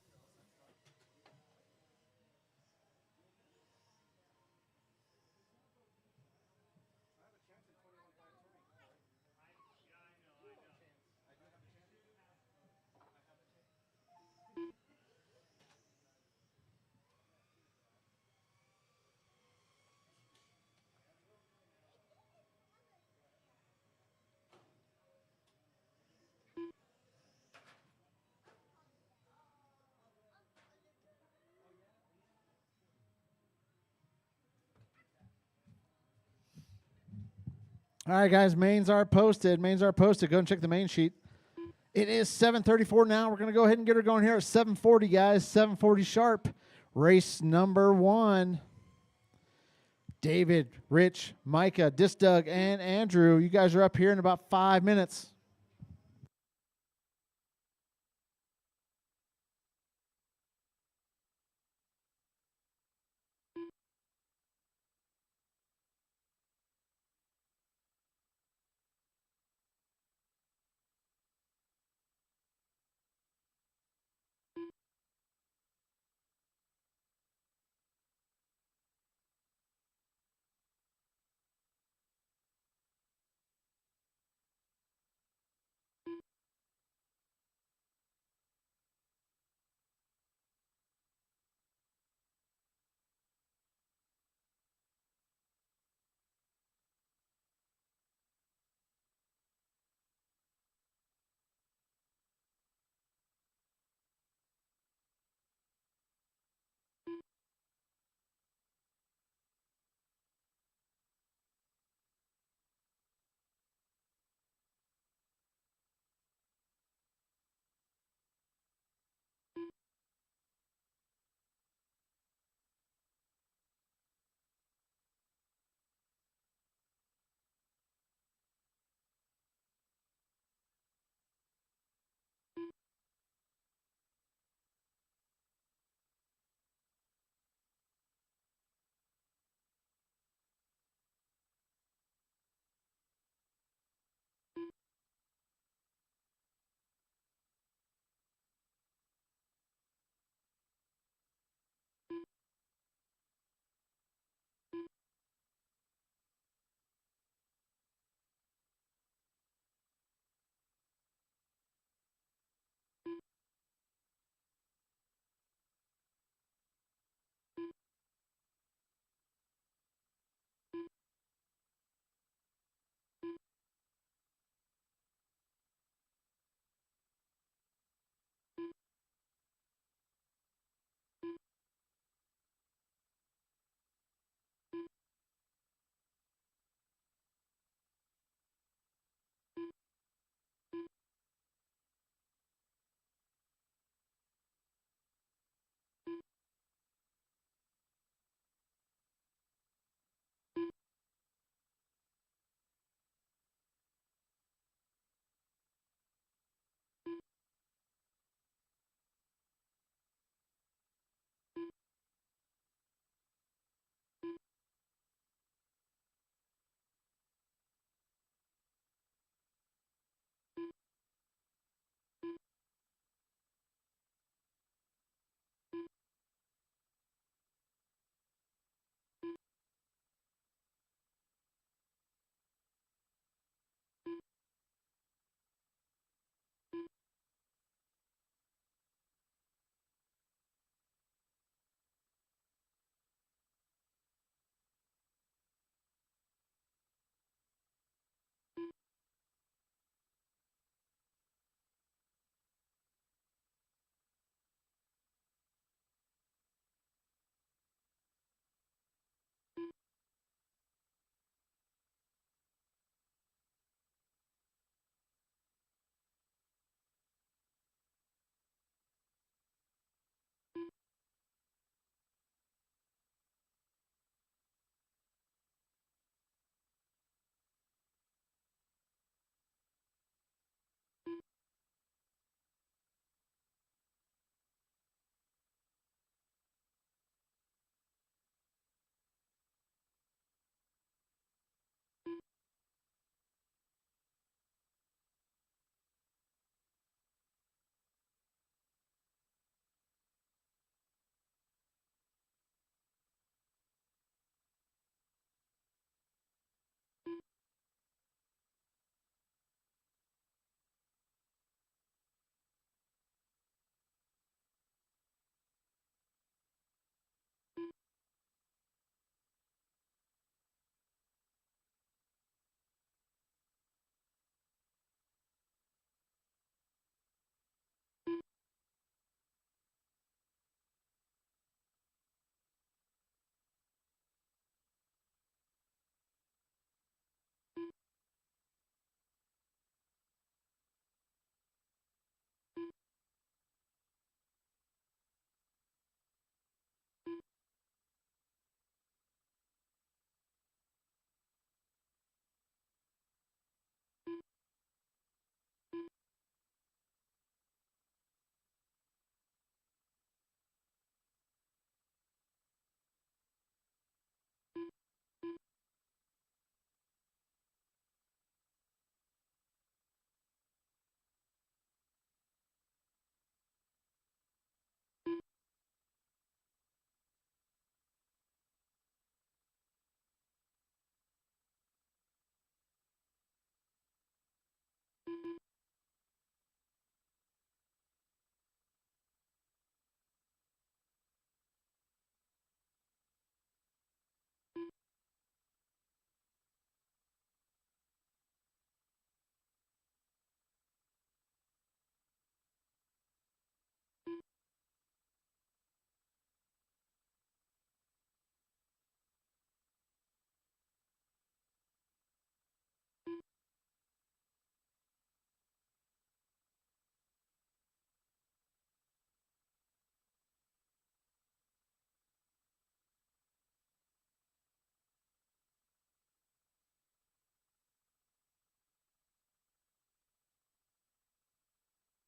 All right, guys, mains are posted. Mains are posted. Go and check the main sheet. It is 7:34 now. We're going to go ahead and get her going here at 7:40, guys. 7:40 sharp. Race number 1. David, Rich, Micah, Disdug, and Andrew. You guys are up here in about 5 minutes.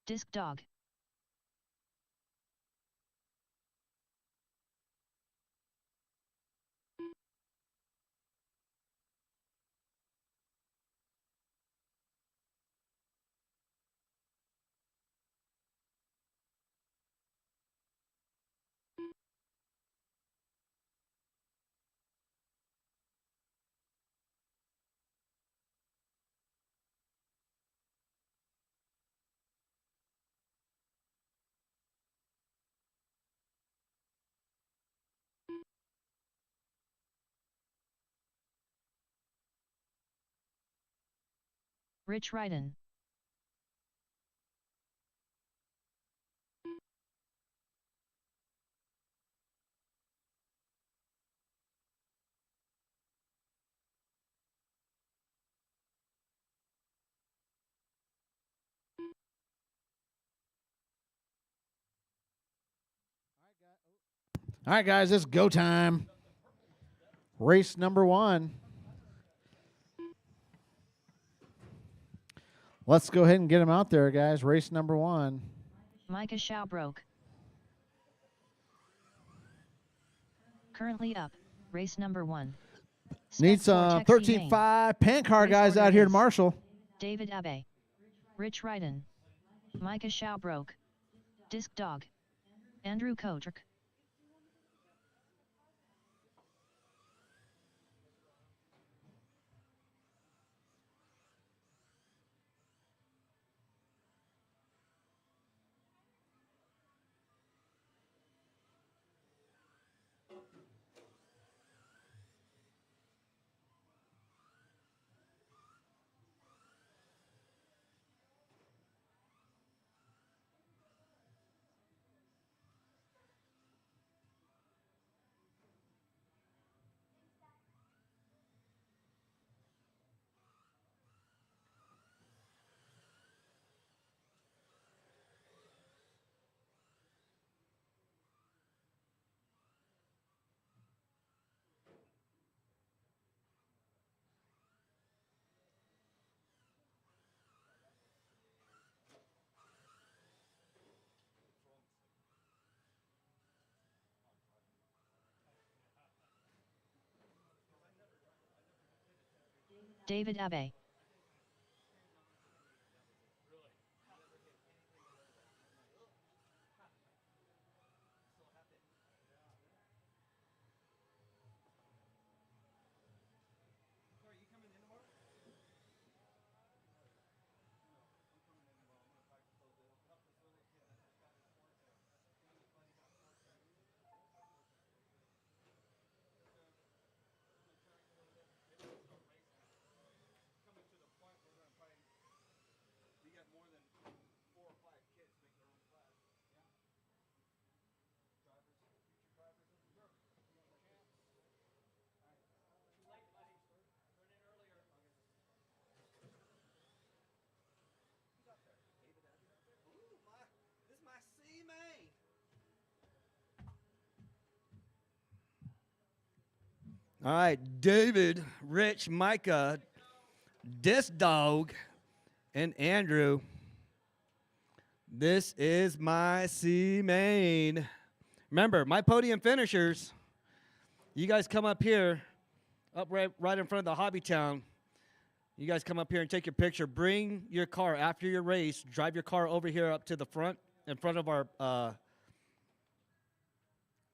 Disc dog. Rich Ryden. All right, guys, it's go time. Race number 1. Let's go ahead and get him out there, guys. Race number 1. Micah Schaubroke. Currently up. Race number 1. Need some 13.5 pan car guys out here to marshal. David Abe. Rich Ryden. Micah Schaubroke. Disc Dog. Andrew Kotrick. David Abe. This is my C main. All right, David, Rich, Micah, Disc Dog, and Andrew. This is my C main. Remember, my podium finishers, you guys come up here, up right in front of the Hobby Town. You guys come up here and take your picture. Bring your car after your race. Drive your car over here up to the front, in front of our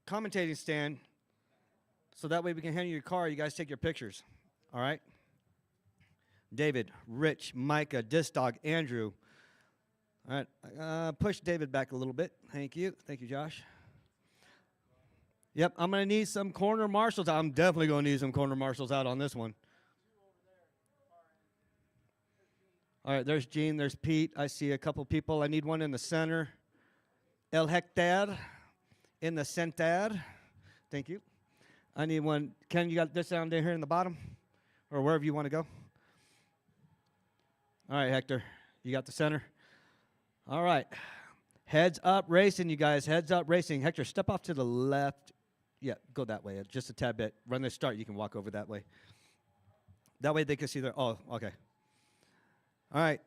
commentating stand, so that way we can hand you your car. You guys take your pictures. All right? David, Rich, Micah, Disc Dog, Andrew. All right, push David back a little bit. Thank you. Thank you, Josh. Yep, I'm going to need some corner marshals. I'm definitely going to need some corner marshals out on this one. All right, there's Gene, there's Pete. I see a couple people. I need one in the center. El Hector in the center. Thank you. I need one. Ken, you got this down there here in the bottom? Or wherever you want to go? All right, Hector, you got the center? All right. Heads up racing, you guys. Heads up racing. Hector, step off to the left. Yeah, go that way. Just a tad bit. Run the start. You can walk over that way. That way they can see their. Oh, okay. All right.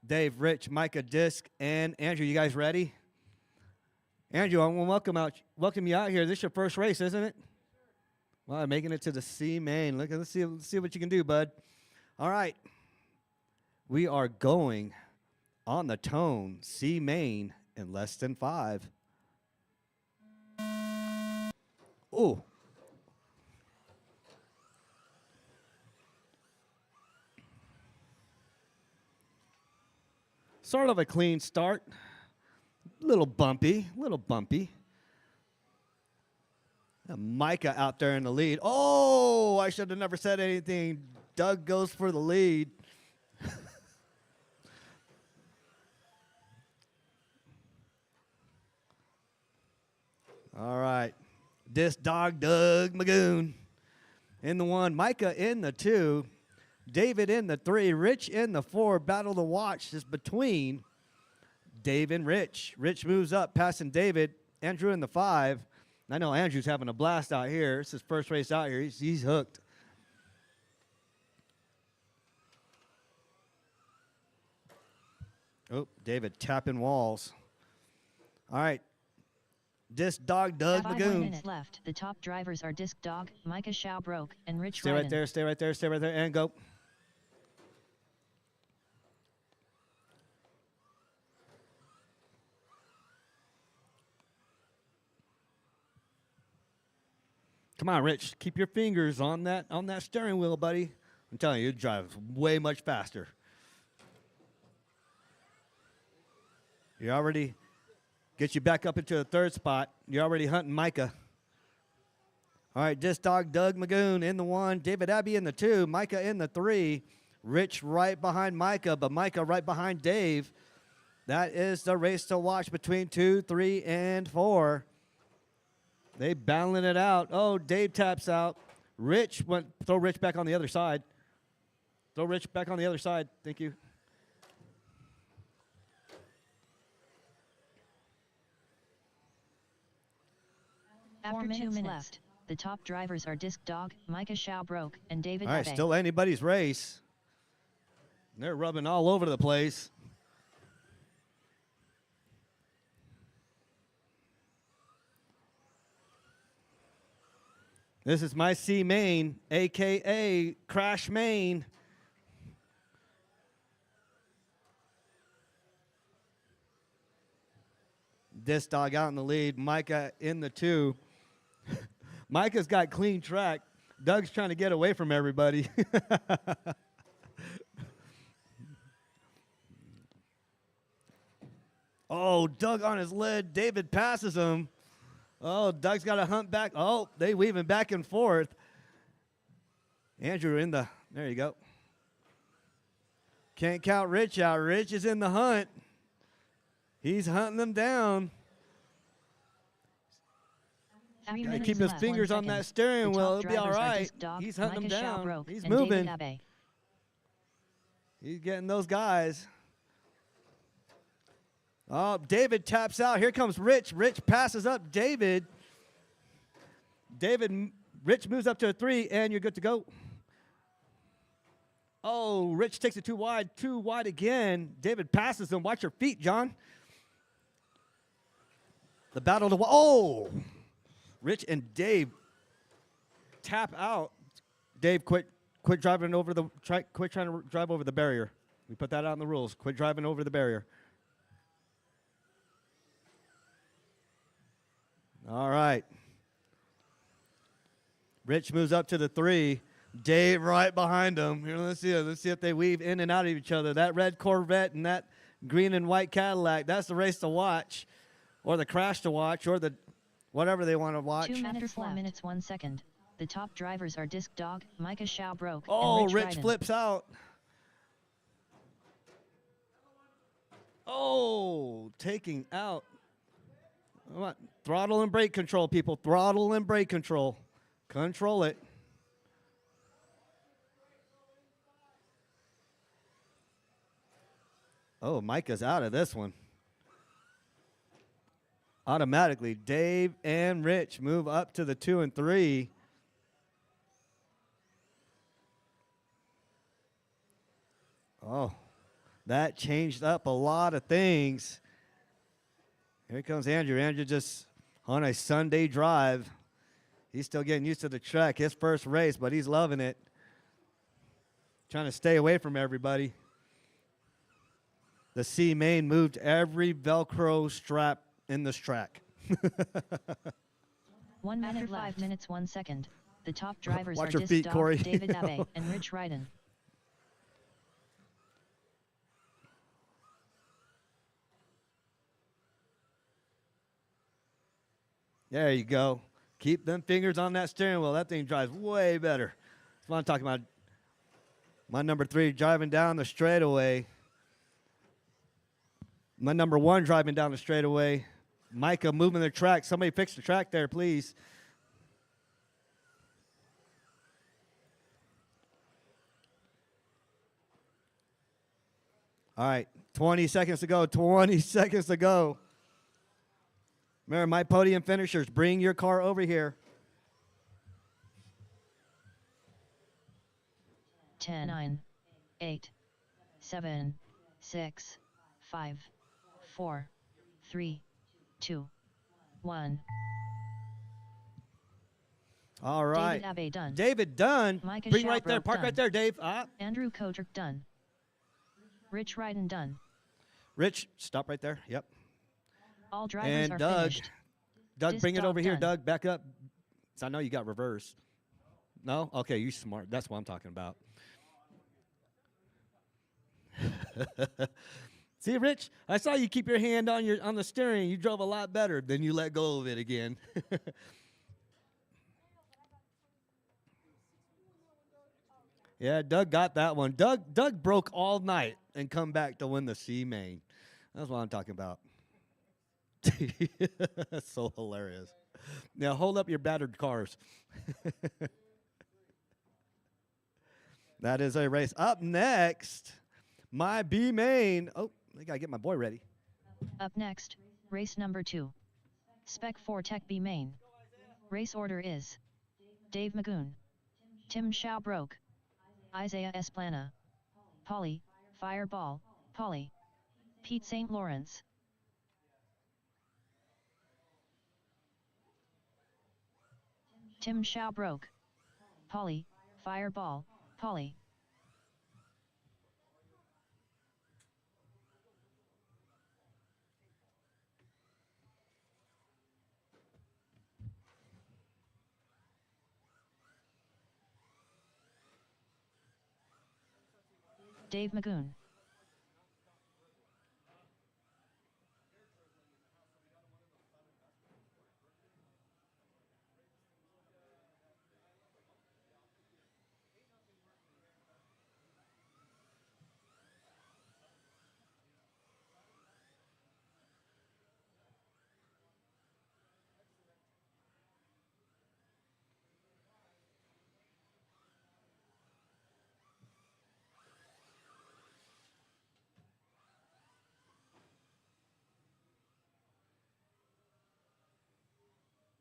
Dave, Rich, Micah, Disc, and Andrew. You guys ready? Andrew, I want to welcome you out here. This is your first race, isn't it? Well, making it to the C main. Let's see what you can do, bud. All right. We are going on the tone C main in less than 5. Ooh. Sort of a clean start. Little bumpy. Micah out there in the lead. Oh, I should have never said anything. Doug goes for the lead. All right. Disc Dog, Doug Magoon in the 1. Micah in the 2. David in the 3. Rich in the 4. Battle to watch is between Dave and Rich. Rich moves up, passing David. Andrew in the 5. I know Andrew's having a blast out here. It's his first race out here. He's hooked. Oh, David tapping walls. All right. Disc Dog, Doug Magoon. 1 minute left. The top drivers are Disc Dog, Micah Schaubroke, and Rich Stay right there, stay right there, and go. Come on, Rich. Keep your fingers on that steering wheel, buddy. I'm telling you, you drive way much faster. You already get you back up into the 3rd spot. You're already hunting Micah. All right, Disc Dog, Doug Magoon in the 1. David Abbey in the 2. Micah in the 3. Rich right behind Micah, but Micah right behind Dave. That is the race to watch between 2, 3, and 4. They battling it out. Oh, Dave taps out. Rich throw Rich back on the other side. Throw Rich back on the other side. Thank you. After 2 minutes left, the top drivers are Disc Dog, Micah Schaubroke, and David All right, Abbey. still anybody's race. They're rubbing all over the place. This is my C main, a.k.a. Crash Main. Disc Dog out in the lead. Micah in the 2. Micah's got clean track. Doug's trying to get away from everybody. Oh, Doug on his lead. David passes him. Oh, Doug's got to hunt back. Oh, they weaving back and forth. Andrew in the, there you go. Can't count Rich out. Rich is in the hunt. He's hunting them down. Gotta keep his fingers on that steering wheel. It'll be all right. He's hunting them down. He's moving. He's getting those guys. Oh, David taps out. Here comes Rich. Rich passes up David. Rich moves up to a 3, and you're good to go. Oh, Rich takes it too wide again. David passes him. Watch your feet, John. The battle to, oh! Rich and Dave tap out. Dave, quit driving over quit trying to drive over the barrier. We put that out in the rules. Quit driving over the barrier. All right. Rich moves up to the 3. Dave right behind them. Here, let's see. Let's see if they weave in and out of each other. That red Corvette and that green and white Cadillac. That's the race to watch, or the crash to watch, or the whatever they want to watch. 2 minutes, 4 minutes, 1 second. The top drivers are Disc Dog, Micah Schaubroke, Oh, and Rich Ryden. flips out. Oh, taking out. Come on. Throttle and brake control, people. Throttle and brake control. Control it. Oh, Micah's out of this one. Automatically, Dave and Rich move up to the 2 and 3. Oh, that changed up a lot of things. Here comes Andrew. Andrew just on a Sunday drive. He's still getting used to the track. His first race, but he's loving it. Trying to stay away from everybody. The C main moved every Velcro strap in this track. 1 minute, 5 minutes, 1 second. The top drivers Watch are your Disc feet, Dog, Corey. David Abe, and Rich Ryden. There you go. Keep them fingers on that steering wheel. That thing drives way better. That's what I'm talking about. My number 3 driving down the straightaway. My number 1 driving down the straightaway. Micah moving the track. Somebody fix the track there, please. All right, 20 seconds to go. 20 seconds to go. Remember, my podium finishers, bring your car over here. 10, 9, 8, 7, 6, 5, 4, 3, 2, 1. All right. David Abe done. David done. Micah Bring right there. Schaubroke Park done. right there, Dave. Ah. Andrew Kodrick done. Rich Ryden done. Rich, stop right there. Yep. All drivers And are Doug. finished. Doug, Disc bring it Dog over here. done. Doug, back up. So I know you got reverse. No? Okay, you smart. That's what I'm talking about. See, Rich, I saw you keep your hand on the steering. You drove a lot better. Then you let go of it again. Yeah, Doug got that one. Doug broke all night and come back to win the C main. That's what I'm talking about. That's so hilarious. Now hold up your battered cars. That is a race. Up next, my B main. Oh, I gotta get my boy ready. Up next, race number 2. Spec 4 Tech B main. Race order is Dave Magoon, Tim Schaubroke, Isaiah Esplana, Polly, Fireball, Polly, Pete St. Lawrence. Tim Schaubroke, Polly, Fireball, Polly. Dave Magoon.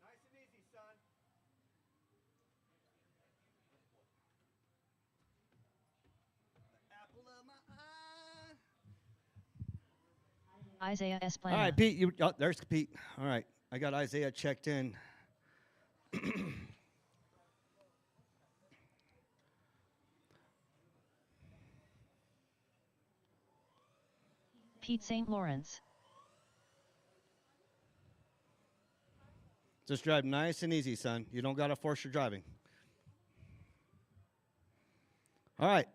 Nice and easy, son. Apple of my eye. Isaiah Esplana. All right, Pete. There's Pete. All right, I got Isaiah checked in. Pete St. Lawrence. Just drive nice and easy, son. You don't gotta force your driving. All right.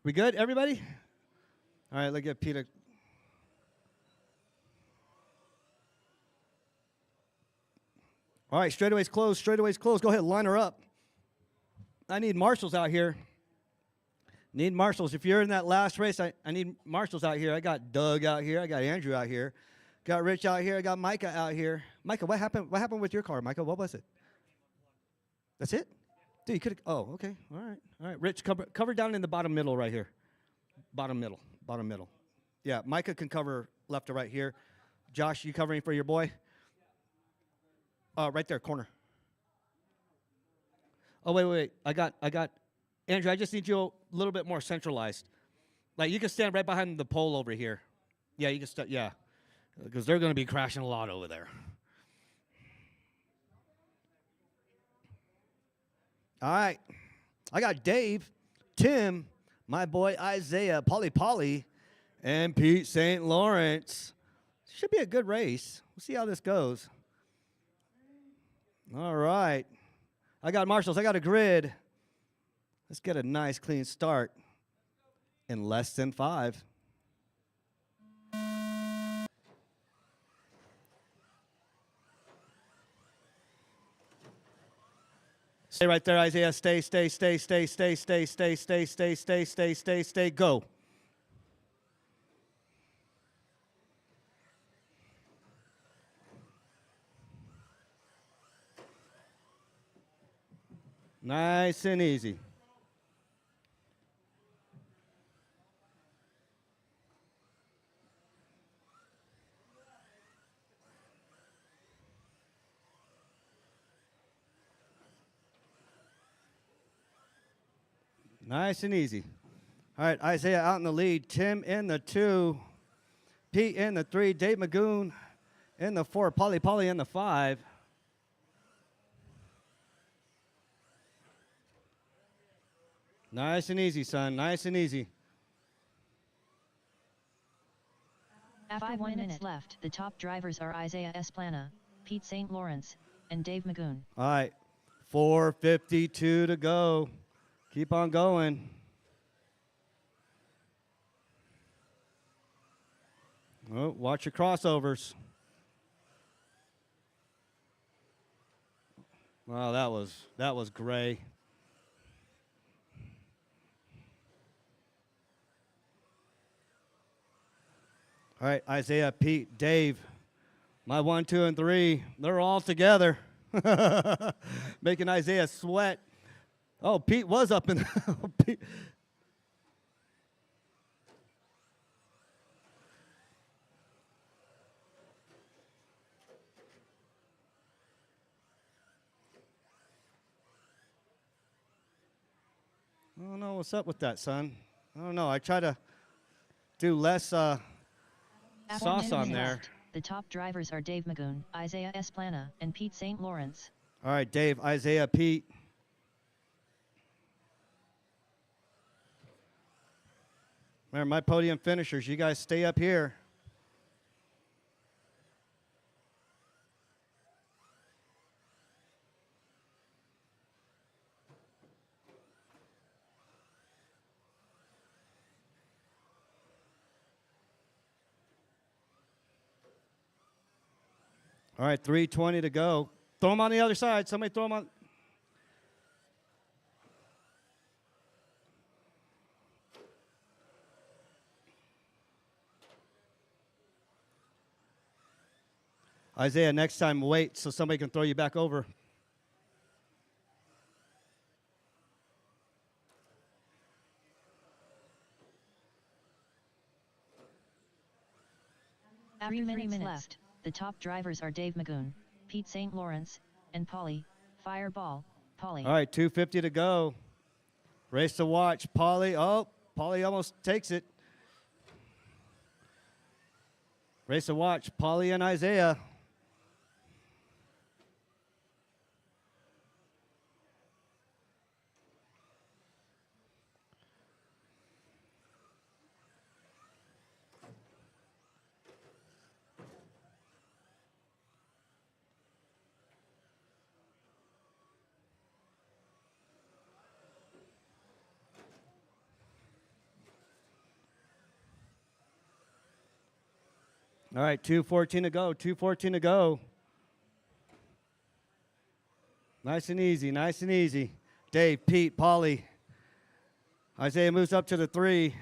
We good, everybody? All right, let's get Peter. All right, straightaways closed, straightaways closed. Go ahead, line her up. I need marshals out here. Need marshals. If you're in that last race, I need marshals out here. I got Doug out here. I got Andrew out here. Got Rich out here. I got Micah out here. Micah, what happened? What happened with your car, Micah? What was it? That's it? Dude, you could have. Oh, okay. All right. All right. Rich, cover down in the bottom middle right here. Bottom middle. Bottom middle. Yeah, Micah can cover left to right here. Josh, you covering for your boy? Right there, corner. Oh, wait. I got Andrew, I just need you a little bit more centralized. Like, you can stand right behind the pole over here. Yeah, you can yeah. Because they're going to be crashing a lot over there. All right. I got Dave, Tim, my boy Isaiah, Polly, and Pete St. Lawrence. Should be a good race. We'll see how this goes. All right. I got marshals. I got a grid. Let's get a nice, clean start in less than 5. Stay right there, Isaiah. Stay. Go. Nice and easy. Nice and easy. All right, Isaiah out in the lead. Tim in the 2. Pete in the 3. Dave Magoon in the 4. Polly in the 5. Nice and easy, son. Nice and easy. After 1 minute left, the top drivers are Isaiah Esplana, Pete St. Lawrence, and Dave Magoon. All right, 4:52 to go. Keep on going. Oh, watch your crossovers. Wow, that was gray. All right, Isaiah, Pete, Dave, my 1, 2, and 3, they're all together, making Isaiah sweat. Oh, Pete was up in Pete. I don't know what's up with that, son. I don't know. I try to do less sauce on there. Left, the top drivers are Dave Magoon, Isaiah Esplana, and Pete St. Lawrence. All right, Dave, Isaiah, Pete. Remember, my podium finishers, you guys stay up here. All right, 3:20 to go. Throw them on the other side. Somebody throw them on. Isaiah, next time wait so somebody can throw you back over. After 3 minutes left, the top drivers are Dave Magoon, Pete St. Lawrence, and Fireball, Polly. All right, 2:50 to go. Race to watch. Polly. Oh, Polly almost takes it. Race to watch. Polly and Isaiah. All right, 2:14 to go. 2:14 to go. Nice and easy. Nice and easy. Dave, Pete, Polly. Isaiah moves up to the 3.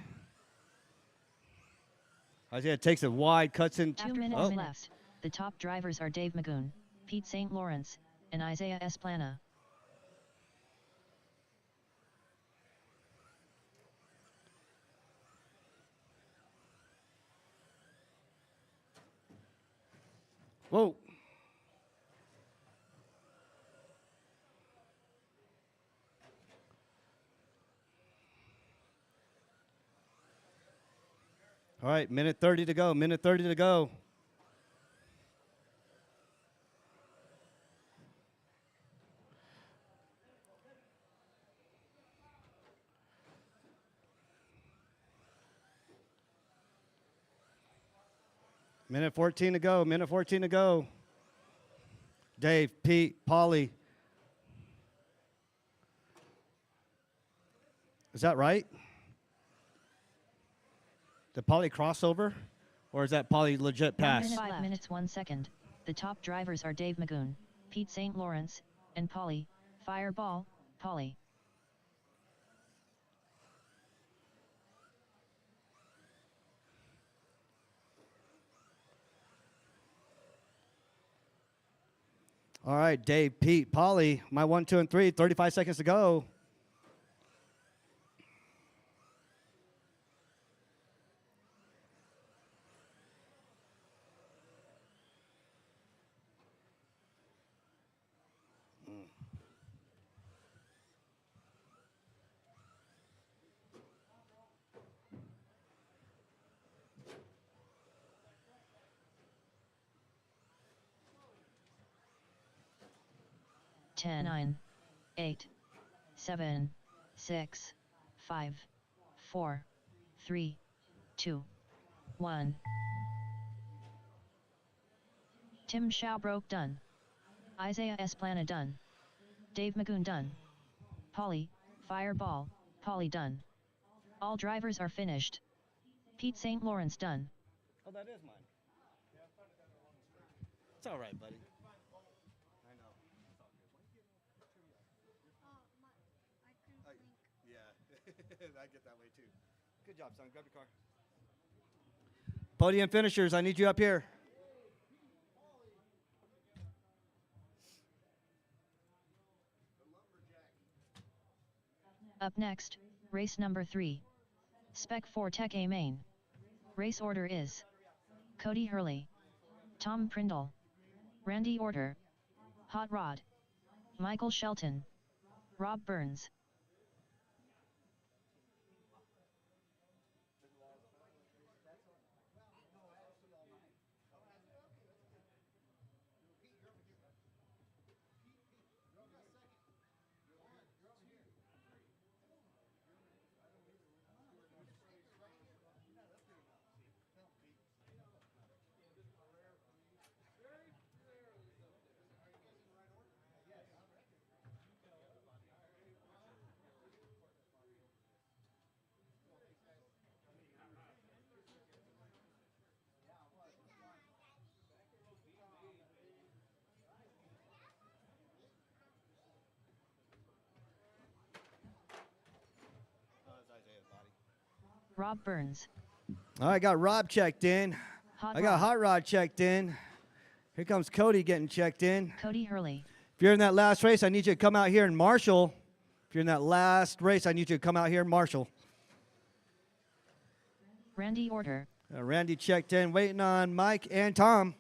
Isaiah takes it wide, cuts in. 2 minutes left. The top drivers are Dave Magoon, Pete St. Lawrence, and Isaiah Esplana. Whoa. All right, minute 30 to go. Minute 30 to go. Minute 14 to go. Minute 14 to go. Dave, Pete, Polly. Is that right? Did Polly cross over? Or is that Polly legit pass? 5 minutes 1 second. The top drivers are Dave Magoon, Pete St. Lawrence, and Polly, Fireball, Polly. All right, Dave, Pete, Polly, my 1, 2, and 3, 35 seconds to go. Ten, 9, 8, 7, 6, 5, 4, 3, 2, 1. Tim Schaubroke done. Isaiah Esplana done. Dave Magoon done. Polly, Fireball, Polly done. All drivers are finished. Pete St. Lawrence done. Oh, that is mine. It's all right, buddy. I know. Yeah, I get that way too. Good job, son. Grab your car. Podium finishers, I need you up here. Up next, race number 3. Spec 4 Tech A main. Race order is Cody Hurley, Tom Prindle, Randy Order, Hot Rod, Michael Shelton, Rob Burns. Rob Burns. All right, I got Rob checked in. I got Hot Rod checked in. Here comes Cody getting checked in. Cody Hurley. If you're in that last race, I need you to come out here and marshal. If you're in that last race, I need you to come out here and marshal. Randy Order. Randy checked in, waiting on Mike and Tom.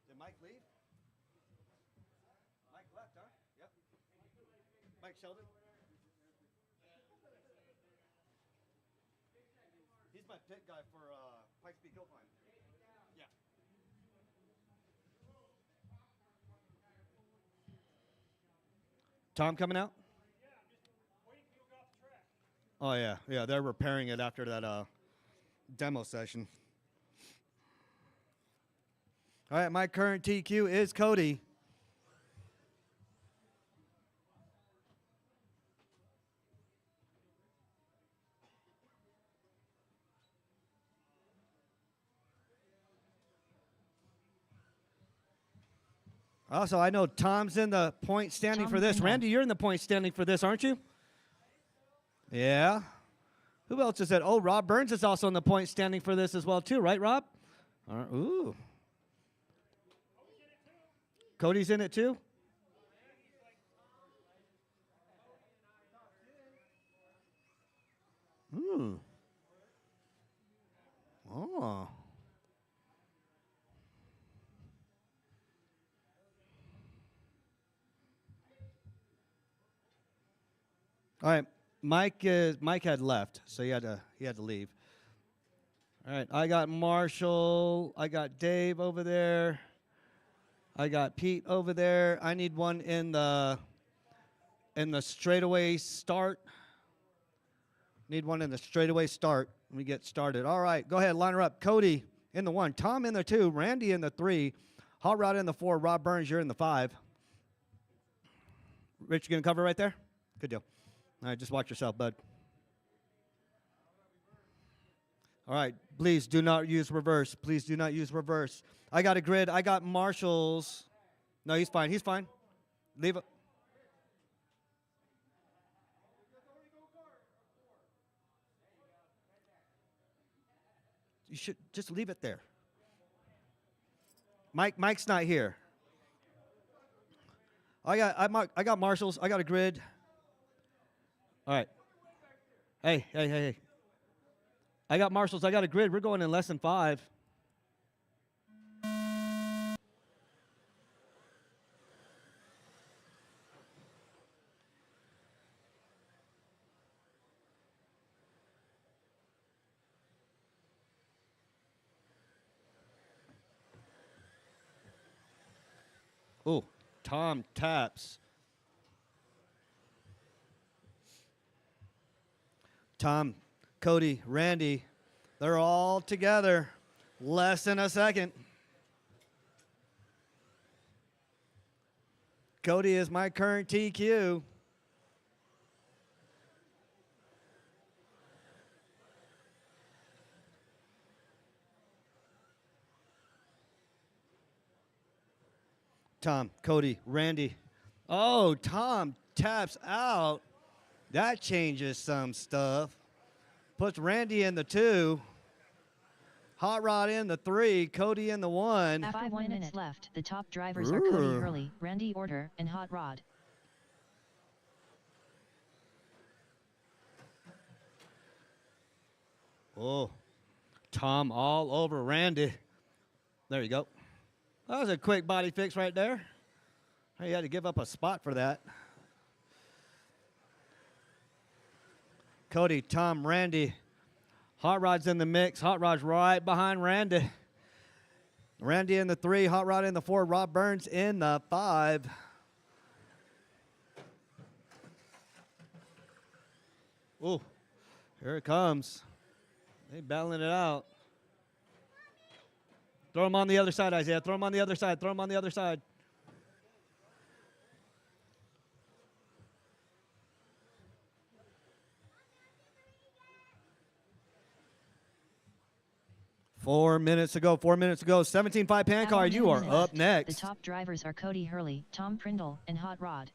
Did Mike leave? Mike left, huh? Yep. Mike Sheldon? He's my pit guy for Pikes Peak Hill Climb. Yeah. Tom coming out? Oh, yeah. Yeah, they're repairing it after that demo session. All right, my current TQ is Cody. Also, I know Tom's in the point standing Tom for this. Brindle. Randy, you're in the point standing for this, aren't you? Yeah. Who else is it? Oh, Rob Burns is also in the point standing for this as well, too, right, Rob? Ooh. Cody's in it, too? Oh. All right, Mike had left, so he had to leave. All right, I got Marshall, I got Dave over there, I got Pete over there. I need one in the straightaway start. Need one in the straightaway start. Let me get started. All right, go ahead, line her up. Cody in the 1, Tom in the 2, Randy in the 3, Hot Rod in the 4, Rob Burns, you're in the 5. Rich, you gonna cover right there? Good deal. All right, just watch yourself, bud. All right, please do not use reverse. Please do not use reverse. I got a grid. I got Marshall's. No, he's fine. He's fine. Leave it. You should just leave it there. Mike's not here. I got Marshall's. I got a grid. All right. Hey. I got Marshall's. I got a grid. We're going in less than 5. Oh, Tom taps. Tom, Cody, Randy, they're all together. Less than a second. Cody is my current TQ. Tom, Cody, Randy. Oh, Tom taps out. That changes some stuff. Puts Randy in the 2. Hot Rod in the 3. Cody in the 1. 5 minutes left. The top drivers are Cody Hurley, Randy Order, and Hot Rod. Oh, Tom all over Randy. There you go. That was a quick body fix right there. You had to give up a spot for that. Cody, Tom, Randy. Hot Rod's in the mix. Hot Rod's right behind Randy. Randy in the 3, Hot Rod in the 4, Rob Burns in the 5. Ooh, here it comes. They battling it out. Throw him on the other side, Isaiah. Throw him on the other side. Throw him on the other side. Four minutes to go. 17.5 pan card. You are up next. The top drivers are Cody Hurley, Tom Prindle, and Hot Rod.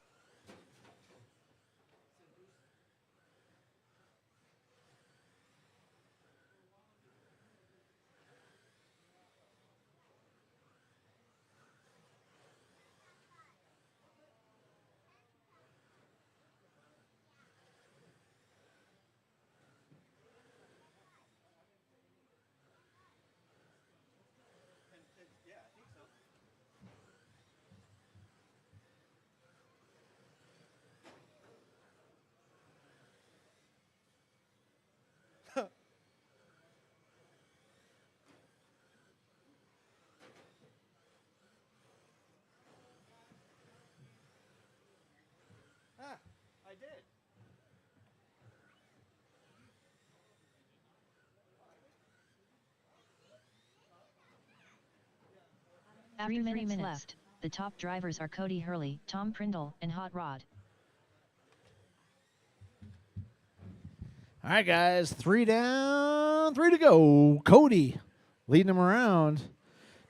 I did. After 3 minutes left, the top drivers are Cody Hurley, Tom Prindle, and Hot Rod. All right, guys. 3 down, 3 to go. Cody leading him around.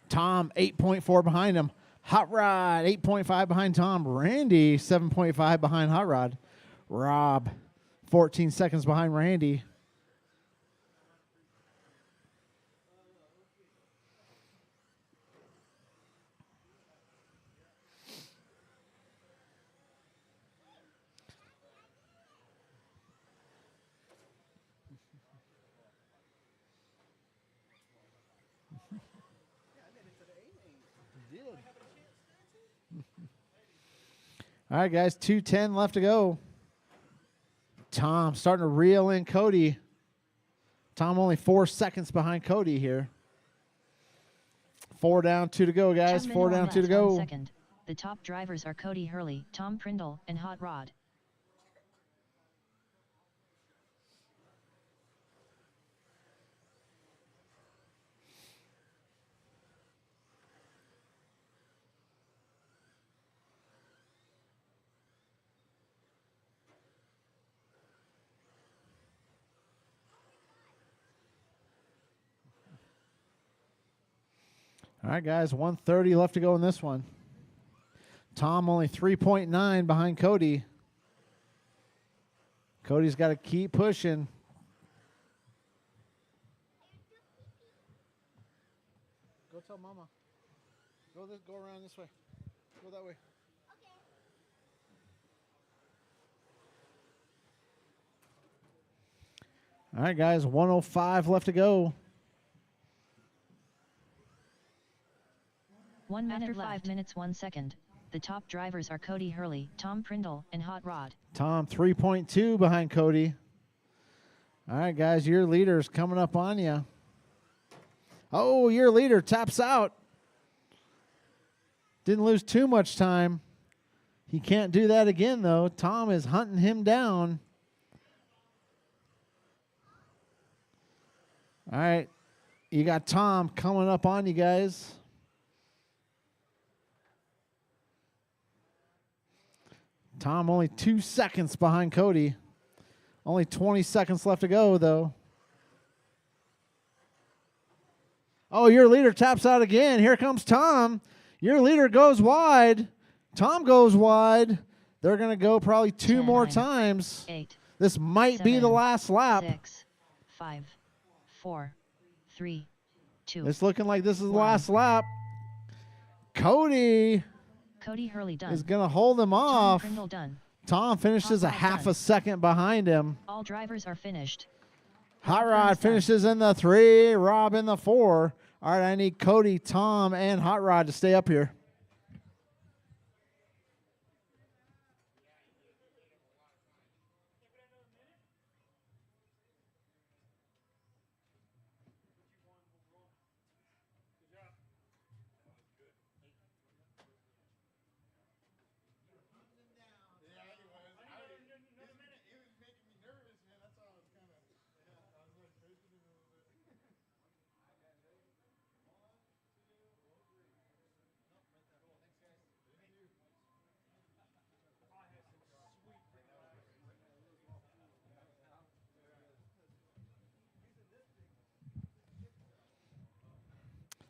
Tom 8.4 behind him. Hot Rod, 8.5 behind Tom. Randy, 7.5 behind Hot Rod. Rob, 14 seconds behind Randy. All right, guys, 2:10 left to go. Tom starting to reel in Cody. Tom only 4 seconds behind Cody here. 4 down, 2 to go, guys. 2 4 minutes down, left, 2 to go. 1 second. The top drivers are Cody Hurley, Tom Prindle, and Hot Rod. All right, guys, 1:30 left to go in this one. Tom only 3.9 behind Cody. Cody's got to keep pushing. Go tell Mama. Go around this way. Go that way. All right, guys, 1:05 left to go. 1 minute After 5 minutes 1 second, the top drivers are Cody Hurley, Tom Prindle, and Hot Rod. Tom 3.2 behind Cody. All right, guys, your leader's coming up on you. Oh, your leader taps out. Didn't lose too much time. He can't do that again, though. Tom is hunting him down. All right, you got Tom coming up on you guys. Tom only 2 seconds behind Cody. Only 20 seconds left to go, though. Oh, your leader taps out again. Here comes Tom. Your leader goes wide. Tom goes wide. They're going to go probably 2 10, more 9, times. 8, This might be the 7, last lap. 6, 5, 4, 3, 2. It's looking like this is the 1. last lap. Cody Cody Hurley done. is going to hold him Tom off. Prindle done. Tom finishes a Hot Rod half done. a second behind him. All drivers are finished. Hot Rob Rod Burns done. finishes in the 3, Rob in the 4. All right, I need Cody, Tom, and Hot Rod to stay up here.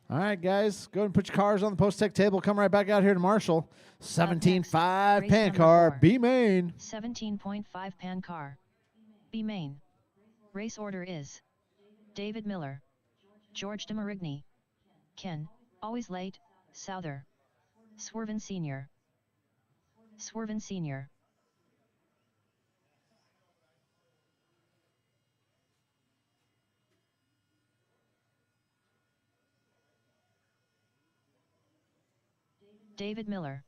All right, guys, go ahead and put your cars on the post-tech table. Come right back out here to Marshall. 17.5 race pan number car, 4. B main. 17.5 pan car. B main. Race order is David Miller, George DeMarigny, Ken, always late, Souther, Swerven Sr. Swerven Sr. David Miller.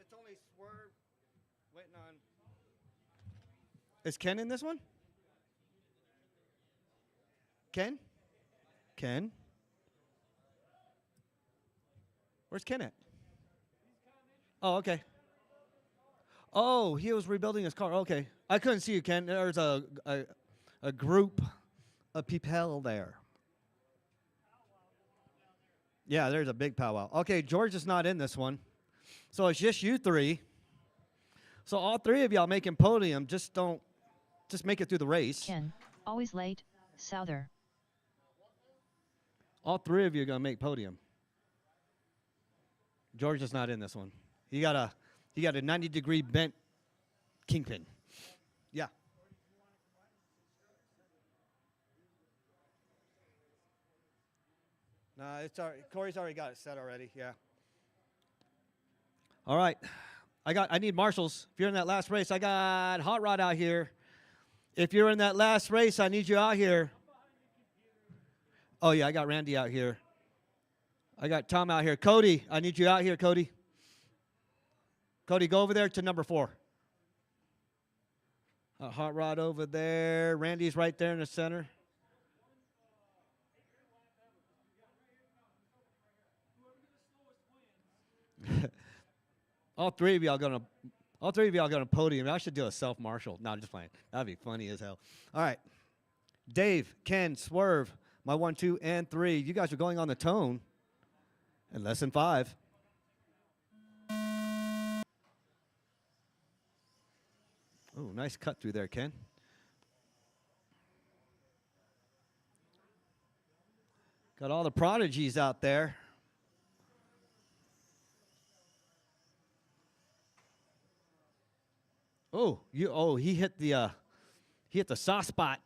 It's only Swerve waiting on. Is Ken in this one? Ken? Ken? Where's Ken at? Oh, okay. Oh, he was rebuilding his car. Okay. I couldn't see you, Ken. There's a group of people there. Yeah, there's a big powwow. Okay, George is not in this one. So it's just you three. So all three of y'all making podium. Just make it through the race. Ken, always late, Souther. All three of you are going to make podium. George is not in this one. He got a 90-degree bent kingpin. Yeah. No, it's already, Corey's already got it set already. Yeah. All right. I need marshals. If you're in that last race, I got Hot Rod out here. If you're in that last race, I need you out here. Oh yeah, I got Randy out here. I got Tom out here. Cody, I need you out here, Cody. Cody, go over there to number 4. Hot Rod over there. Randy's right there in the center. All three of y'all gonna podium. I should do a self-marshal. No, I'm just playing. That'd be funny as hell. All right. Dave, Ken, Swerve, my 1, 2, and 3. You guys are going on the tone in lesson 5. Oh, nice cut through there, Ken. Got all the prodigies out there. He hit the soft spot.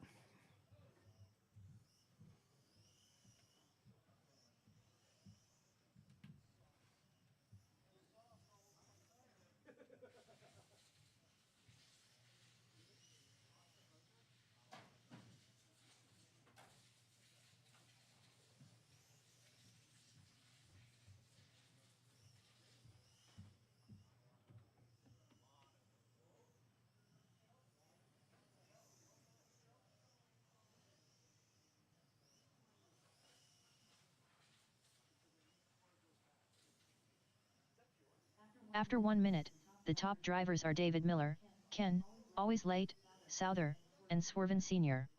After 1 minute, the top drivers are David Miller, Ken, always late, Souther, and Swerven Sr.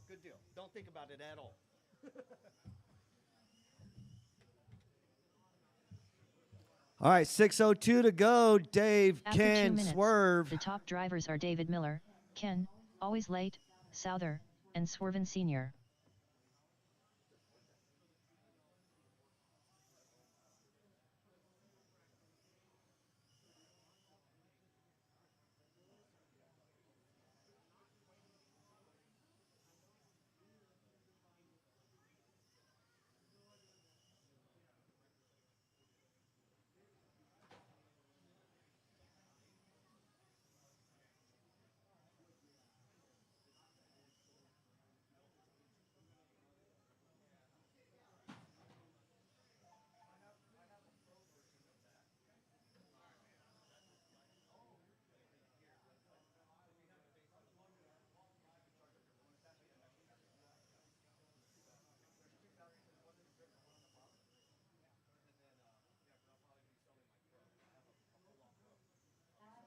Good deal. Don't think about it at all. All right, 6:02 to go. Dave, After 2 Ken, minutes, Swerve. the top drivers are David Miller, Ken, always late, Souther, and Swerven Sr.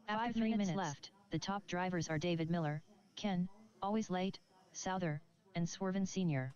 After 3 minutes left, the top drivers are David Miller, Ken, always late, Souther, and Swerven Sr.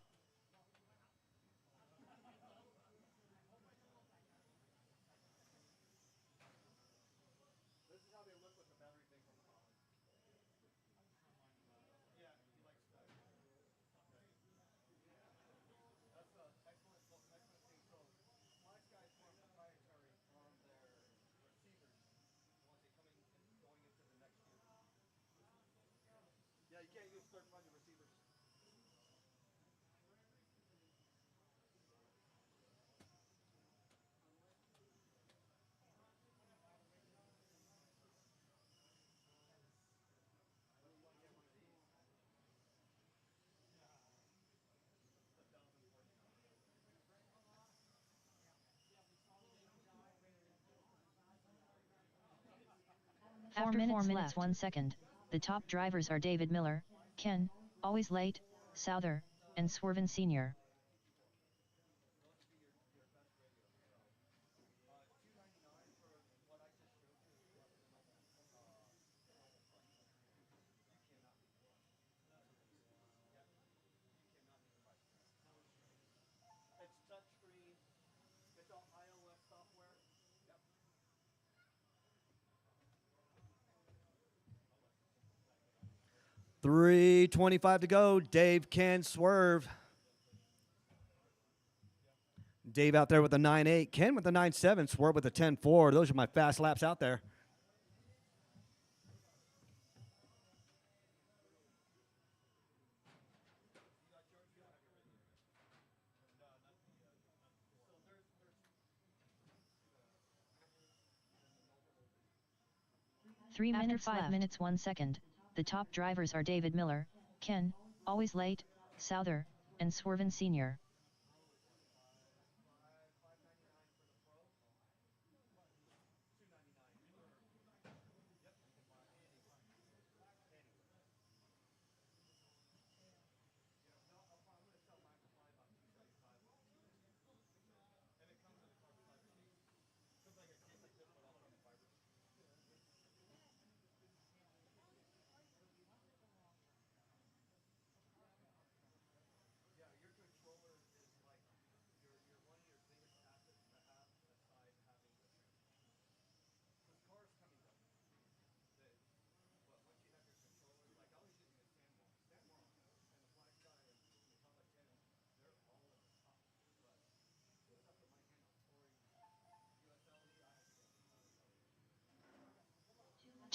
After 4 minutes 1 second, the top drivers are David Miller, Ken, Always Late, Souther, and Swerven Sr. It's touchscreen. It's all iOS software. Yep. 3:25 to go. Dave can swerve. Dave out there with a 9.8. Ken with a 9.7. Swerve with a 10.4. Those are my fast laps out there. Three minutes 5 minutes 1 second, the top drivers are David Miller, Ken, Always Late, Souther, and Swerven Sr.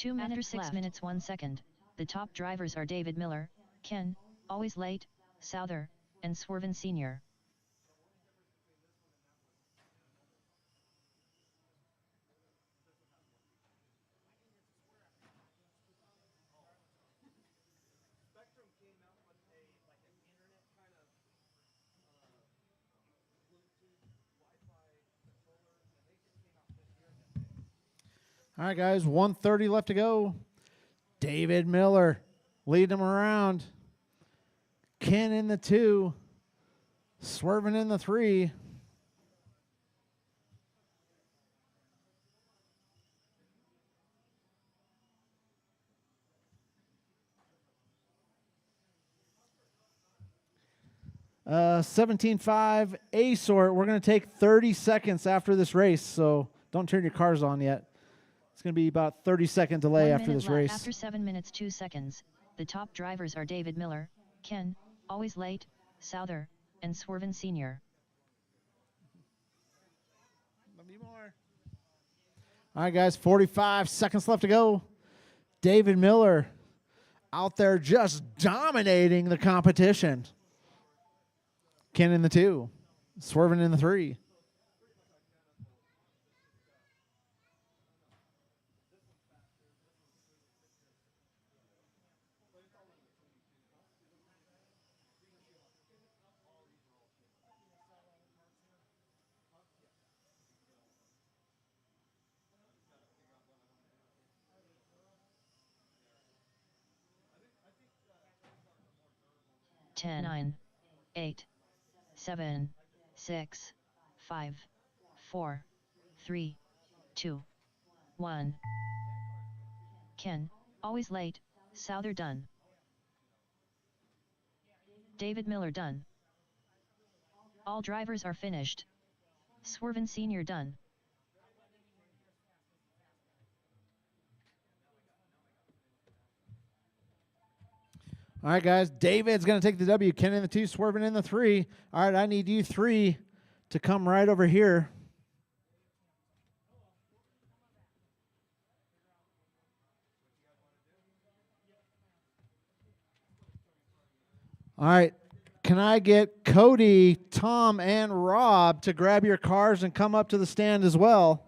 After 6 minutes 1 second, the top drivers are David Miller, Ken, Always Late, Souther, and Swerven Sr. Spectrum came out with an internet kind of Bluetooth Wi-Fi controller, and they just came out this year. All right, guys, 1:30 left to go. David Miller leading them around. Ken in the 2, Swerving in the 3. Uh, 17.5 A sort. We're going to take 30 seconds after this race, so don't turn your cars on yet. It's going to be about 30-second delay 1 after minute this left. race. After 7 minutes 2 seconds, the top drivers are David Miller, Ken, Always Late, Souther, and Swerven Sr. All right, guys, 45 seconds left to go. David Miller out there just dominating the competition. Ken in the 2, Swerving in the 3. Ten, 9, 8, 7, 6, 5, 4, 3, 2, 1. Ken, Always Late, Souther done. David Miller done. All drivers are finished. Swerven Sr. done. All right, guys, David's going to take the W. Ken in the 2, Swerving in the 3. All right, I need you 3 to come right over here. All right, can I get Cody, Tom, and Rob to grab your cars and come up to the stand as well?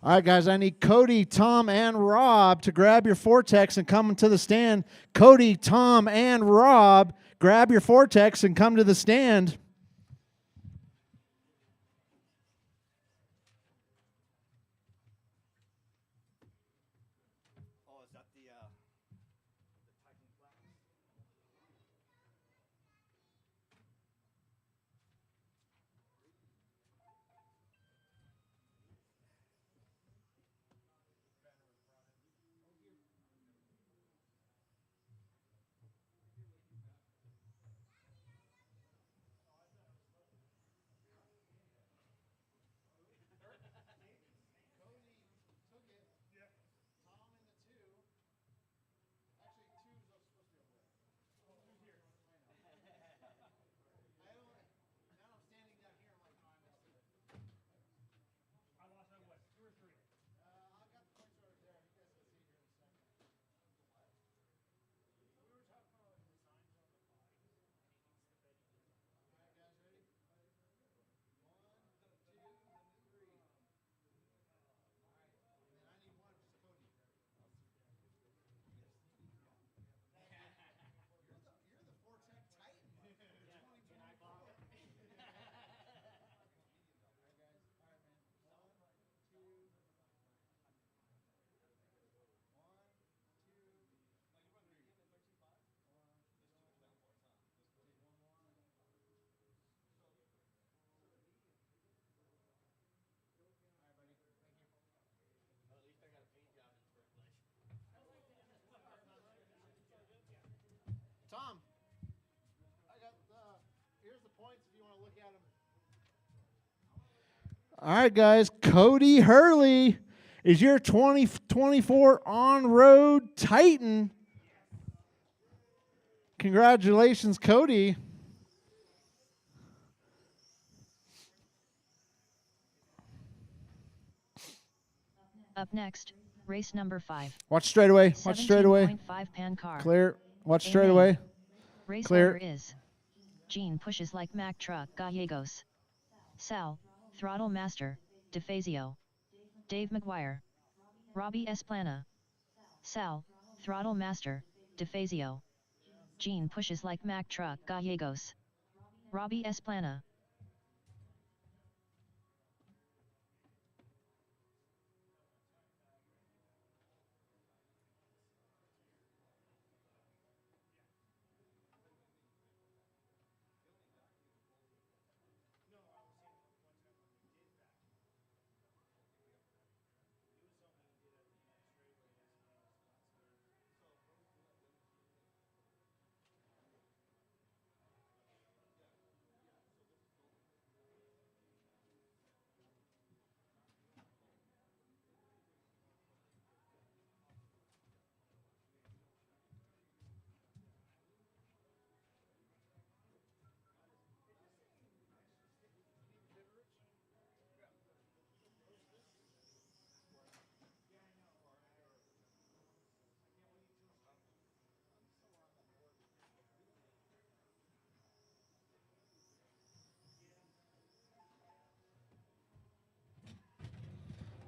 All right, guys, I need Cody, Tom, and Rob to grab your Vortex and come to the stand. Cody, Tom, and Rob, grab your Vortex and come to the stand. Oh, is that the Titan Flax? Tom, here's the points if you want to look at them. All right, guys. Cody Hurley is your 2024 on-road Titan. Congratulations, Cody. Up next, race number 5. Watch straight away. Watch straight away. 17.5 pan car. Clear. Watch A straight main. away. Race Clear. order is Gene pushes like Mack truck Gallegos. Sal, throttle master, DeFazio. Dave McGuire. Robbie Esplana. Sal, throttle master, DeFazio. Gene pushes like Mack truck Gallegos. Robbie Esplana.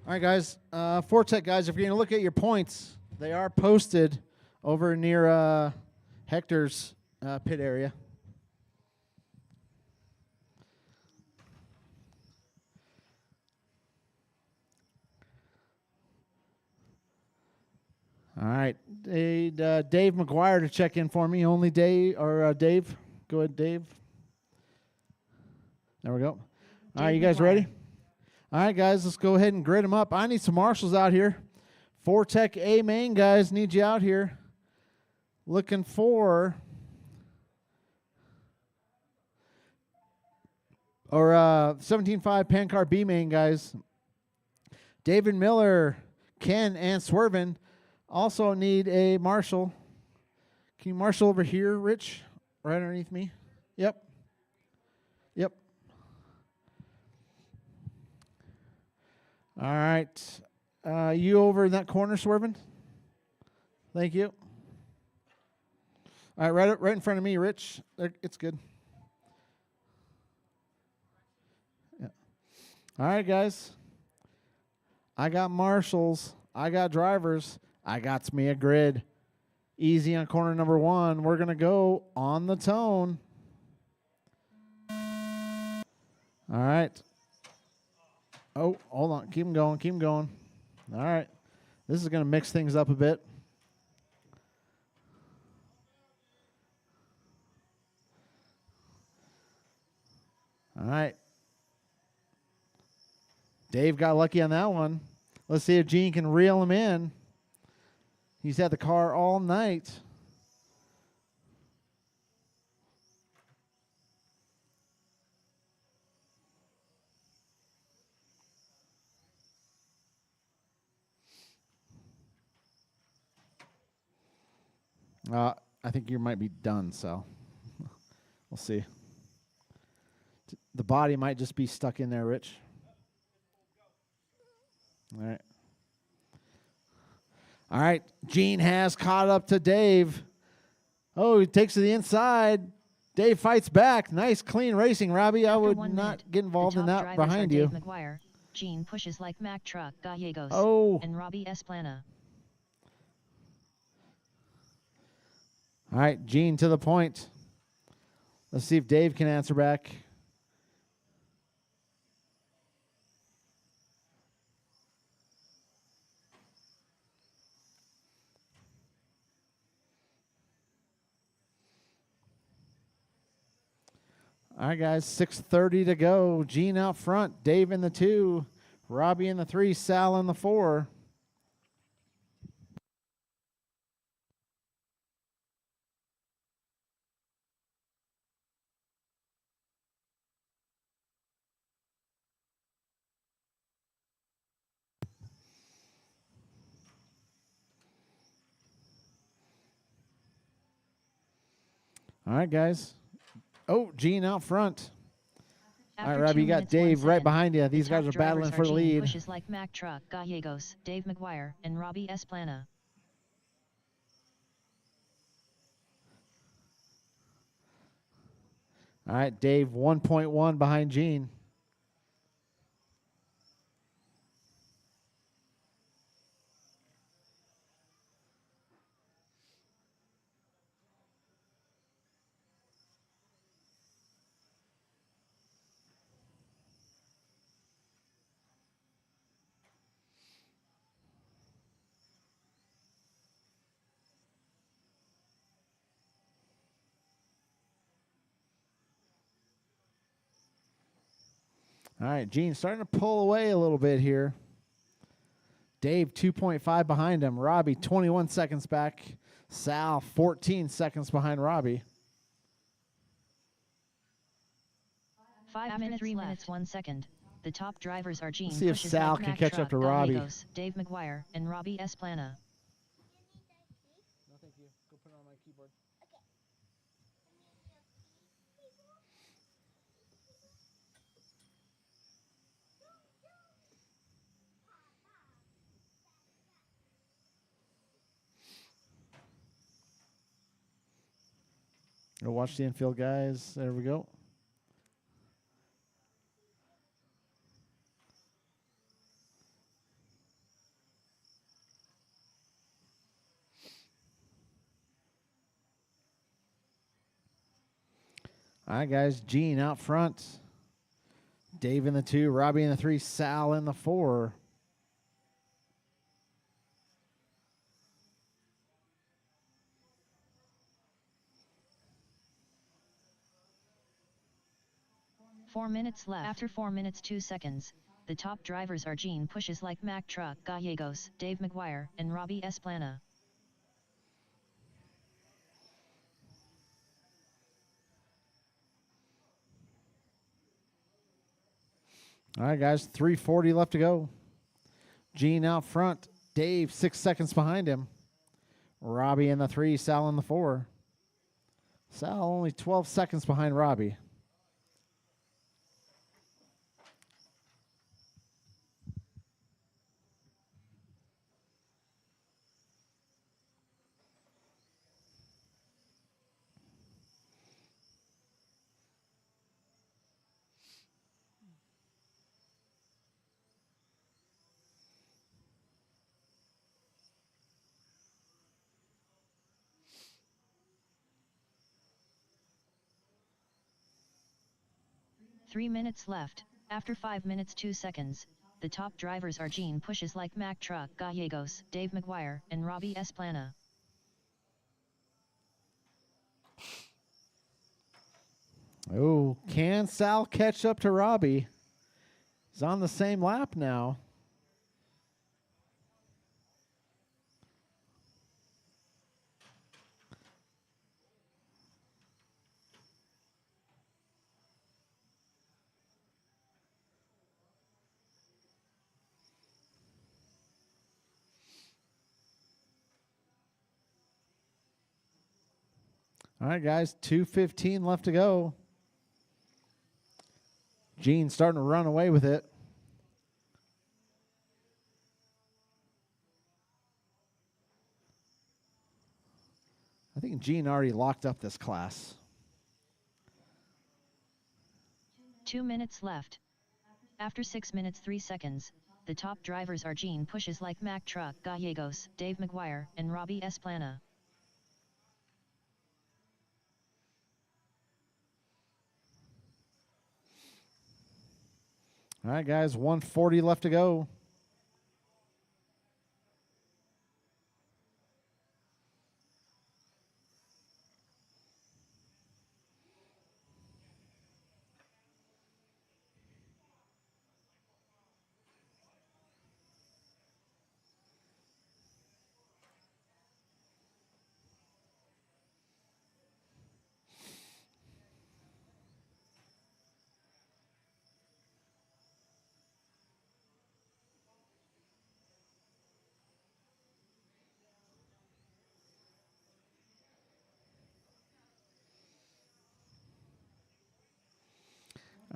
All right, guys. Fortech, guys, if you're going to look at your points, they are posted over near Hector's pit area. All right. Dave McGuire to check in for me. Only Dave, or Dave. Go ahead, Dave. There we go. All right, you guys ready? All right, guys, let's go ahead and grid them up. I need some marshals out here. Fortech A main, guys, need you out here. Looking for, or 17.5 pan car B main, guys. David Miller, Ken, and Swervin also need a marshal. Can you marshal over here, Rich? Right underneath me? Yep. Yep. All right. You over in that corner, Swervin? Thank you. All right, right in front of me, Rich. There, it's good. Yeah. All right, guys. I got marshals. I got drivers. I got me a grid. Easy on corner number 1. We're going to go on the tone. All right. Oh, hold on. Keep 'em going. Keep 'em going. All right. This is going to mix things up a bit. All right. Dave got lucky on that one. Let's see if Gene can reel him in. He's had the car all night. I think you might be done, so we'll see. The body might just be stuck in there, Rich. All right. All right. Gene has caught up to Dave. Oh, he takes to the inside. Dave fights back. Nice, clean racing, Robbie. I would not get involved in that behind you. Dave McGuire, Gene pushes like Mack Truck Gallegos, Oh. and Robbie Esplana. All right, Gene to the point. Let's see if Dave can answer back. All right, guys, 6:30 to go. Gene out front, Dave in the 2, Robbie in the 3, Sal in the 4. All right, guys. Oh, Gene out front. All right, Robbie, you got Dave right behind you. These guys are battling for the lead. Pushes like Mack Truck Gallegos, Dave McGuire, and Robbie Esplana. All right, Dave 1.1 behind Gene. All right, Gene starting to pull away a little bit here. Dave 2.5 behind him. Robbie 21 seconds back. Sal 14 seconds behind Robbie. 5 minutes, 3 minutes, 1 second. The top drivers are Gene. Let's see if Sal can catch up to Robbie. Dave McGuire, and Robbie Esplana. No, thank you. Go put it on my keyboard. Go watch the infield, guys. There we go. All right, guys. Gene out front. Dave in the 2, Robbie in the 3, Sal in the 4. Four minutes left. After 4 minutes 2 seconds, the top drivers are Gene pushes like Mack Truck Gallegos, Dave McGuire, and Robbie Esplana. All right, guys. 3:40 left to go. Gene out front. Dave 6 seconds behind him. Robbie in the 3, Sal in the 4. Sal only 12 seconds behind Robbie. 3 minutes left. After 5 minutes 2 seconds, the top drivers are Gene Pushes Like Mack Truck Gallegos, Dave McGuire, and Robbie Esplana. Oh, can Sal catch up to Robbie? He's on the same lap now. All right, guys, 2:15 left to go. Gene's starting to run away with it. I think Gene already locked up this class. 2 minutes left. After 6 minutes 3 seconds, the top drivers are Gene Pushes Like Mack Truck Gallegos, Dave McGuire, and Robbie Esplana. All right, guys, 1:40 left to go.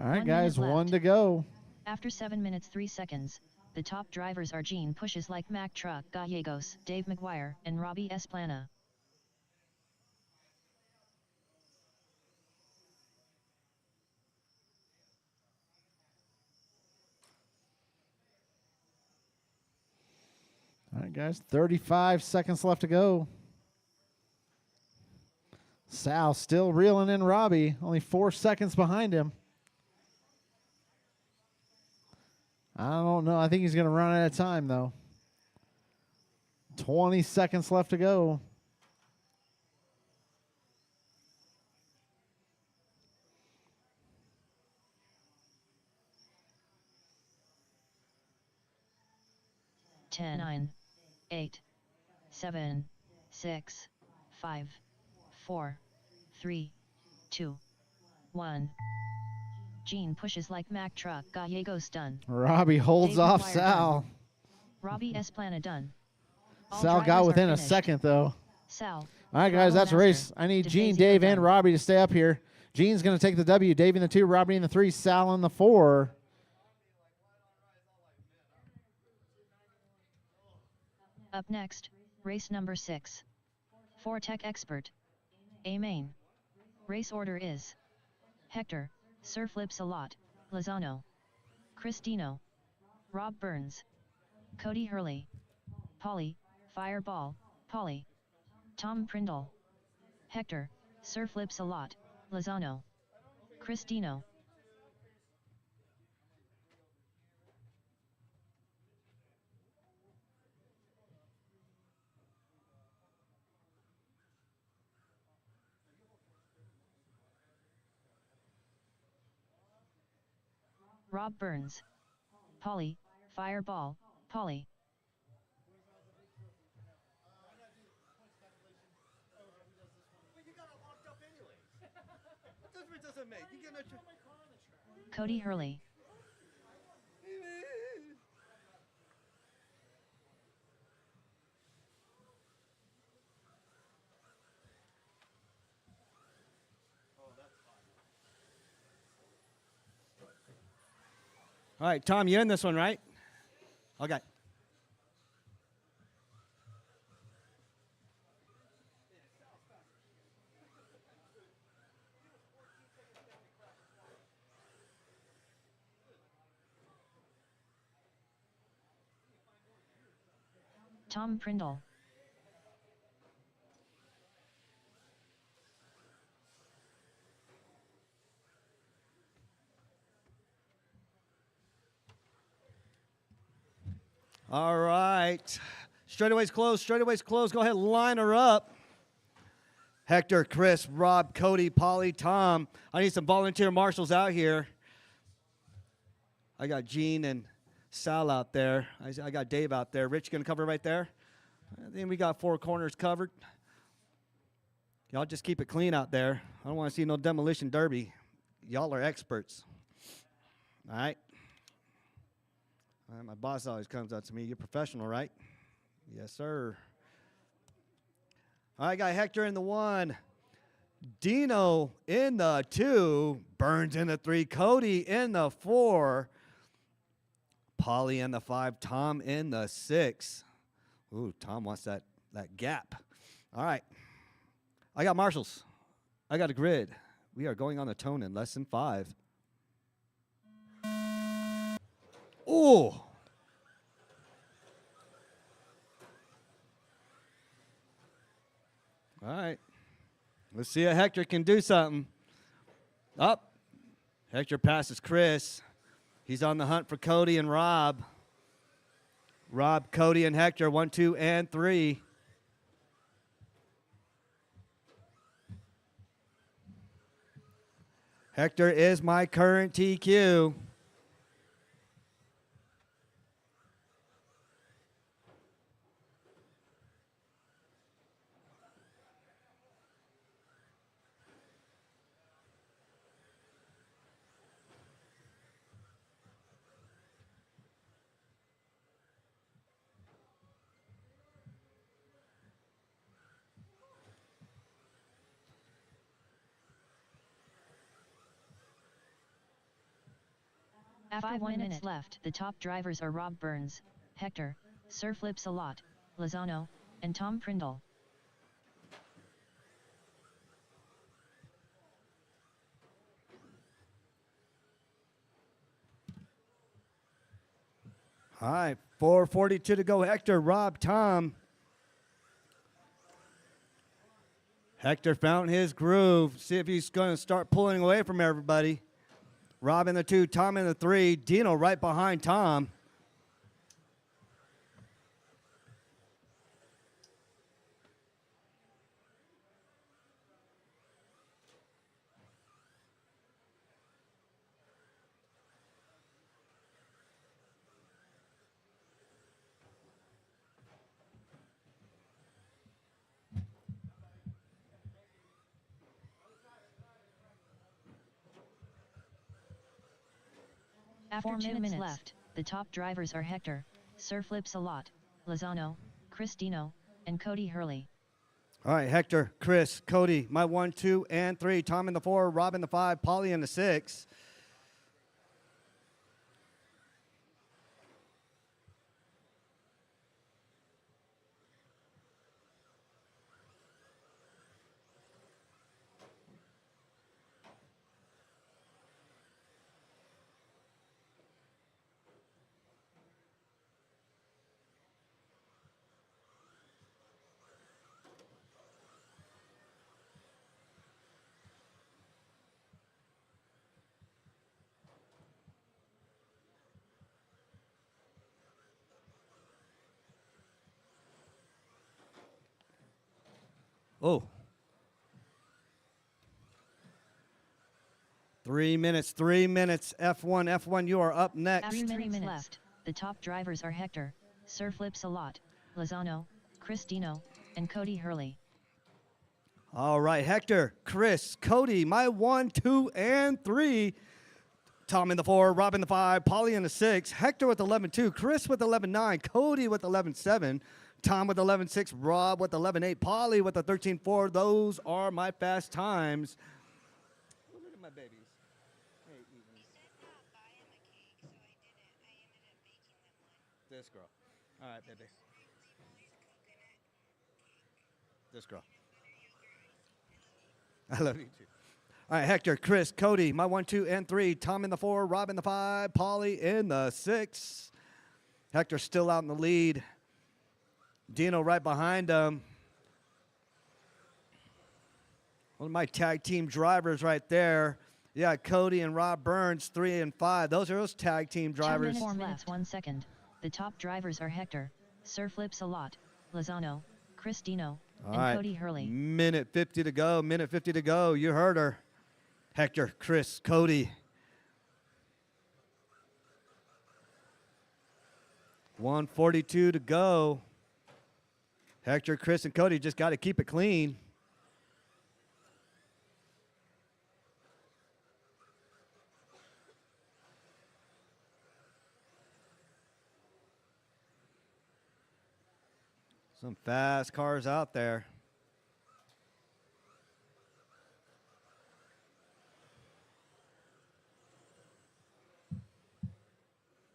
All right, 1 guys, minute one left. to go. After 7 minutes 3 seconds, the top drivers are Gene Pushes Like Mack Truck Gallegos, Dave McGuire, and Robbie Esplana. All right, guys, 35 seconds left to go. Sal still reeling in Robbie, only 4 seconds behind him. I don't know. I think he's going to run out of time, though. 20 seconds left to go. Ten, 9, 8, 7, 6, 5, 4, 3, 2, 1. Gene Pushes Like Mack Truck Gallegos done. Robbie holds Dave off McGuire Sal. done. Robbie Esplana done. All Sal got drivers are within a finished. second, though. Sal. All right, guys, Throttle that's a master. race. I need Gene, DeFazio Dave, and done. Robbie to stay up here. Gene's going to take the W. Dave in the 2, Robbie in the 3, Sal in the 4. Up next, race number 6. For Tech Expert. A main. Race order is Hector, Sir Flips a Lot, Lozano, Cristino, Rob Burns, Cody Hurley, Polly, Fireball, Polly, Tom Prindle, Hector, Sir Flips a Lot, Lozano, Cristino. Rob Burns, Polly, Fireball, Polly. What difference does it make? You get no Cody Hurley, All right, Tom, you're in this one, right? Okay. Tom Prindle, All right. Straightaway's closed. Straightaway's closed. Go ahead, line her up. Hector, Chris, Rob, Cody, Polly, Tom. I need some volunteer marshals out here. I got Gene and Sal out there. I got Dave out there. Rich, going to cover right there? I think we got 4 corners covered. Y'all just keep it clean out there. I don't want to see no demolition derby. Y'all are experts. All right? My boss always comes up to me. You're professional, right? Yes, sir. All right, got Hector in the 1. Dino in the 2. Burns in the 3. Cody in the 4. Polly in the 5. Tom in the 6. Ooh, Tom wants that gap. All right. I got marshals. I got a grid. We are going on the tone in less than 5. Ooh. All right. Let's see if Hector can do something. Up. Hector passes Chris. He's on the hunt for Cody and Rob. Rob, Cody, and Hector, 1, 2, and 3. Hector is my current TQ. After 1 minute left, the top drivers are Rob Burns, Hector, Sir Flips a Lot, Lozano, and Tom Prindle. All right, 4:42 to go. Hector, Rob, Tom. Hector found his groove. See if he's going to start pulling away from everybody. Rob in the 2, Tom in the 3. Dino right behind Tom. After 2 minutes left, the top drivers are Hector, Sir Flips a Lot, Lozano, Chris Dino, and Cody Hurley. All right, Hector, Chris, Cody, my 1, 2, and 3. Tom in the 4, Rob in the 5, Polly in the 6. Oh. 3 minutes, 3 minutes. F1, you are up next. After 3 minutes left, the top drivers are Hector, Sir Flips a Lot, Lozano, Chris Dino, and Cody Hurley. All right, Hector, Chris, Cody, my 1, 2, and 3. Tom in the 4, Rob in the 5, Polly in the 6. Hector with 11-2, Chris with 11-9, Cody with 11-7. Tom with 11-6, Rob with 11-8, Polly with a 13-4. Those are my fast times. Look at my babies. Hey, Eden. This girl. All right, baby. This girl. I love you too. All right, Hector, Chris, Cody, my 1, 2, and 3. Tom in the 4, Rob in the 5, Polly in the 6. Hector still out in the lead. Dino right behind him. One of my tag team drivers right there. Yeah, Cody and Rob Burns, 3 and 5. Those are those tag team drivers. 4 minutes, 1 second. The top drivers are Hector, Sir Flips a lot, Lozano, Chris Dino, All and right. Cody Hurley. Minute 50 to go. Minute 50 to go. You heard her. Hector, Chris, Cody. 1:42 to go. Hector, Chris, and Cody just got to keep it clean. Some fast cars out there.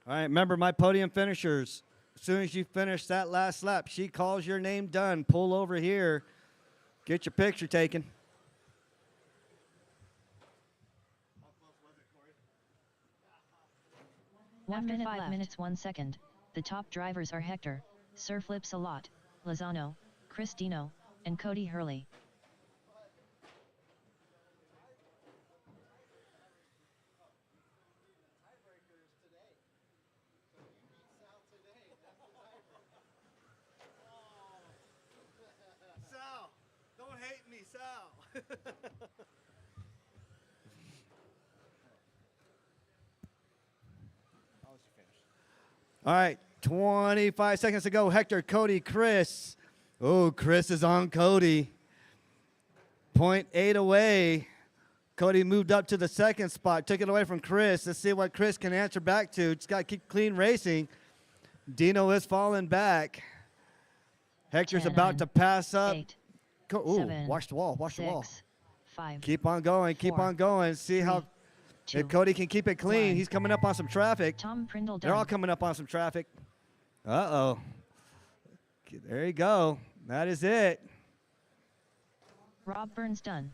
All right, remember my podium finishers. As soon as you finish that last lap, she calls your name done. Pull over here. Get your picture taken. After 5 minutes 1 second, the top drivers are Hector, Sir Flips a lot, Lozano, Chris Dino, and Cody Hurley. Sal, don't hate me, Sal. All right, 25 seconds to go. Hector, Cody, Chris. Oh, Chris is on Cody. 0.8 away. Cody moved up to the second spot, took it away from Chris. Let's see what Chris can answer back to. Just got to keep clean racing. Dino is falling back. Hector's 10, about to pass up. 8, Ooh, 7, watch the wall, watch the wall. 6, 5, Keep on going, keep 4, on going. See how 2, if Cody can keep it clean. 1. He's coming up on some traffic. Tom Prindle They're all done. coming up on some traffic. Uh-oh. There you go. That is it. Rob Burns done.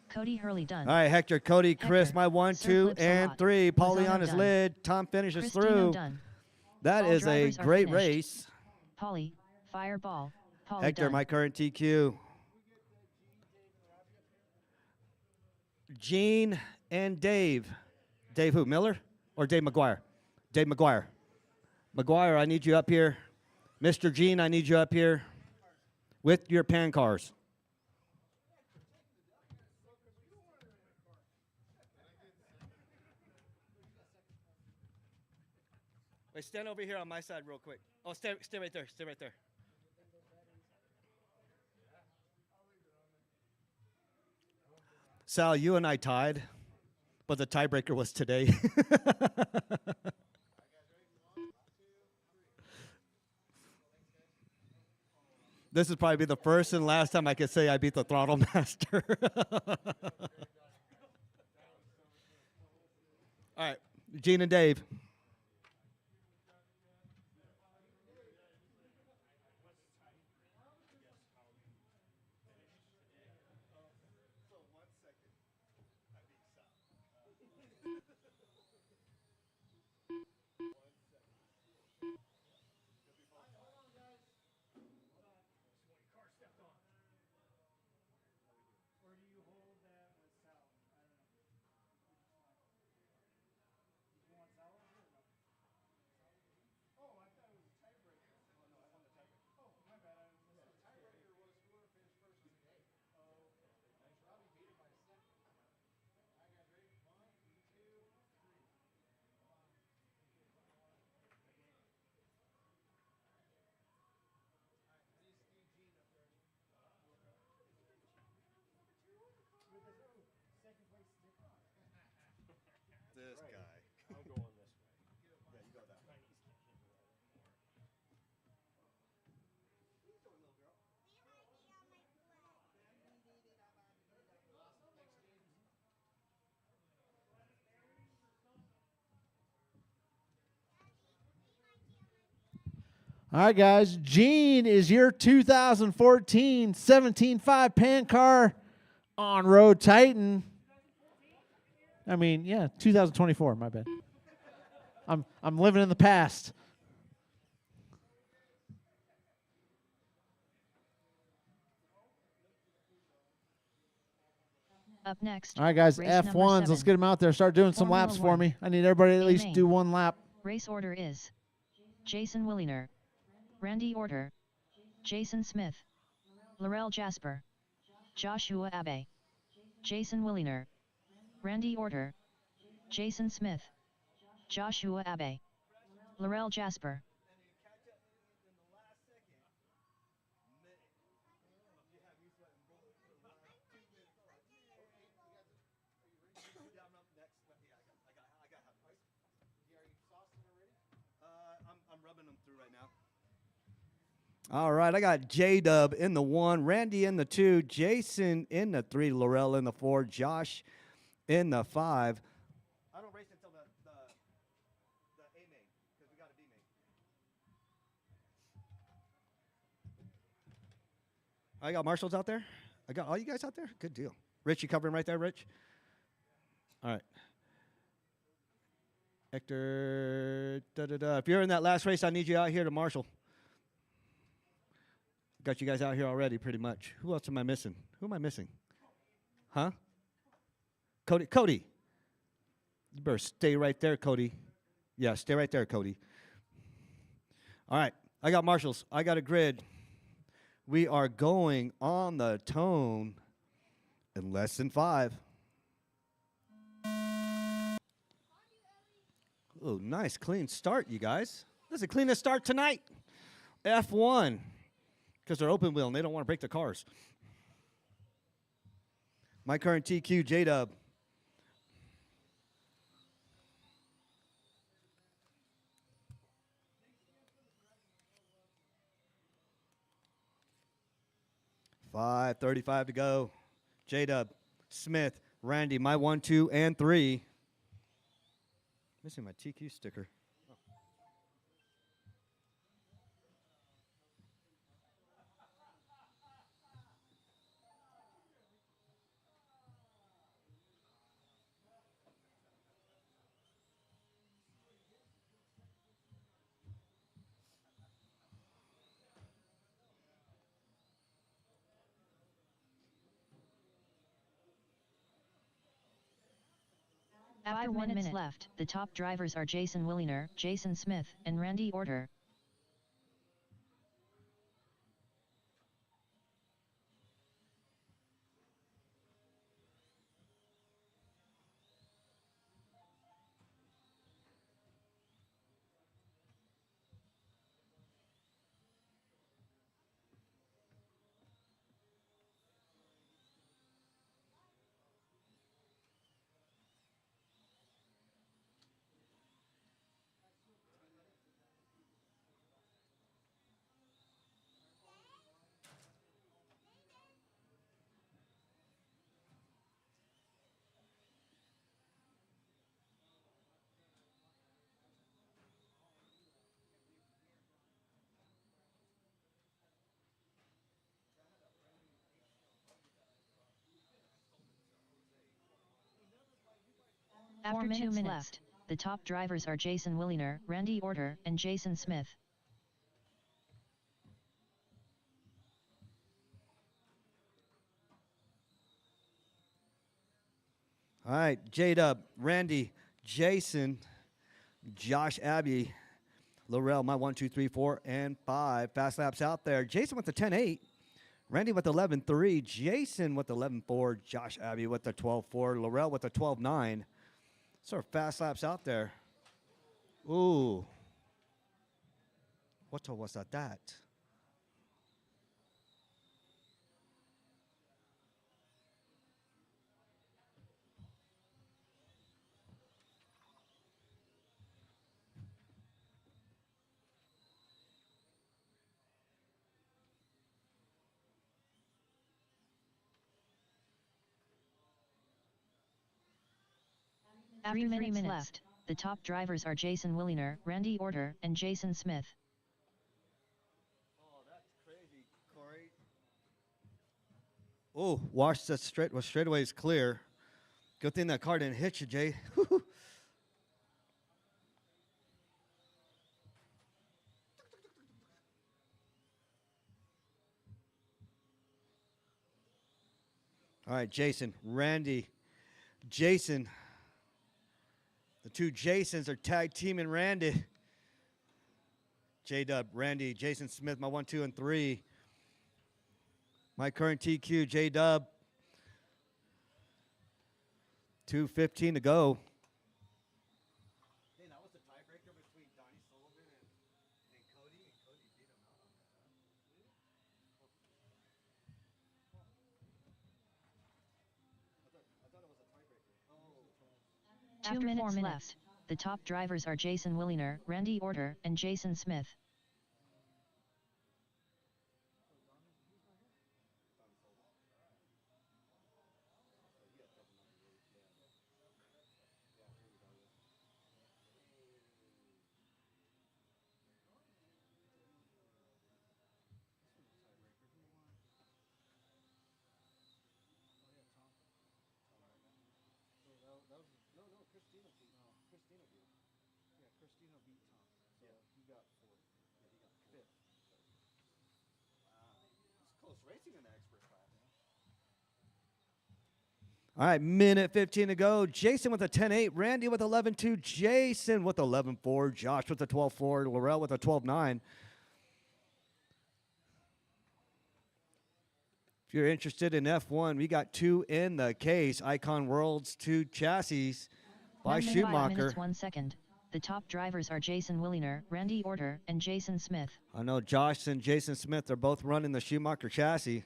Cody Hurley done. All right, Hector, Cody, Chris, Hector, my 1, Sir 2, Flips a and lot. 3. Paulie Lozano on his done. lid. Tom finishes Chris Dino through. done. That All is a drivers are great finished. race. Polly, Fireball, Polly Hector, done. my current TQ. Gene and Dave. Dave who? Miller or Dave McGuire? Dave McGuire. McGuire, I need you up here. Mr. Gene, I need you up here with your pan cars. Wait, stand over here on my side real quick. Oh, stay right there. Stay right there. Sal, you and I tied, but the tiebreaker was today. This is probably the first and last time I could say I beat the throttle master. All right, Gene and Dave. This guy. I'm going this way. Yeah, you go that way. All right, guys. Gene is your 2014 17.5 Pan Car on-road Titan. I mean, yeah, 2024. My bad. I'm living in the past. Up next. All right, guys. race number F1s. Let's 7. get them out there. Start doing some Formula laps for One. me. I need everybody to at least Main. do one lap. Race order is Jason Williner, Randy Orter, Jason Smith, Laurel Jasper, Joshua Abe, Jason Williner, Randy Orter, Jason Smith, Joshua Abe, Laurel Jasper. I'm rubbing them through right now. All right, I got J-Dub in the 1, Randy in the 2, Jason in the 3, Laurel in the 4, Josh in the 5. I don't race until the A main, because we got a B main. I got marshals out there. I got all you guys out there. Good deal. Rich, you covering right there, Rich? All right. Hector, da-da-da. If you're in that last race, I need you out here to marshal. Got you guys out here already, pretty much. Who else am I missing? Who am I missing? Huh? Cody. Cody. You better stay right there, Cody. Yeah, stay right there, Cody. All right. I got marshals. I got a grid. We are going on the tone in less than 5. Oh, nice, clean start, you guys. This is the cleanest start tonight. F1, because they're open wheel and they don't want to break the cars. My current TQ, J-Dub. $5:35 to go. J-Dub, Smith, Randy, my 1, 2, and 3. Missing my TQ sticker. Oh. After 1 minute left, the top drivers are Jason Williner, Jason Smith, and Randy Orter. After 2 minutes left, the top drivers are Jason Williner, Randy Orter, and Jason Smith. All right, J-Dub, Randy, Jason, Josh Abbey, Laurel, my 1, 2, 3, 4, and 5. Fast laps out there. Jason with the 10.8. Randy with the 11.3. Jason with the 11.4. Josh Abbey with the 12.4. Laurel with the 12.9. Sort of fast laps out there. Ooh. What was that? After 3 minutes left, the top drivers are Jason Williner, Randy Orter, and Jason Smith. Oh, that's crazy, Corey. Oh, watch that straight. Well, straightaway is clear. Good thing that car didn't hit you, Jay. All right, Jason, Randy, Jason. The two Jasons are tag teaming Randy. J-Dub, Randy, Jason Smith, my 1, 2, and 3. My current TQ, J-Dub. 2:15 to go. Hey, that was the tiebreaker between Donnie Sullivan and Cody, and Cody beat him out on that, I thought it was a tiebreaker. Oh. After 4 minutes, the top drivers are Jason Williner, Randy Orter, and Jason Smith. Christina beat Tom. So he got 4th. Yeah, he got 5th. It's close racing in the expert class. All right, minute 15 to go. Jason with a 10-8, Randy with 11-2, Jason with 11-4, Josh with a 12-4, Laurel with a 12-9. If you're interested in F1, we got 2 in the case. Icon Worlds 2 chassis by 1 minute, 5 Schumacher. minutes 1 second. The top drivers are Jason Williner, Randy Orter, and Jason Smith. I know Josh and Jason Smith are both running the Schumacher chassis.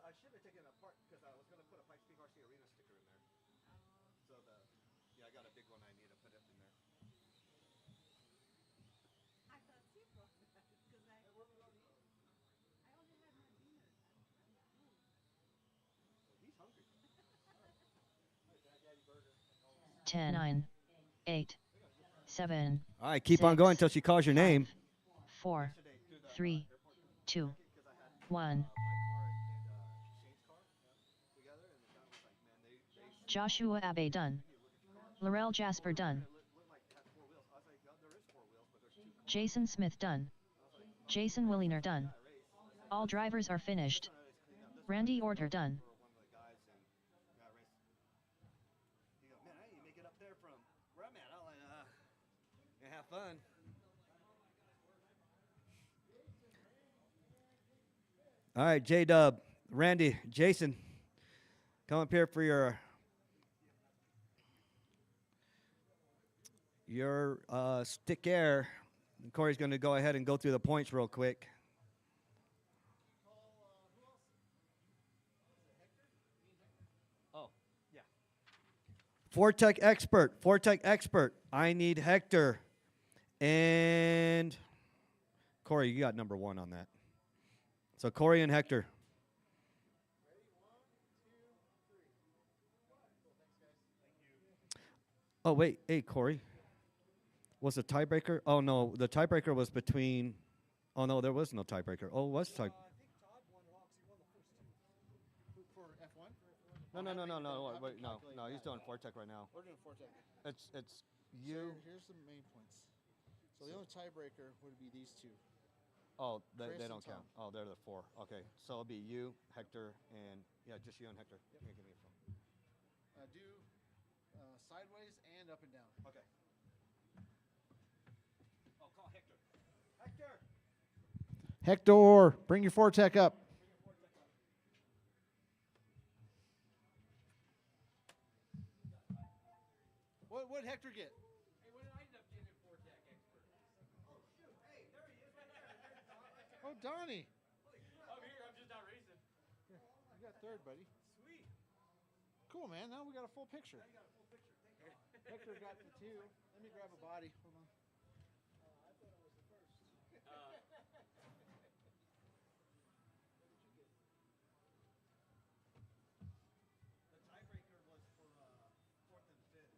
I should have taken it apart because I was going to put a Pikes Peak RC Arena sticker in there. So I got a big one I need to put it in there. I thought she brought that because I only had my dinner. He's hungry. 10, 9, 8, 7. All right, keep on going until she calls your name. 4, 3, 2, 1. Joshua Abe done. Laurel Jasper done. Jason Smith done. Jason Williner done. All drivers are finished. Randy Orter done. Man, I didn't make it up there from where I'm at. I'll have fun. All right, J-Dub, Randy, Jason, come up here for your stick air. And Corey's going to go ahead and go through the points real quick. Oh, yeah. Fortec expert. I need Hector. And Corey, you got number 1 on that. So Corey and Hector. Oh, wait. Hey, Corey. Was the tiebreaker? Oh, no. The tiebreaker was between. Oh, no, there was no tiebreaker. Oh, it was tie. I think Todd won all because he won the first 2. For F1? No. Wait, no. He's doing Fortec right now. We're doing Fortec. It's you. So here's the main points. So the only tiebreaker would be these 2. Oh, they Chris don't and Tom. count. Oh, they're the 4. Okay, so it'll be you, Hector, and just you and Hector. Yep. Give me a phone. Do sideways and up and down. Okay. Oh, call Hector. Hector. Hector, bring your Fortec up. What did Hector get? Hey, what did I end up getting in Fortec expert? Oh shoot! Hey, there he is, right there. Oh, Donnie. I'm here. I'm just not racing. You got 3rd, buddy. Sweet. Cool, man. Now we got a full picture. Hector got the 2. Let me grab a body. Hold on. I thought it was the first. The tiebreaker was for 4th and 5th.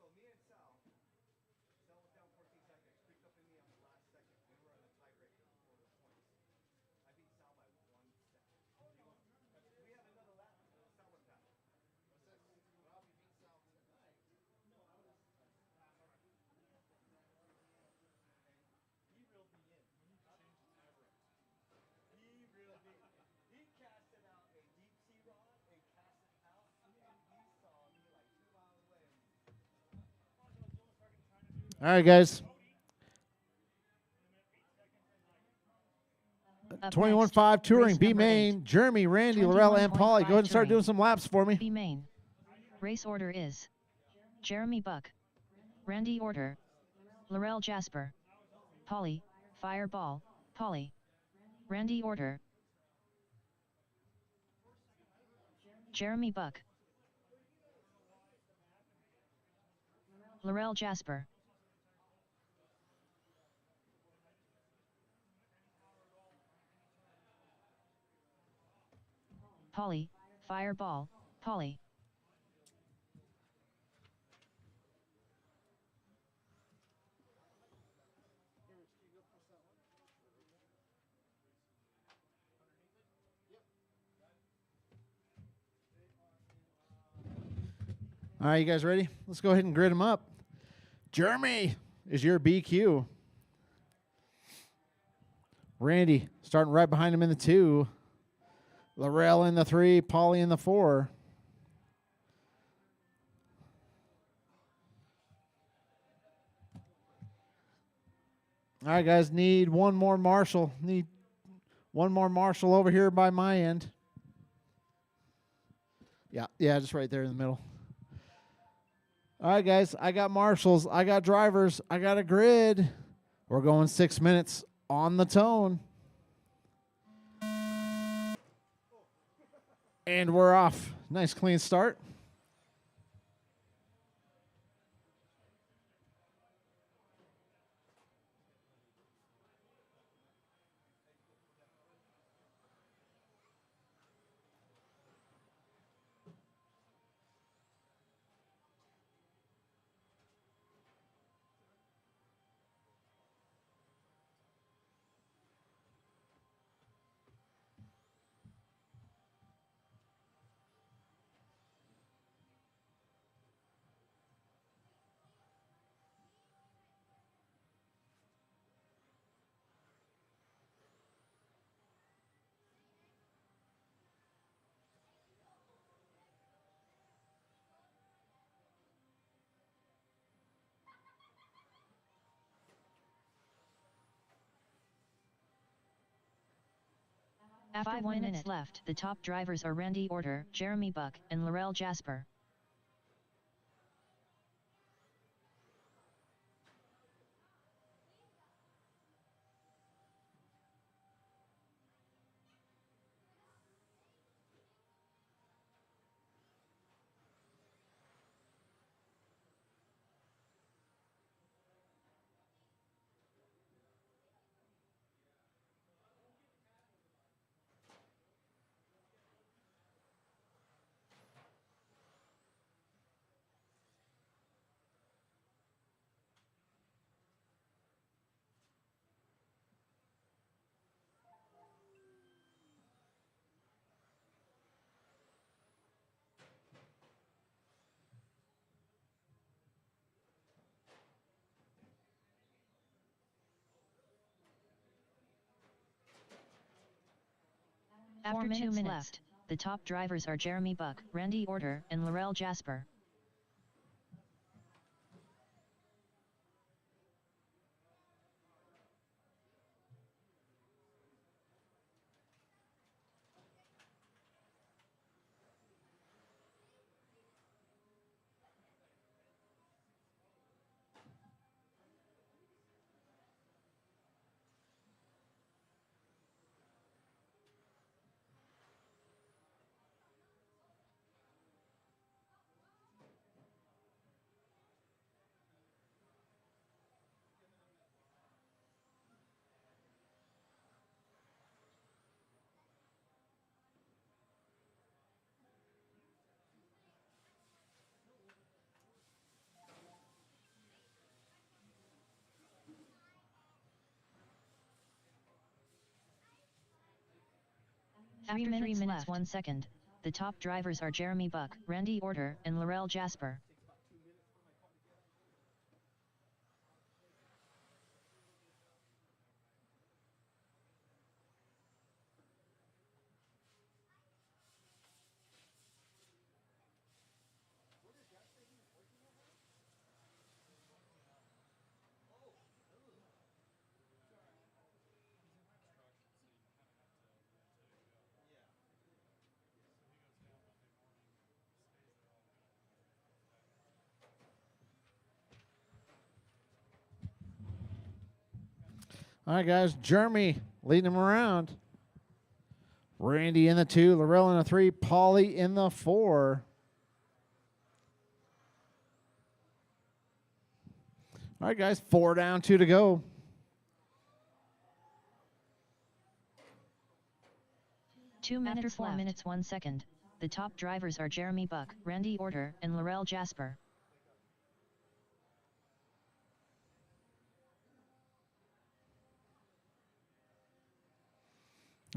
So me and Sal was down 14 seconds, creeped up in me on the last second. We were on a tiebreak for the points. I beat Sal by 1 second. We had another lap. Sal went past. He reeled me in. He reeled me. He casted out a deep sea rod and cast it out, and he saw me like 2 miles away. All right, guys. Up 21-5 next, touring, race B number main, 8. Jeremy, Randy, Laurel, and Polly. Go ahead and start doing touring. some laps for me. B main. Race order is Jeremy Buck, Randy Order, Laurel Jasper, Polly, Fireball, Polly, Randy Order, Jeremy Buck, Laurel Jasper, Polly, Fireball, Polly. All right, you guys ready? Let's go ahead and grid them up. Jeremy is your BQ. Randy starting right behind him in the 2. Laurel in the 3. Polly in the 4. All right, guys, need one more marshal. Need one more marshal over here by my end. Yeah, just right there in the middle. All right, guys, I got marshals. I got drivers. I got a grid. We're going 6 minutes on the tone. And we're off. Nice clean start. After 1 minute left, the top drivers are Randy Order, Jeremy Buck, and Laurel Jasper. After 2 minutes left, the top drivers are Jeremy Buck, Randy Order, and Laurel Jasper. After 3 minutes 1 second, the top drivers are Jeremy Buck, Randy Orter, and Laurel Jasper. All right, guys. Jeremy leading him around. Randy in the 2, Laurel in the 3, Paulie in the 4. All right, guys. 4 down, 2 to go. After 4 minutes 1 second, the top drivers are Jeremy Buck, Randy Orter, and Laurel Jasper.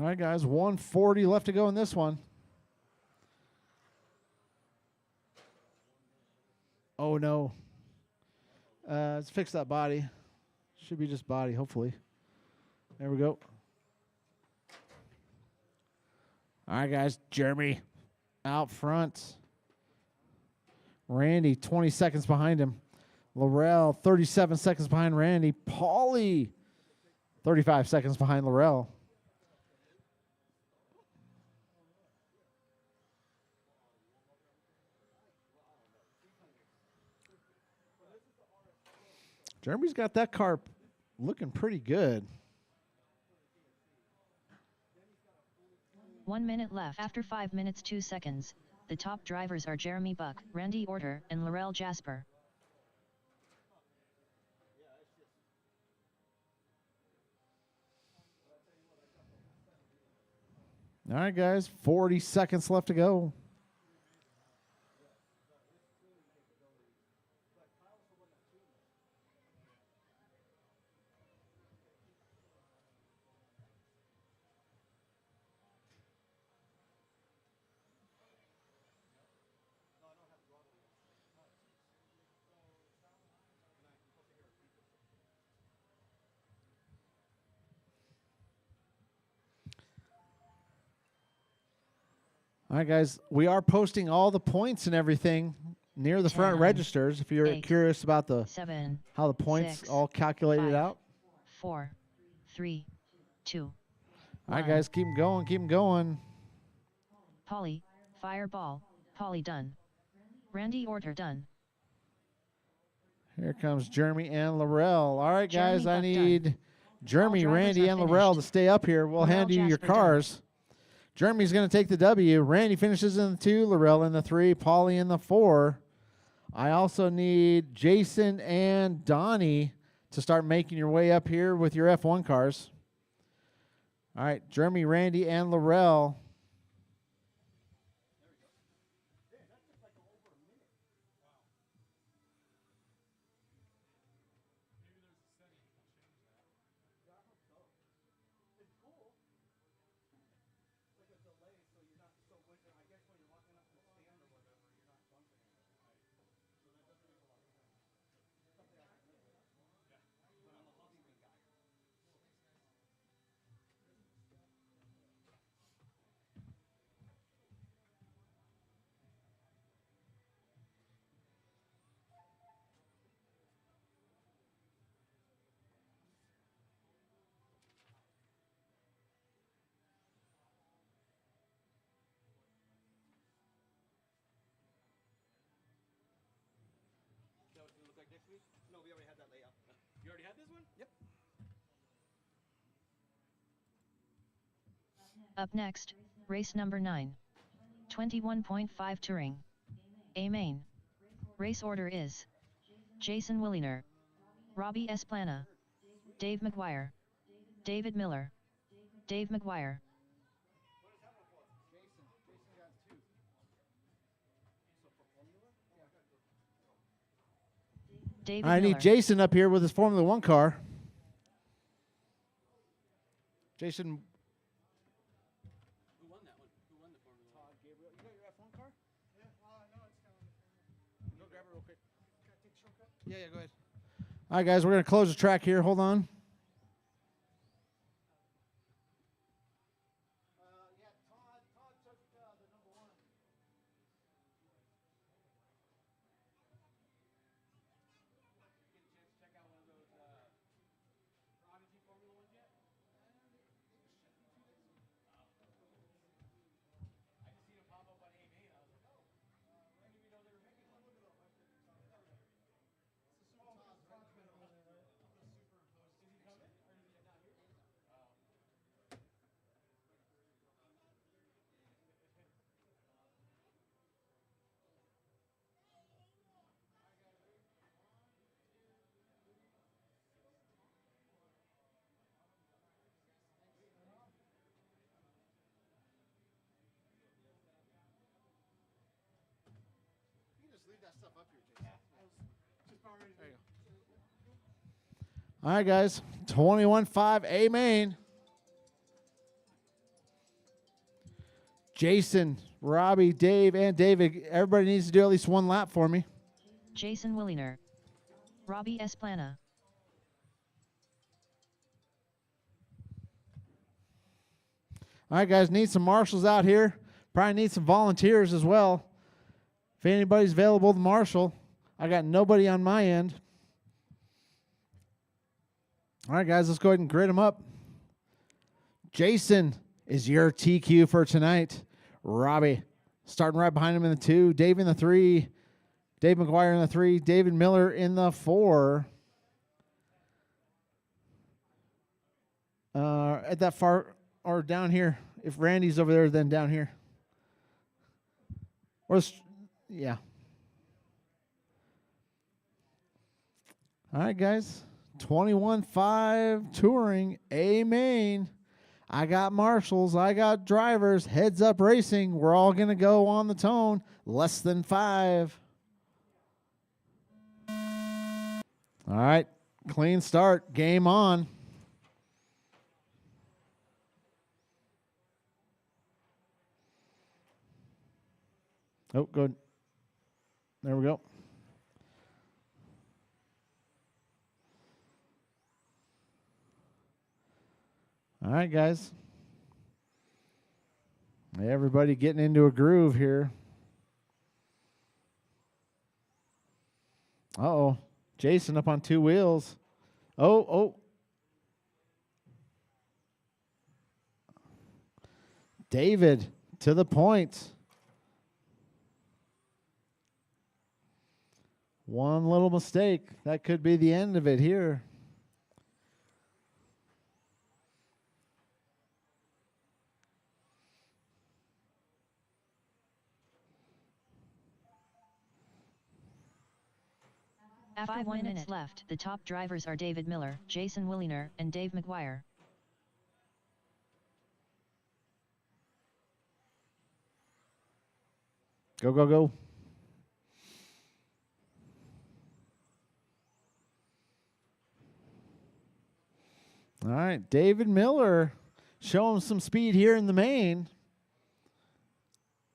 All right, guys. 140 left to go in this one. Oh, no. Let's fix that body. Should be just body, hopefully. There we go. All right, guys. Jeremy out front. Randy, 20 seconds behind him. Laurel, 37 seconds behind Randy. Paulie, 35 seconds behind Laurel. Jeremy's got that car looking pretty good. 1 minute left. After 5 minutes 2 seconds, the top drivers are Jeremy Buck, Randy Orter, and Laurel Jasper. All right, guys. 40 seconds left to go. All right, guys. We are posting all the points and everything near the front 10, registers. If you're 8, curious about 7, how the points 6, all calculated 5, out. 4, 3, 2. All right, guys. Keep 'em going. Keep 'em going. Paulie, Fireball, Paulie done. Randy Orter done. Here comes Jeremy and Laurel. All right, Jeremy guys. I Buck need Jeremy, drivers Randy, are and Laurel to finished. stay up here. We'll Laurel hand you your Jasper done. cars. Jeremy's going to take the W. Randy finishes in the 2, Laurel in the 3, Paulie in the 4. I also need Jason and Donnie to start making your way up here with your F1 cars. All right, Jeremy, Randy, and Laurel. That was gonna look like next week? No, we already had that layout. You already had this one? Yep. Up next, race number 9. 21.5 Touring. A main. Race order is Jason Williner, Robbie Esplana, Dave McGuire, David Miller, Dave McGuire. David I Miller. need Jason up here with his Formula 1 car. Jason. Who won that? Yeah, go ahead. All right, guys, we're going to close the track here. Hold on. All right, guys. 21-5 A main. Jason, Robbie, Dave, and David. Everybody needs to do at least one lap for me. Jason Williner. Robbie Esplana. All right, guys. Need some marshals out here. Probably need some volunteers as well. If anybody's available to marshal, I got nobody on my end. All right, guys. Let's go ahead and grid them up. Jason is your TQ for tonight. Robbie starting right behind him in the 2. Dave in the 3. Dave McGuire in the 3. David Miller in the 4. At that far or down here. If Randy's over there, then down here. Or yeah. All right, guys. 21-5 touring A main. I got marshals. I got drivers. Heads up racing. We're all going to go on the tone. Less than 5. All right. Clean start. Game on. Oh, good. There we go. All right, guys. Everybody getting into a groove here. Uh-oh. Jason up on 2 wheels. Oh. David to the point. One little mistake. That could be the end of it here. After 1 minute left, the top drivers are David Miller, Jason Williner, and Dave McGuire. Go, go, go. All right, David Miller showing some speed here in the main.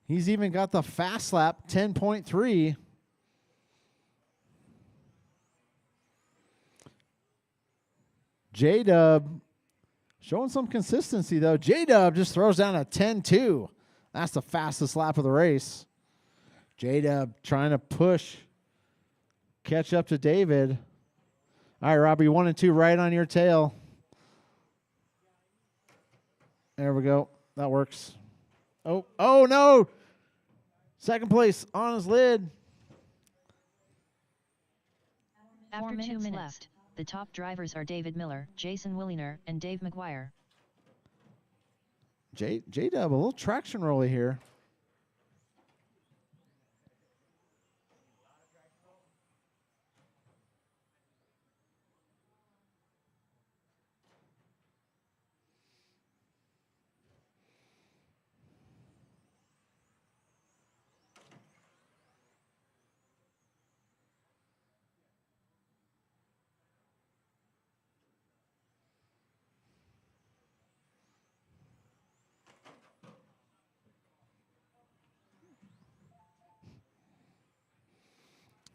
He's even got the fast lap, 10.3. J-Dub showing some consistency, though. J-Dub just throws down a 10.2. That's the fastest lap of the race. J-Dub trying to push, catch up to David. All right, Robbie, 1 and 2 right on your tail. There we go. That works. Oh, no. Second place on his lid. After 2 minutes left, the top drivers are David Miller, Jason Williner, and Dave McGuire. J-Dub, a little traction rolly here.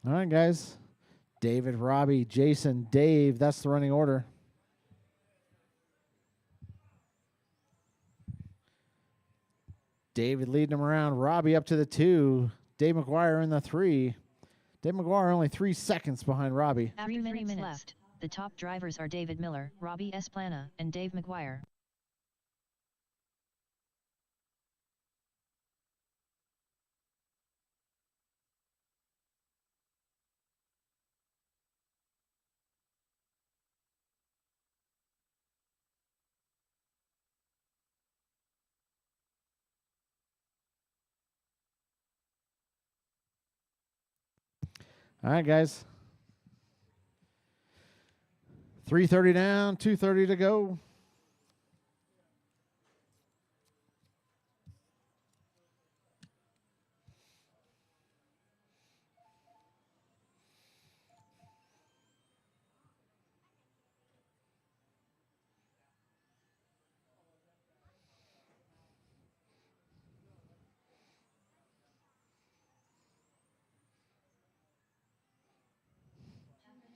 All right, guys. David, Robbie, Jason, Dave. That's the running order. David leading them around. Robbie up to the 2. Dave McGuire in the 3. Dave McGuire only 3 seconds behind Robbie. After 3 minutes left, the top drivers are David Miller, Robbie Esplana, and Dave McGuire. All right, guys. 3:30 down, 2:30 to go.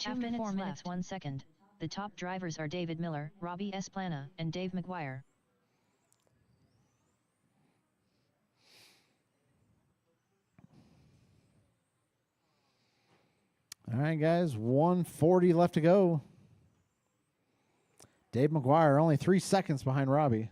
After 4 minutes 1 second, the top drivers are David Miller, Robbie Esplana, and Dave McGuire. All right, guys. 1:40 left to go. Dave McGuire only 3 seconds behind Robbie.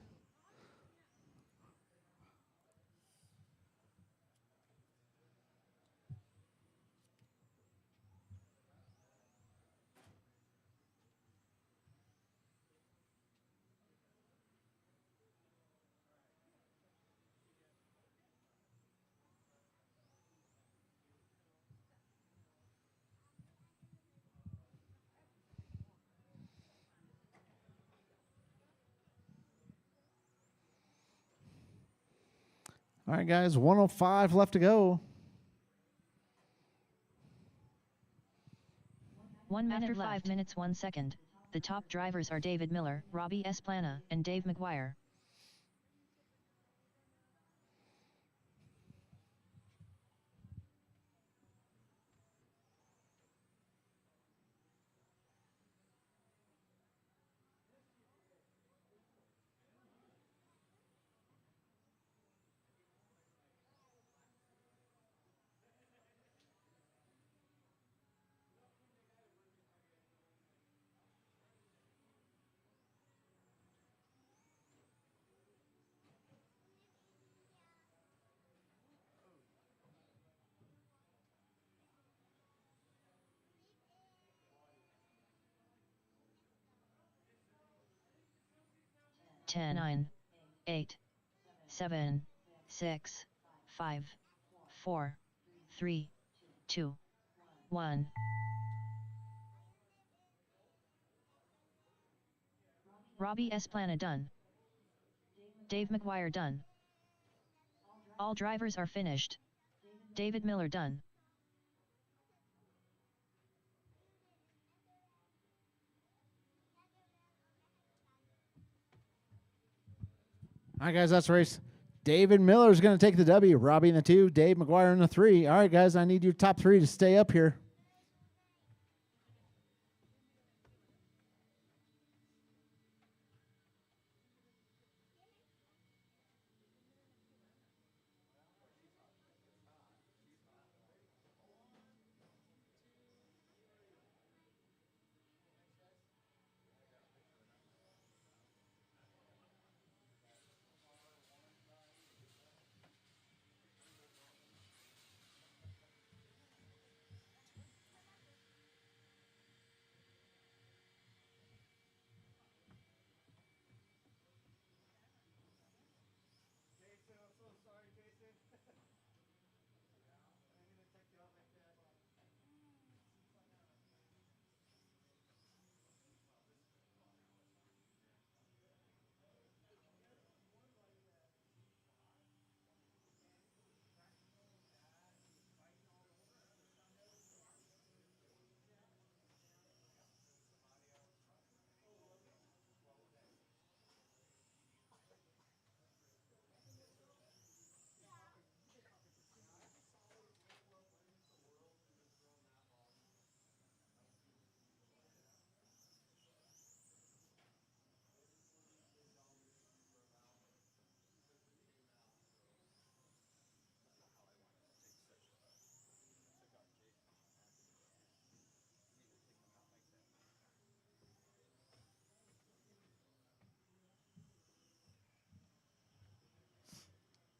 All right, guys. 1:05 left to go. 1 minute After 5 minutes 1 second, the top drivers are David Miller, Robbie Esplana, and Dave McGuire. Ten, 9, 8, 7, 6, 5, 4, 3, 2, 1. Robbie Esplana done. Dave McGuire done. All drivers are finished. David Miller done. All right, guys. That's the race. David Miller is going to take the W. Robbie in the 2. Dave McGuire in the 3. All right, guys. I need your top 3 to stay up here.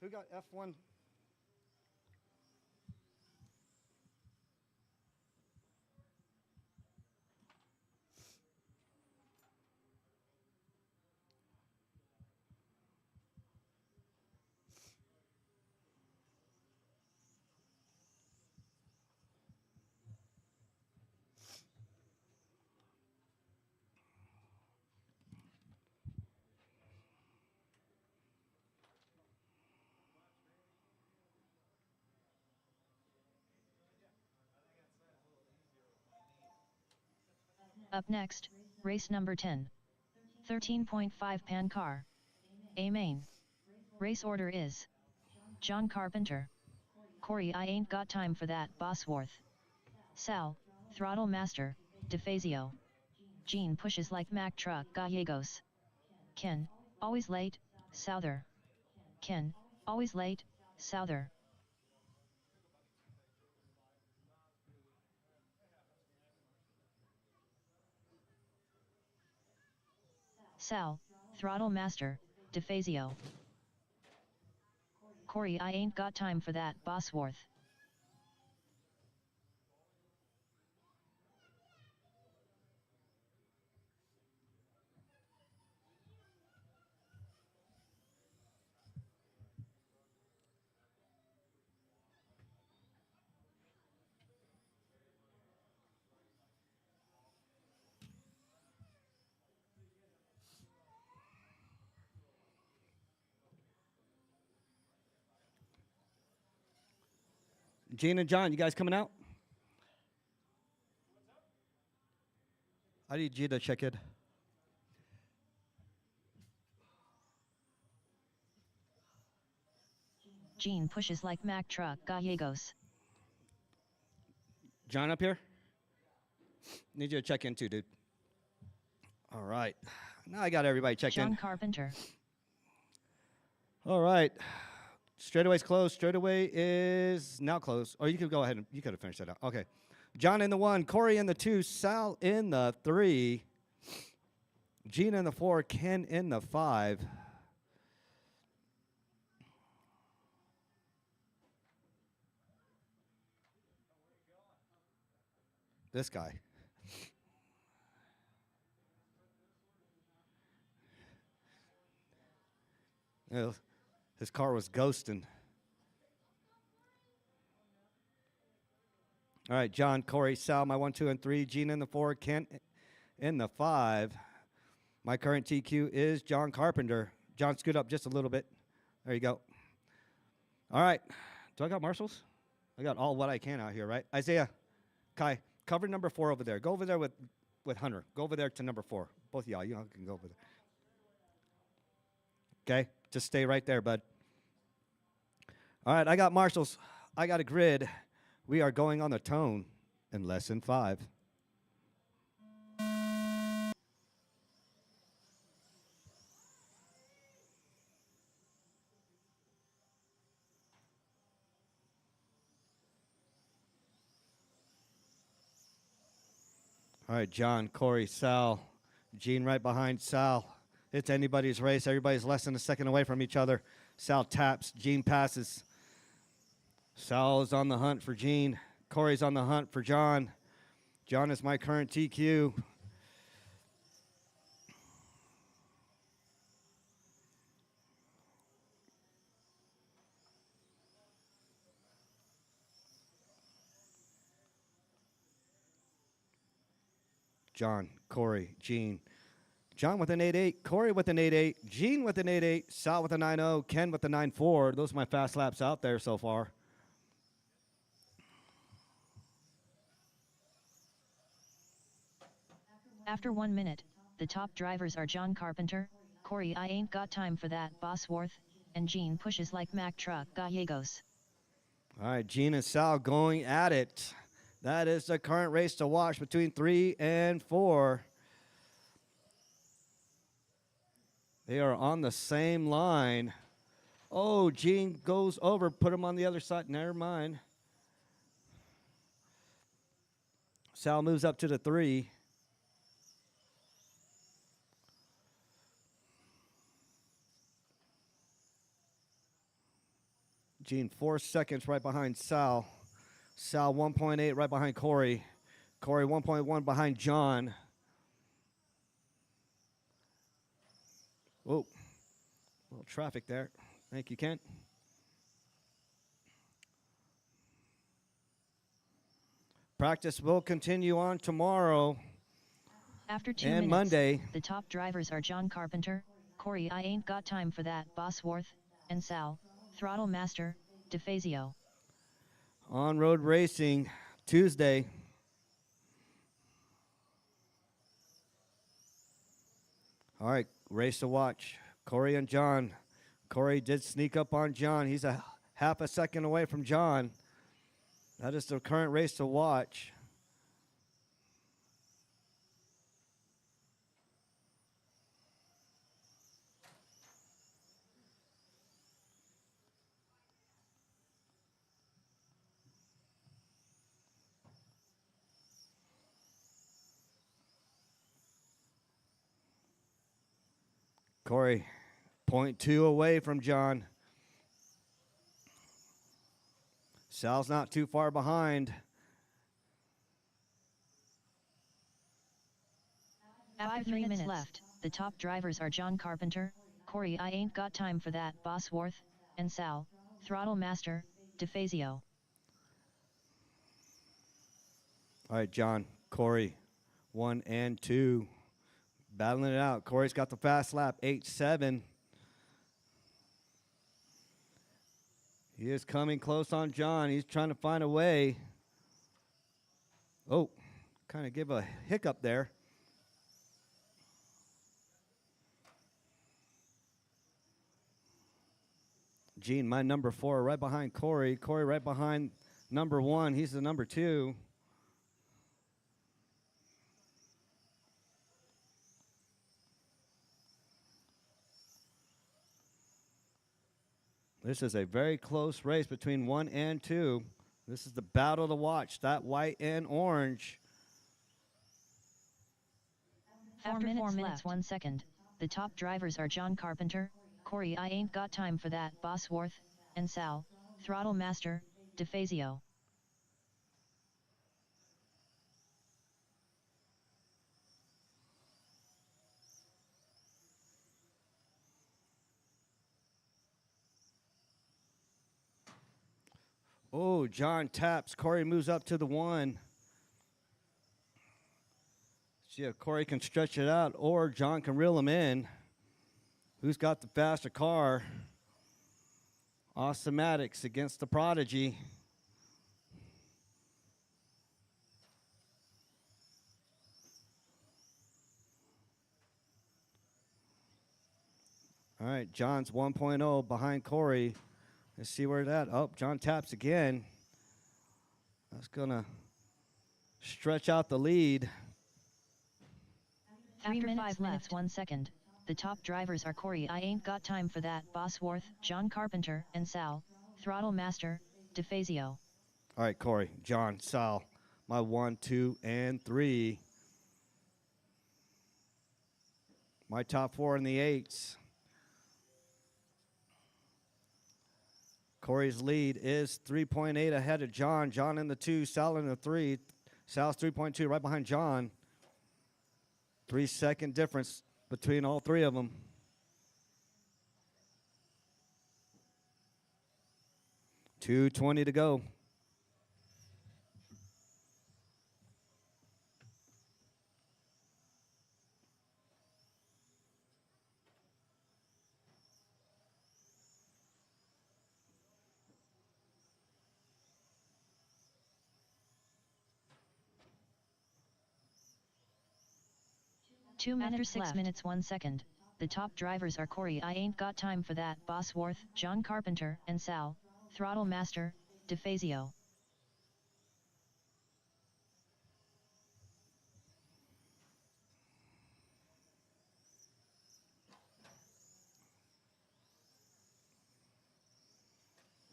Who got F1? Up next, race number 10. 13.5 Pan Car. A main. Race order is John Carpenter. Corey, I ain't got time for that, Bosworth. Sal, Throttle Master, DeFazio. Gene pushes like Mack Truck Gallegos. Ken, always late, Souther. Ken, always late, Souther. Sal, Throttle Master, DeFazio. Corey, I ain't got time for that, Bosworth. Gene and John, you guys coming out? I need you to check it. Gene pushes like Mack Truck Gallegos. John up here? Need you to check in too, dude. All right. Now I got everybody checked John in. Carpenter. All right. Straightaway's closed. Straightaway is now closed. Or you could go ahead and you could have finished that out. Okay. John in the 1, Corey in the 2, Sal in the 3, Gene in the 4, Ken in the 5. This guy. His car was ghosting. All right, John, Corey, Sal, my 1, 2, and 3. Gene in the 4, Kent in the 5. My current TQ is John Carpenter. John, scoot up just a little bit. There you go. All right. Do I got marshals? I got all what I can out here, right? Isaiah, Kai, cover number 4 over there. Go over there with Hunter. Go over there to number 4. Both of y'all, you can go over there. Okay? Just stay right there, bud. All right, I got marshals. I got a grid. We are going on the tone in lesson 5. All right, John, Corey, Sal, Gene right behind Sal. It's anybody's race. Everybody's less than a second away from each other. Sal taps. Gene passes. Sal is on the hunt for Gene. Corey's on the hunt for John. John is my current TQ. John, Corey, Gene. John with an 8.8, Corey with an 8.8, Gene with an 8.8, Sal with a 9.0, Ken with a 9.4. Those are my fast laps out there so far. After 1 minute, the top drivers are John Carpenter, Corey I ain't got time for that, Bosworth, and Gene pushes like Mack Truck Gallegos. All right, Gene and Sal going at it. That is the current race to watch between 3 and 4. They are on the same line. Oh, Gene goes over, put him on the other side. Never mind. Sal moves up to the 3. Gene 4 seconds right behind Sal. Sal 1.8 right behind Corey. Corey 1.1 behind John. Whoa, a little traffic there. Thank you, Kent. Practice will continue on tomorrow After 2 and minutes, Monday. the top drivers are John Carpenter, Corey I Ain't Got Time for That, Bosworth, and Sal, Throttle Master, DeFazio. On-road racing Tuesday. All right, race to watch. Corey and John. Corey did sneak up on John. He's a half a second away from John. That is the current race to watch. Corey, 0.2 away from John. Sal's not too far behind. After 3 minutes left, the top drivers are John Carpenter, Corey I Ain't Got Time for That, Bosworth, and Sal, Throttle Master, DeFazio. All right, John, Corey, 1 and 2. Battling it out. Corey's got the fast lap, 8-7. He is coming close on John. He's trying to find a way. Oh, kind of give a hiccup there. Gene, my number 4, right behind Corey. Corey right behind number 1. He's the number 2. This is a very close race between 1 and 2. This is the battle to watch, that white and orange. After 4 minutes 1 second, the top drivers are John Carpenter, Corey I Ain't Got Time for That, Bosworth, and Sal, Throttle Master, DeFazio. Oh, John taps. Corey moves up to the 1. See if Corey can stretch it out, or John can reel him in. Who's got the faster car? Awesomatics against the Prodigy. All right, John's 1.0 behind Corey. Let's see where that. Oh, John taps again. That's going to stretch out the lead. After 5 minutes 1 second, the top drivers are Corey I Ain't Got Time for That, Bosworth, John Carpenter, and Sal, Throttle Master, DeFazio. All right, Corey, John, Sal, my 1, 2, and 3. My top 4 in the 8s. Corey's lead is 3.8 ahead of John. John in the 2, Sal in the 3. Sal's 3.2 right behind John. 3-second difference between all 3 of them. .220 to go. After 6 minutes 1 second, the top drivers are Corey I Ain't Got Time for That, Bosworth, John Carpenter, and Sal, Throttle Master, DeFazio.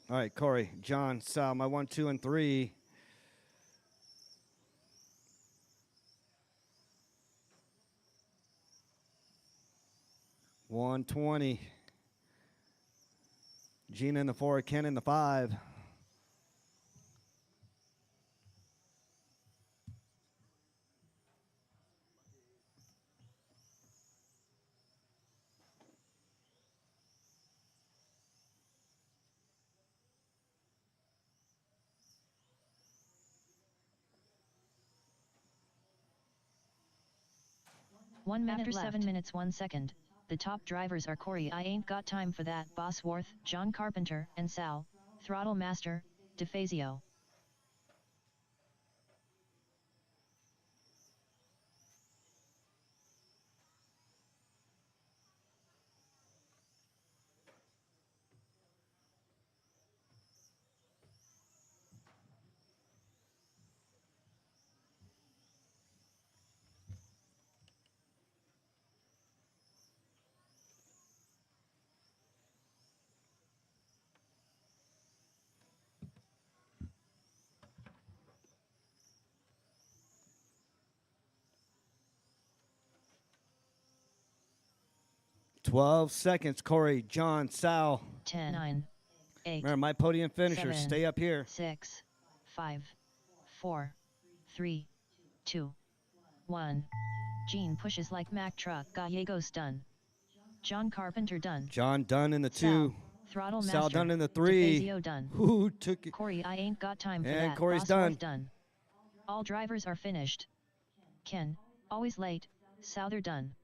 All right, Corey, John, Sal, my 1, 2, and 3. $120. Gene in the 4, Ken in the 5. After 7 minutes 1 second, the top drivers are Corey I Ain't Got Time for That, Bosworth, John Carpenter, and Sal, Throttle Master, DeFazio. Twelve seconds, Corey, John, Sal. 10, 9, 8, Remember, my podium finishers, 7, stay up here. 6, 5, 4, 3, 2, 1. Gene pushes like Mack truck. Gallegos done. John Carpenter done. John done in the Sal, 2. Throttle Sal Master, done in the 3. DeFazio done. Who took it? Corey I Ain't Got Time for And That, Corey's Bosworth done. done. All drivers are finished. Ken, always late, Souther done.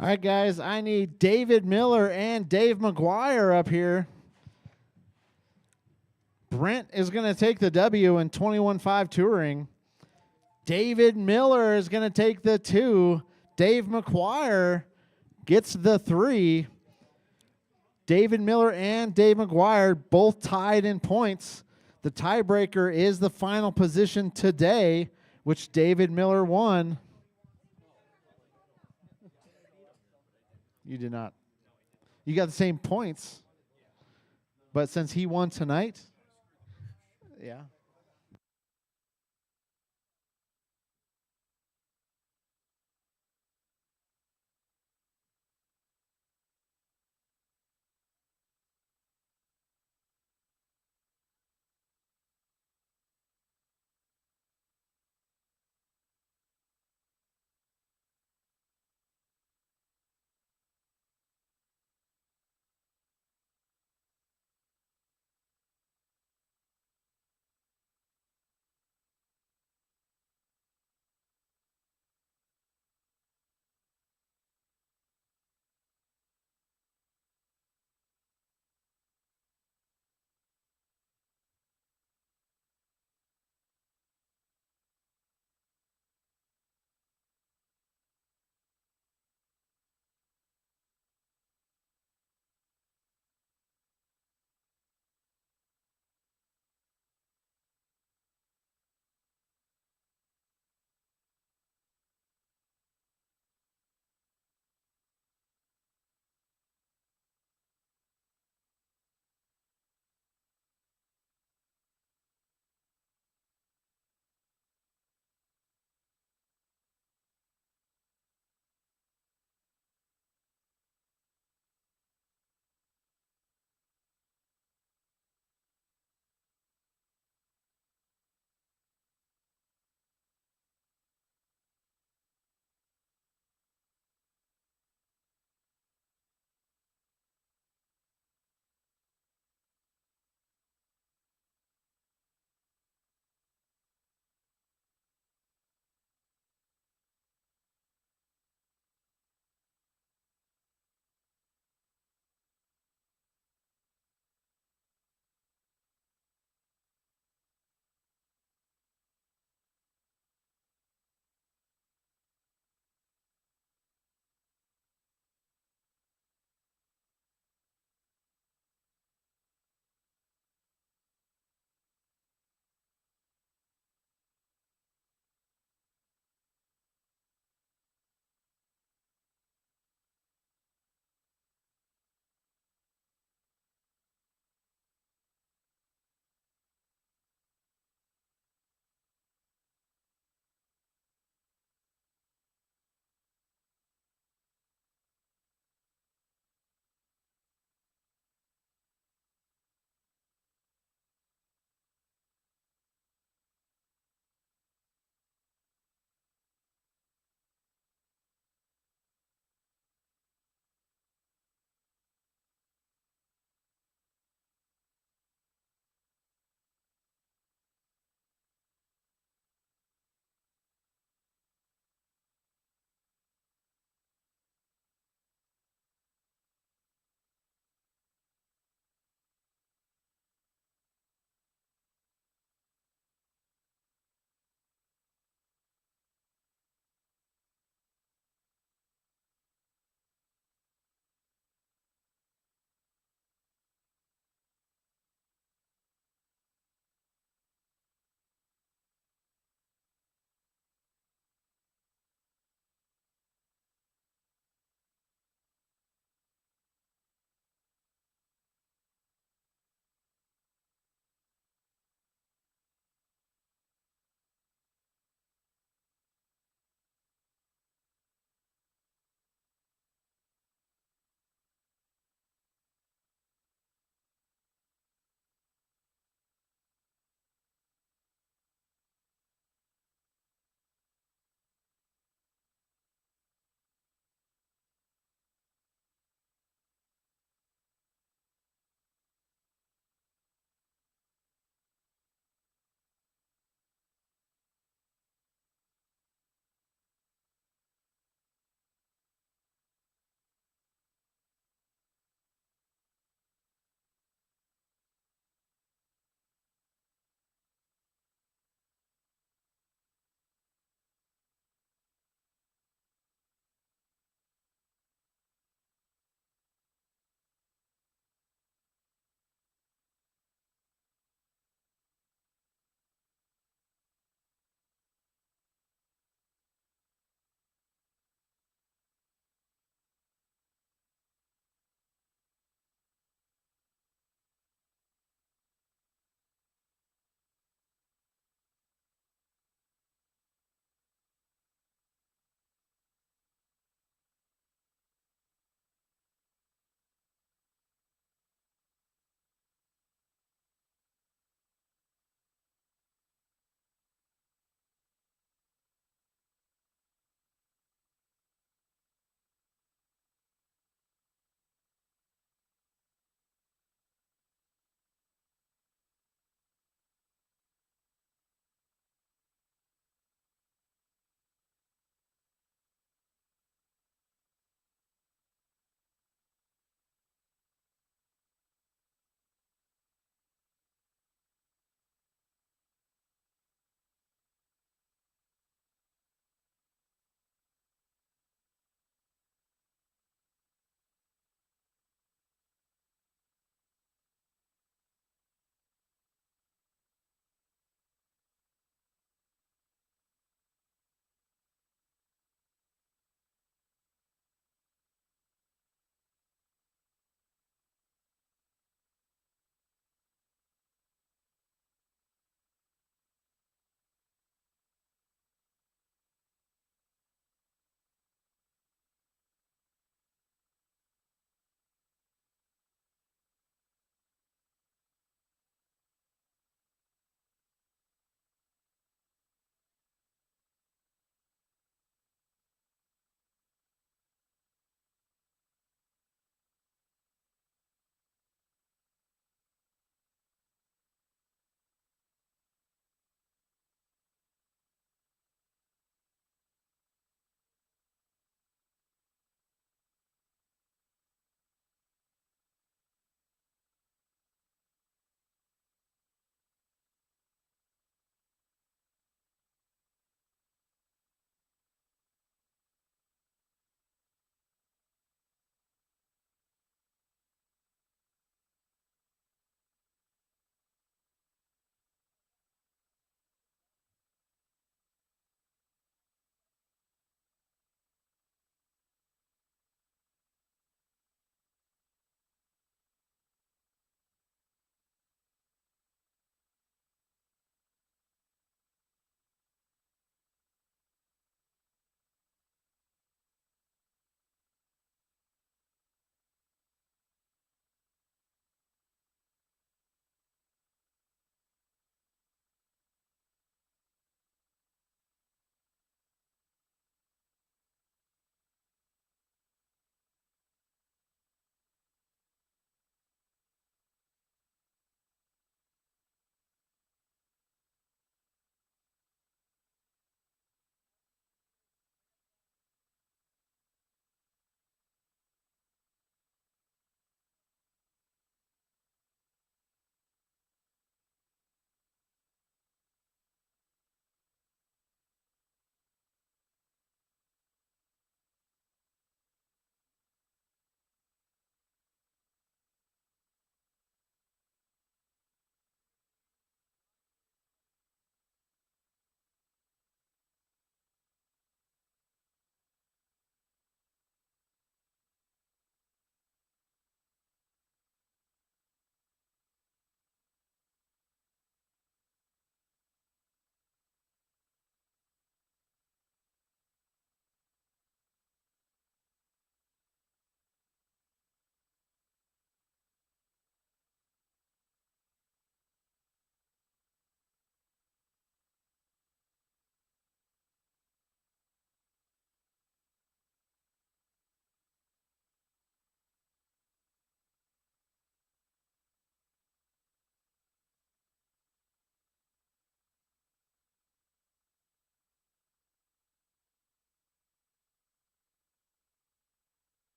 All right, guys, I need David Miller and Dave McGuire up here. Brent is going to take the W in 21.5 touring. David Miller is going to take the 2. Dave McGuire gets the 3. David Miller and Dave McGuire both tied in points. The tiebreaker is the final position today, which David Miller won. You did not. You got the same points. But since he won tonight, yeah.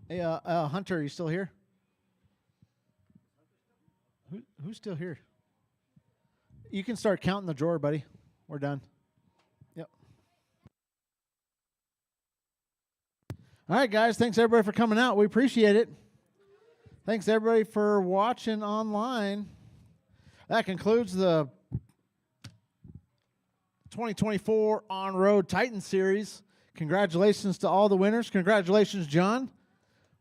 Hey, Hunter, you still here? Who's still here? You can start counting the drawer, buddy. We're done. Yep. All right, guys. Thanks, everybody, for coming out. We appreciate it. Thanks, everybody, for watching online. That concludes the 2024 On-Road Titan Series. Congratulations to all the winners. Congratulations, John.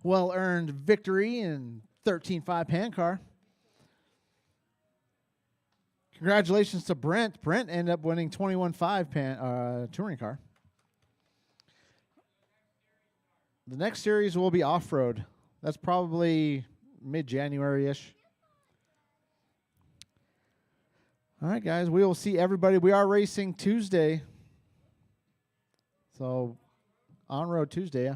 Well-earned victory in 13.5 pan car. Congratulations to Brent. Brent ended up winning 21.5 pan touring car. The next series will be off-road. That's probably mid-January-ish. All right, guys. We will see everybody. We are racing Tuesday. So, on-road Tuesday, yeah.